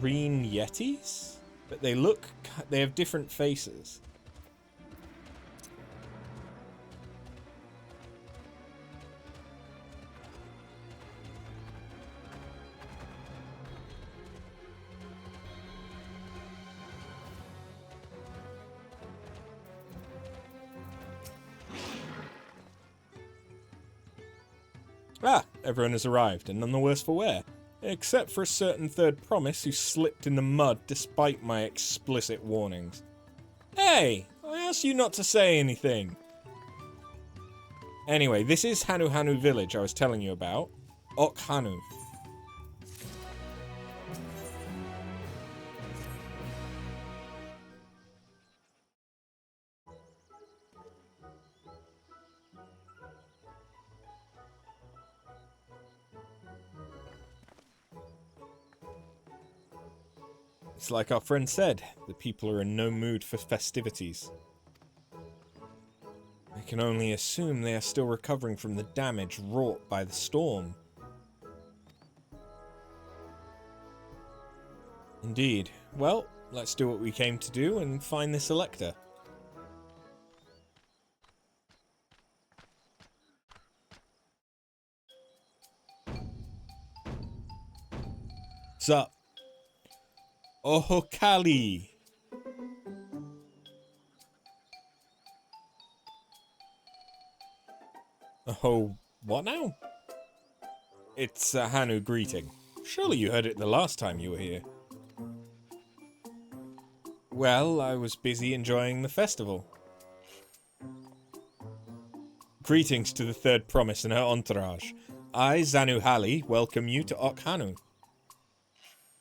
Green Yetis? But they have different faces. Ah, everyone has arrived, and none the worse for wear. Except for a certain third promise who slipped in the mud despite my explicit warnings. Hey! I asked you not to say anything! Anyway, this is Hanu Hanu Village I was telling you about. Okhanu. It's like our friend said, the people are in no mood for festivities. I can only assume they are still recovering from the damage wrought by the storm. Indeed. Well, let's do what we came to do and find this Elector. Sup? Ohokali! Oh, what now? It's a Hanu greeting. Surely you heard it the last time you were here. Well, I was busy enjoying the festival. Greetings to the Third Promise and her entourage. I, Zanu Hali, welcome you to Okhanu.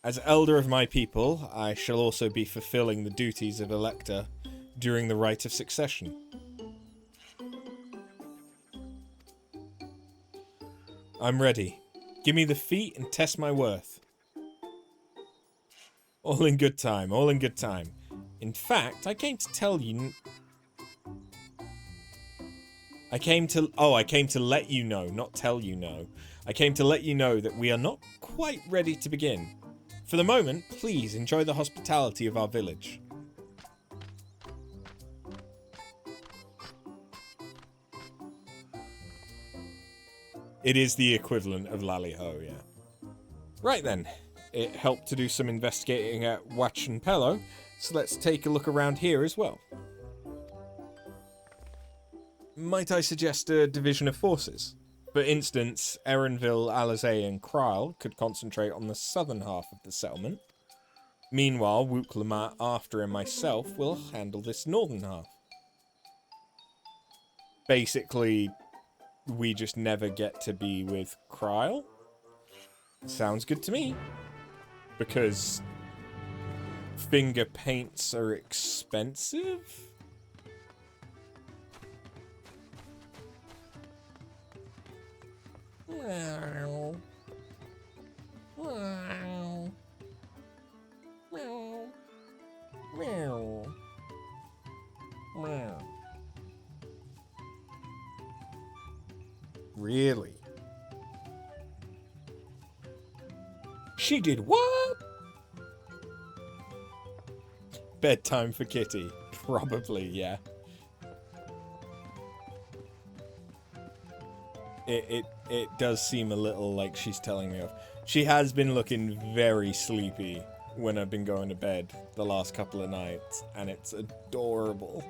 As elder of my people, I shall also be fulfilling the duties of Elector during the rite of succession. I'm ready. Give me the feat and test my worth. All in good time, all in good time. In fact, I came to tell you... I came to let you know, not tell you no. I came to let you know that we are not quite ready to begin. For the moment, please enjoy the hospitality of our village. It is the equivalent of Lally-Ho, yeah. Right then, it helped to do some investigating at Wachenpelo, so let's take a look around here as well. Might I suggest a division of forces? For instance, Erenville, Alizé, and Krile could concentrate on the southern half of the settlement. Meanwhile, Wuk-Lamat, After, and myself will handle this northern half. Basically, we just never get to be with Krile? Sounds good to me. Because finger paints are expensive? Wow. Wow. Meow. Meow. Meow. Really? She did what? Bedtime for Kitty. Probably, yeah. It does seem a little like she's telling me off. She has been looking very sleepy when I've been going to bed the last couple of nights, and it's adorable.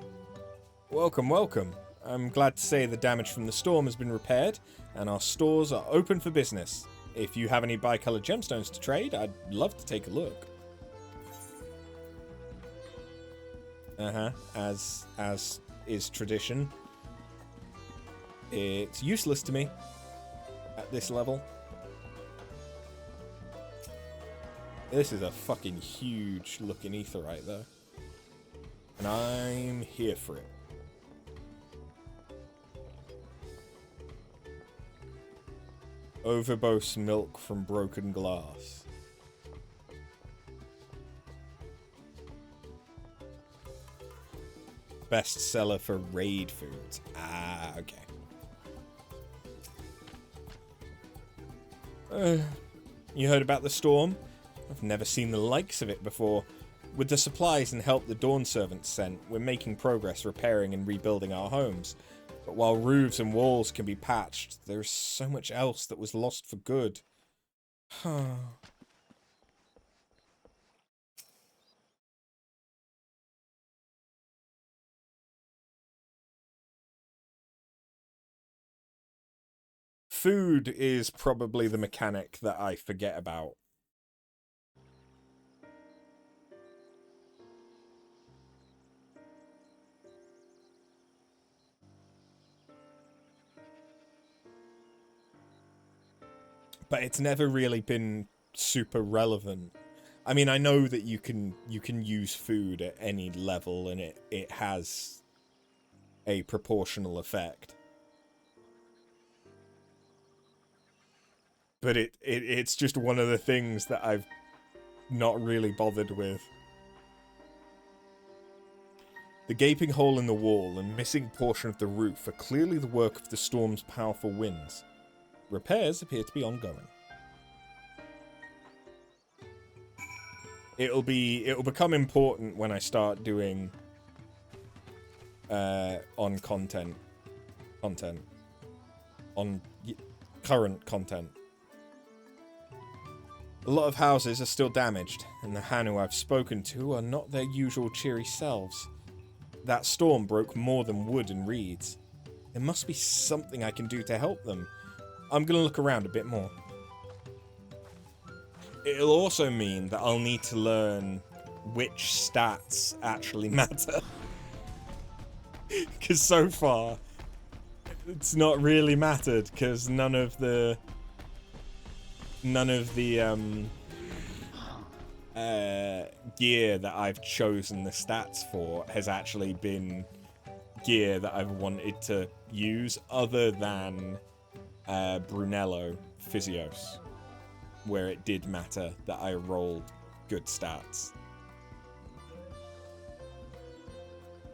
Welcome, welcome. I'm glad to say the damage from the storm has been repaired, and our stores are open for business. If you have any bi-colored gemstones to trade, I'd love to take a look. As is tradition. It's useless to me at this level. This is a fucking huge looking aetherite though. And I'm here for it. Overbose milk from broken glass. Bestseller for raid foods. Ah, okay. You heard about the storm? I've never seen the likes of it before. With the supplies and help the Dawn servants sent, we're making progress repairing and rebuilding our homes. But while roofs and walls can be patched, there's so much else that was lost for good. Food is probably the mechanic that I forget about. But it's never really been super relevant. I mean, I know that you can use food at any level and it has a proportional effect. But it's just one of the things that I've not really bothered with. The gaping hole in the wall and missing portion of the roof are clearly the work of the storm's powerful winds. Repairs appear to be ongoing. It'll become important when I start doing on current content. A lot of houses are still damaged, and the Hanu I've spoken to are not their usual cheery selves. That storm broke more than wood and reeds. There must be something I can do to help them. I'm gonna look around a bit more. It'll also mean that I'll need to learn which stats actually matter. Because so far, it's not really mattered, because none of the gear that I've chosen the stats for has actually been gear that I've wanted to use, other than Brunello Physios, where it did matter that I rolled good stats.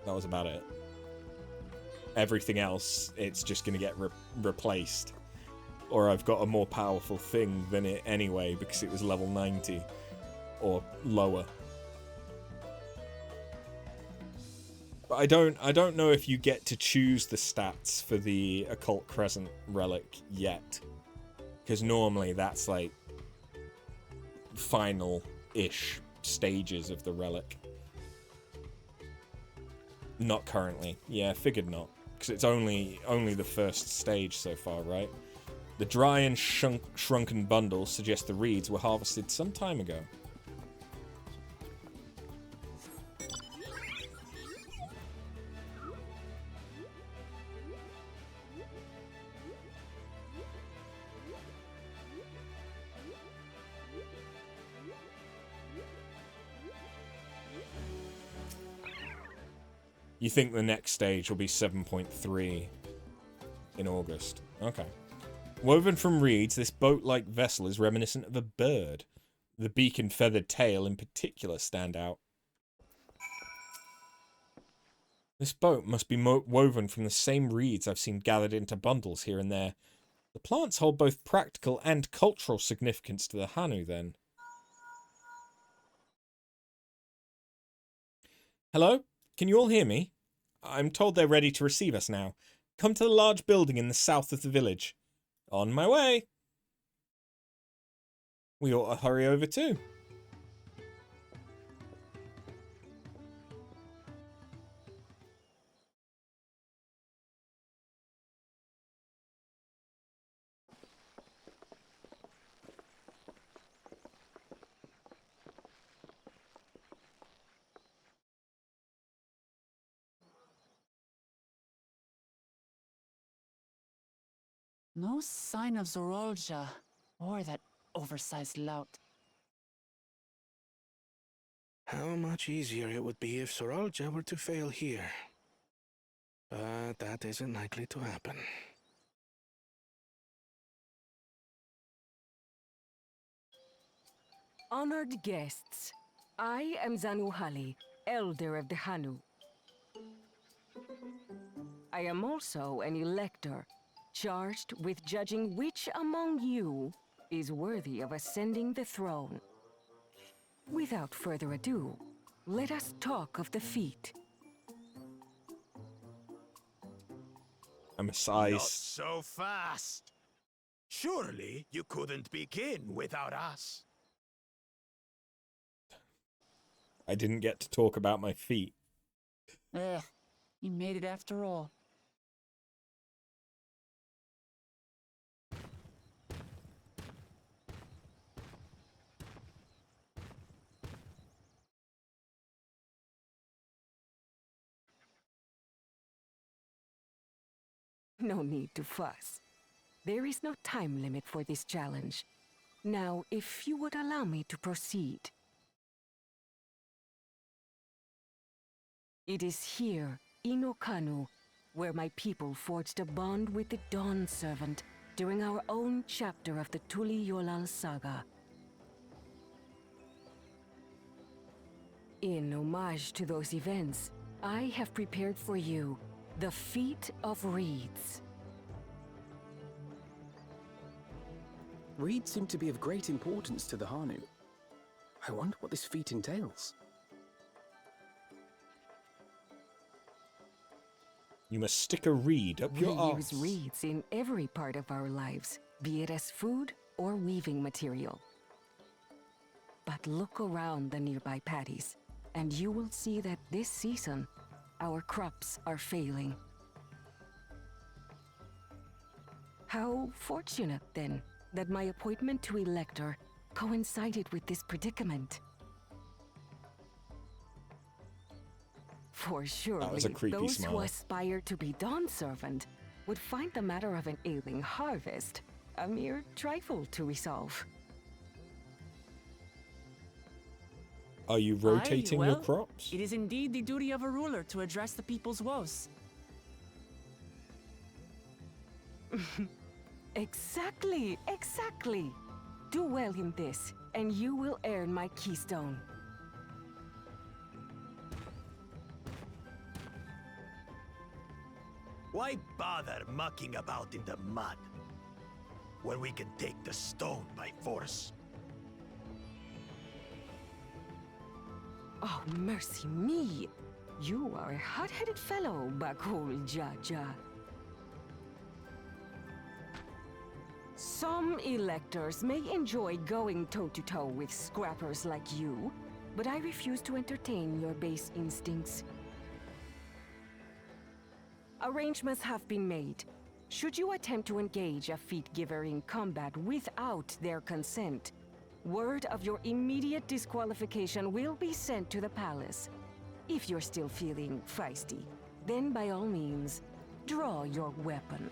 That was about it. Everything else, it's just going to get replaced. Or I've got a more powerful thing than it anyway, because it was level 90. Or lower. But I don't know if you get to choose the stats for the Occult Crescent relic yet. Because normally that's like final-ish stages of the relic. Not currently. Yeah, figured not. Because it's only the first stage so far, right? The dry and shrunken bundles suggest the reeds were harvested some time ago. You think the next stage will be 7.3 in August. Okay. Woven from reeds, this boat-like vessel is reminiscent of a bird. The beak and feathered tail in particular stand out. This boat must be woven from the same reeds I've seen gathered into bundles here and there. The plants hold both practical and cultural significance to the Hanu, then. Hello? Can you all hear me? I'm told they're ready to receive us now. Come to the large building in the south of the village. On my way. We ought to hurry over too. No sign of Zorolja, or that oversized lout. How much easier it would be if Soralja were to fail here. But that isn't likely to happen. Honored guests, I am Zanuhali, Elder of the Hanu. I am also an elector, charged with judging which among you is worthy of ascending the throne. Without further ado, let us talk of the feat. I'm a size. Not so fast. Surely you couldn't begin without us. I didn't get to talk about my feet. Ugh, you made it after all. No need to fuss. There is no time limit for this challenge. Now, if you would allow me to proceed. It is here, in Okanu, where my people forged a bond with the Dawn Servant during our own chapter of the Tuli Yolal saga. In homage to those events, I have prepared for you the Feat of Reeds. Reeds seem to be of great importance to the Hanu. I wonder what this feat entails. You must stick a reed up your We arse. use reeds in every part of our lives, be it as food or weaving material. But look around the nearby paddies, and you will see that this season, our crops are failing. How fortunate, then, that my appointment to Elector coincided with this predicament. For surely, those who aspire to be Dawn Servant would find the matter of an ailing harvest a mere trifle to resolve. Are you rotating your crops? It is indeed the duty of a ruler to address the people's woes. Exactly, exactly. Do well in this, and you will earn my keystone. Why bother mucking about in the mud when we can take the stone by force? Oh, mercy me! You are a hot-headed fellow, Bakul Jaja. Some electors may enjoy going toe-to-toe with scrappers like you, but I refuse to entertain your base instincts. Arrangements have been made. Should you attempt to engage a feat-giver in combat without their consent, word of your immediate disqualification will be sent to the palace. If you're still feeling feisty, then by all means, draw your weapon.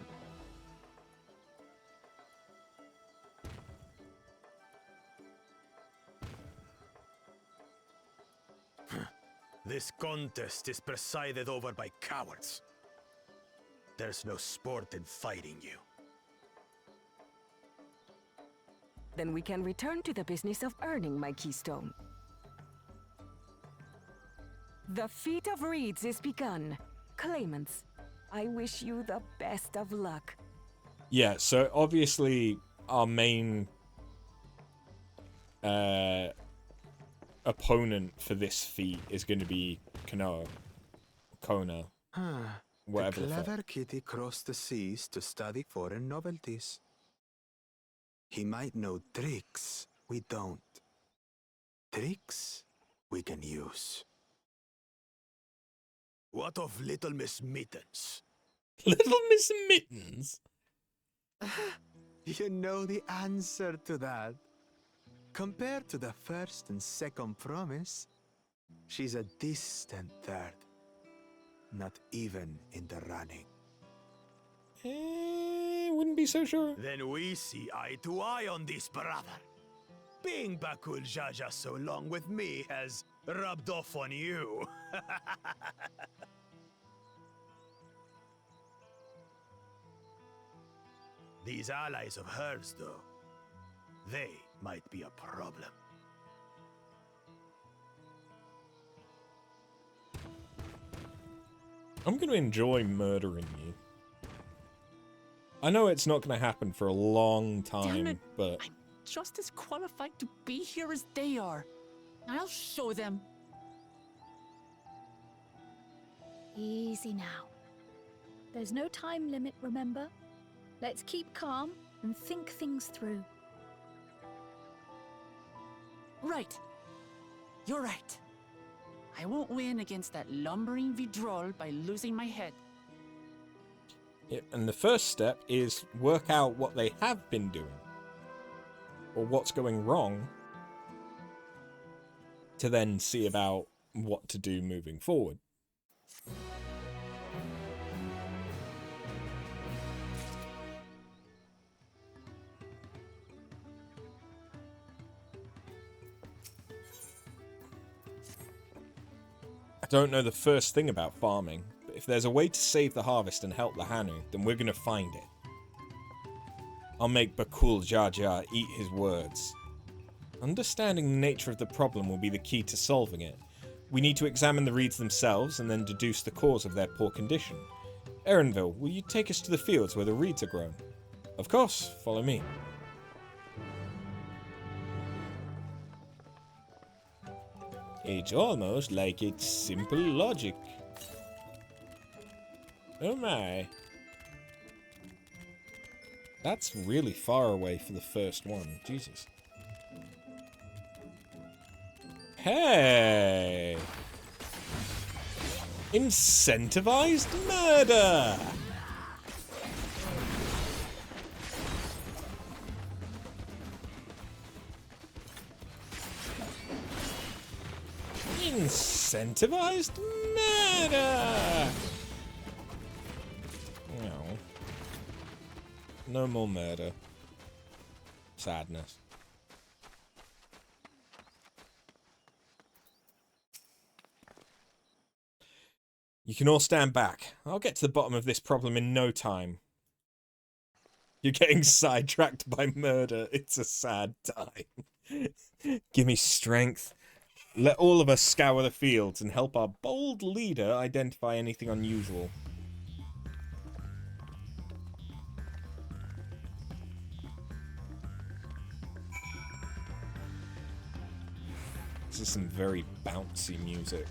This contest is presided over by cowards. There's no sport in fighting you. Then we can return to the business of earning my keystone. The feat of reeds is begun. Claimants, I wish you the best of luck. Yeah, so obviously our main opponent for this feat is going to be Kona. Whatever the the fuck. clever kitty crossed the seas to study foreign novelties. He might know tricks we don't. Tricks we can use. What of Little Miss Mittens? Little Miss Mittens? You know the answer to that. Compared to the first and second promise, she's a distant third. Not even in the running. Wouldn't be so sure. Then we see eye to eye on this, brother. Being Bakul Jaja so long with me has rubbed off on you. These allies of hers, though, they might be a problem. I'm going to enjoy murdering you. I know it's not going to happen for a long time, but... I'm just as qualified to be here as they are. I'll show them. Easy now. There's no time limit, remember? Let's keep calm and think things through. Right. You're right. I won't win against that lumbering Vidrol by losing my head. Yeah, and the first step is work out what they have been doing. Or what's going wrong. To then see about what to do moving forward. I don't know the first thing about farming, but if there's a way to save the harvest and help the Hanu, then we're gonna find it. I'll make Bakul Jaja eat his words. Understanding the nature of the problem will be the key to solving it. We need to examine the reeds themselves and then deduce the cause of their poor condition. Erenville, will you take us to the fields where the reeds are grown? Of course, follow me. It's almost like it's simple logic. Oh my. That's really far away for the first one. Jesus. Hey! Incentivized murder! Incentivized murder! No. No more murder. Sadness. You can all stand back. I'll get to the bottom of this problem in no time. You're getting sidetracked by murder. It's a sad time. Give me strength. Let all of us scour the fields and help our bold leader identify anything unusual. This is some very bouncy music.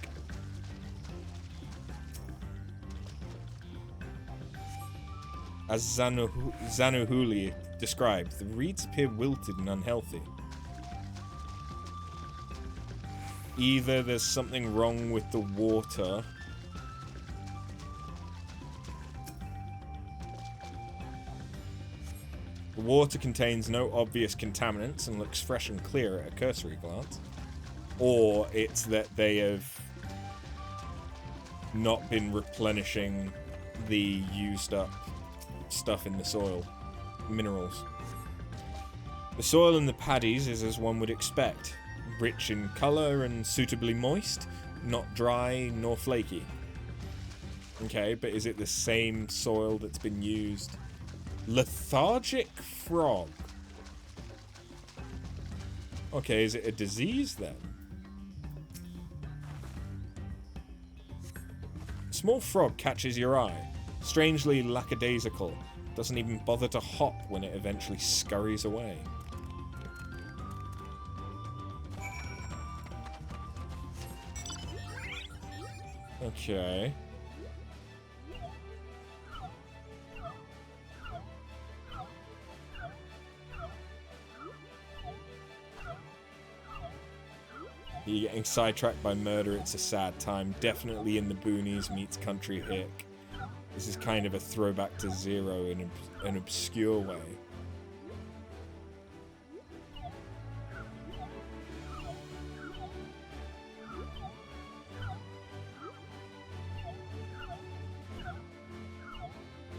As Zanuhuli described, the reeds appear wilted and unhealthy. Either there's something wrong with the water, the water contains no obvious contaminants and looks fresh and clear at a cursory glance, or it's that they have not been replenishing the used up stuff in the soil, minerals. The soil in the paddies is as one would expect, rich in colour and suitably moist, not dry nor flaky. Okay, but is it the same soil that's been used? Lethargic frog. Okay, is it a disease then? A small frog catches your eye. Strangely lackadaisical, doesn't even bother to hop when it eventually scurries away. Okay. You're getting sidetracked by murder, it's a sad time. Definitely in the boonies meets country hick. This is kind of a throwback to Zero in an obscure way.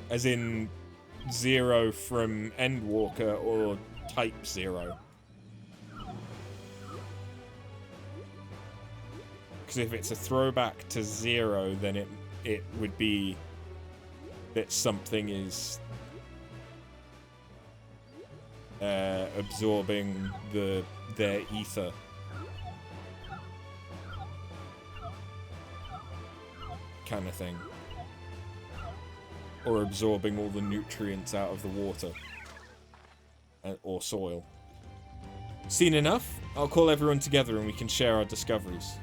As in Zero from Endwalker or Type Zero. Because if it's a throwback to Zero, then it would be that something is absorbing their ether. Kind of thing. Or absorbing all the nutrients out of the water. Or soil. Seen enough? I'll call everyone together and we can share our discoveries.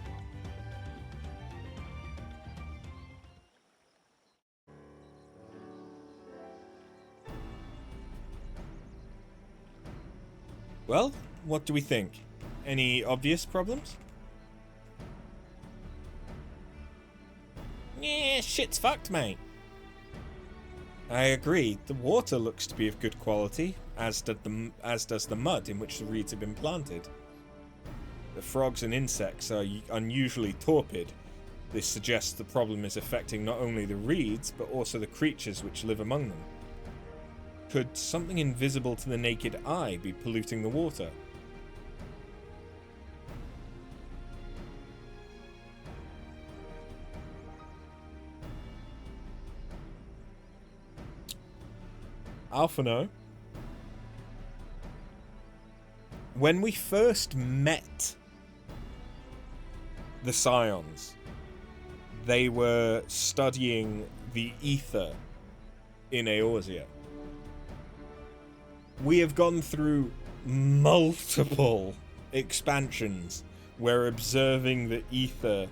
Well, what do we think? Any obvious problems? Yeah, shit's fucked, mate. I agree. The water looks to be of good quality, as does the mud in which the reeds have been planted. The frogs and insects are unusually torpid. This suggests the problem is affecting not only the reeds, but also the creatures which live among them. Could something invisible to the naked eye be polluting the water? Alphano, when we first met the Scions, they were studying the ether in Eorzea. We have gone through multiple expansions where observing the ether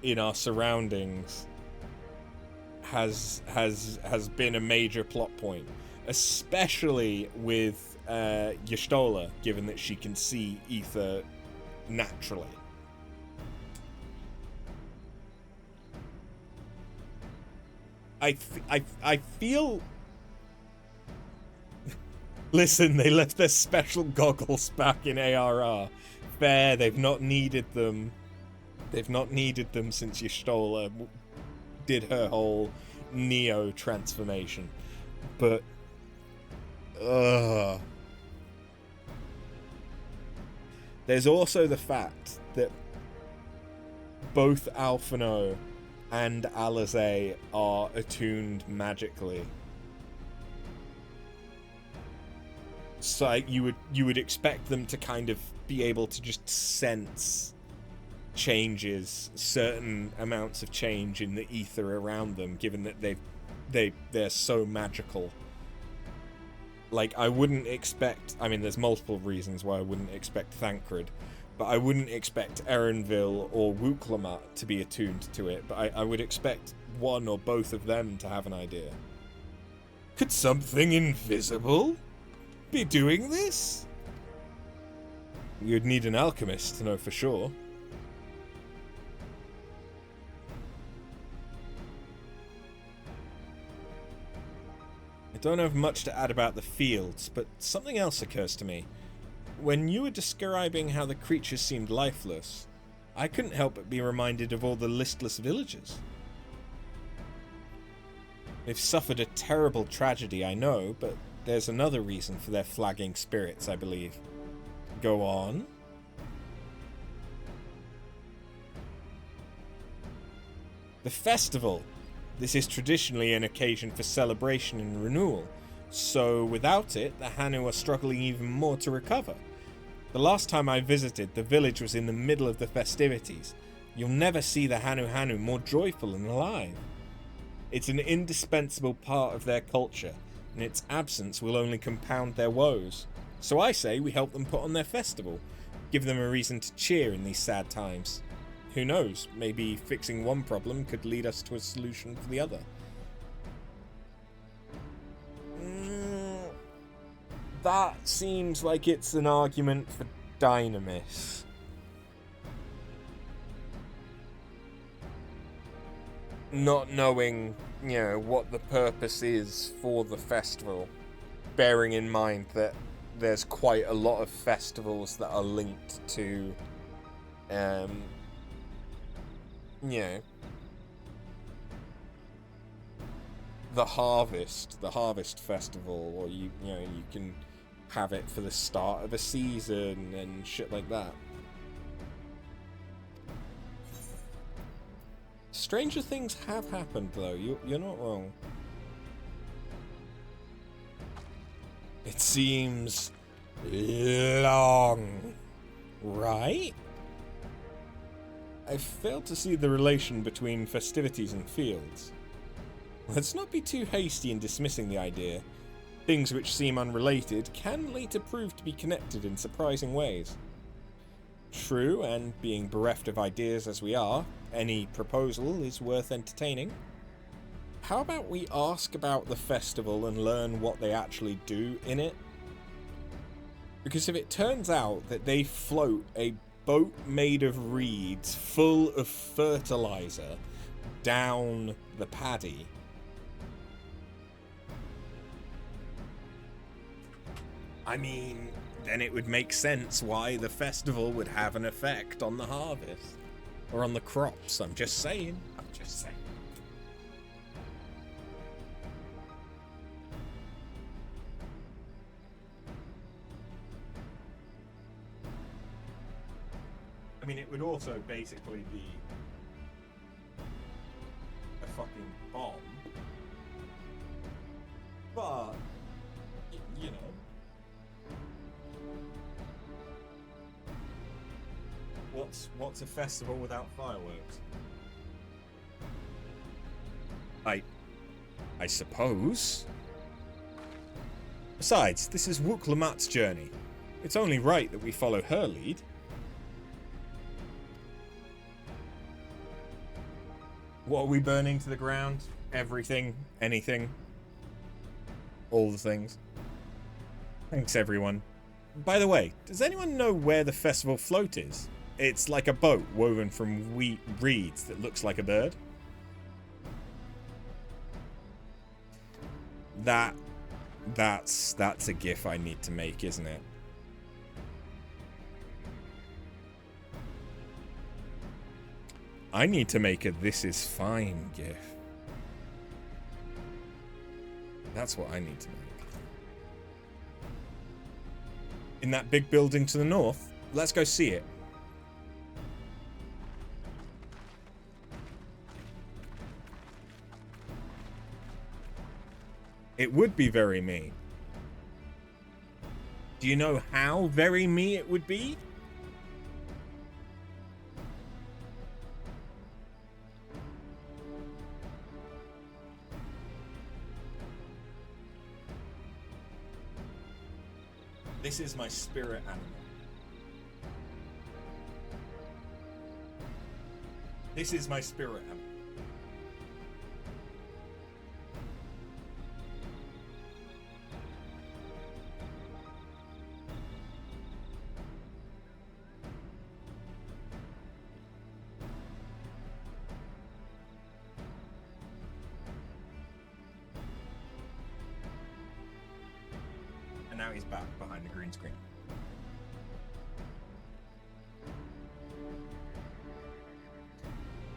in our surroundings has been a major plot point, especially with Y'shtola, given that she can see ether naturally. I feel... Listen, they left their special goggles back in ARR. Fair, they've not needed them They've not needed them since Y'shtola did her whole Neo transformation. But, there's also the fact that both Alphino and Alizé are attuned magically. So you would expect them to kind of be able to just sense changes, certain amounts of change in the ether around them, given that they're so magical. Like, I wouldn't expect... I mean, there's multiple reasons why I wouldn't expect Thancred, but I wouldn't expect Erenville or Wuklamut to be attuned to it, but I would expect one or both of them to have an idea. Could something invisible be doing this? You'd need an alchemist to know for sure. I don't have much to add about the fields, but something else occurs to me. When you were describing how the creatures seemed lifeless, I couldn't help but be reminded of all the listless villagers. They've suffered a terrible tragedy, I know, but there's another reason for their flagging spirits, I believe. Go on. The festival. This is traditionally an occasion for celebration and renewal, so without it, the Hanu are struggling even more to recover. The last time I visited, the village was in the middle of the festivities. You'll never see the Hanu more joyful and alive. It's an indispensable part of their culture, and its absence will only compound their woes. So I say we help them put on their festival, give them a reason to cheer in these sad times. Who knows, maybe fixing one problem could lead us to a solution for the other. That seems like it's an argument for Dynamis. Not knowing, you know, what the purpose is for the festival. Bearing in mind that there's quite a lot of festivals that are linked to, you know, the harvest festival, or you know, you can have it for the start of a season and shit like that. Stranger things have happened, though. You're not wrong. It seems long, right? I failed to see the relation between festivities and fields. Let's not be too hasty in dismissing the idea. Things which seem unrelated can later prove to be connected in surprising ways. True, and being bereft of ideas as we are, any proposal is worth entertaining. How about we ask about the festival and learn what they actually do in it? Because if it turns out that they float a boat made of reeds full of fertilizer down the paddy, I mean, then it would make sense why the festival would have an effect on the harvest. Or on the crops, I'm just saying. I mean, it would also basically be a fucking bomb. But, you know. What's a festival without fireworks? I suppose. Besides, this is Wuklamut's journey. It's only right that we follow her lead. What are we burning to the ground? Everything, anything, all the things. Thanks, everyone. By the way, does anyone know where the festival float is? It's like a boat woven from reeds that looks like a bird. That's a GIF I need to make, isn't it? I need to make a "this is fine" gif. That's what I need to make. In that big building to the north, let's go see it. It would be very me. Do you know how very me it would be? This is my spirit animal. This is my spirit animal. And now he's back behind the green screen.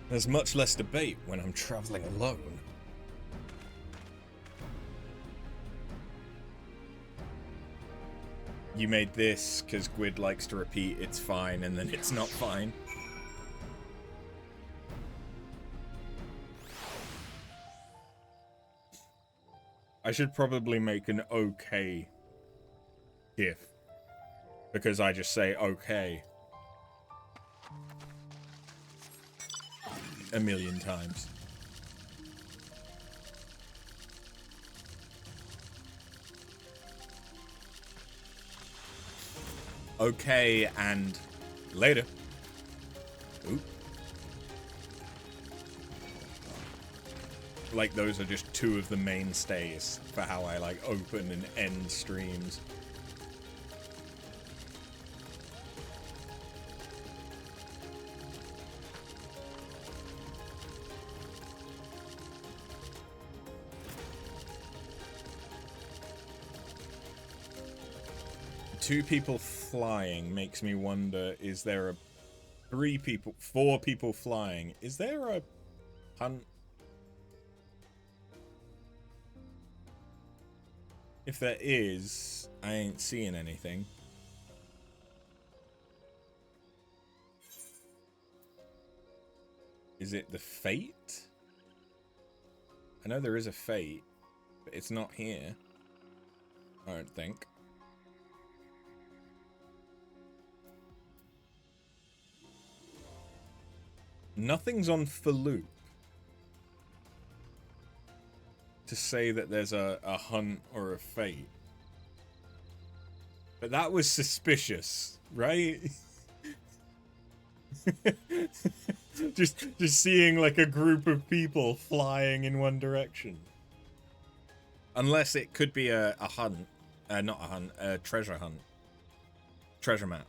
There's much less debate when I'm traveling alone. You made this because Gwyd likes to repeat "it's fine" and then it's not fine. I should probably make an okay GIF. Because I just say okay a million times. Okay, and later. Oop. Like, those are just two of the mainstays for how I, like, open and end streams. Two people flying makes me wonder, is there a four people flying? Is there a hunt? If there is, I ain't seeing anything. Is it the fate? I know there is a fate, but it's not here. I don't think. Nothing's on Faloop to say that there's a hunt or a fate. But that was suspicious, right? just seeing like a group of people flying in one direction. Unless it could be a hunt. Not a hunt, a treasure hunt. Treasure map.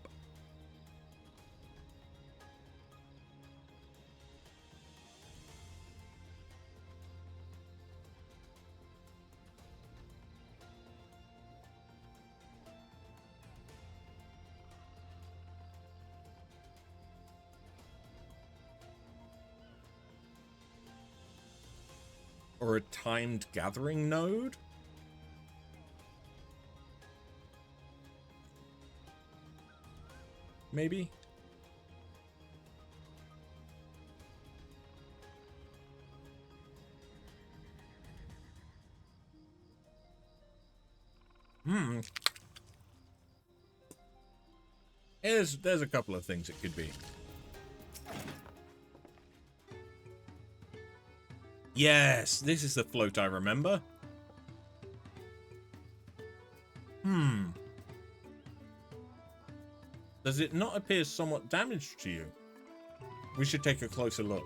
Or a timed gathering node? Maybe? There's a couple of things it could be. Yes, this is the float I remember. Does it not appear somewhat damaged to you? We should take a closer look.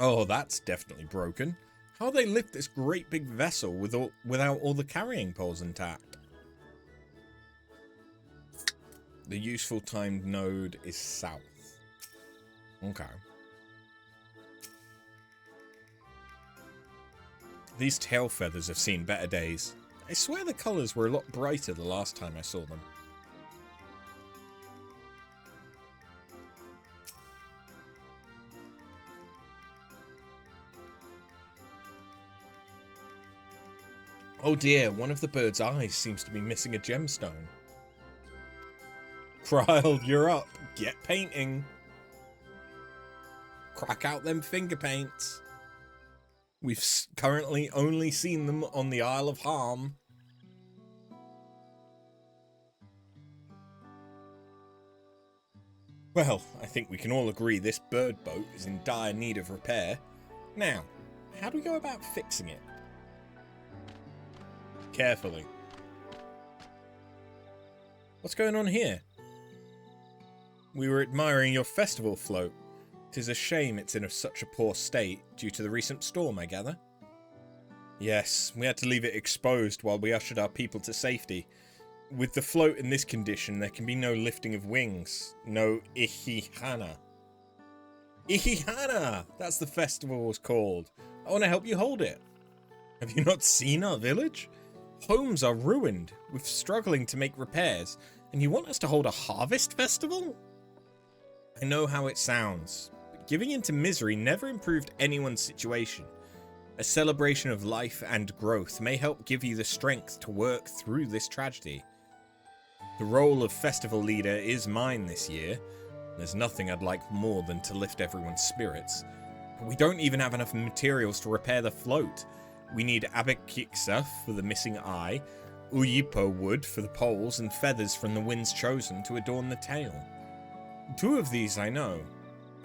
Oh, that's definitely broken. How they lift this great big vessel without all the carrying poles intact? The useful timed node is south. Okay. These tail feathers have seen better days. I swear the colours were a lot brighter the last time I saw them. Oh dear, one of the bird's eyes seems to be missing a gemstone. Kryle, you're up. Get painting. Crack out them finger paints. We've currently only seen them on the Isle of Harm. Well, I think we can all agree this bird boat is in dire need of repair. Now, how do we go about fixing it? Carefully. What's going on here? We were admiring your festival float. 'Tis a shame it's in such a poor state due to the recent storm, I gather. Yes, we had to leave it exposed while we ushered our people to safety. With the float in this condition, there can be no lifting of wings. No Ihihana. Ihihana! That's the festival was called. I want to help you hold it. Have you not seen our village? Homes are ruined. We're struggling to make repairs. And you want us to hold a harvest festival? I know how it sounds. But giving in to misery never improved anyone's situation. A celebration of life and growth may help give you the strength to work through this tragedy. The role of festival leader is mine this year. There's nothing I'd like more than to lift everyone's spirits. But we don't even have enough materials to repair the float. We need abakixa for the missing eye, uyipo wood for the poles, and feathers from the Wind's Chosen to adorn the tail. 2 of these I know.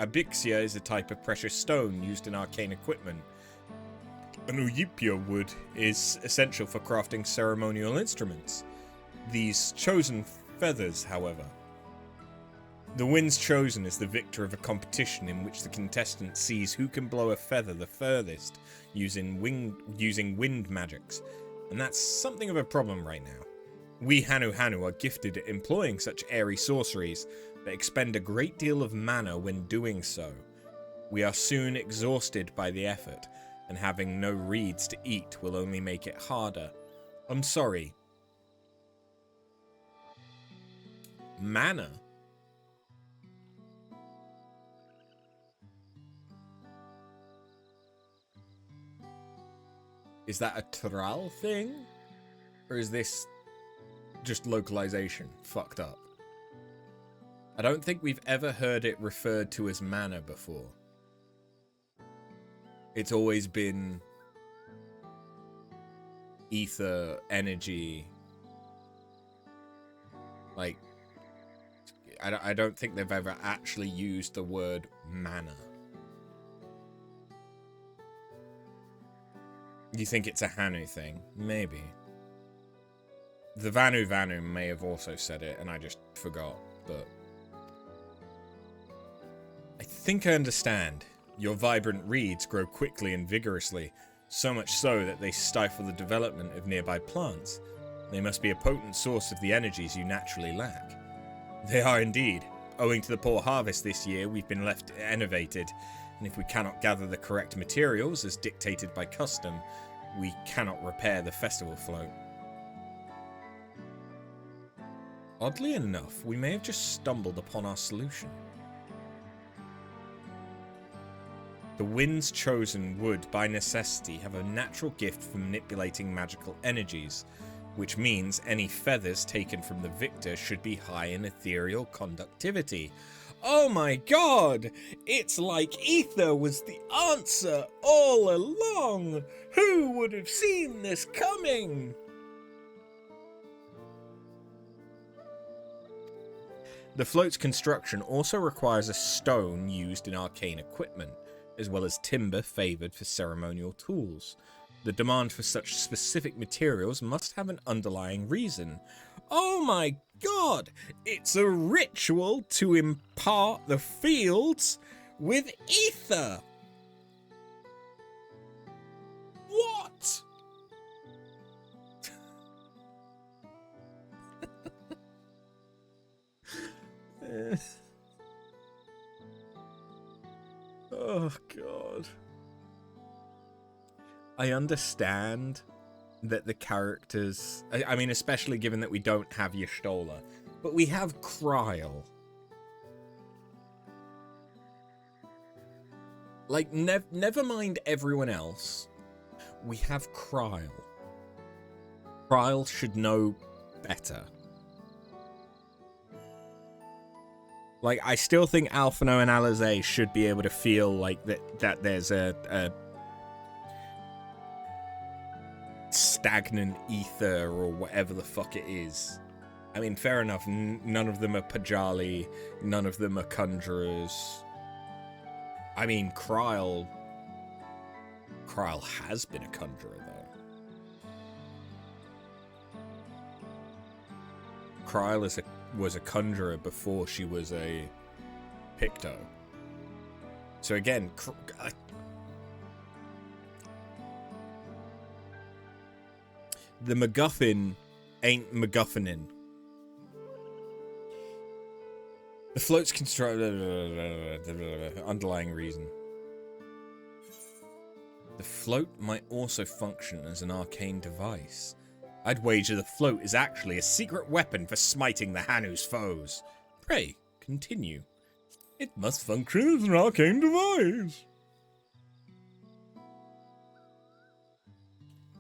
Abixia is a type of precious stone used in arcane equipment. An uyipio wood is essential for crafting ceremonial instruments. These chosen feathers, however. The Wind's Chosen is the victor of a competition in which the contestant sees who can blow a feather the furthest using wind magics, and that's something of a problem right now. We Hanu are gifted at employing such airy sorceries, but expend a great deal of mana when doing so. We are soon exhausted by the effort, and having no reeds to eat will only make it harder. I'm sorry. Mana? Is that a Tral thing? Or is this just localization fucked up? I don't think we've ever heard it referred to as mana before. It's always been ether, energy. Like, I don't think they've ever actually used the word mana. You think it's a Hanu thing? Maybe. The Vanu may have also said it, and I just forgot, but... I think I understand. Your vibrant reeds grow quickly and vigorously, so much so that they stifle the development of nearby plants. They must be a potent source of the energies you naturally lack. They are indeed. Owing to the poor harvest this year, we've been left enervated, and if we cannot gather the correct materials as dictated by custom, we cannot repair the festival float. Oddly enough, we may have just stumbled upon our solution. The Wind's Chosen would, by necessity, have a natural gift for manipulating magical energies, which means any feathers taken from the victor should be high in ethereal conductivity. Oh my god! It's like ether was the answer all along! Who would have seen this coming? The float's construction also requires a stone used in arcane equipment, as well as timber favoured for ceremonial tools. The demand for such specific materials must have an underlying reason. Oh my god! It's a ritual to impart the fields with ether! Oh, God. I understand that the characters... I mean, especially given that we don't have Y'shtola, but we have Kryl. Like, never mind everyone else. We have Kryl. Kryl should know better. Like, I still think Alphino and Alizé should be able to feel like that there's a stagnant ether or whatever the fuck it is. I mean, fair enough, none of them are Pajali, none of them are conjurers. I mean, Kryl has been a conjurer, though. Kryl was a conjurer before she was a Picto. So again, the MacGuffin ain't MacGuffining. The float's underlying reason. The float might also function as an arcane device. I'd wager the float is actually a secret weapon for smiting the Hanu's foes. Pray, continue. It must function as an arcane device.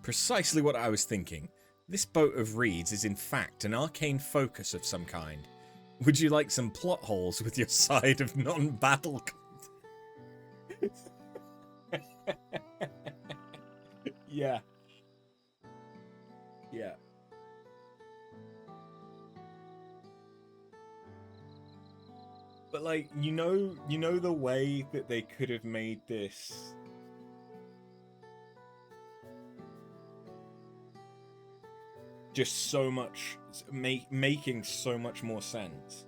Precisely what I was thinking. This boat of reeds is in fact an arcane focus of some kind. Would you like some plot holes with your side of non-battle Yeah. Yeah. But like, you know the way that they could have made this just so much, making so much more sense,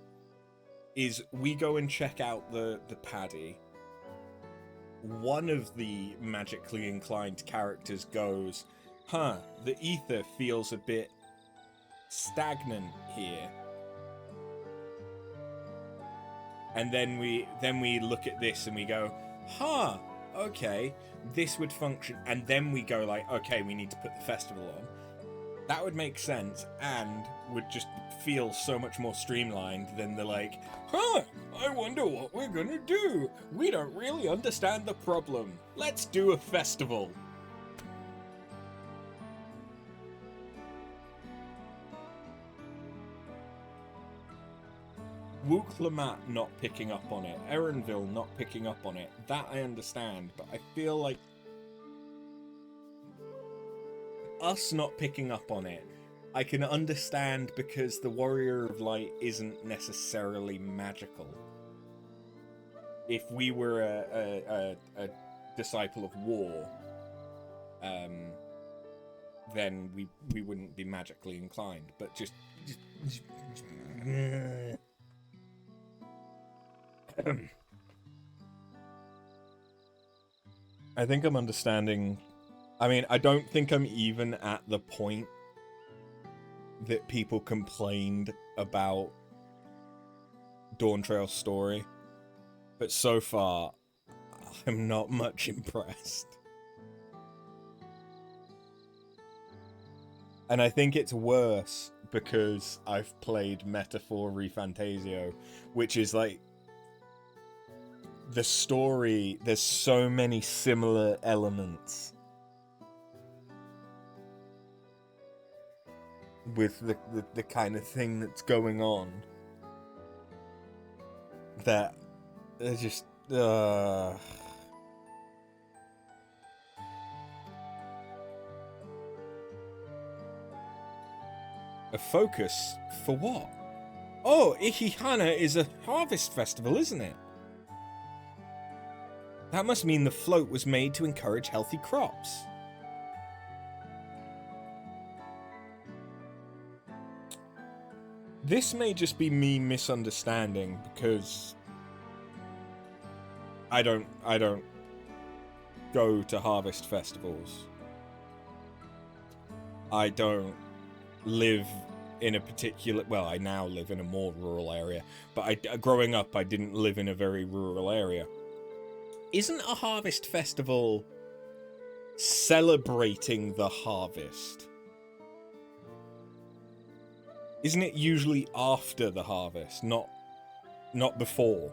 is we go and check out the paddy. One of the magically inclined characters goes, huh, the ether feels a bit stagnant here. And then we look at this and we go, huh, okay, this would function. And then we go like, okay, we need to put the festival on. That would make sense and would just feel so much more streamlined than the like, huh, I wonder what we're gonna do. We don't really understand the problem. Let's do a festival. Wouk-Lamat not picking up on it, Erenville not picking up on it, that I understand, but I feel like us not picking up on it, I can understand because the Warrior of Light isn't necessarily magical. If we were a disciple of war, then we wouldn't be magically inclined, but just I think I'm understanding. I mean, I don't think I'm even at the point that people complained about Dawntrail's story, but so far, I'm not much impressed. And I think it's worse because I've played Metaphor ReFantasio, which is like, the story, there's so many similar elements with the kind of thing that's going on that they're just a focus for what? Oh, Ihihana is a harvest festival, isn't it? That must mean the float was made to encourage healthy crops. This may just be me misunderstanding because I don't go to harvest festivals. I don't live in a particular... Well, I now live in a more rural area, but growing up, I didn't live in a very rural area. Isn't a harvest festival celebrating the harvest? Isn't it usually after the harvest, not before?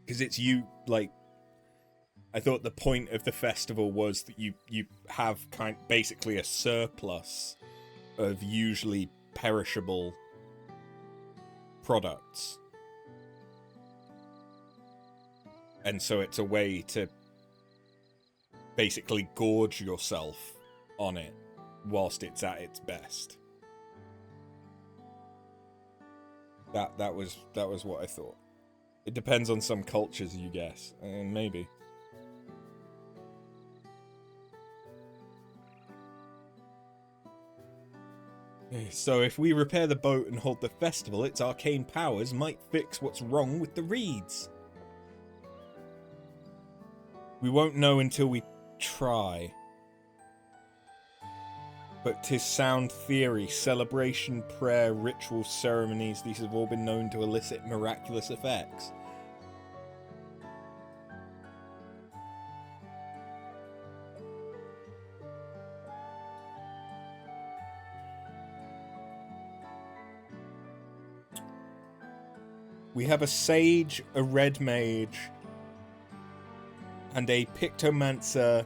Because it's I thought the point of the festival was that you have basically a surplus of usually perishable products. And so it's a way to basically gorge yourself on it whilst it's at its best. That was what I thought. It depends on some cultures, you guess. Maybe. So if we repair the boat and hold the festival, its arcane powers might fix what's wrong with the reeds. We won't know until we try. But 'tis sound theory, celebration, prayer, ritual, ceremonies, these have all been known to elicit miraculous effects. We have a sage, a red mage, and a pictomancer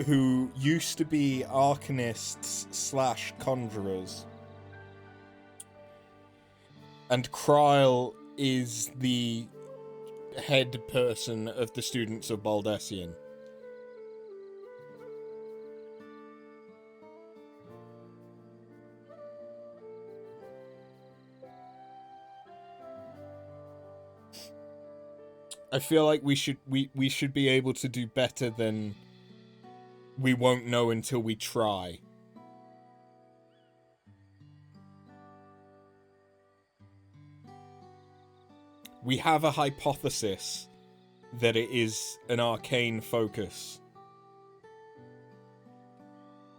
who used to be arcanists / conjurers. And Kryle is the head person of the students of Baldessian. I feel like we should be able to do better than we won't know until we try. We have a hypothesis that it is an arcane focus.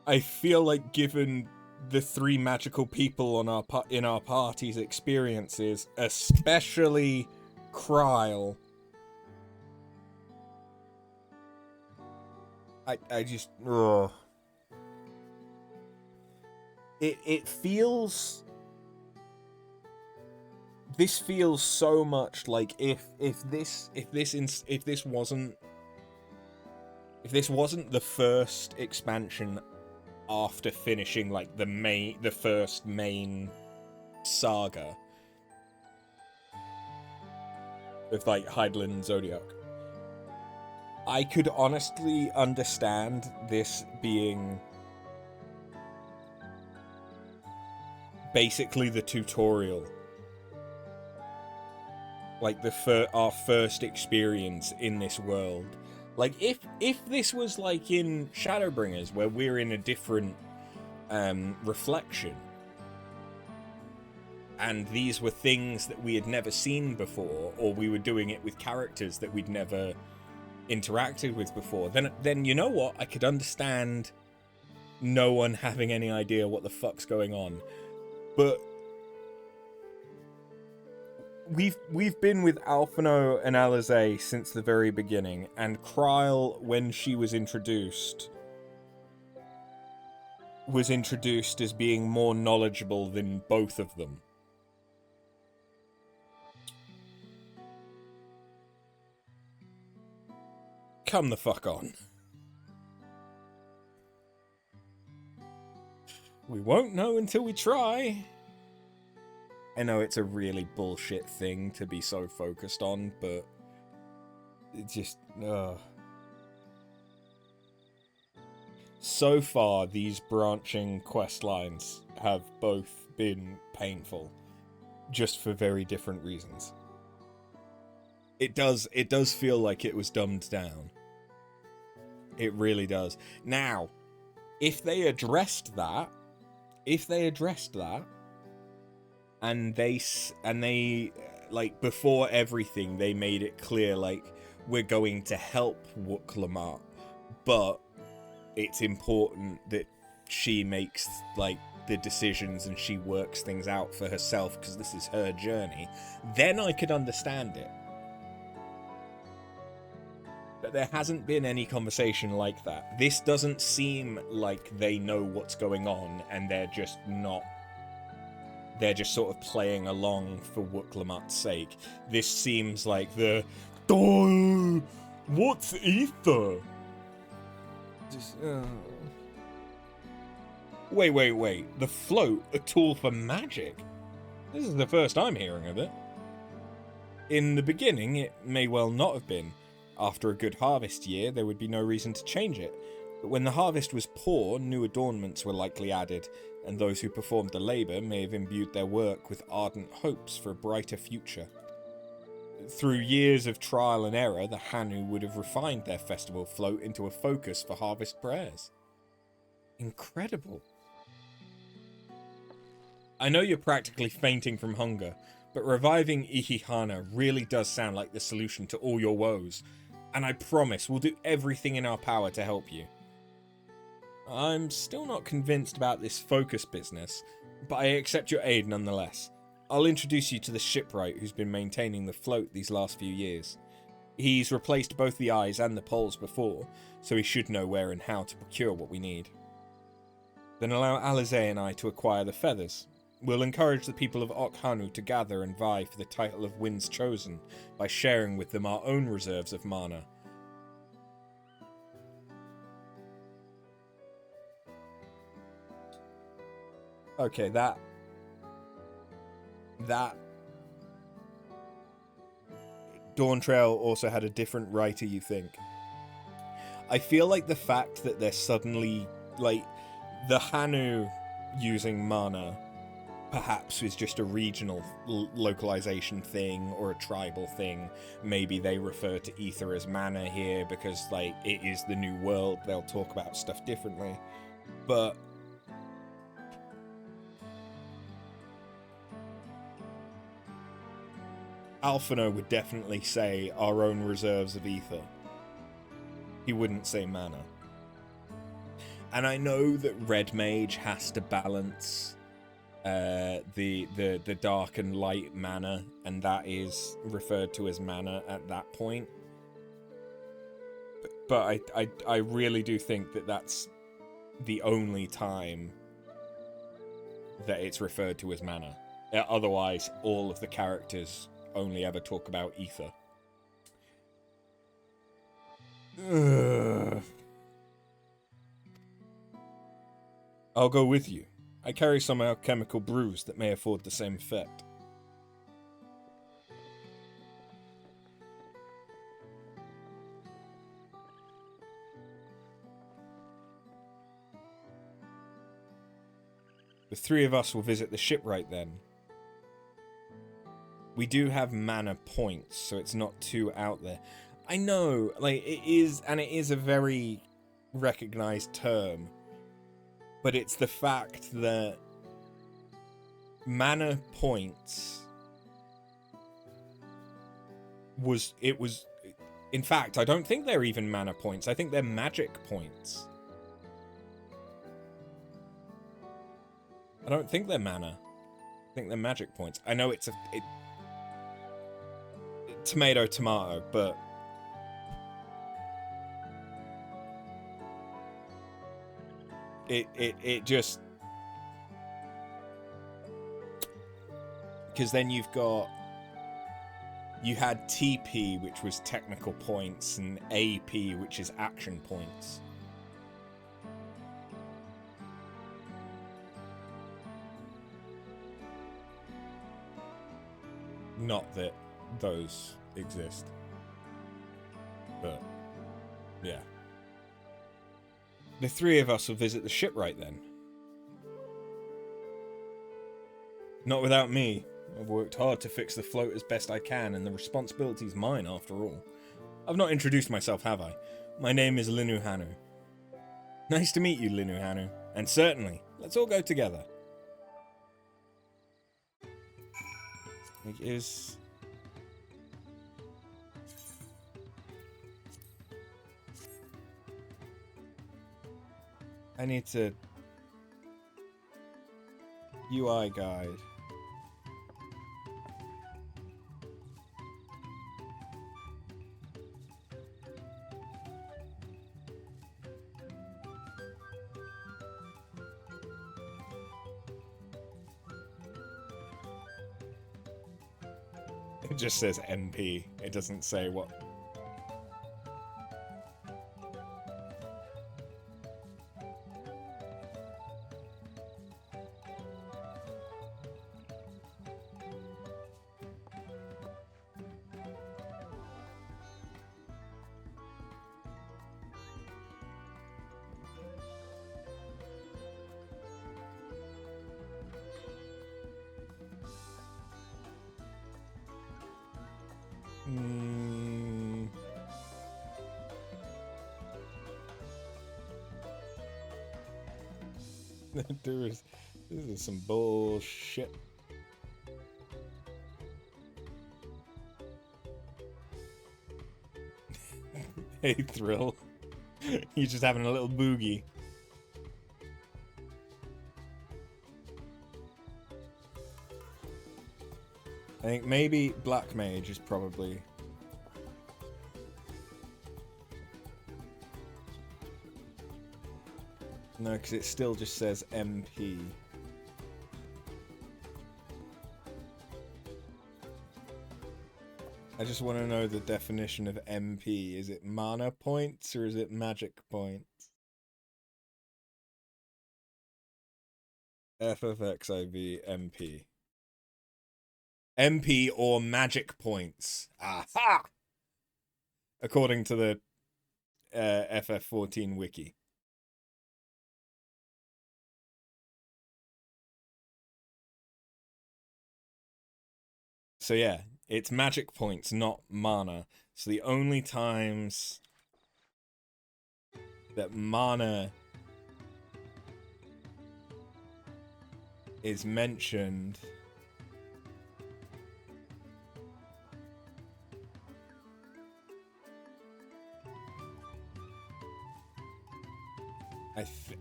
I feel like given the 3 magical people on in our party's experiences, especially Kryle, I just... Ugh. It feels... This feels so much like if this wasn't the first expansion after finishing like the first main saga of like Hydaelyn and Zodiac, I could honestly understand this being basically the tutorial. Like our first experience in this world. Like if this was like in Shadowbringers, where we're in a different reflection, and these were things that we had never seen before, or we were doing it with characters that we'd never interacted with before, then you know what? I could understand no one having any idea what the fuck's going on. But we've been with Alphino and Alisaie since the very beginning, and Kryle, when she was introduced as being more knowledgeable than both of them. Come the fuck on. We won't know until we try. I know it's a really bullshit thing to be so focused on, but it just... So far, these branching quest lines have both been painful, just for very different reasons. It does feel like it was dumbed down. It really does. Now, if they addressed that, and they like, before everything, they made it clear, like, we're going to help Wuk-Lamat, but it's important that she makes, like, the decisions and she works things out for herself because this is her journey. Then I could understand it. But there hasn't been any conversation like that. This doesn't seem like they know what's going on and they're just not... They're just sort of playing along for Wuk-Lamat's sake. This seems like the... Oh, what's ether? Just, Wait. The float, a tool for magic? This is the first I'm hearing of it. In the beginning, it may well not have been. After a good harvest year, there would be no reason to change it. But when the harvest was poor, new adornments were likely added, and those who performed the labour may have imbued their work with ardent hopes for a brighter future. Through years of trial and error, the Hanu would have refined their festival float into a focus for harvest prayers. Incredible. I know you're practically fainting from hunger, but reviving Ihihana really does sound like the solution to all your woes, and I promise we'll do everything in our power to help you. I'm still not convinced about this focus business, but I accept your aid nonetheless. I'll introduce you to the shipwright who's been maintaining the float these last few years. He's replaced both the eyes and the poles before, so he should know where and how to procure what we need. Then allow Alize and I to acquire the feathers. We'll encourage the people of Okhanu to gather and vie for the title of Winds Chosen by sharing with them our own reserves of mana. Okay, that Dawntrail also had a different writer, you think? I feel like the fact that they're suddenly, like, the Hanu using mana perhaps is just a regional localization thing or a tribal thing. Maybe they refer to ether as mana here because, like, it is the new world. They'll talk about stuff differently. But Alphino would definitely say our own reserves of ether. He wouldn't say mana. And I know that Red Mage has to balance the dark and light mana, and that is referred to as mana at that point. But I really do think that that's the only time that it's referred to as mana. Otherwise, all of the characters only ever talk about ether. I'll go with you. I carry some alchemical brews that may afford the same effect. The three of us will visit the shipwright then. We do have mana points, so it's not too out there. I know, like, it is a very recognized term. But it's the fact that mana points in fact, I don't think they're even mana points. I think they're magic points. I don't think they're mana. I think they're magic points. I know it's tomato, but it just, because then you had TP, which was technical points, and AP, which is action points. Not that those exist, but yeah. The three of us will visit the shipwright then. Not without me. I've worked hard to fix the float as best I can, and the responsibility's mine after all. I've not introduced myself, have I? My name is Linu Hanu. Nice to meet you, Linu Hanu. And certainly, let's all go together. I need to... UI guide. It just says MP. It doesn't say what. This is some bullshit. Hey, Thrill. You're just having a little boogie. I think maybe Black Mage is probably... No, because it still just says MP. I just want to know the definition of MP. Is it mana points or is it magic points? FFXIV MP. MP or magic points. Aha! According to the FF14 wiki. So yeah, it's magic points, not mana. So the only times that mana is mentioned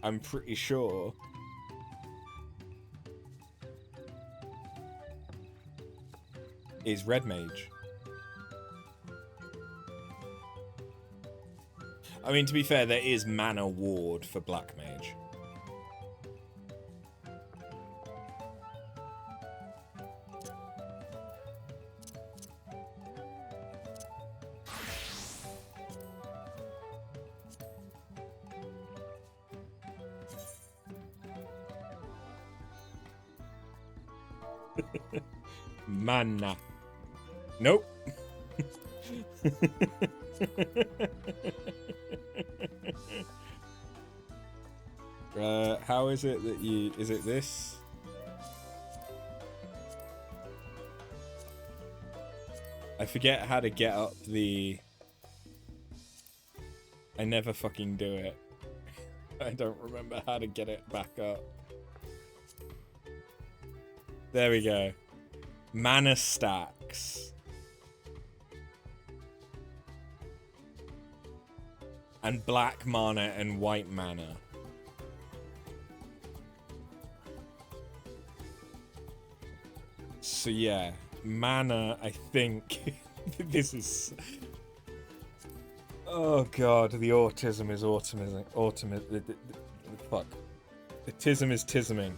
I'm pretty sure is Red Mage. I mean, to be fair, there is Mana Ward for Black Mage. Mana. Nope. How is it that you... Is it this? I forget how to get up the... I never fucking do it. I don't remember how to get it back up. There we go. Mana stacks. And black mana and white mana. So yeah, mana, I think... This is... Oh god, the autism is fuck. The tism is tisming.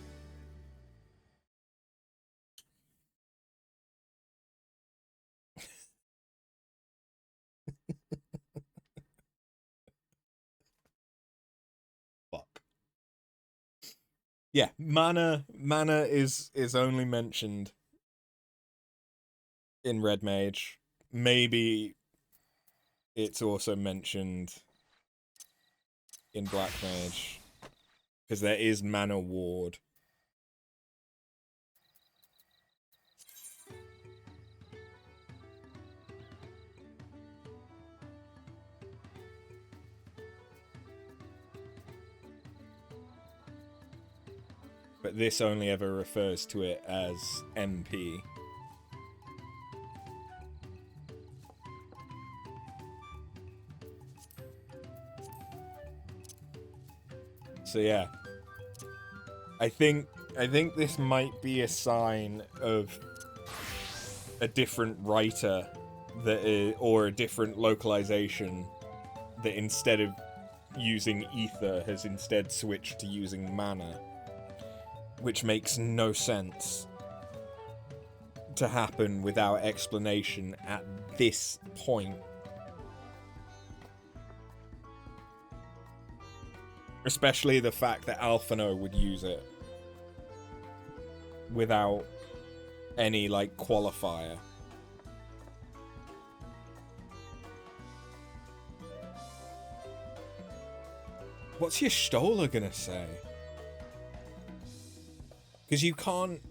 Fuck. Yeah, mana is only mentioned in Red Mage. Maybe it's also mentioned in Black Mage. Because there is Mana Ward. But this only ever refers to it as MP. So yeah. I think this might be a sign of a different writer or a different localization that instead of using ether has instead switched to using mana, which makes no sense to happen without explanation at this point. Especially the fact that Alphino would use it without any, like, qualifier. What's your Stola gonna say? Because you can't...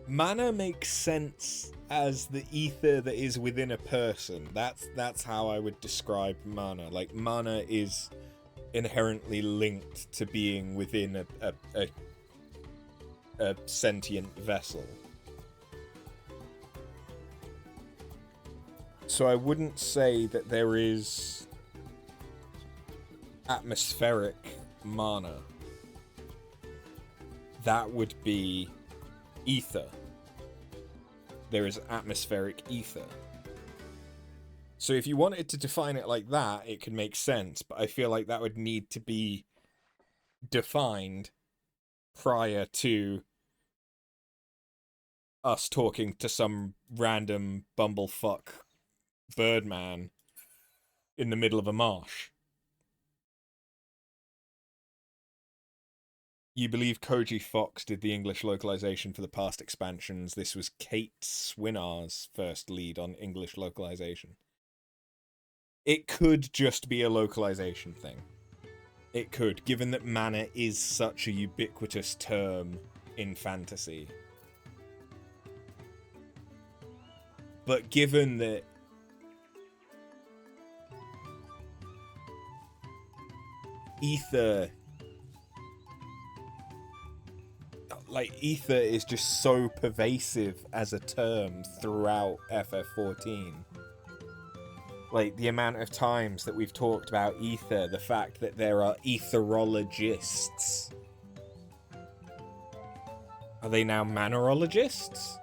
Mana makes sense as the ether that is within a person. That's how I would describe mana. Like, mana is inherently linked to being within a sentient vessel. So I wouldn't say that there is atmospheric mana. That would be ether. There is atmospheric ether. So if you wanted to define it like that, it could make sense, but I feel like that would need to be defined prior to us talking to some random bumblefuck birdman in the middle of a marsh. You believe Koji Fox did the English localization for the past expansions. This was Kate Swinar's first lead on English localization. It could just be a localization thing. It could, given that mana is such a ubiquitous term in fantasy. But given that ether is just so pervasive as a term throughout FF14. Like, the amount of times that we've talked about ether, the fact that there are etherologists. Are they now manorologists?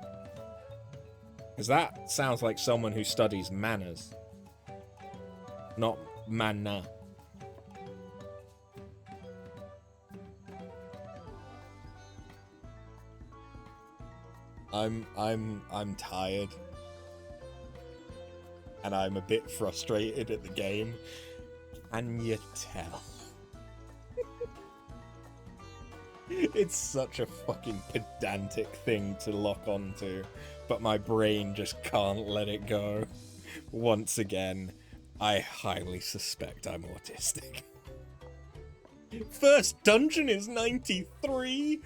Because that sounds like someone who studies manners. Not mana. I'm tired. And I'm a bit frustrated at the game. Can you tell? It's such a fucking pedantic thing to lock onto, but my brain just can't let it go. Once again, I highly suspect I'm autistic. First dungeon is 93?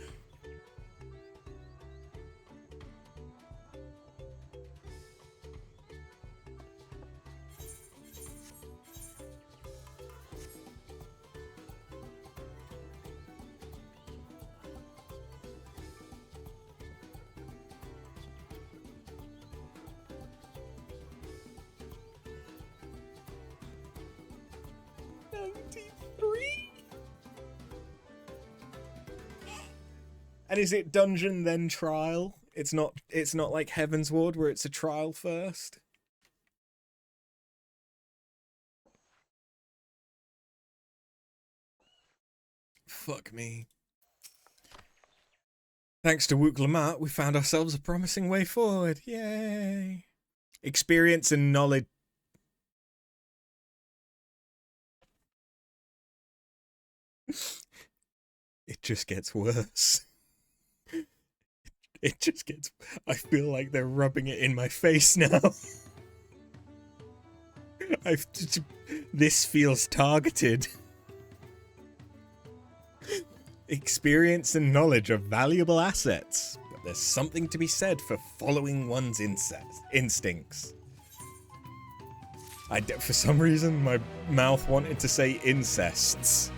And is it dungeon then trial? It's not like Heavensward where it's a trial first. Fuck me. Thanks to Wook Lamart, we found ourselves a promising way forward. Yay! Experience and knowledge. It just gets worse. It just gets... I feel like they're rubbing it in my face now. This feels targeted. Experience and knowledge are valuable assets, but there's something to be said for following one's instincts. For some reason, my mouth wanted to say incests.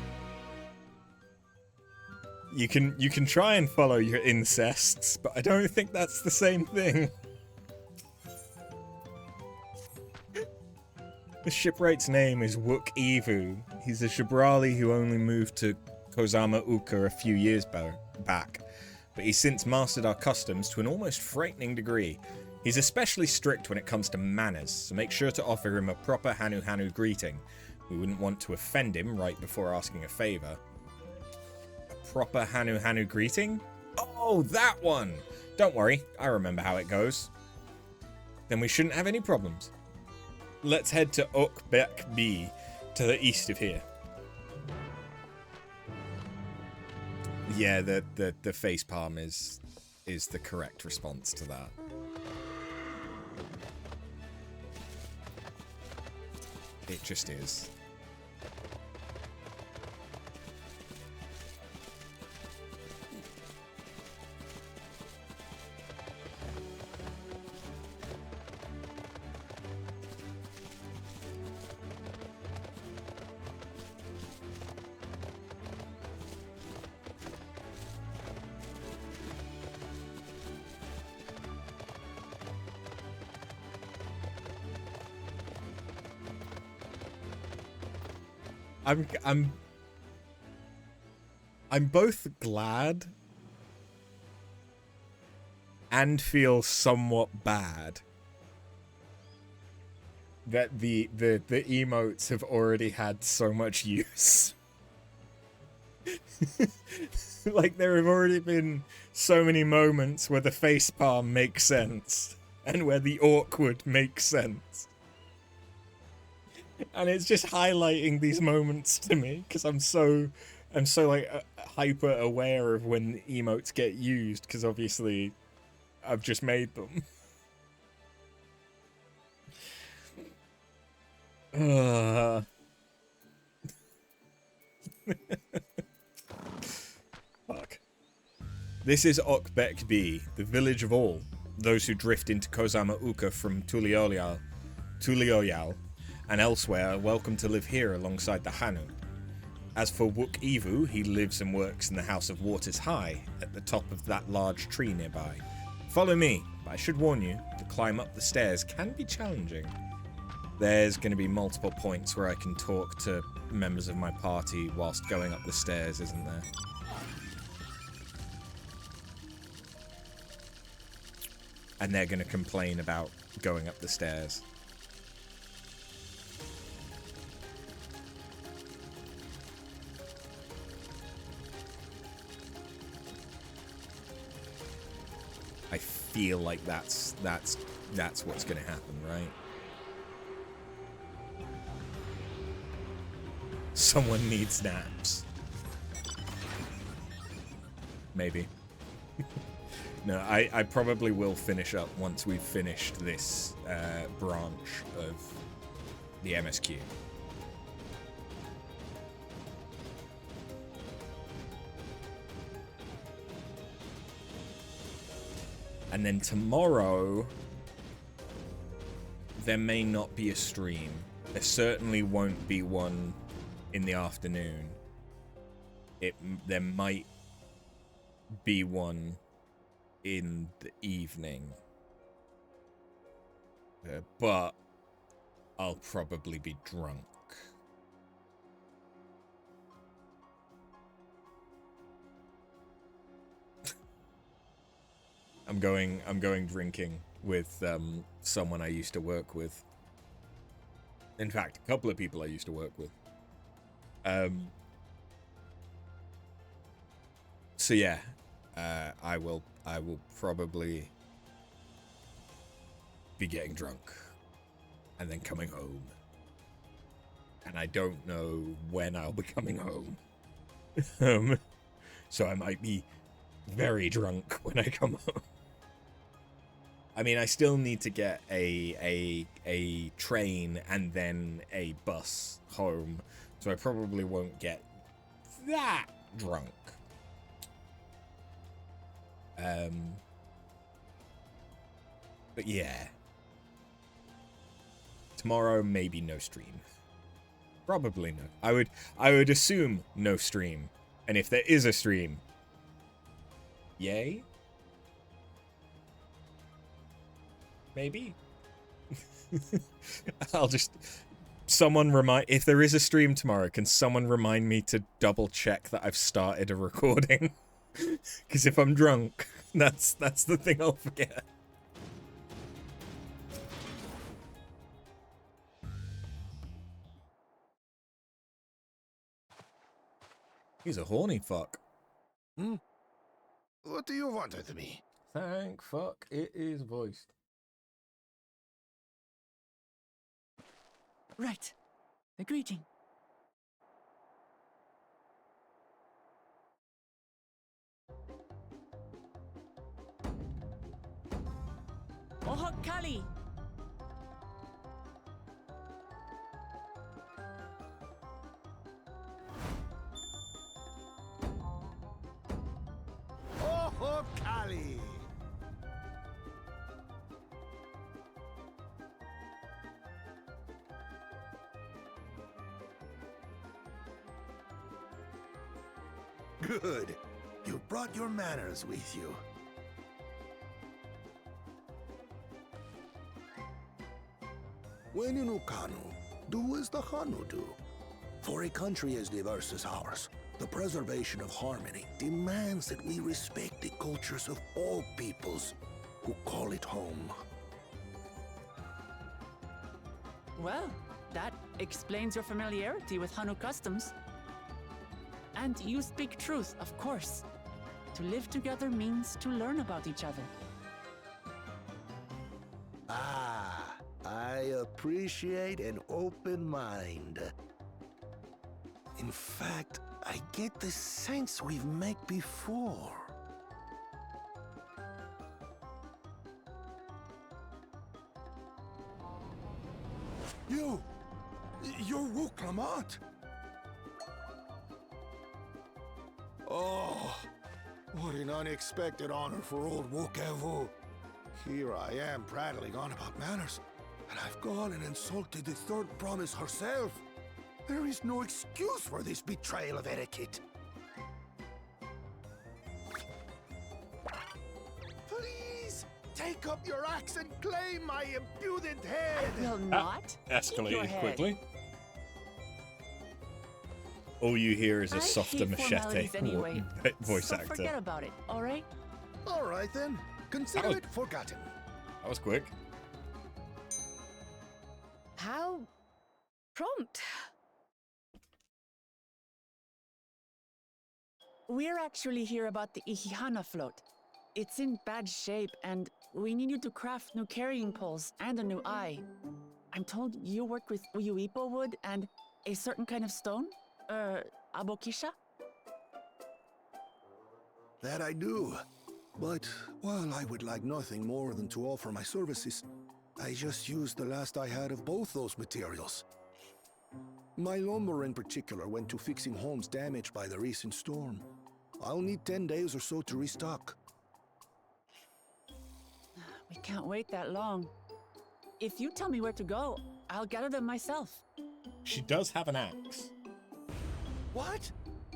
You can try and follow your incests, but I don't think that's the same thing. The shipwright's name is Wook Evu. He's a Shibrali who only moved to Kozama Uka a few years back, but he's since mastered our customs to an almost frightening degree. He's especially strict when it comes to manners, so make sure to offer him a proper Hanu Hanu greeting. We wouldn't want to offend him right before asking a favor. A proper Hanu Hanu greeting? Oh, that one! Don't worry, I remember how it goes. Then we shouldn't have any problems. Let's head to Okbek B, to the east of here. Yeah, the facepalm is the correct response to that. It just is. I'm both glad and feel somewhat bad that the emotes have already had so much use. Like, there have already been so many moments where the facepalm makes sense and where the awkward makes sense. And it's just highlighting these moments to me because I'm so like hyper aware of when emotes get used because obviously I've just made them. Fuck. This is Okbek B, the village of all those who drift into Kozama Uka from Tulioyal, and elsewhere are welcome to live here alongside the Hanu. As for Wook Evu, he lives and works in the House of Waters High, at the top of that large tree nearby. Follow me, but I should warn you, the climb up the stairs can be challenging. There's going to be multiple points where I can talk to members of my party whilst going up the stairs, isn't there? And they're going to complain about going up the stairs. I feel like that's what's going to happen, right? Someone needs naps. Maybe. No, I probably will finish up once we've finished this branch of the MSQ. And then tomorrow, there may not be a stream. There certainly won't be one in the afternoon. There might be one in the evening. But I'll probably be drunk. I'm going drinking with someone I used to work with. In fact, a couple of people I used to work with. So yeah, I will probably be getting drunk and then coming home. And I don't know when I'll be coming home. So I might be very drunk when I come home. I mean, I still need to get a train and then a bus home, so I probably won't get that drunk. But yeah. Tomorrow, maybe no stream. Probably no. I would assume no stream. And if there is a stream, yay? Maybe. someone if there is a stream tomorrow, can someone remind me to double check that I've started a recording? Because if I'm drunk, that's the thing I'll forget. He's a horny fuck. Hmm? What do you want with me? Thank fuck it is voiced. Right. The greeting. Oho Kali! Oh, Kali! Good. You brought your manners with you. When in Ukanu, do as the Hanu do. For a country as diverse as ours, the preservation of harmony demands that we respect the cultures of all peoples who call it home. Well, that explains your familiarity with Hanu customs. And you speak truth, of course. To live together means to learn about each other. Ah, I appreciate an open mind. In fact, I get the sense we've met before. You're Wuklamat. Oh, what an unexpected honor for old Wukevu. Here I am prattling on about manners, and I've gone and insulted the third promise herself. There is no excuse for this betrayal of etiquette. Please, take up your axe and claim my impudent head. I will not. Escalated quickly. All you hear is a softer machete anyway, voice so actor. Forget about it, all right? All right then. Consider it forgotten. That was quick. How prompt. We're actually here about the Ihihana float. It's in bad shape, and we need you to craft new carrying poles and a new eye. I'm told you work with Uyuipo wood and a certain kind of stone? Abokisha? That I do. But while I would like nothing more than to offer my services, I just used the last I had of both those materials. My lumber in particular went to fixing homes damaged by the recent storm. I'll need 10 days or so to restock. We can't wait that long. If you tell me where to go, I'll gather them myself. She does have an axe. What?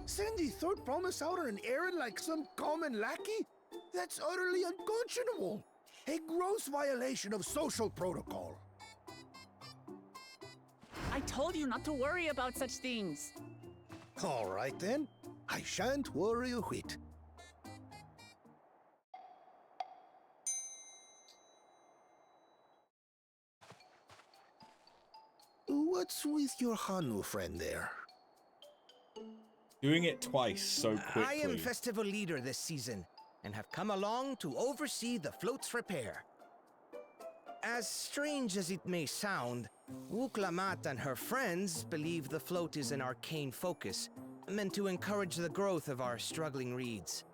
Send the third promise out on an errand like some common lackey? That's utterly unconscionable. A gross violation of social protocol. I told you not to worry about such things. All right then. I shan't worry a whit. What's with your Hanu friend there? Doing it twice so quickly. I am festival leader this season, and have come along to oversee the float's repair. As strange as it may sound, Wuklamat and her friends believe the float is an arcane focus, meant to encourage the growth of our struggling reeds.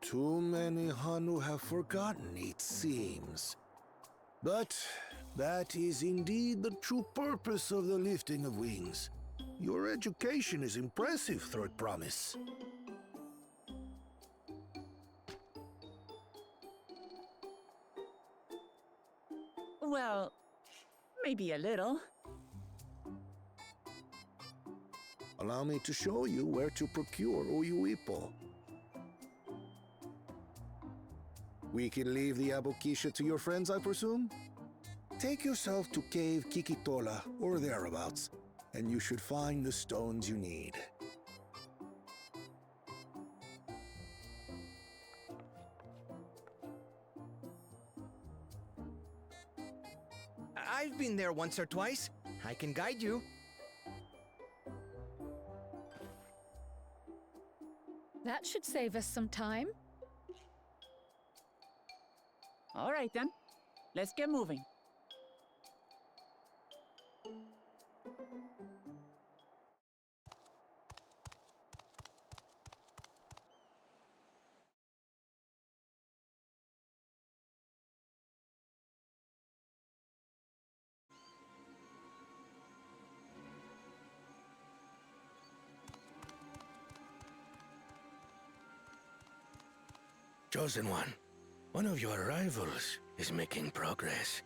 Too many Hanu have forgotten, it seems. But that is indeed the true purpose of the lifting of wings. Your education is impressive, Third Promise. Well, maybe a little. Allow me to show you where to procure Uyuipo. We can leave the Abokisha to your friends, I presume? Take yourself to Cave Kikitola or thereabouts, and you should find the stones you need. I've been there once or twice. I can guide you. That should save us some time. All right then, let's get moving. Chosen one of your rivals is making progress.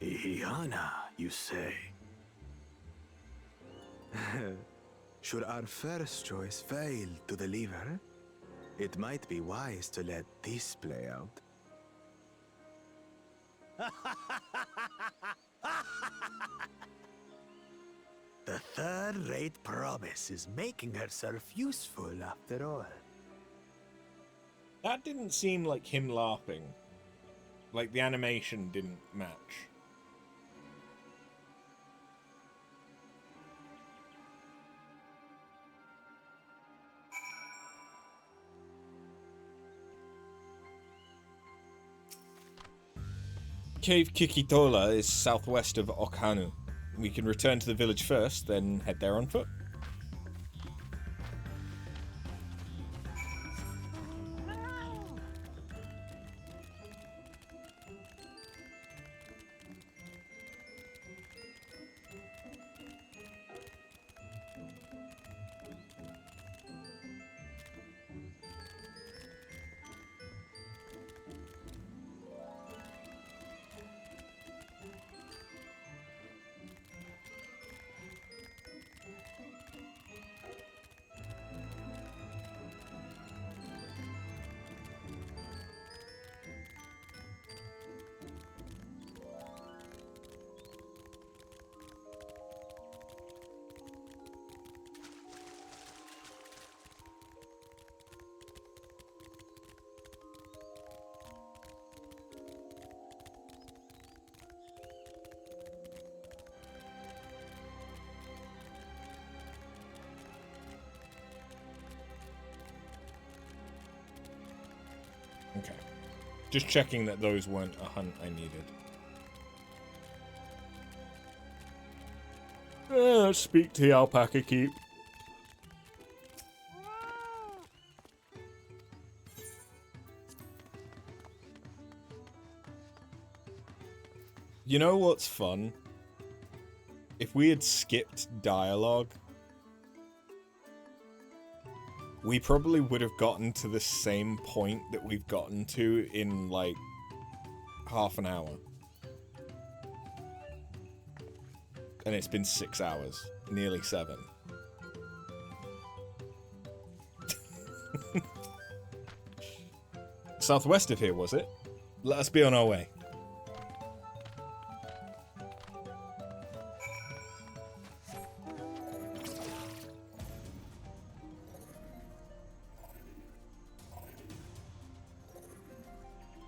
Ihiana, you say? Should our first choice fail to deliver, it might be wise to let this play out. The third-rate promise is making herself useful after all. That didn't seem like him laughing. Like the animation didn't match. Cave Kikitola is southwest of Okhanu. We can return to the village first, then head there on foot. Okay. Just checking that those weren't a hunt I needed. Let's speak to the alpaca keep. You know what's fun? If we had skipped dialogue, we probably would have gotten to the same point that we've gotten to in, like, half an hour. And it's been 6 hours. Nearly 7. Southwest of here, was it? Let us be on our way.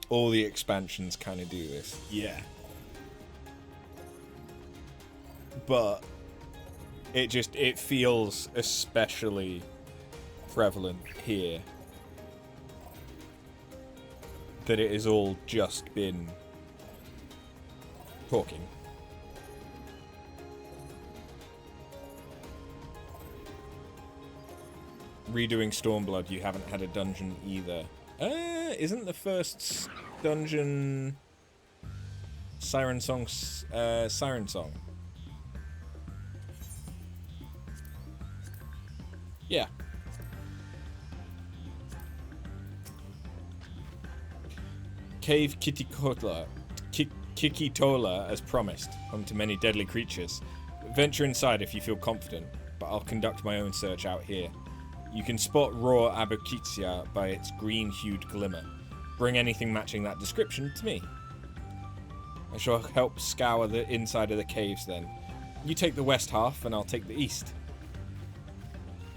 All the expansions kind of do this. Yeah. But it feels especially prevalent here that it has all just been talking. Redoing Stormblood, you haven't had a dungeon either. Isn't the first dungeon Siren Song? Siren Song. Yeah. Cave Kikitola. Kikitola, as promised, home to many deadly creatures. Venture inside if you feel confident, but I'll conduct my own search out here. You can spot raw Abukitsia by its green-hued glimmer. Bring anything matching that description to me. I shall help scour the inside of the caves then. You take the west half and I'll take the east.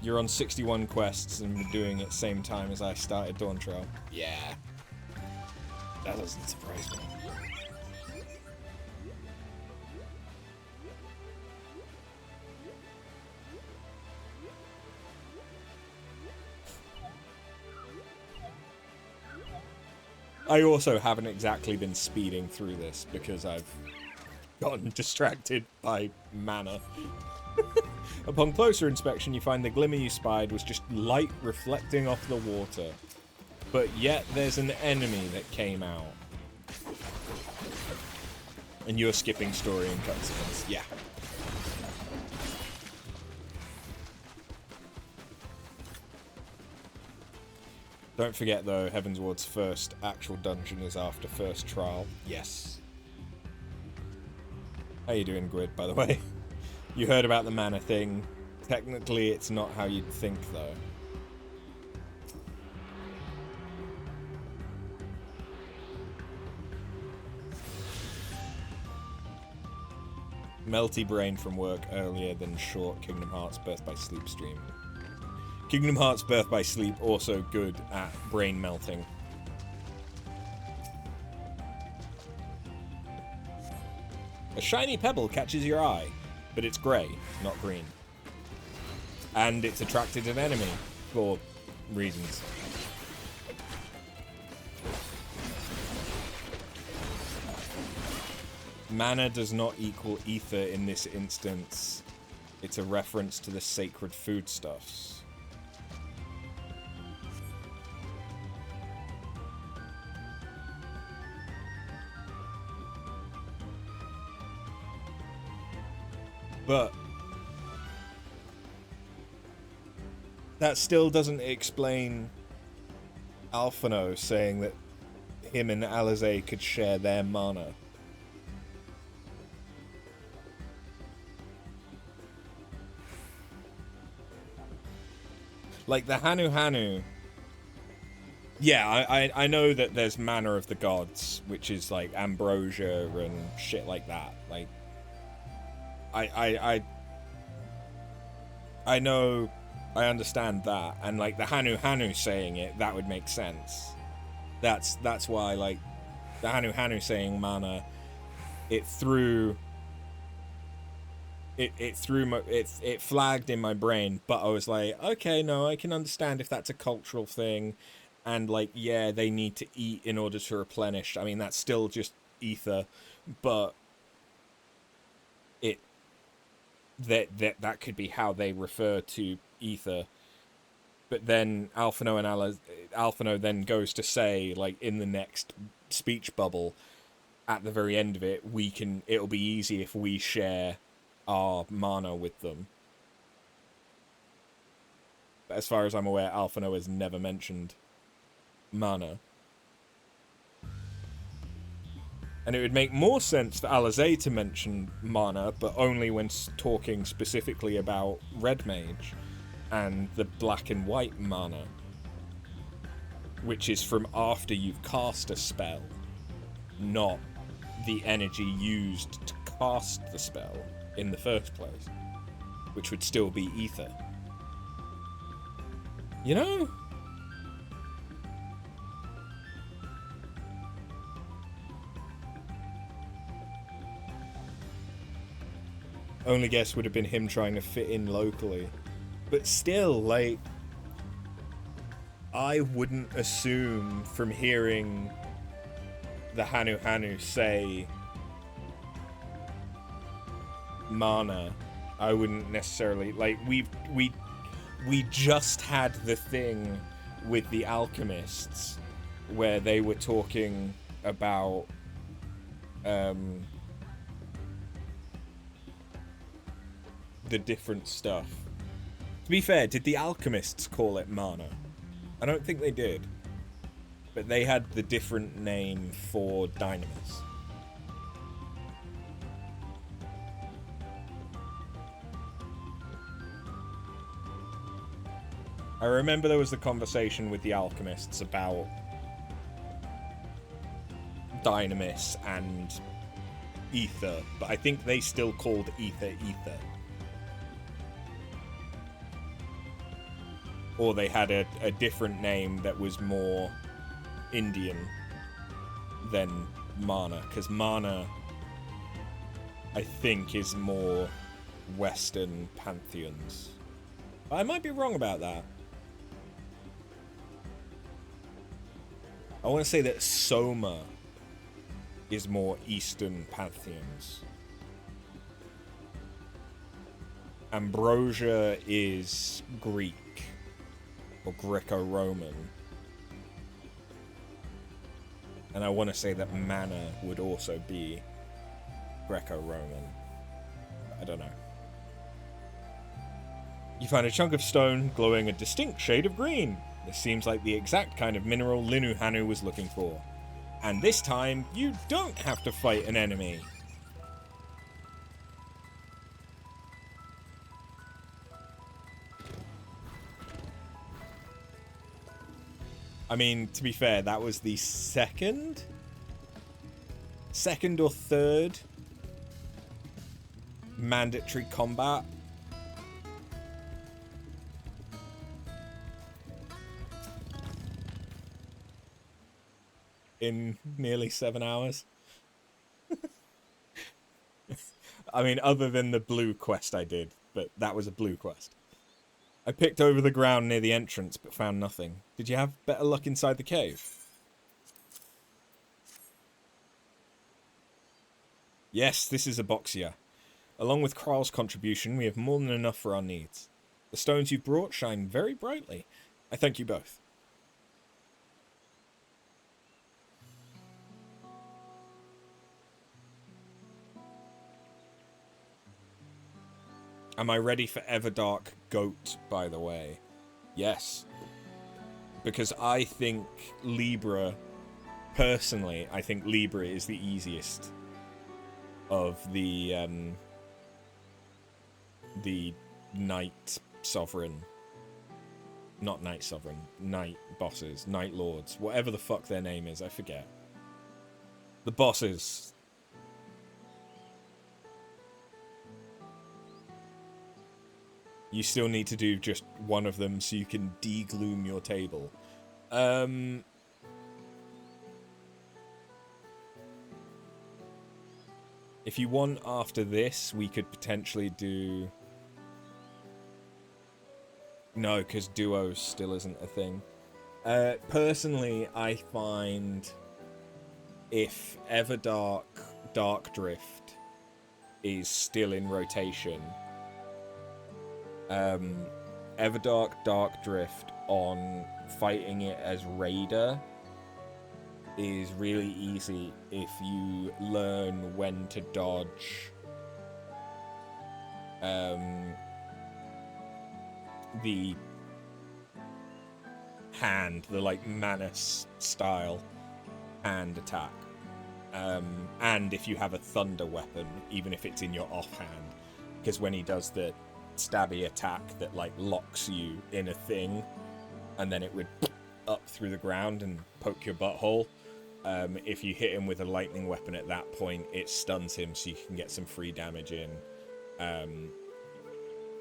You're on 61 quests and we're doing it same time as I started Dawntrail. Yeah. That doesn't surprise me. I also haven't exactly been speeding through this because I've gotten distracted by mana. Upon closer inspection, you find the glimmer you spied was just light reflecting off the water. But yet there's an enemy that came out. And you're skipping story and cutscenes. Yeah. Don't forget, though, Heavensward's first actual dungeon is after first trial. Yes. How you doing, Gwyd, by the way? You heard about the mana thing. Technically, it's not how you'd think, though. Melty brain from work earlier than short Kingdom Hearts Birth by Sleep stream. Kingdom Hearts Birth by Sleep also good at brain melting. A shiny pebble catches your eye, but it's grey, not green. And it's attracted an enemy, for reasons. Mana does not equal ether in this instance. It's a reference to the sacred foodstuffs. But that still doesn't explain Alphino saying that him and Alizé could share their mana. Like the Hanu. Yeah, I know that there's mana of the gods, which is like ambrosia and shit like that. Like I know, I understand that, and like the Hanu saying it, that would make sense. That's why, like, the Hanu saying mana, it flagged in my brain, but I was like, okay, no, I can understand if that's a cultural thing, and like, yeah, they need to eat in order to replenish. I mean, that's still just ether, but that could be how they refer to ether. But then Alphino then goes to say, like, in the next speech bubble, at the very end of it, it'll be easy if we share our mana with them. But as far as I'm aware, Alphino has never mentioned mana. And it would make more sense for Alizé to mention mana, but only when talking specifically about Red Mage and the black and white mana, which is from after you've cast a spell, not the energy used to cast the spell in the first place, which would still be ether. You know? Only guess would have been him trying to fit in locally. But still, like, I wouldn't assume from hearing the Hanu say mana, I wouldn't necessarily, like, we just had the thing with the alchemists where they were talking about the different stuff. To be fair, did the alchemists call it mana? I don't think they did. But they had the different name for Dynamis. I remember there was the conversation with the alchemists about Dynamis and Ether, but I think they still called Ether Ether. Or they had a different name that was more Indian than Mana, because Mana, I think, is more Western pantheons. I might be wrong about that. I want to say that Soma is more Eastern pantheons. Ambrosia is Greek or Greco-Roman. And I want to say that Mana would also be Greco-Roman. I don't know. You find a chunk of stone glowing a distinct shade of green. This seems like the exact kind of mineral Linuhanu was looking for. And this time, you don't have to fight an enemy. I mean, to be fair, that was the second or third mandatory combat. In nearly 7 hours. I mean, other than the blue quest I did, but that was a blue quest. I picked over the ground near the entrance, but found nothing. Did you have better luck inside the cave? Yes, this is Aboxia. Along with Kral's contribution, we have more than enough for our needs. The stones you brought shine very brightly. I thank you both. Am I ready for Everdark Goat, by the way? Yes. Because I think Libra, personally, I think Libra is the easiest of the Night Sovereign. Not Night Sovereign. Night bosses. Night Lords. Whatever the fuck their name is, I forget. The bosses. You still need to do just one of them so you can degloom your table. If you want after this, we could potentially do... No, because duos still isn't a thing. Personally, I find if Everdark Dark Drift is still in rotation... Everdark Dark Drift on fighting it as Raider is really easy if you learn when to dodge the hand, the like Manus style hand attack, and if you have a thunder weapon, even if it's in your offhand, because when he does the stabby attack that like locks you in a thing and then it would up through the ground and poke your butthole, if you hit him with a lightning weapon at that point, it stuns him so you can get some free damage in.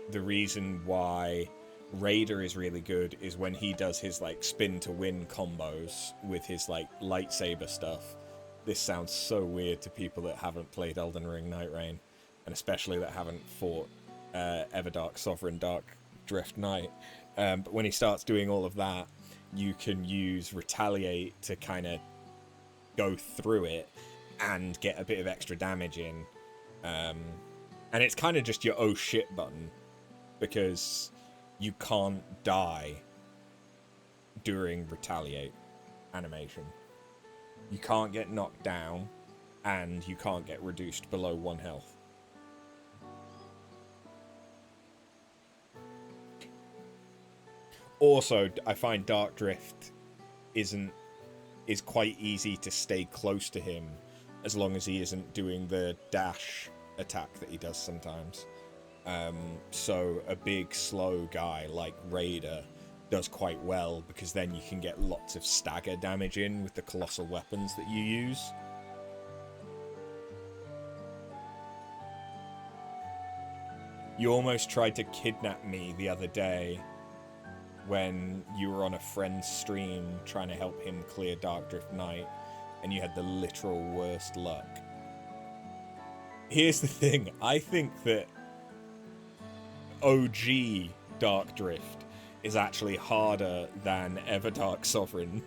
The reason why Raider is really good is when he does his like spin to win combos with his like lightsaber stuff. This sounds so weird to people that haven't played Elden Ring Night Rain, and especially that haven't fought Everdark Sovereign Dark Drift Knight. But when he starts doing all of that, you can use Retaliate to kind of go through it and get a bit of extra damage in. And it's kind of just your oh shit button, because you can't die during Retaliate animation. You can't get knocked down, and you can't get reduced below 1 health. Also, I find Dark Drift is quite easy to stay close to him as long as he isn't doing the dash attack that he does sometimes. So a big slow guy like Raider does quite well, because then you can get lots of stagger damage in with the colossal weapons that you use. You almost tried to kidnap me the other day when you were on a friend's stream trying to help him clear Darkdrift Night, and you had the literal worst luck. Here's the thing, I think that OG Darkdrift is actually harder than Everdark Sovereign.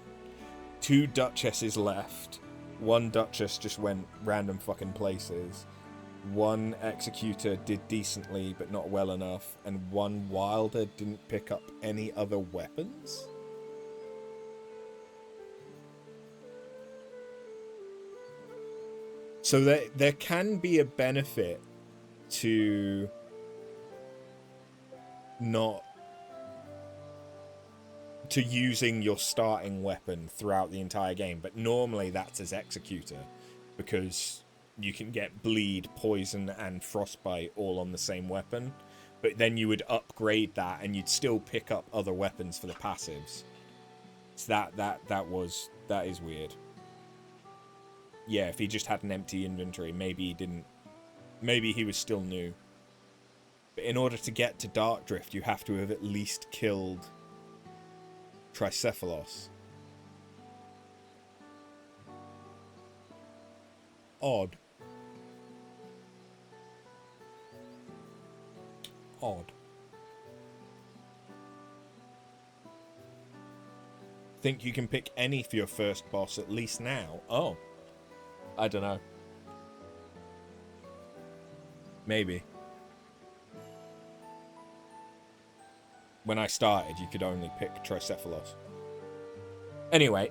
2 Duchesses left. 1 Duchess just went random fucking places. 1 Executor did decently, but not well enough. And 1 Wilder didn't pick up any other weapons? So there can be a benefit to using your starting weapon throughout the entire game, but normally that's as Executor, because you can get bleed, poison, and frostbite all on the same weapon, but then you would upgrade that and you'd still pick up other weapons for the passives. So that is weird. Yeah, if he just had an empty inventory, maybe he didn't. Maybe he was still new. But in order to get to Darkdrift, you have to have at least killed Tricephalos. Odd. Think you can pick any for your first boss at least now? Oh. I don't know. Maybe. When I started, you could only pick Tricephalos. Anyway,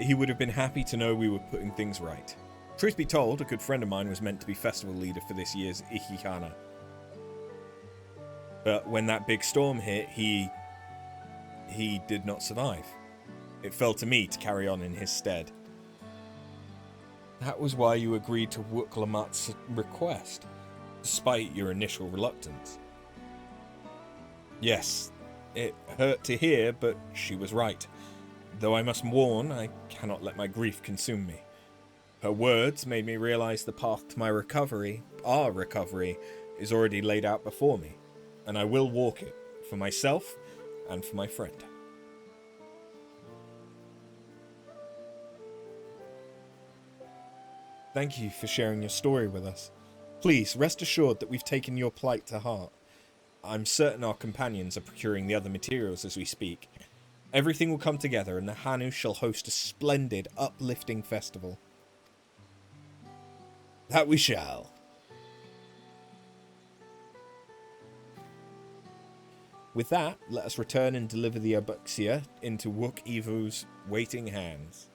he would have been happy to know we were putting things right. Truth be told, a good friend of mine was meant to be festival leader for this year's Ikihana. But when that big storm hit, he did not survive. It fell to me to carry on in his stead. That was why you agreed to Wuklamat's request, despite your initial reluctance. Yes, it hurt to hear, but she was right. Though I must warn, I cannot let my grief consume me. Her words made me realize the path to my recovery, our recovery, is already laid out before me, and I will walk it, for myself and for my friend. Thank you for sharing your story with us. Please, rest assured that we've taken your plight to heart. I'm certain our companions are procuring the other materials as we speak. Everything will come together and the Hanu shall host a splendid, uplifting festival. That we shall. With that, let us return and deliver the Abuxia into Wook Evu's waiting hands.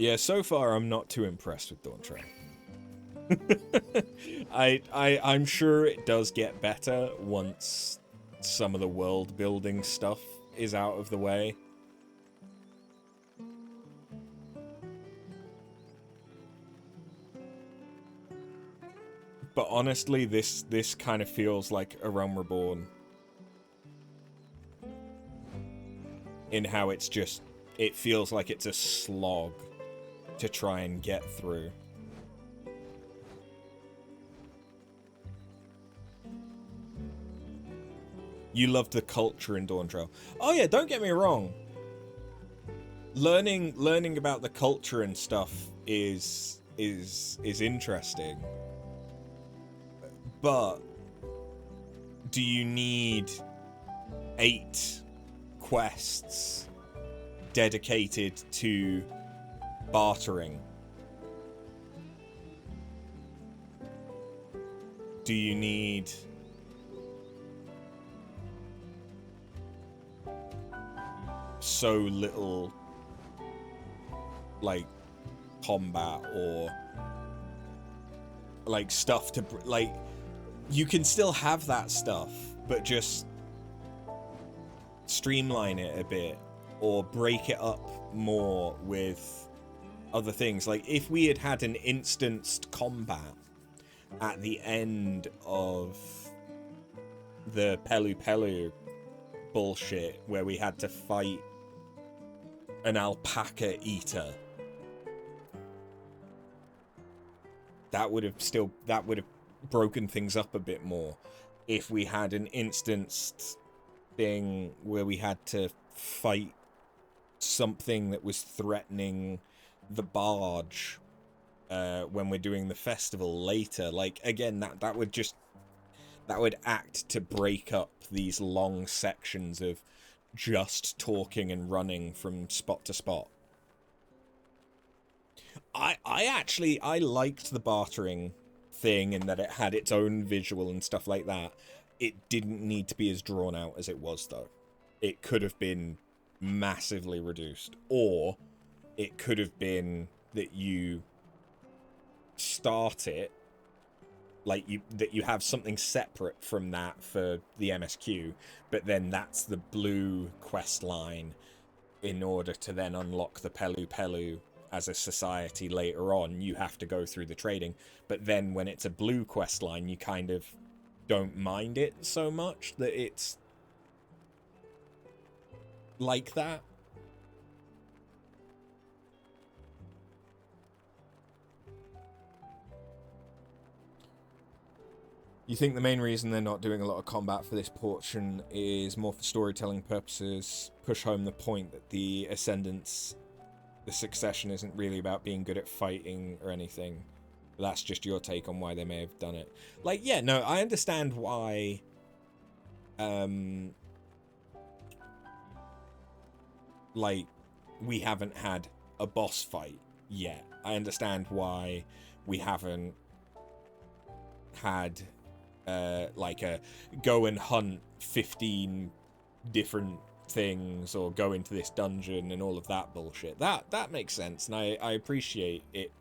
Yeah, so far I'm not too impressed with Dawntrail. I'm sure it does get better once some of the world building stuff is out of the way. But honestly, this kind of feels like A Realm Reborn. In how it's just, it feels like it's a slog to try and get through. You loved the culture in Dawntrail. Oh yeah, don't get me wrong. Learning about the culture and stuff is interesting. But do you need 8 quests dedicated to bartering? Do you need so little, like, combat or, like, stuff to, like, you can still have that stuff, but just streamline it a bit or break it up more with other things. Like, if we had had an instanced combat at the end of the Pelu Pelu bullshit where we had to fight an alpaca eater, that would have broken things up a bit more. If we had an instanced thing where we had to fight something that was threatening the barge when we're doing the festival later, like, again, that would act to break up these long sections of just talking and running from spot to spot. I liked the bartering thing in that it had its own visual and stuff like that. It didn't need to be as drawn out as it was, though. It could have been massively reduced, or it could have been that you start it, like, that you have something separate from that for the MSQ, but then that's the blue quest line in order to then unlock the Pelu Pelu as a society later on. You have to go through the trading, but then when it's a blue quest line, you kind of don't mind it so much that it's like that. You think the main reason they're not doing a lot of combat for this portion is more for storytelling purposes, push home the point that the Ascendants, the succession, isn't really about being good at fighting or anything. That's just your take on why they may have done it. Like, yeah, no, I understand why like, we haven't had a boss fight yet. I understand why we haven't had like a go and hunt 15 different things or go into this dungeon and all of that bullshit. That makes sense, and I appreciate it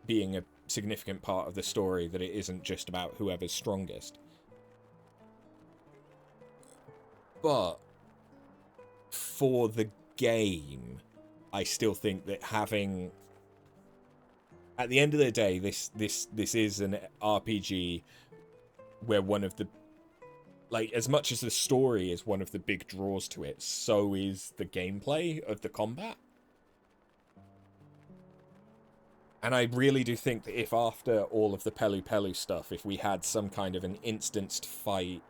being a significant part of the story, that it isn't just about whoever's strongest. But for the game, I still think that having, at the end of the day, this is an RPG where one of the, like, as much as the story is one of the big draws to it, so is the gameplay of the combat. And I really do think that if after all of the Pelu Pelu stuff, if we had some kind of an instanced fight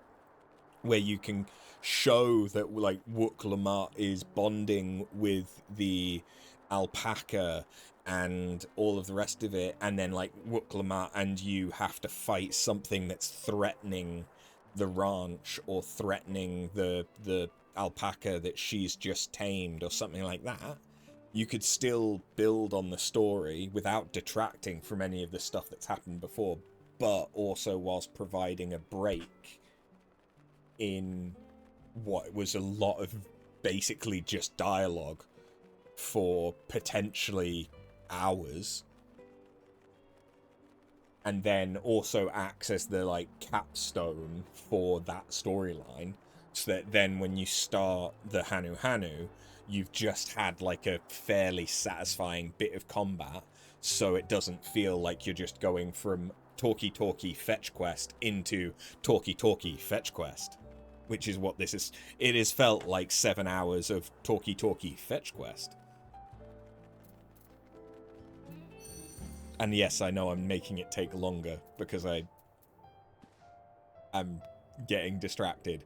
where you can show that, like, Wook Lamar is bonding with the alpaca and all of the rest of it, and then, like, Wook Lamar and you have to fight something that's threatening the ranch or threatening the alpaca that she's just tamed or something like that, you could still build on the story without detracting from any of the stuff that's happened before, but also whilst providing a break in what was a lot of basically just dialogue for potentially hours, and then also acts as the, like, capstone for that storyline, so that then when you start the Hanu Hanu, you've just had, like, a fairly satisfying bit of combat, so it doesn't feel like you're just going from talkie-talkie fetch quest into talkie-talkie fetch quest, which is what this is. It has felt like 7 hours of talkie-talkie fetch quest. And yes, I know I'm making it take longer because I'm getting distracted,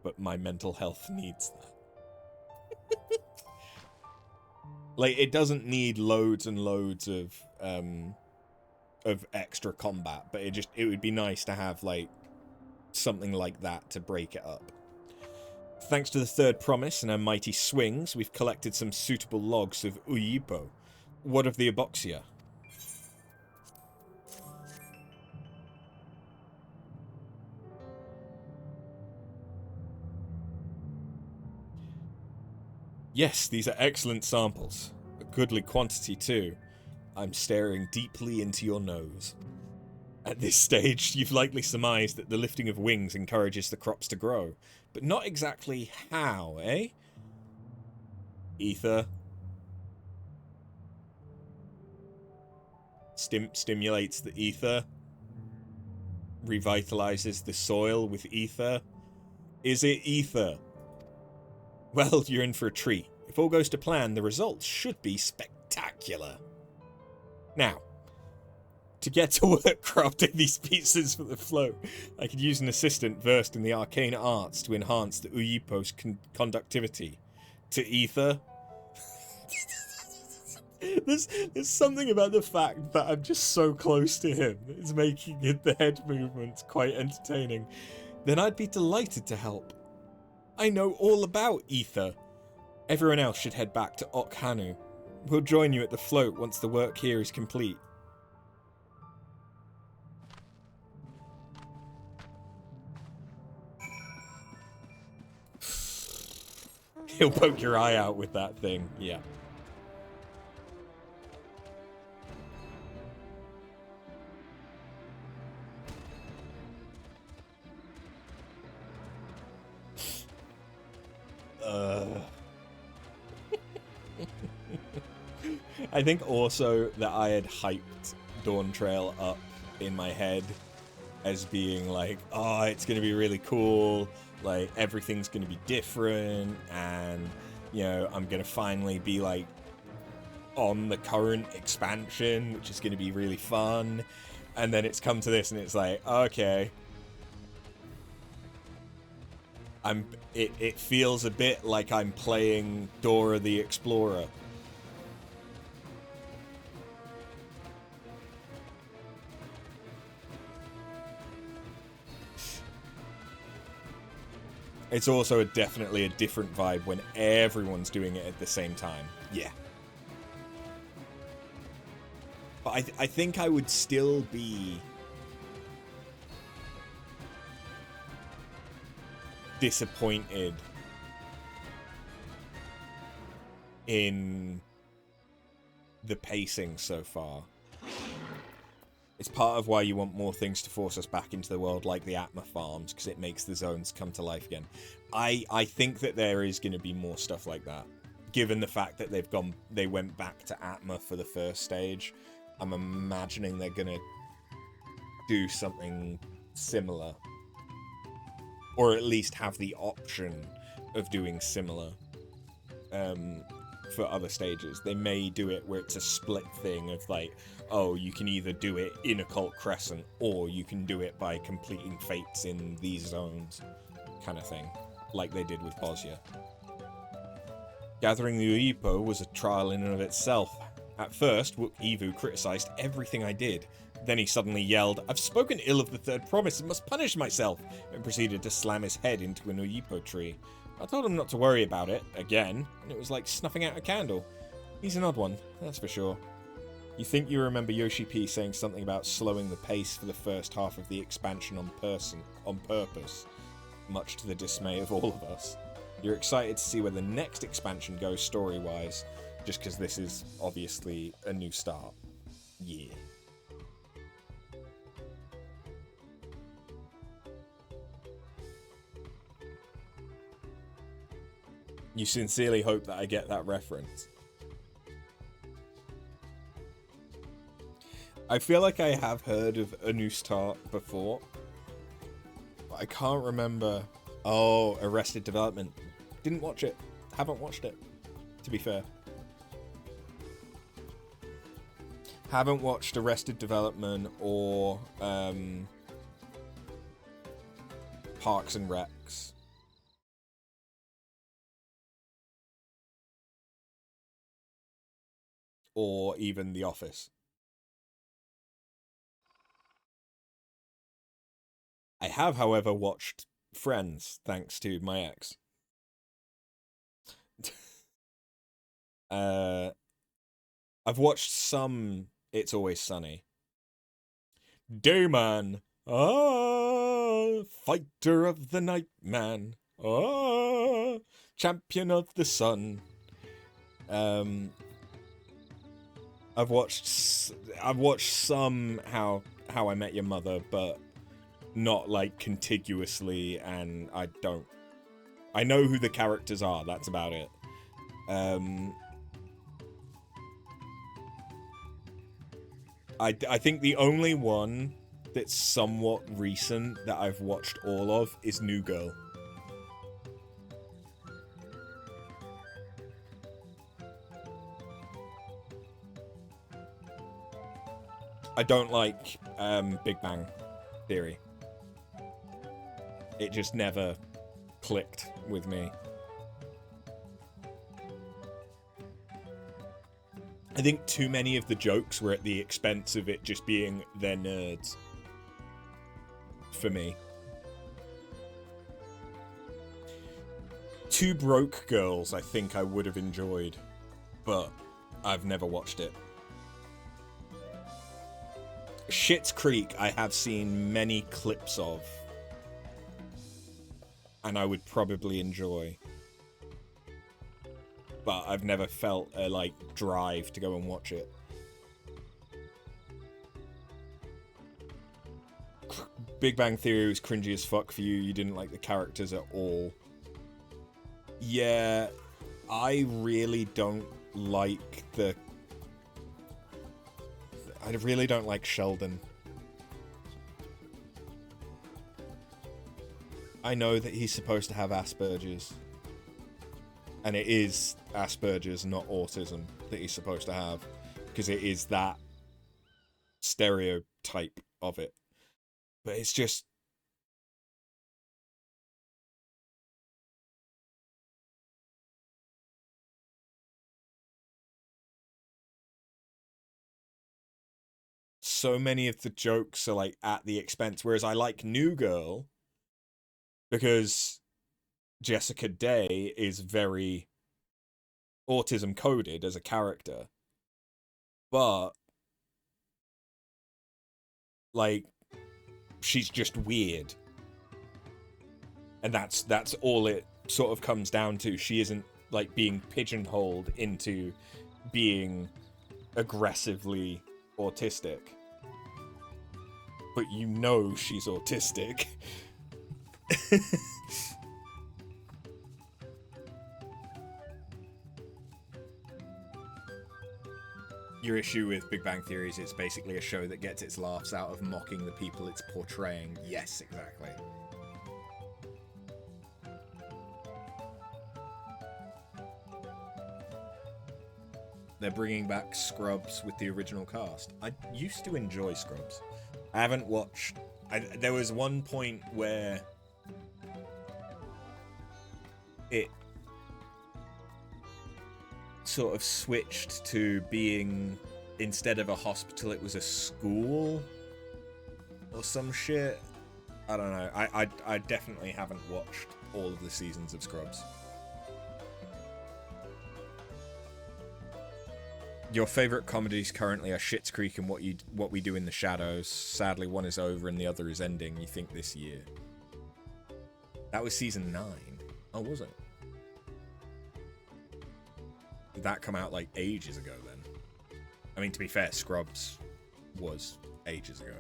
but my mental health needs that. Like, it doesn't need loads and loads of extra combat, but it would be nice to have, like, something like that to break it up. Thanks to the third promise and our mighty swings, we've collected some suitable logs of Uyipo. What of the Aboxia? Yes, these are excellent samples. A goodly quantity, too. I'm staring deeply into your nose. At this stage, you've likely surmised that the lifting of wings encourages the crops to grow. But not exactly how, eh? Ether. Stimulates the ether. Revitalizes the soil with ether. Is it ether? Well, you're in for a treat. If all goes to plan, the results should be spectacular. Now, to get to work crafting these pieces for the float, I could use an assistant versed in the arcane arts to enhance the Uyipo's conductivity. To ether? There's something about the fact that I'm just so close to him that is making the head movements quite entertaining. Then I'd be delighted to help. I know all about ether. Everyone else should head back to Okhanu. We'll join you at the float once the work here is complete. He'll poke your eye out with that thing, yeah. I think also that I had hyped Dawntrail up in my head as being like, oh, it's going to be really cool, like, everything's going to be different, and, you know, I'm going to finally be, like, on the current expansion, which is going to be really fun, and then it's come to this, and it's like, okay. It feels a bit like I'm playing Dora the Explorer. It's also definitely a different vibe when everyone's doing it at the same time. Yeah. But I think I would still be disappointed in the pacing so far. It's part of why you want more things to force us back into the world, like the Atma farms, because it makes the zones come to life again. I think that there is going to be more stuff like that, given the fact that they went back to Atma for the first stage. I'm imagining they're going to do something similar, or at least have the option of doing similar for other stages. They may do it where it's a split thing of like, oh, you can either do it in Occult Crescent, or you can do it by completing fates in these zones, kind of thing, like they did with Bosnia. Gathering the Uipo was a trial in and of itself. At first, Wook Evu criticised everything I did. Then he suddenly yelled, "I've spoken ill of the third promise and must punish myself," and proceeded to slam his head into an Uipo tree. I told him not to worry about it, again, and it was like snuffing out a candle. He's an odd one, that's for sure. You think you remember Yoshi P saying something about slowing the pace for the first half of the expansion on purpose, much to the dismay of all of us. You're excited to see where the next expansion goes story-wise, just because this is obviously a new start. Yeah. You sincerely hope that I get that reference. I feel like I have heard of A New Start before, but I can't remember. Oh, Arrested Development. Didn't watch it. Haven't watched it, to be fair. Haven't watched Arrested Development or Parks and Recs. Or even The Office. I have, however, watched Friends, thanks to my ex. I've watched some It's Always Sunny. Dayman! Ah! Fighter of the night, man! Ah! Champion of the sun! I've watched some How I Met Your Mother, but not like contiguously, and I know who the characters are, that's about it. I think the only one that's somewhat recent that I've watched all of is New Girl. I don't like Big Bang Theory. It just never clicked with me. I think too many of the jokes were at the expense of it just being they're nerds. For me. Two Broke Girls I think I would have enjoyed, but I've never watched it. Schitt's Creek I have seen many clips of, and I would probably enjoy, but I've never felt a like drive to go and watch it. Big Bang Theory was cringy as fuck for you. You didn't like the characters at all. Yeah, I really don't like I really don't like Sheldon. I know that he's supposed to have Asperger's. And it is Asperger's, not autism, that he's supposed to have. Because it is that stereotype of it. But it's just... so many of the jokes are like at the expense, whereas I like New Girl because Jessica Day is very autism coded as a character, but like she's just weird, and that's all it sort of comes down to. She isn't like being pigeonholed into being aggressively autistic. But you know she's autistic. Your issue with Big Bang Theory is it's basically a show that gets its laughs out of mocking the people it's portraying. Yes, exactly. They're bringing back Scrubs with the original cast. I used to enjoy Scrubs. I haven't watched... there was one point where it sort of switched to being, instead of a hospital, it was a school or some shit. I don't know. I definitely haven't watched all of the seasons of Scrubs. Your favourite comedies currently are Schitt's Creek and What We Do in the Shadows. Sadly, one is over and the other is ending, you think, this year. That was season 9. Oh, was it? Did that come out, like, ages ago, then? I mean, to be fair, Scrubs was ages ago.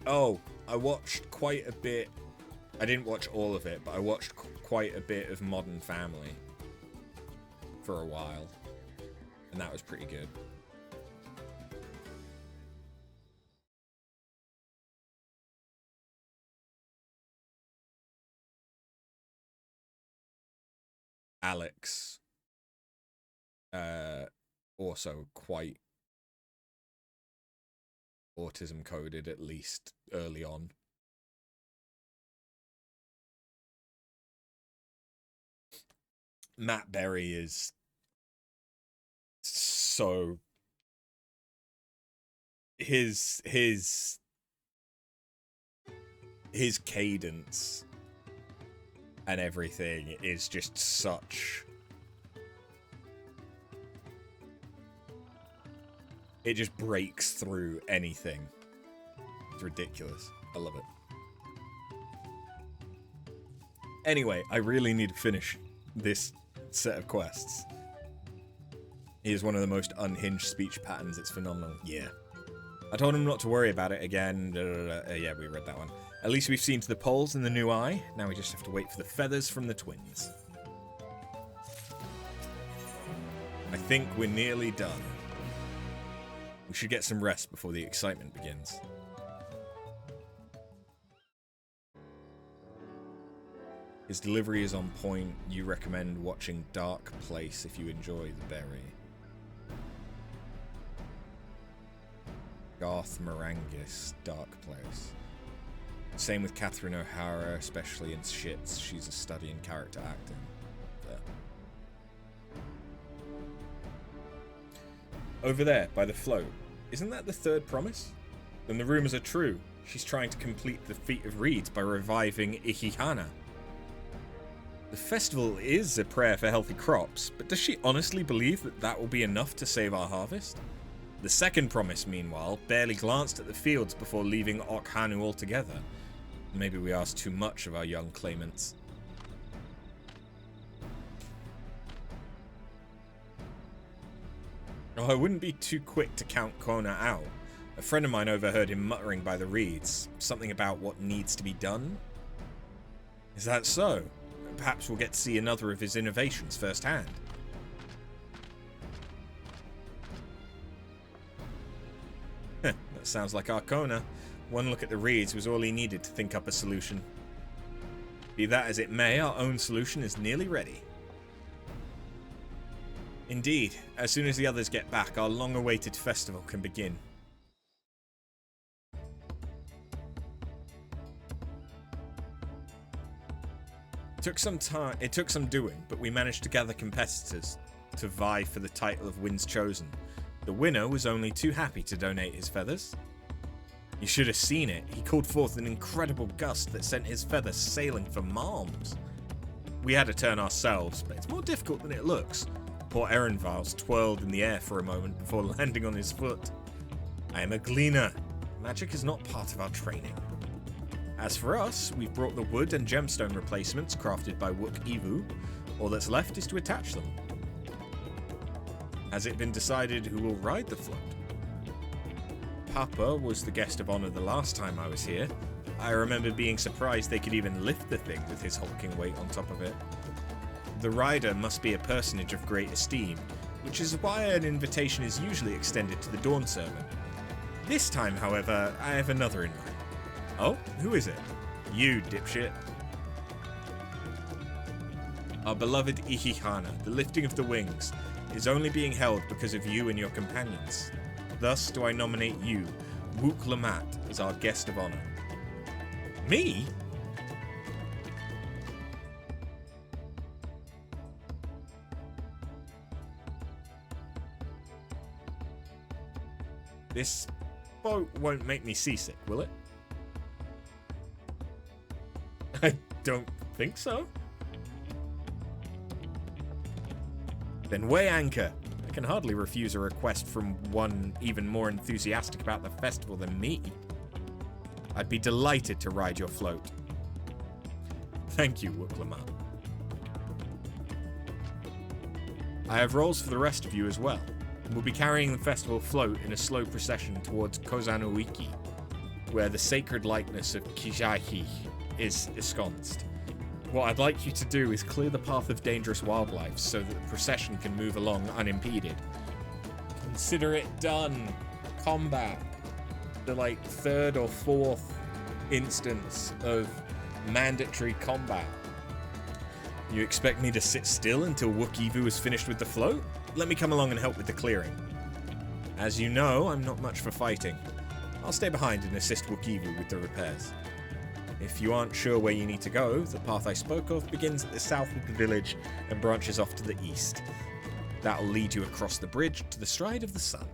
Oh, I watched quite a bit... I didn't watch all of it, but I watched quite a bit of Modern Family for a while, and that was pretty good. Alex, also quite autism coded, at least early on. Matt Berry is so... His cadence and everything is just such... It just breaks through anything. It's ridiculous. I love it. Anyway, I really need to finish this set of quests. He is one of the most unhinged speech patterns. It's phenomenal. Yeah. I told him not to worry about it again. Yeah, we read that one. At least we've seen to the poles in the new eye. Now we just have to wait for the feathers from the twins. I think we're nearly done. We should get some rest before the excitement begins. His delivery is on point. You recommend watching Dark Place if you enjoy the berry. Garth Marengis, Dark Place. Same with Catherine O'Hara, especially in Shits. She's a study in character acting. There. Over there, by the float. Isn't that the third promise? Then the rumors are true. She's trying to complete the feat of reeds by reviving Ihihana. The festival is a prayer for healthy crops, but does she honestly believe that that will be enough to save our harvest? The second promise, meanwhile, barely glanced at the fields before leaving Okhanu altogether. Maybe we asked too much of our young claimants. Oh, I wouldn't be too quick to count Kona out. A friend of mine overheard him muttering by the reeds, something about what needs to be done. Is that so? Perhaps we'll get to see another of his innovations firsthand. That sounds like our Kona. One look at the reeds was all he needed to think up a solution. Be that as it may, our own solution is nearly ready. Indeed, as soon as the others get back, our long-awaited festival can begin. It took some doing, but we managed to gather competitors to vie for the title of Winds Chosen. The winner was only too happy to donate his feathers. You should have seen it. He called forth an incredible gust that sent his feathers sailing for miles. We had to turn ourselves, but it's more difficult than it looks. Poor Ehrenvals twirled in the air for a moment before landing on his foot. I am a gleaner. Magic is not part of our training. As for us, we've brought the wood and gemstone replacements crafted by Wook Ivu. All that's left is to attach them. Has it been decided who will ride the float? Papa was the guest of honor the last time I was here. I remember being surprised they could even lift the thing with his hulking weight on top of it. The rider must be a personage of great esteem, which is why an invitation is usually extended to the Dawn servant. This time, however, I have another in mind. Oh, who is it? You, dipshit. Our beloved Ihihana, the lifting of the wings, is only being held because of you and your companions. Thus do I nominate you, Wook Lamat, as our guest of honor. Me? This boat won't make me seasick, will it? I don't think so. Then weigh anchor. I can hardly refuse a request from one even more enthusiastic about the festival than me. I'd be delighted to ride your float. Thank you, Wook Lamat. I have roles for the rest of you as well. We'll be carrying the festival float in a slow procession towards Kozanuiki, where the sacred likeness of Kijahi is ensconced. What I'd like you to do is clear the path of dangerous wildlife so that the procession can move along unimpeded. Consider it done. Combat. The third or fourth instance of mandatory combat. You expect me to sit still until Wook Ivu is finished with the float? Let me come along and help with the clearing. As you know, I'm not much for fighting. I'll stay behind and assist Wook Ivu with the repairs. If you aren't sure where you need to go, the path I spoke of begins at the south of the village and branches off to the east. That'll lead you across the bridge to the Stride of the Sun.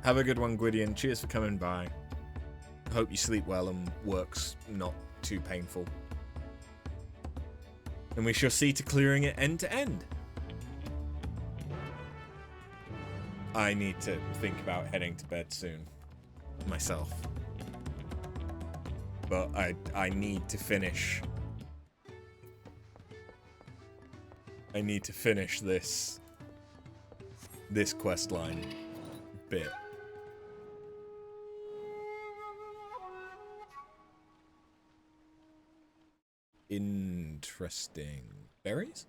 Have a good one, Gwydion. Cheers for coming by. Hope you sleep well and work's not too painful. And we shall see to clearing it end to end. I need to think about heading to bed soon. Myself. but I need to finish. I need to finish this quest line bit. Interesting. Berries?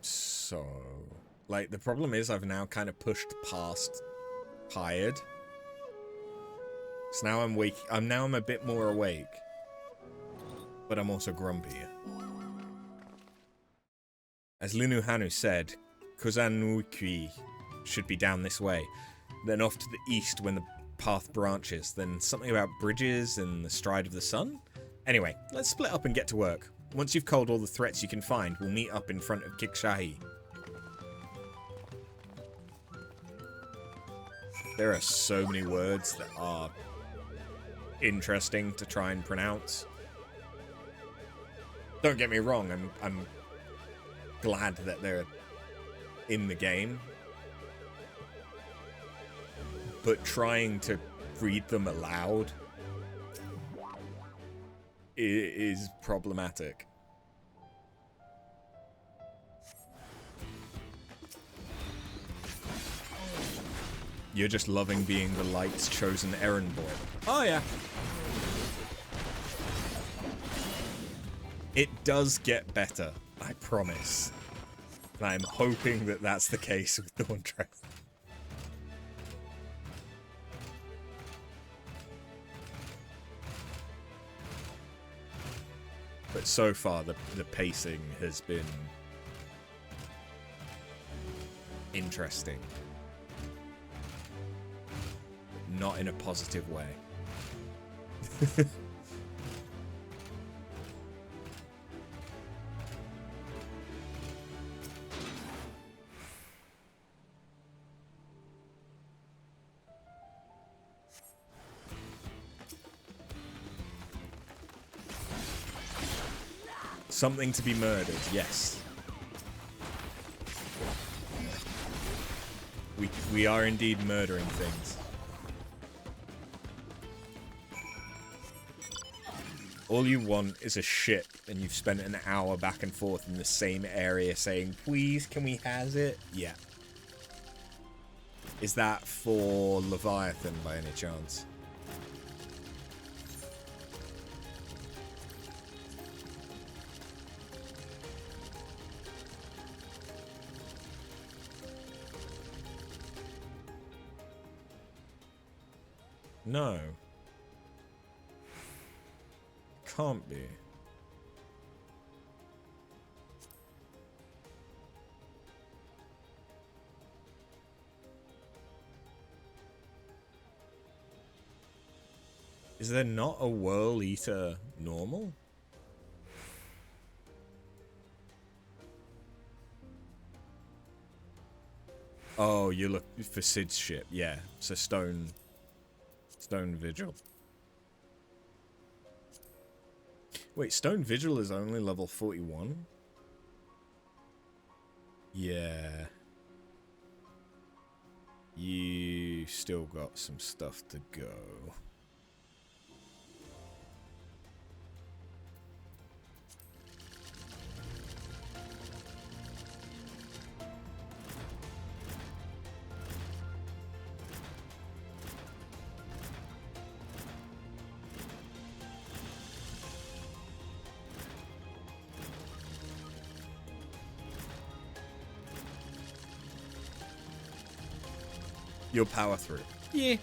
So, like, the problem is I've now kind of pushed past tired. So now I'm a bit more awake. But I'm also grumpy. As Lunu Hanu said, Kozanukui should be down this way, then off to the east when the path branches, then something about bridges and the stride of the sun? Anyway, let's split up and get to work. Once you've culled all the threats you can find, we'll meet up in front of Kikshahi. There are so many words that are interesting to try and pronounce. Don't get me wrong, I'm glad that they're in the game, but trying to read them aloud is problematic. You're just loving being the light's chosen errand boy. Oh yeah. It does get better, I promise. And I'm hoping that that's the case with Dawntrail. But so far, the pacing has been interesting. Not in a positive way. Something to be murdered, yes. We are indeed murdering things. All you want is a ship, and you've spent an hour back and forth in the same area saying, please, can we has it? Yeah. Is that for Leviathan by any chance? No. Can't be. Is there not a Whirl Eater normal? Oh, you look for Sid's ship, yeah. So Stone Vigil. Wait, Stone Vigil is only level 41? Yeah. You still got some stuff to go. You'll power through. Yeah.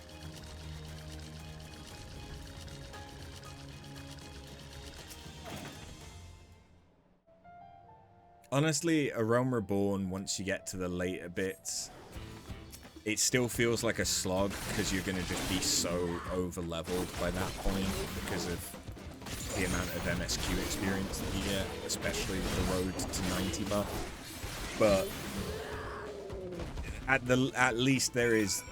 Honestly, A Realm Reborn, once you get to the later bits, it still feels like a slog because you're going to just be so over-leveled by that point because of the amount of MSQ experience that you get, especially with the road to 90 buff. But at least there is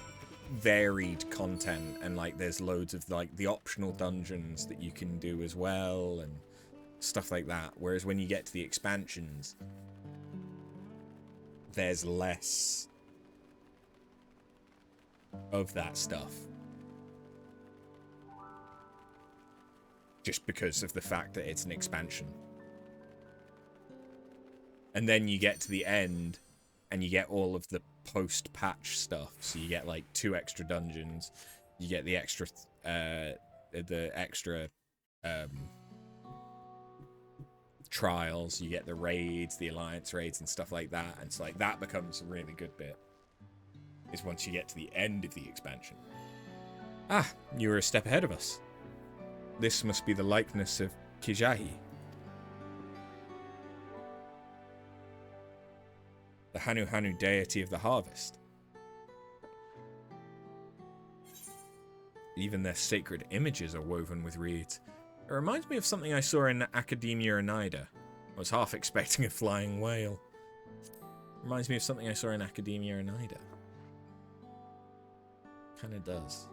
varied content, and like there's loads of like the optional dungeons that you can do as well, and stuff like that. Whereas when you get to the expansions, there's less of that stuff. Just because of the fact that it's an expansion. And then you get to the end, and you get all of the post-patch stuff. So you get like 2 extra dungeons, you get the extra, trials, you get the raids, the alliance raids, and stuff like that. And it's like that becomes a really good bit. Is once you get to the end of the expansion. Ah, you were a step ahead of us. This must be the likeness of Kijahi. The Hanu Hanu deity of the harvest. Even their sacred images are woven with reeds. It reminds me of something I saw in Academia Oneida. I was half expecting a flying whale. Reminds me of something I saw in Academia Oneida. Kinda does.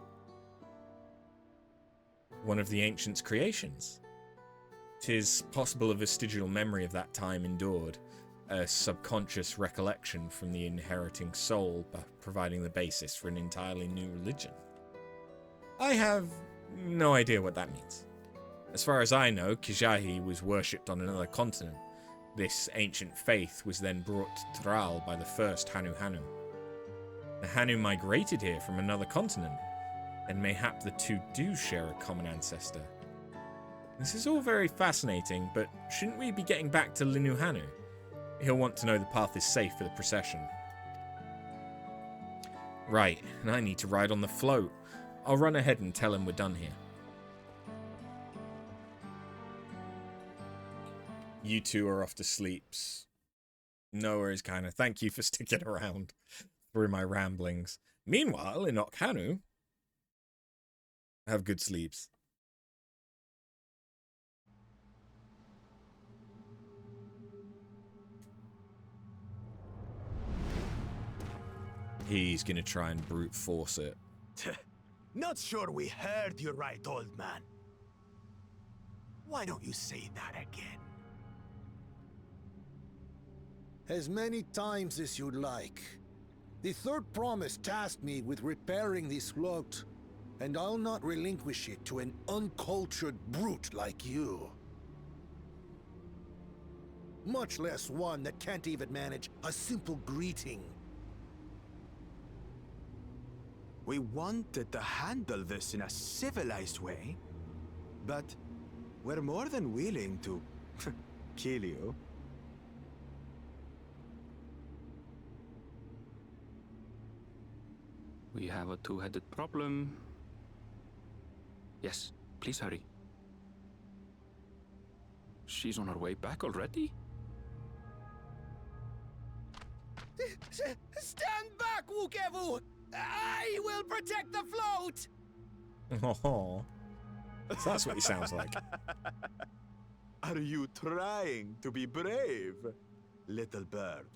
One of the ancients' creations. 'Tis possible a vestigial memory of that time endured, a subconscious recollection from the inheriting soul, providing the basis for an entirely new religion. I have no idea what that means. As far as I know, Kijahi was worshipped on another continent. This ancient faith was then brought to Thrall by the first Hanu Hanu. The Hanu migrated here from another continent, and mayhap the two do share a common ancestor. This is all very fascinating, but shouldn't we be getting back to Linu Hanu? He'll want to know the path is safe for the procession. Right, and I need to ride on the float. I'll run ahead and tell him we're done here. You two are off to sleeps. No worries, kinda. Thank you for sticking around through my ramblings. Meanwhile, in Okhanu, have good sleeps. He's gonna try and brute force it. Not sure we heard you right, old man. Why don't you say that again? As many times as you'd like. The third promise tasked me with repairing this float, and I'll not relinquish it to an uncultured brute like you. Much less one that can't even manage a simple greeting. We wanted to handle this in a civilized way, but we're more than willing to kill you. We have a two-headed problem. Yes, please hurry. She's on her way back already? Stand back, Wukevu! I will protect the float! Oh, so that's what he sounds like. Are you trying to be brave, little bird?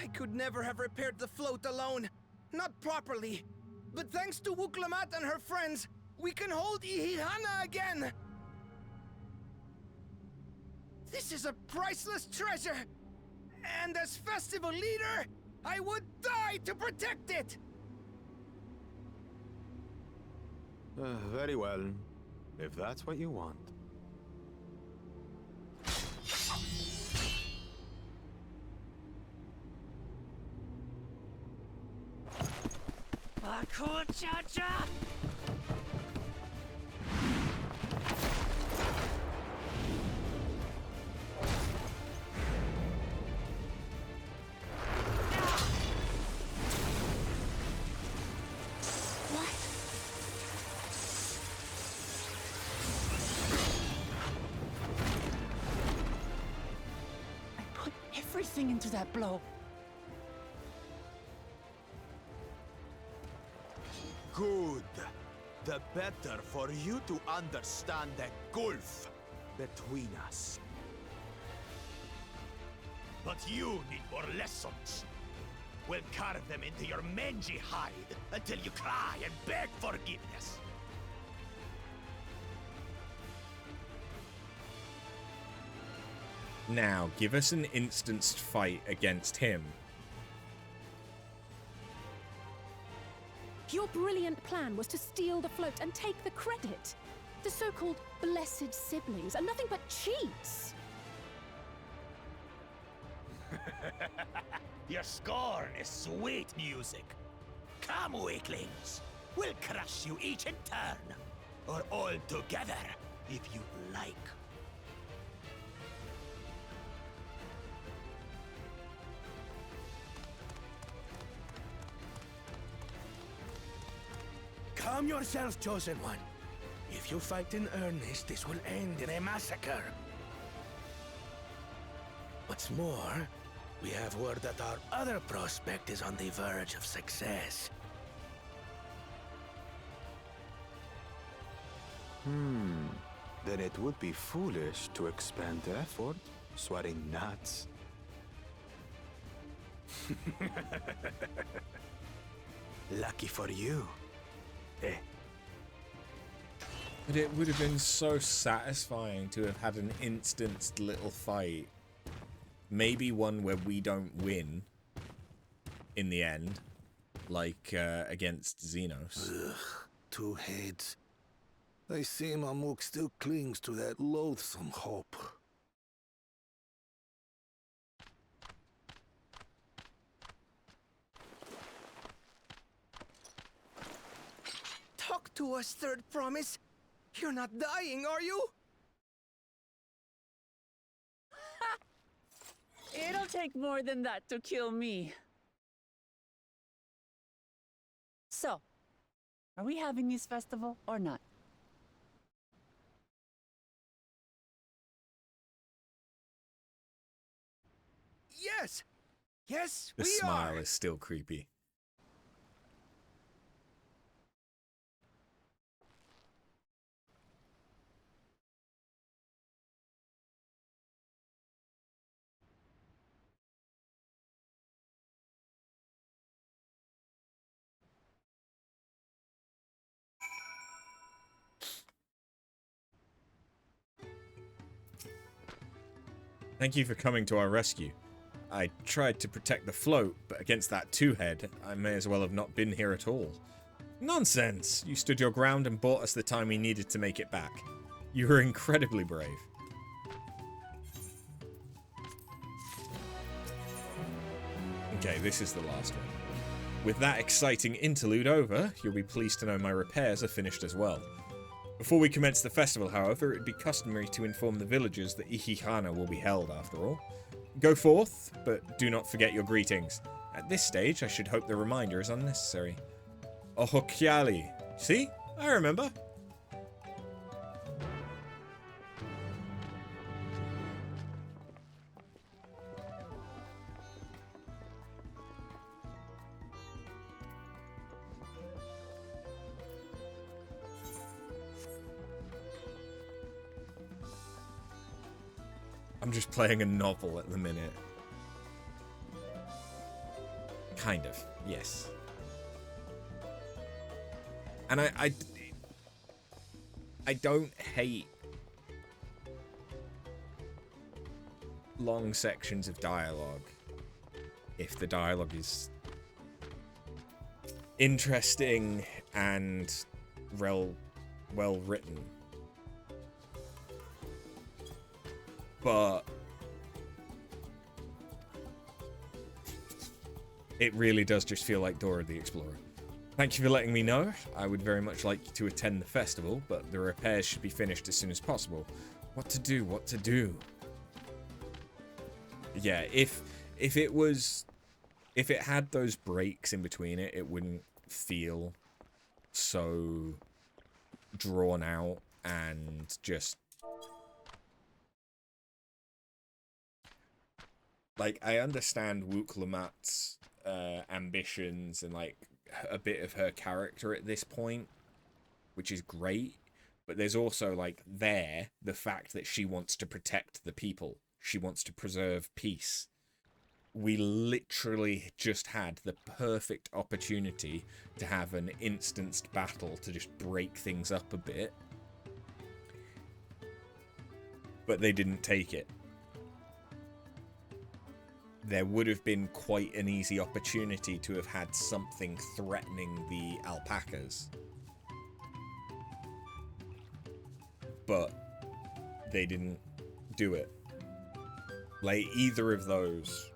I could never have repaired the float alone. Not properly. But thanks to Wuklamat and her friends, we can hold Ihihana again! This is a priceless treasure! And as festival leader, I would die to protect it! Very well, if that's what you want. Cha-cha! Everything into that blow. Good. The better for you to understand the gulf between us. But you need more lessons. We'll carve them into your mangy hide until you cry and beg forgiveness. Now, give us an instanced fight against him. Your brilliant plan was to steal the float and take the credit. The so-called blessed siblings are nothing but cheats. Your scorn is sweet music. Come, weaklings. We'll crush you each in turn. Or all together, if you like. Calm yourself, Chosen One. If you fight in earnest, this will end in a massacre. What's more, we have word that our other prospect is on the verge of success. Then it would be foolish to expend effort sweating nuts. Lucky for you. Eh. But it would have been so satisfying to have had an instanced little fight. Maybe one where we don't win in the end, like against Xenos. Ugh, two heads. I see Mamuk still clings to that loathsome hope. Talk to us, Third Promise. You're not dying, are you? It'll take more than that to kill me. So, are we having this festival or not? Yes! Yes, The we smile are! is still creepy. Thank you for coming to our rescue. I tried to protect the float, but against that two-head, I may as well have not been here at all. Nonsense! You stood your ground and bought us the time we needed to make it back. You were incredibly brave. Okay, this is the last one. With that exciting interlude over, you'll be pleased to know my repairs are finished as well. Before we commence the festival, however, it would be customary to inform the villagers that Ihihana will be held after all. Go forth, but do not forget your greetings. At this stage, I should hope the reminder is unnecessary. Ohokyali. See? I remember. I'm just playing a novel at the minute. Kind of, yes. And I don't hate long sections of dialogue if the dialogue is interesting and well written. But it really does just feel like Dora the Explorer. Thank you for letting me know. I would very much like to attend the festival, but the repairs should be finished as soon as possible. What to do? What to do? Yeah, if it had those breaks in between it, it wouldn't feel so drawn out and just like, I understand Wuklamat's ambitions and like a bit of her character at this point, which is great, but there's also like the fact that she wants to protect the people. She wants to preserve peace. We literally just had the perfect opportunity to have an instanced battle to just break things up a bit, but they didn't take it. there would have been quite an easy opportunity to have had something threatening the alpacas. But they didn't do it. Like, either of those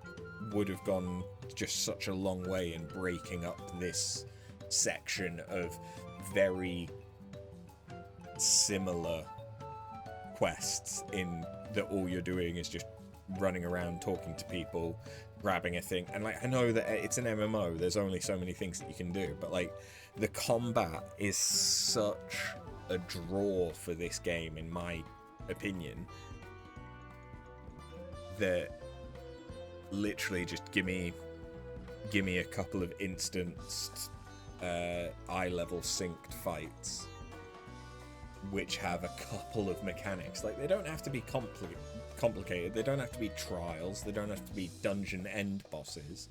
would have gone just such a long way in breaking up this section of very similar quests, in that all you're doing is just running around talking to people, grabbing a thing. And like, I know that it's an MMO, there's only so many things that you can do, but like, the combat is such a draw for this game, in my opinion, that literally just give me a couple of instanced eye level synced fights which have a couple of mechanics. Like, they don't have to be complicated, they don't have to be trials, they don't have to be dungeon end bosses,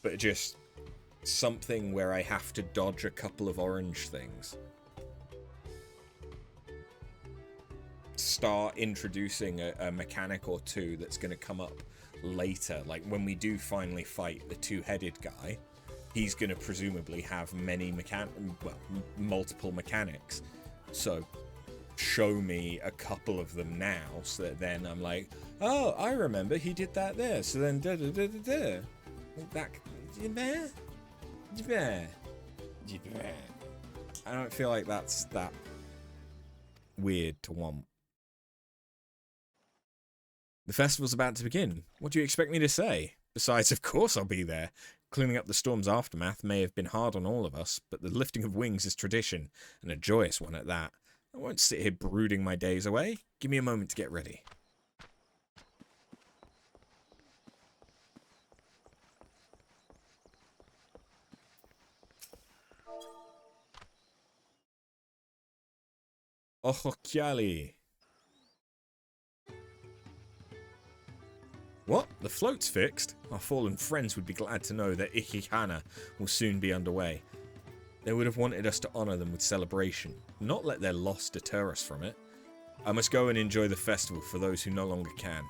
but just something where I have to dodge a couple of orange things. Start introducing a mechanic or two that's going to come up later. Like, when we do finally fight the two-headed guy, he's going to presumably have multiple mechanics. So show me a couple of them now, so that then I'm like, oh, I remember he did that there. So then that I don't feel like that's that weird to want. The festival's about to begin. What do you expect me to say? Besides, of course I'll be there. Cleaning up the storm's aftermath may have been hard on all of us, but the lifting of wings is tradition, and a joyous one at that. I won't sit here brooding my days away. Give me a moment to get ready. Ohokyali. What? The float's fixed? Our fallen friends would be glad to know that Ikihana will soon be underway. They would have wanted us to honor them with celebration, not let their loss deter us from it. I must go and enjoy the festival for those who no longer can.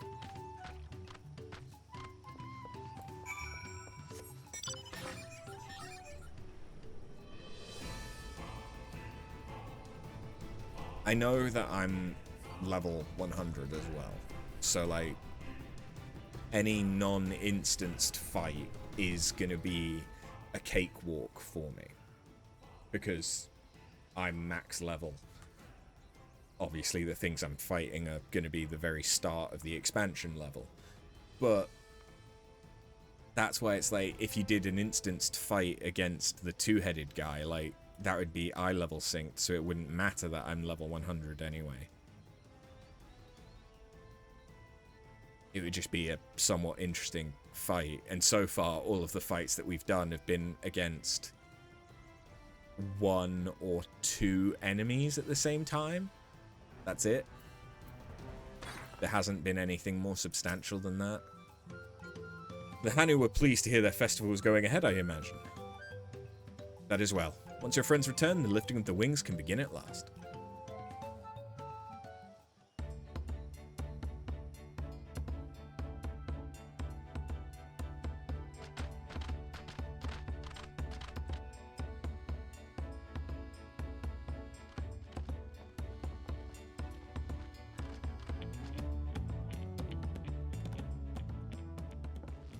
I know that I'm level 100 as well, so like, any non-instanced fight is gonna be a cakewalk for me, because I'm max level. Obviously the things I'm fighting are gonna be the very start of the expansion level, but that's why it's like, if you did an instanced fight against the two-headed guy, like, that would be eye level synced, so it wouldn't matter that I'm level 100 anyway. It would just be a somewhat interesting fight, and so far all of the fights that we've done have been against one or two enemies at the same time. That's it. There hasn't been anything more substantial than that. The Hanu were pleased to hear their festival was going ahead, I imagine. That is well. Once your friends return, the lifting of the wings can begin at last.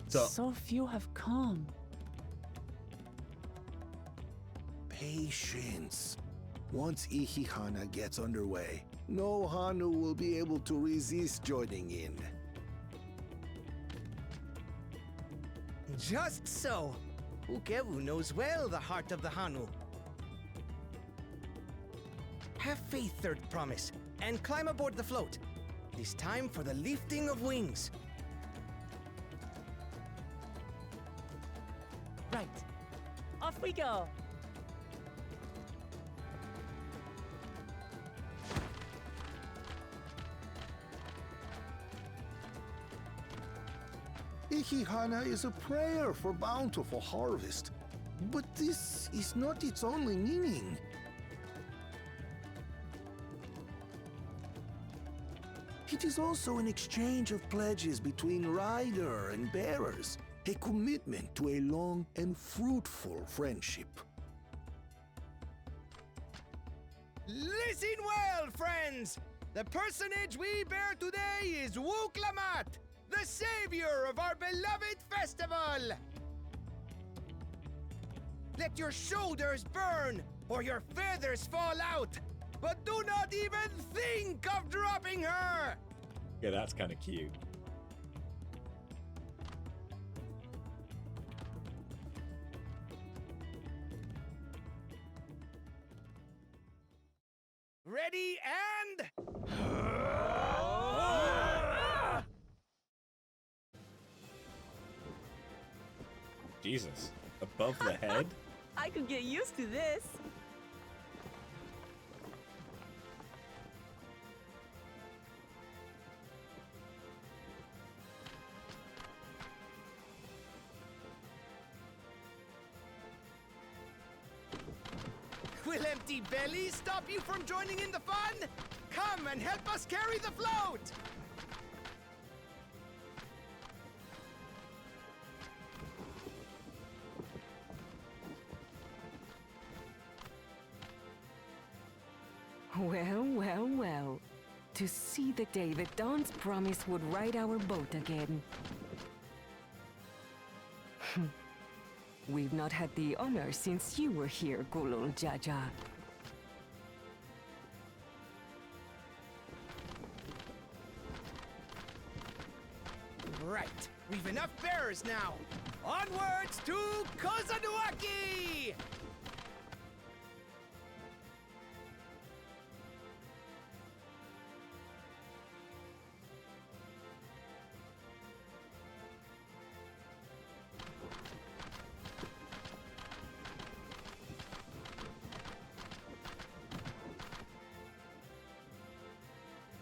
So few have come. Patience. Once Ikihana gets underway, no Hanu will be able to resist joining in. Just so. Ukewu knows well the heart of the Hanu. Have faith, Third Promise, and climb aboard the float. It is time for the lifting of wings. Right. Off we go. Ikihana is a prayer for bountiful harvest, but this is not its only meaning. It It is also an exchange of pledges between rider and bearers, a commitment to a long and fruitful friendship. Listen well, friends! The personage we bear today is Wuklamat, the savior of our beloved festival! Let your shoulders burn, or your feathers fall out, but do not even think of dropping her! Yeah, that's kind of cute. Ready and... Jesus. Above the head? I could get used to this. Will empty bellies stop you from joining in the fun? Come and help us carry the float! Well, well, well. To see the day that Dawn's promise would ride our boat again. We've not had the honor since you were here, Gulul Jaja. Right, we've enough bearers now. Onwards to Kozanuaki!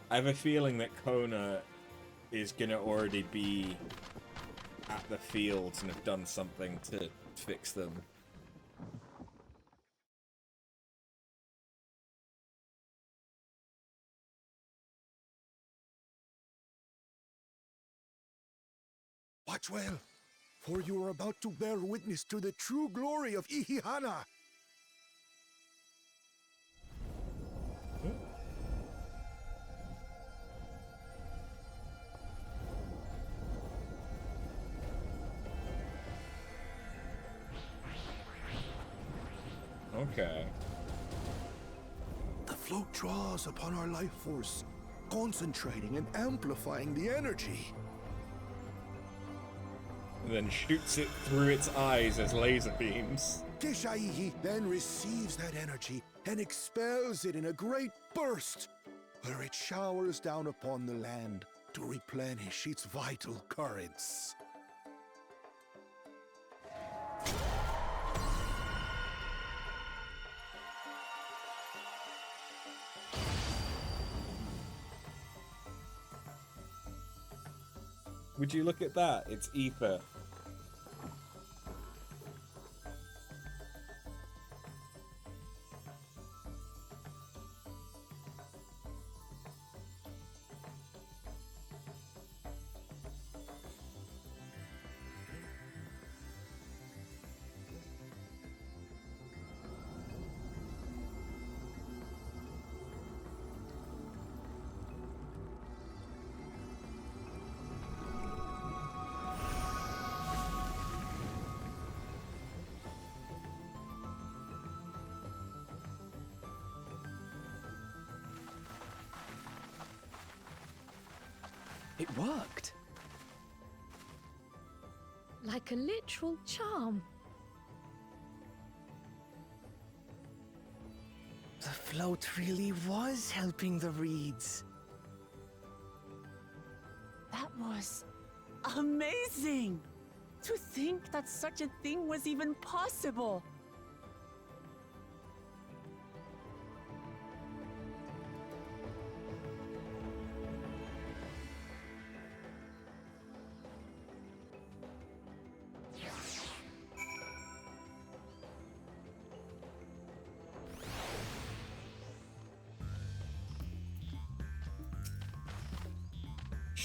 I have a feeling that Kona is gonna already be at the fields and have done something to fix them. Watch well, for you are about to bear witness to the true glory of Ihihana. Okay. The float draws upon our life force, concentrating and amplifying the energy. And then shoots it through its eyes as laser beams. Keshaihi then receives that energy and expels it in a great burst, where it showers down upon the land to replenish its vital currents. Would you look at that? It's ether. It worked. Like a literal charm. The float really was helping the reeds. That was amazing! To think that such a thing was even possible!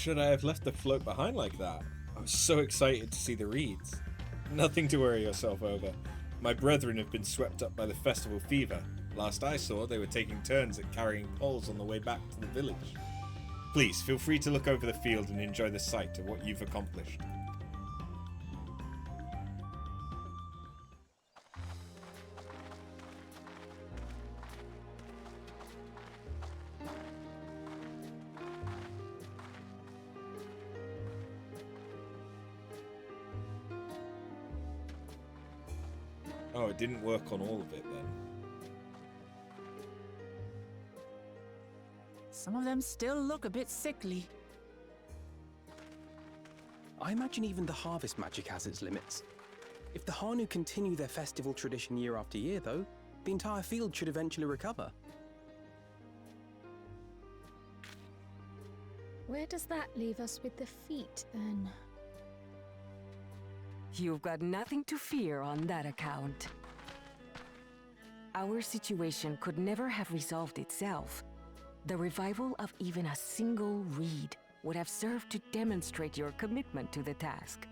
should I have left the float behind like that? I was so excited to see the reeds. Nothing to worry yourself over. My brethren have been swept up by the festival fever. Last I saw, they were taking turns at carrying poles on the way back to the village. Please, feel free to look over the field and enjoy the sight of what you've accomplished. Oh, it didn't work on all of it then. Some of them still look a bit sickly. I imagine even the harvest magic has its limits. If the Hanu continue their festival tradition year after year, though, the entire field should eventually recover. Where does that leave us with the feet, then? You've got nothing to fear on that account. Our situation could never have resolved itself. The revival of even a single reed would have served to demonstrate your commitment to the task.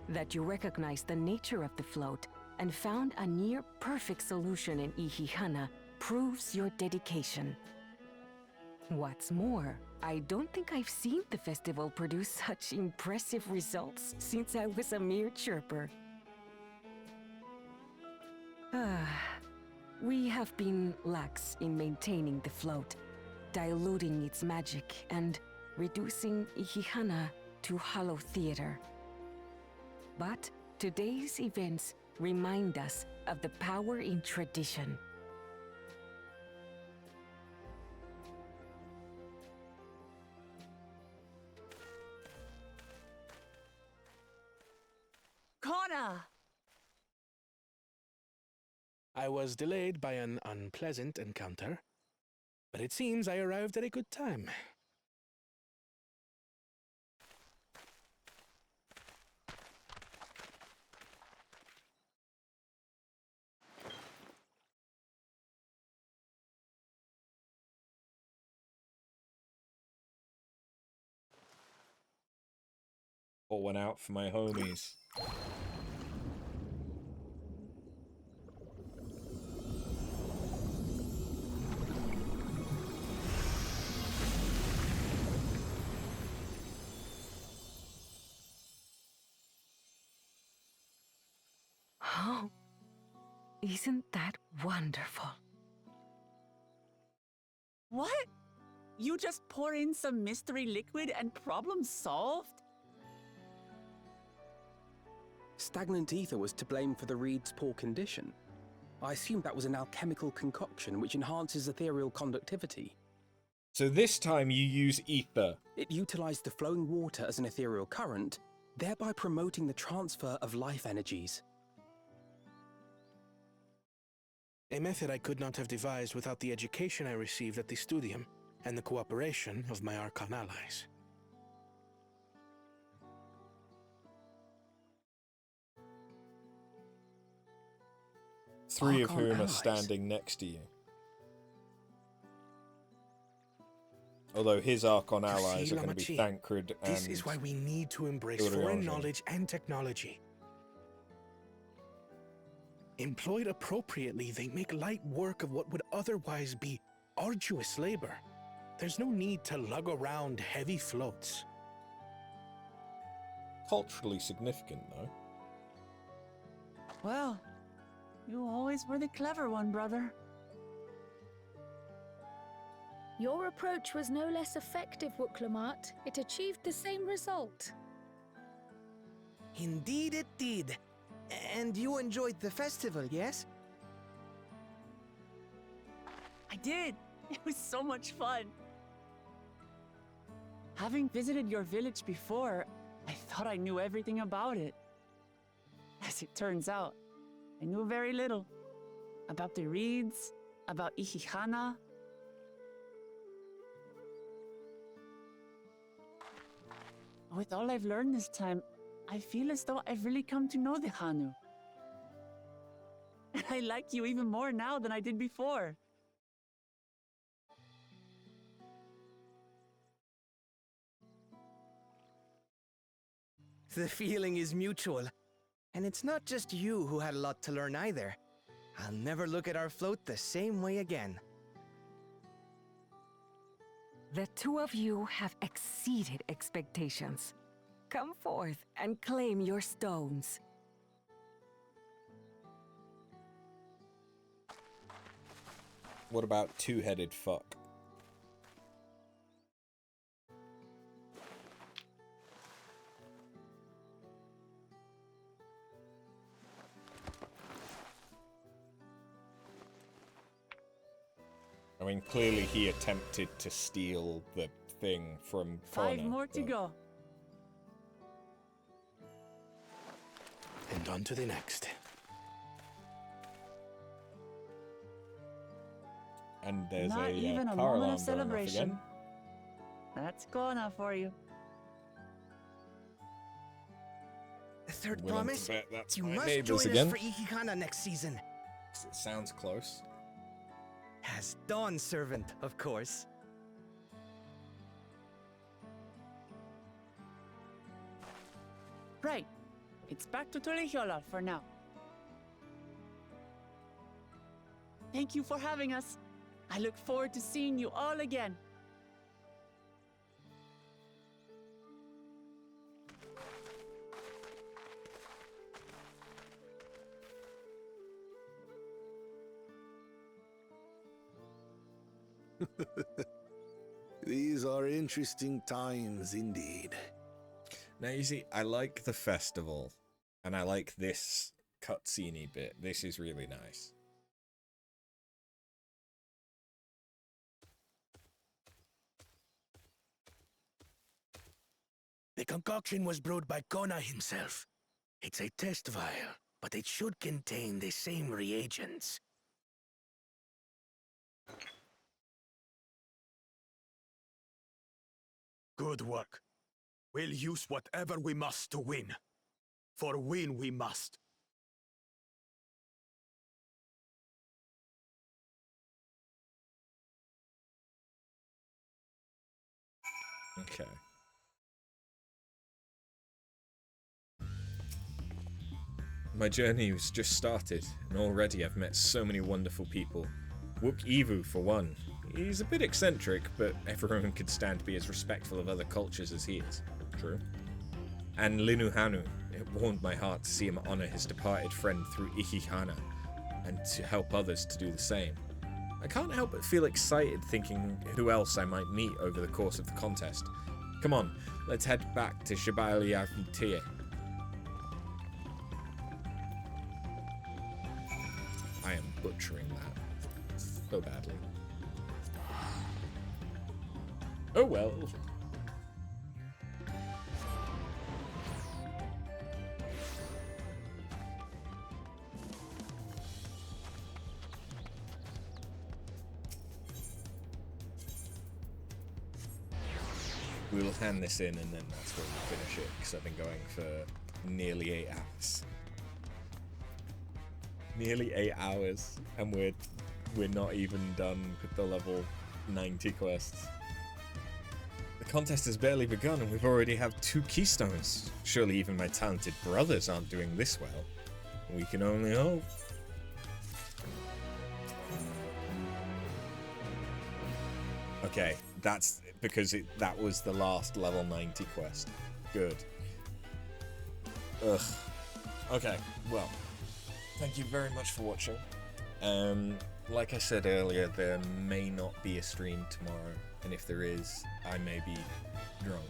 That you recognize the nature of the float and found a near-perfect solution in Ihihana proves your dedication. What's more, I don't think I've seen the festival produce such impressive results since I was a mere chirper. We have been lax in maintaining the float, diluting its magic and reducing Ihihana to hollow theater. But today's events remind us of the power in tradition. Connor! I was delayed by an unpleasant encounter, but it seems I arrived at a good time. Pour one out for my homies. Oh, isn't that wonderful? What? You just pour in some mystery liquid and problem solved? Stagnant ether was to blame for the reed's poor condition. I assumed that was an alchemical concoction which enhances ethereal conductivity. So this time you use ether. It utilized the flowing water as an ethereal current, thereby promoting the transfer of life energies. A method I could not have devised without the education I received at the Studium and the cooperation of my Archon allies. Three of Archon whom are allies? standing next to you. Although his Archon You allies see, are going to be Lamachi, Thancred and... This is why we need to embrace Urianger. foreign knowledge and technology. Employed appropriately, they make light work of what would otherwise be arduous labor. There's no need to lug around heavy floats. Culturally significant, though. Well, you always were the clever one, brother. Your approach was no less effective, Wuklamat. It achieved the same result. Indeed it did. And you enjoyed the festival, yes? I did. It was so much fun. Having visited your village before, I thought I knew everything about it. As it turns out, I knew very little. About the reeds, about Ihihana. With all I've learned this time, I feel as though I've really come to know the Hanu. And I like you even more now than I did before. The feeling is mutual. And it's not just you who had a lot to learn either. I'll never look at our float the same way again. The two of you have exceeded expectations. Come forth and claim your stones. What about two-headed fuck? I mean, clearly he attempted to steal the thing from Fauna. 5 more to go. And on to the next. And there's Not a even a car moment alarm of celebration. going off That's Kona for you. The third Willing to promise? bet that's You my must neighbors join again. us for Ikikana next season. again. It sounds close. As Dawn Servant, of course. Right. It's back to Tulihiola for now. Thank you for having us. I look forward to seeing you all again. These are interesting times indeed. Now, you see, I like the festival, and I like this cutscene-y bit. This is really nice. The concoction was brewed by Kona himself. It's a test vial, but it should contain the same reagents. Good work. We'll use whatever we must to win. For win we must. Okay. My journey has just started, and already I've met so many wonderful people. Wook Ivu, for one. He's a bit eccentric, but everyone could stand to be as respectful of other cultures as he is. True. And Linu Hanu. It warmed my heart to see him honor his departed friend through Ikihana, and to help others to do the same. I can't help but feel excited thinking who else I might meet over the course of the contest. Come on, let's head back to Shibali Avitie. I am butchering that so badly. Oh well. We'll hand this in and then that's where we finish it, because I've been going for nearly 8 hours. Nearly 8 hours, and we're not even done with the level 90 quests. The contest has barely begun and we've already have 2 keystones. Surely even my talented brothers aren't doing this well. We can only hope. Okay, that's because that was the last level 90 quest. Good. Ugh. Okay, well, thank you very much for watching. Like I said earlier, there may not be a stream tomorrow, and if there is, I may be drunk.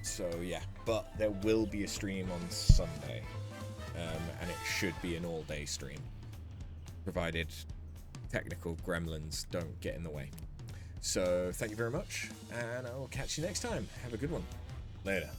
So yeah, but there will be a stream on Sunday, and it should be an all-day stream, provided technical gremlins don't get in the way. So thank you very much, and I will catch you next time. Have a good one. Later.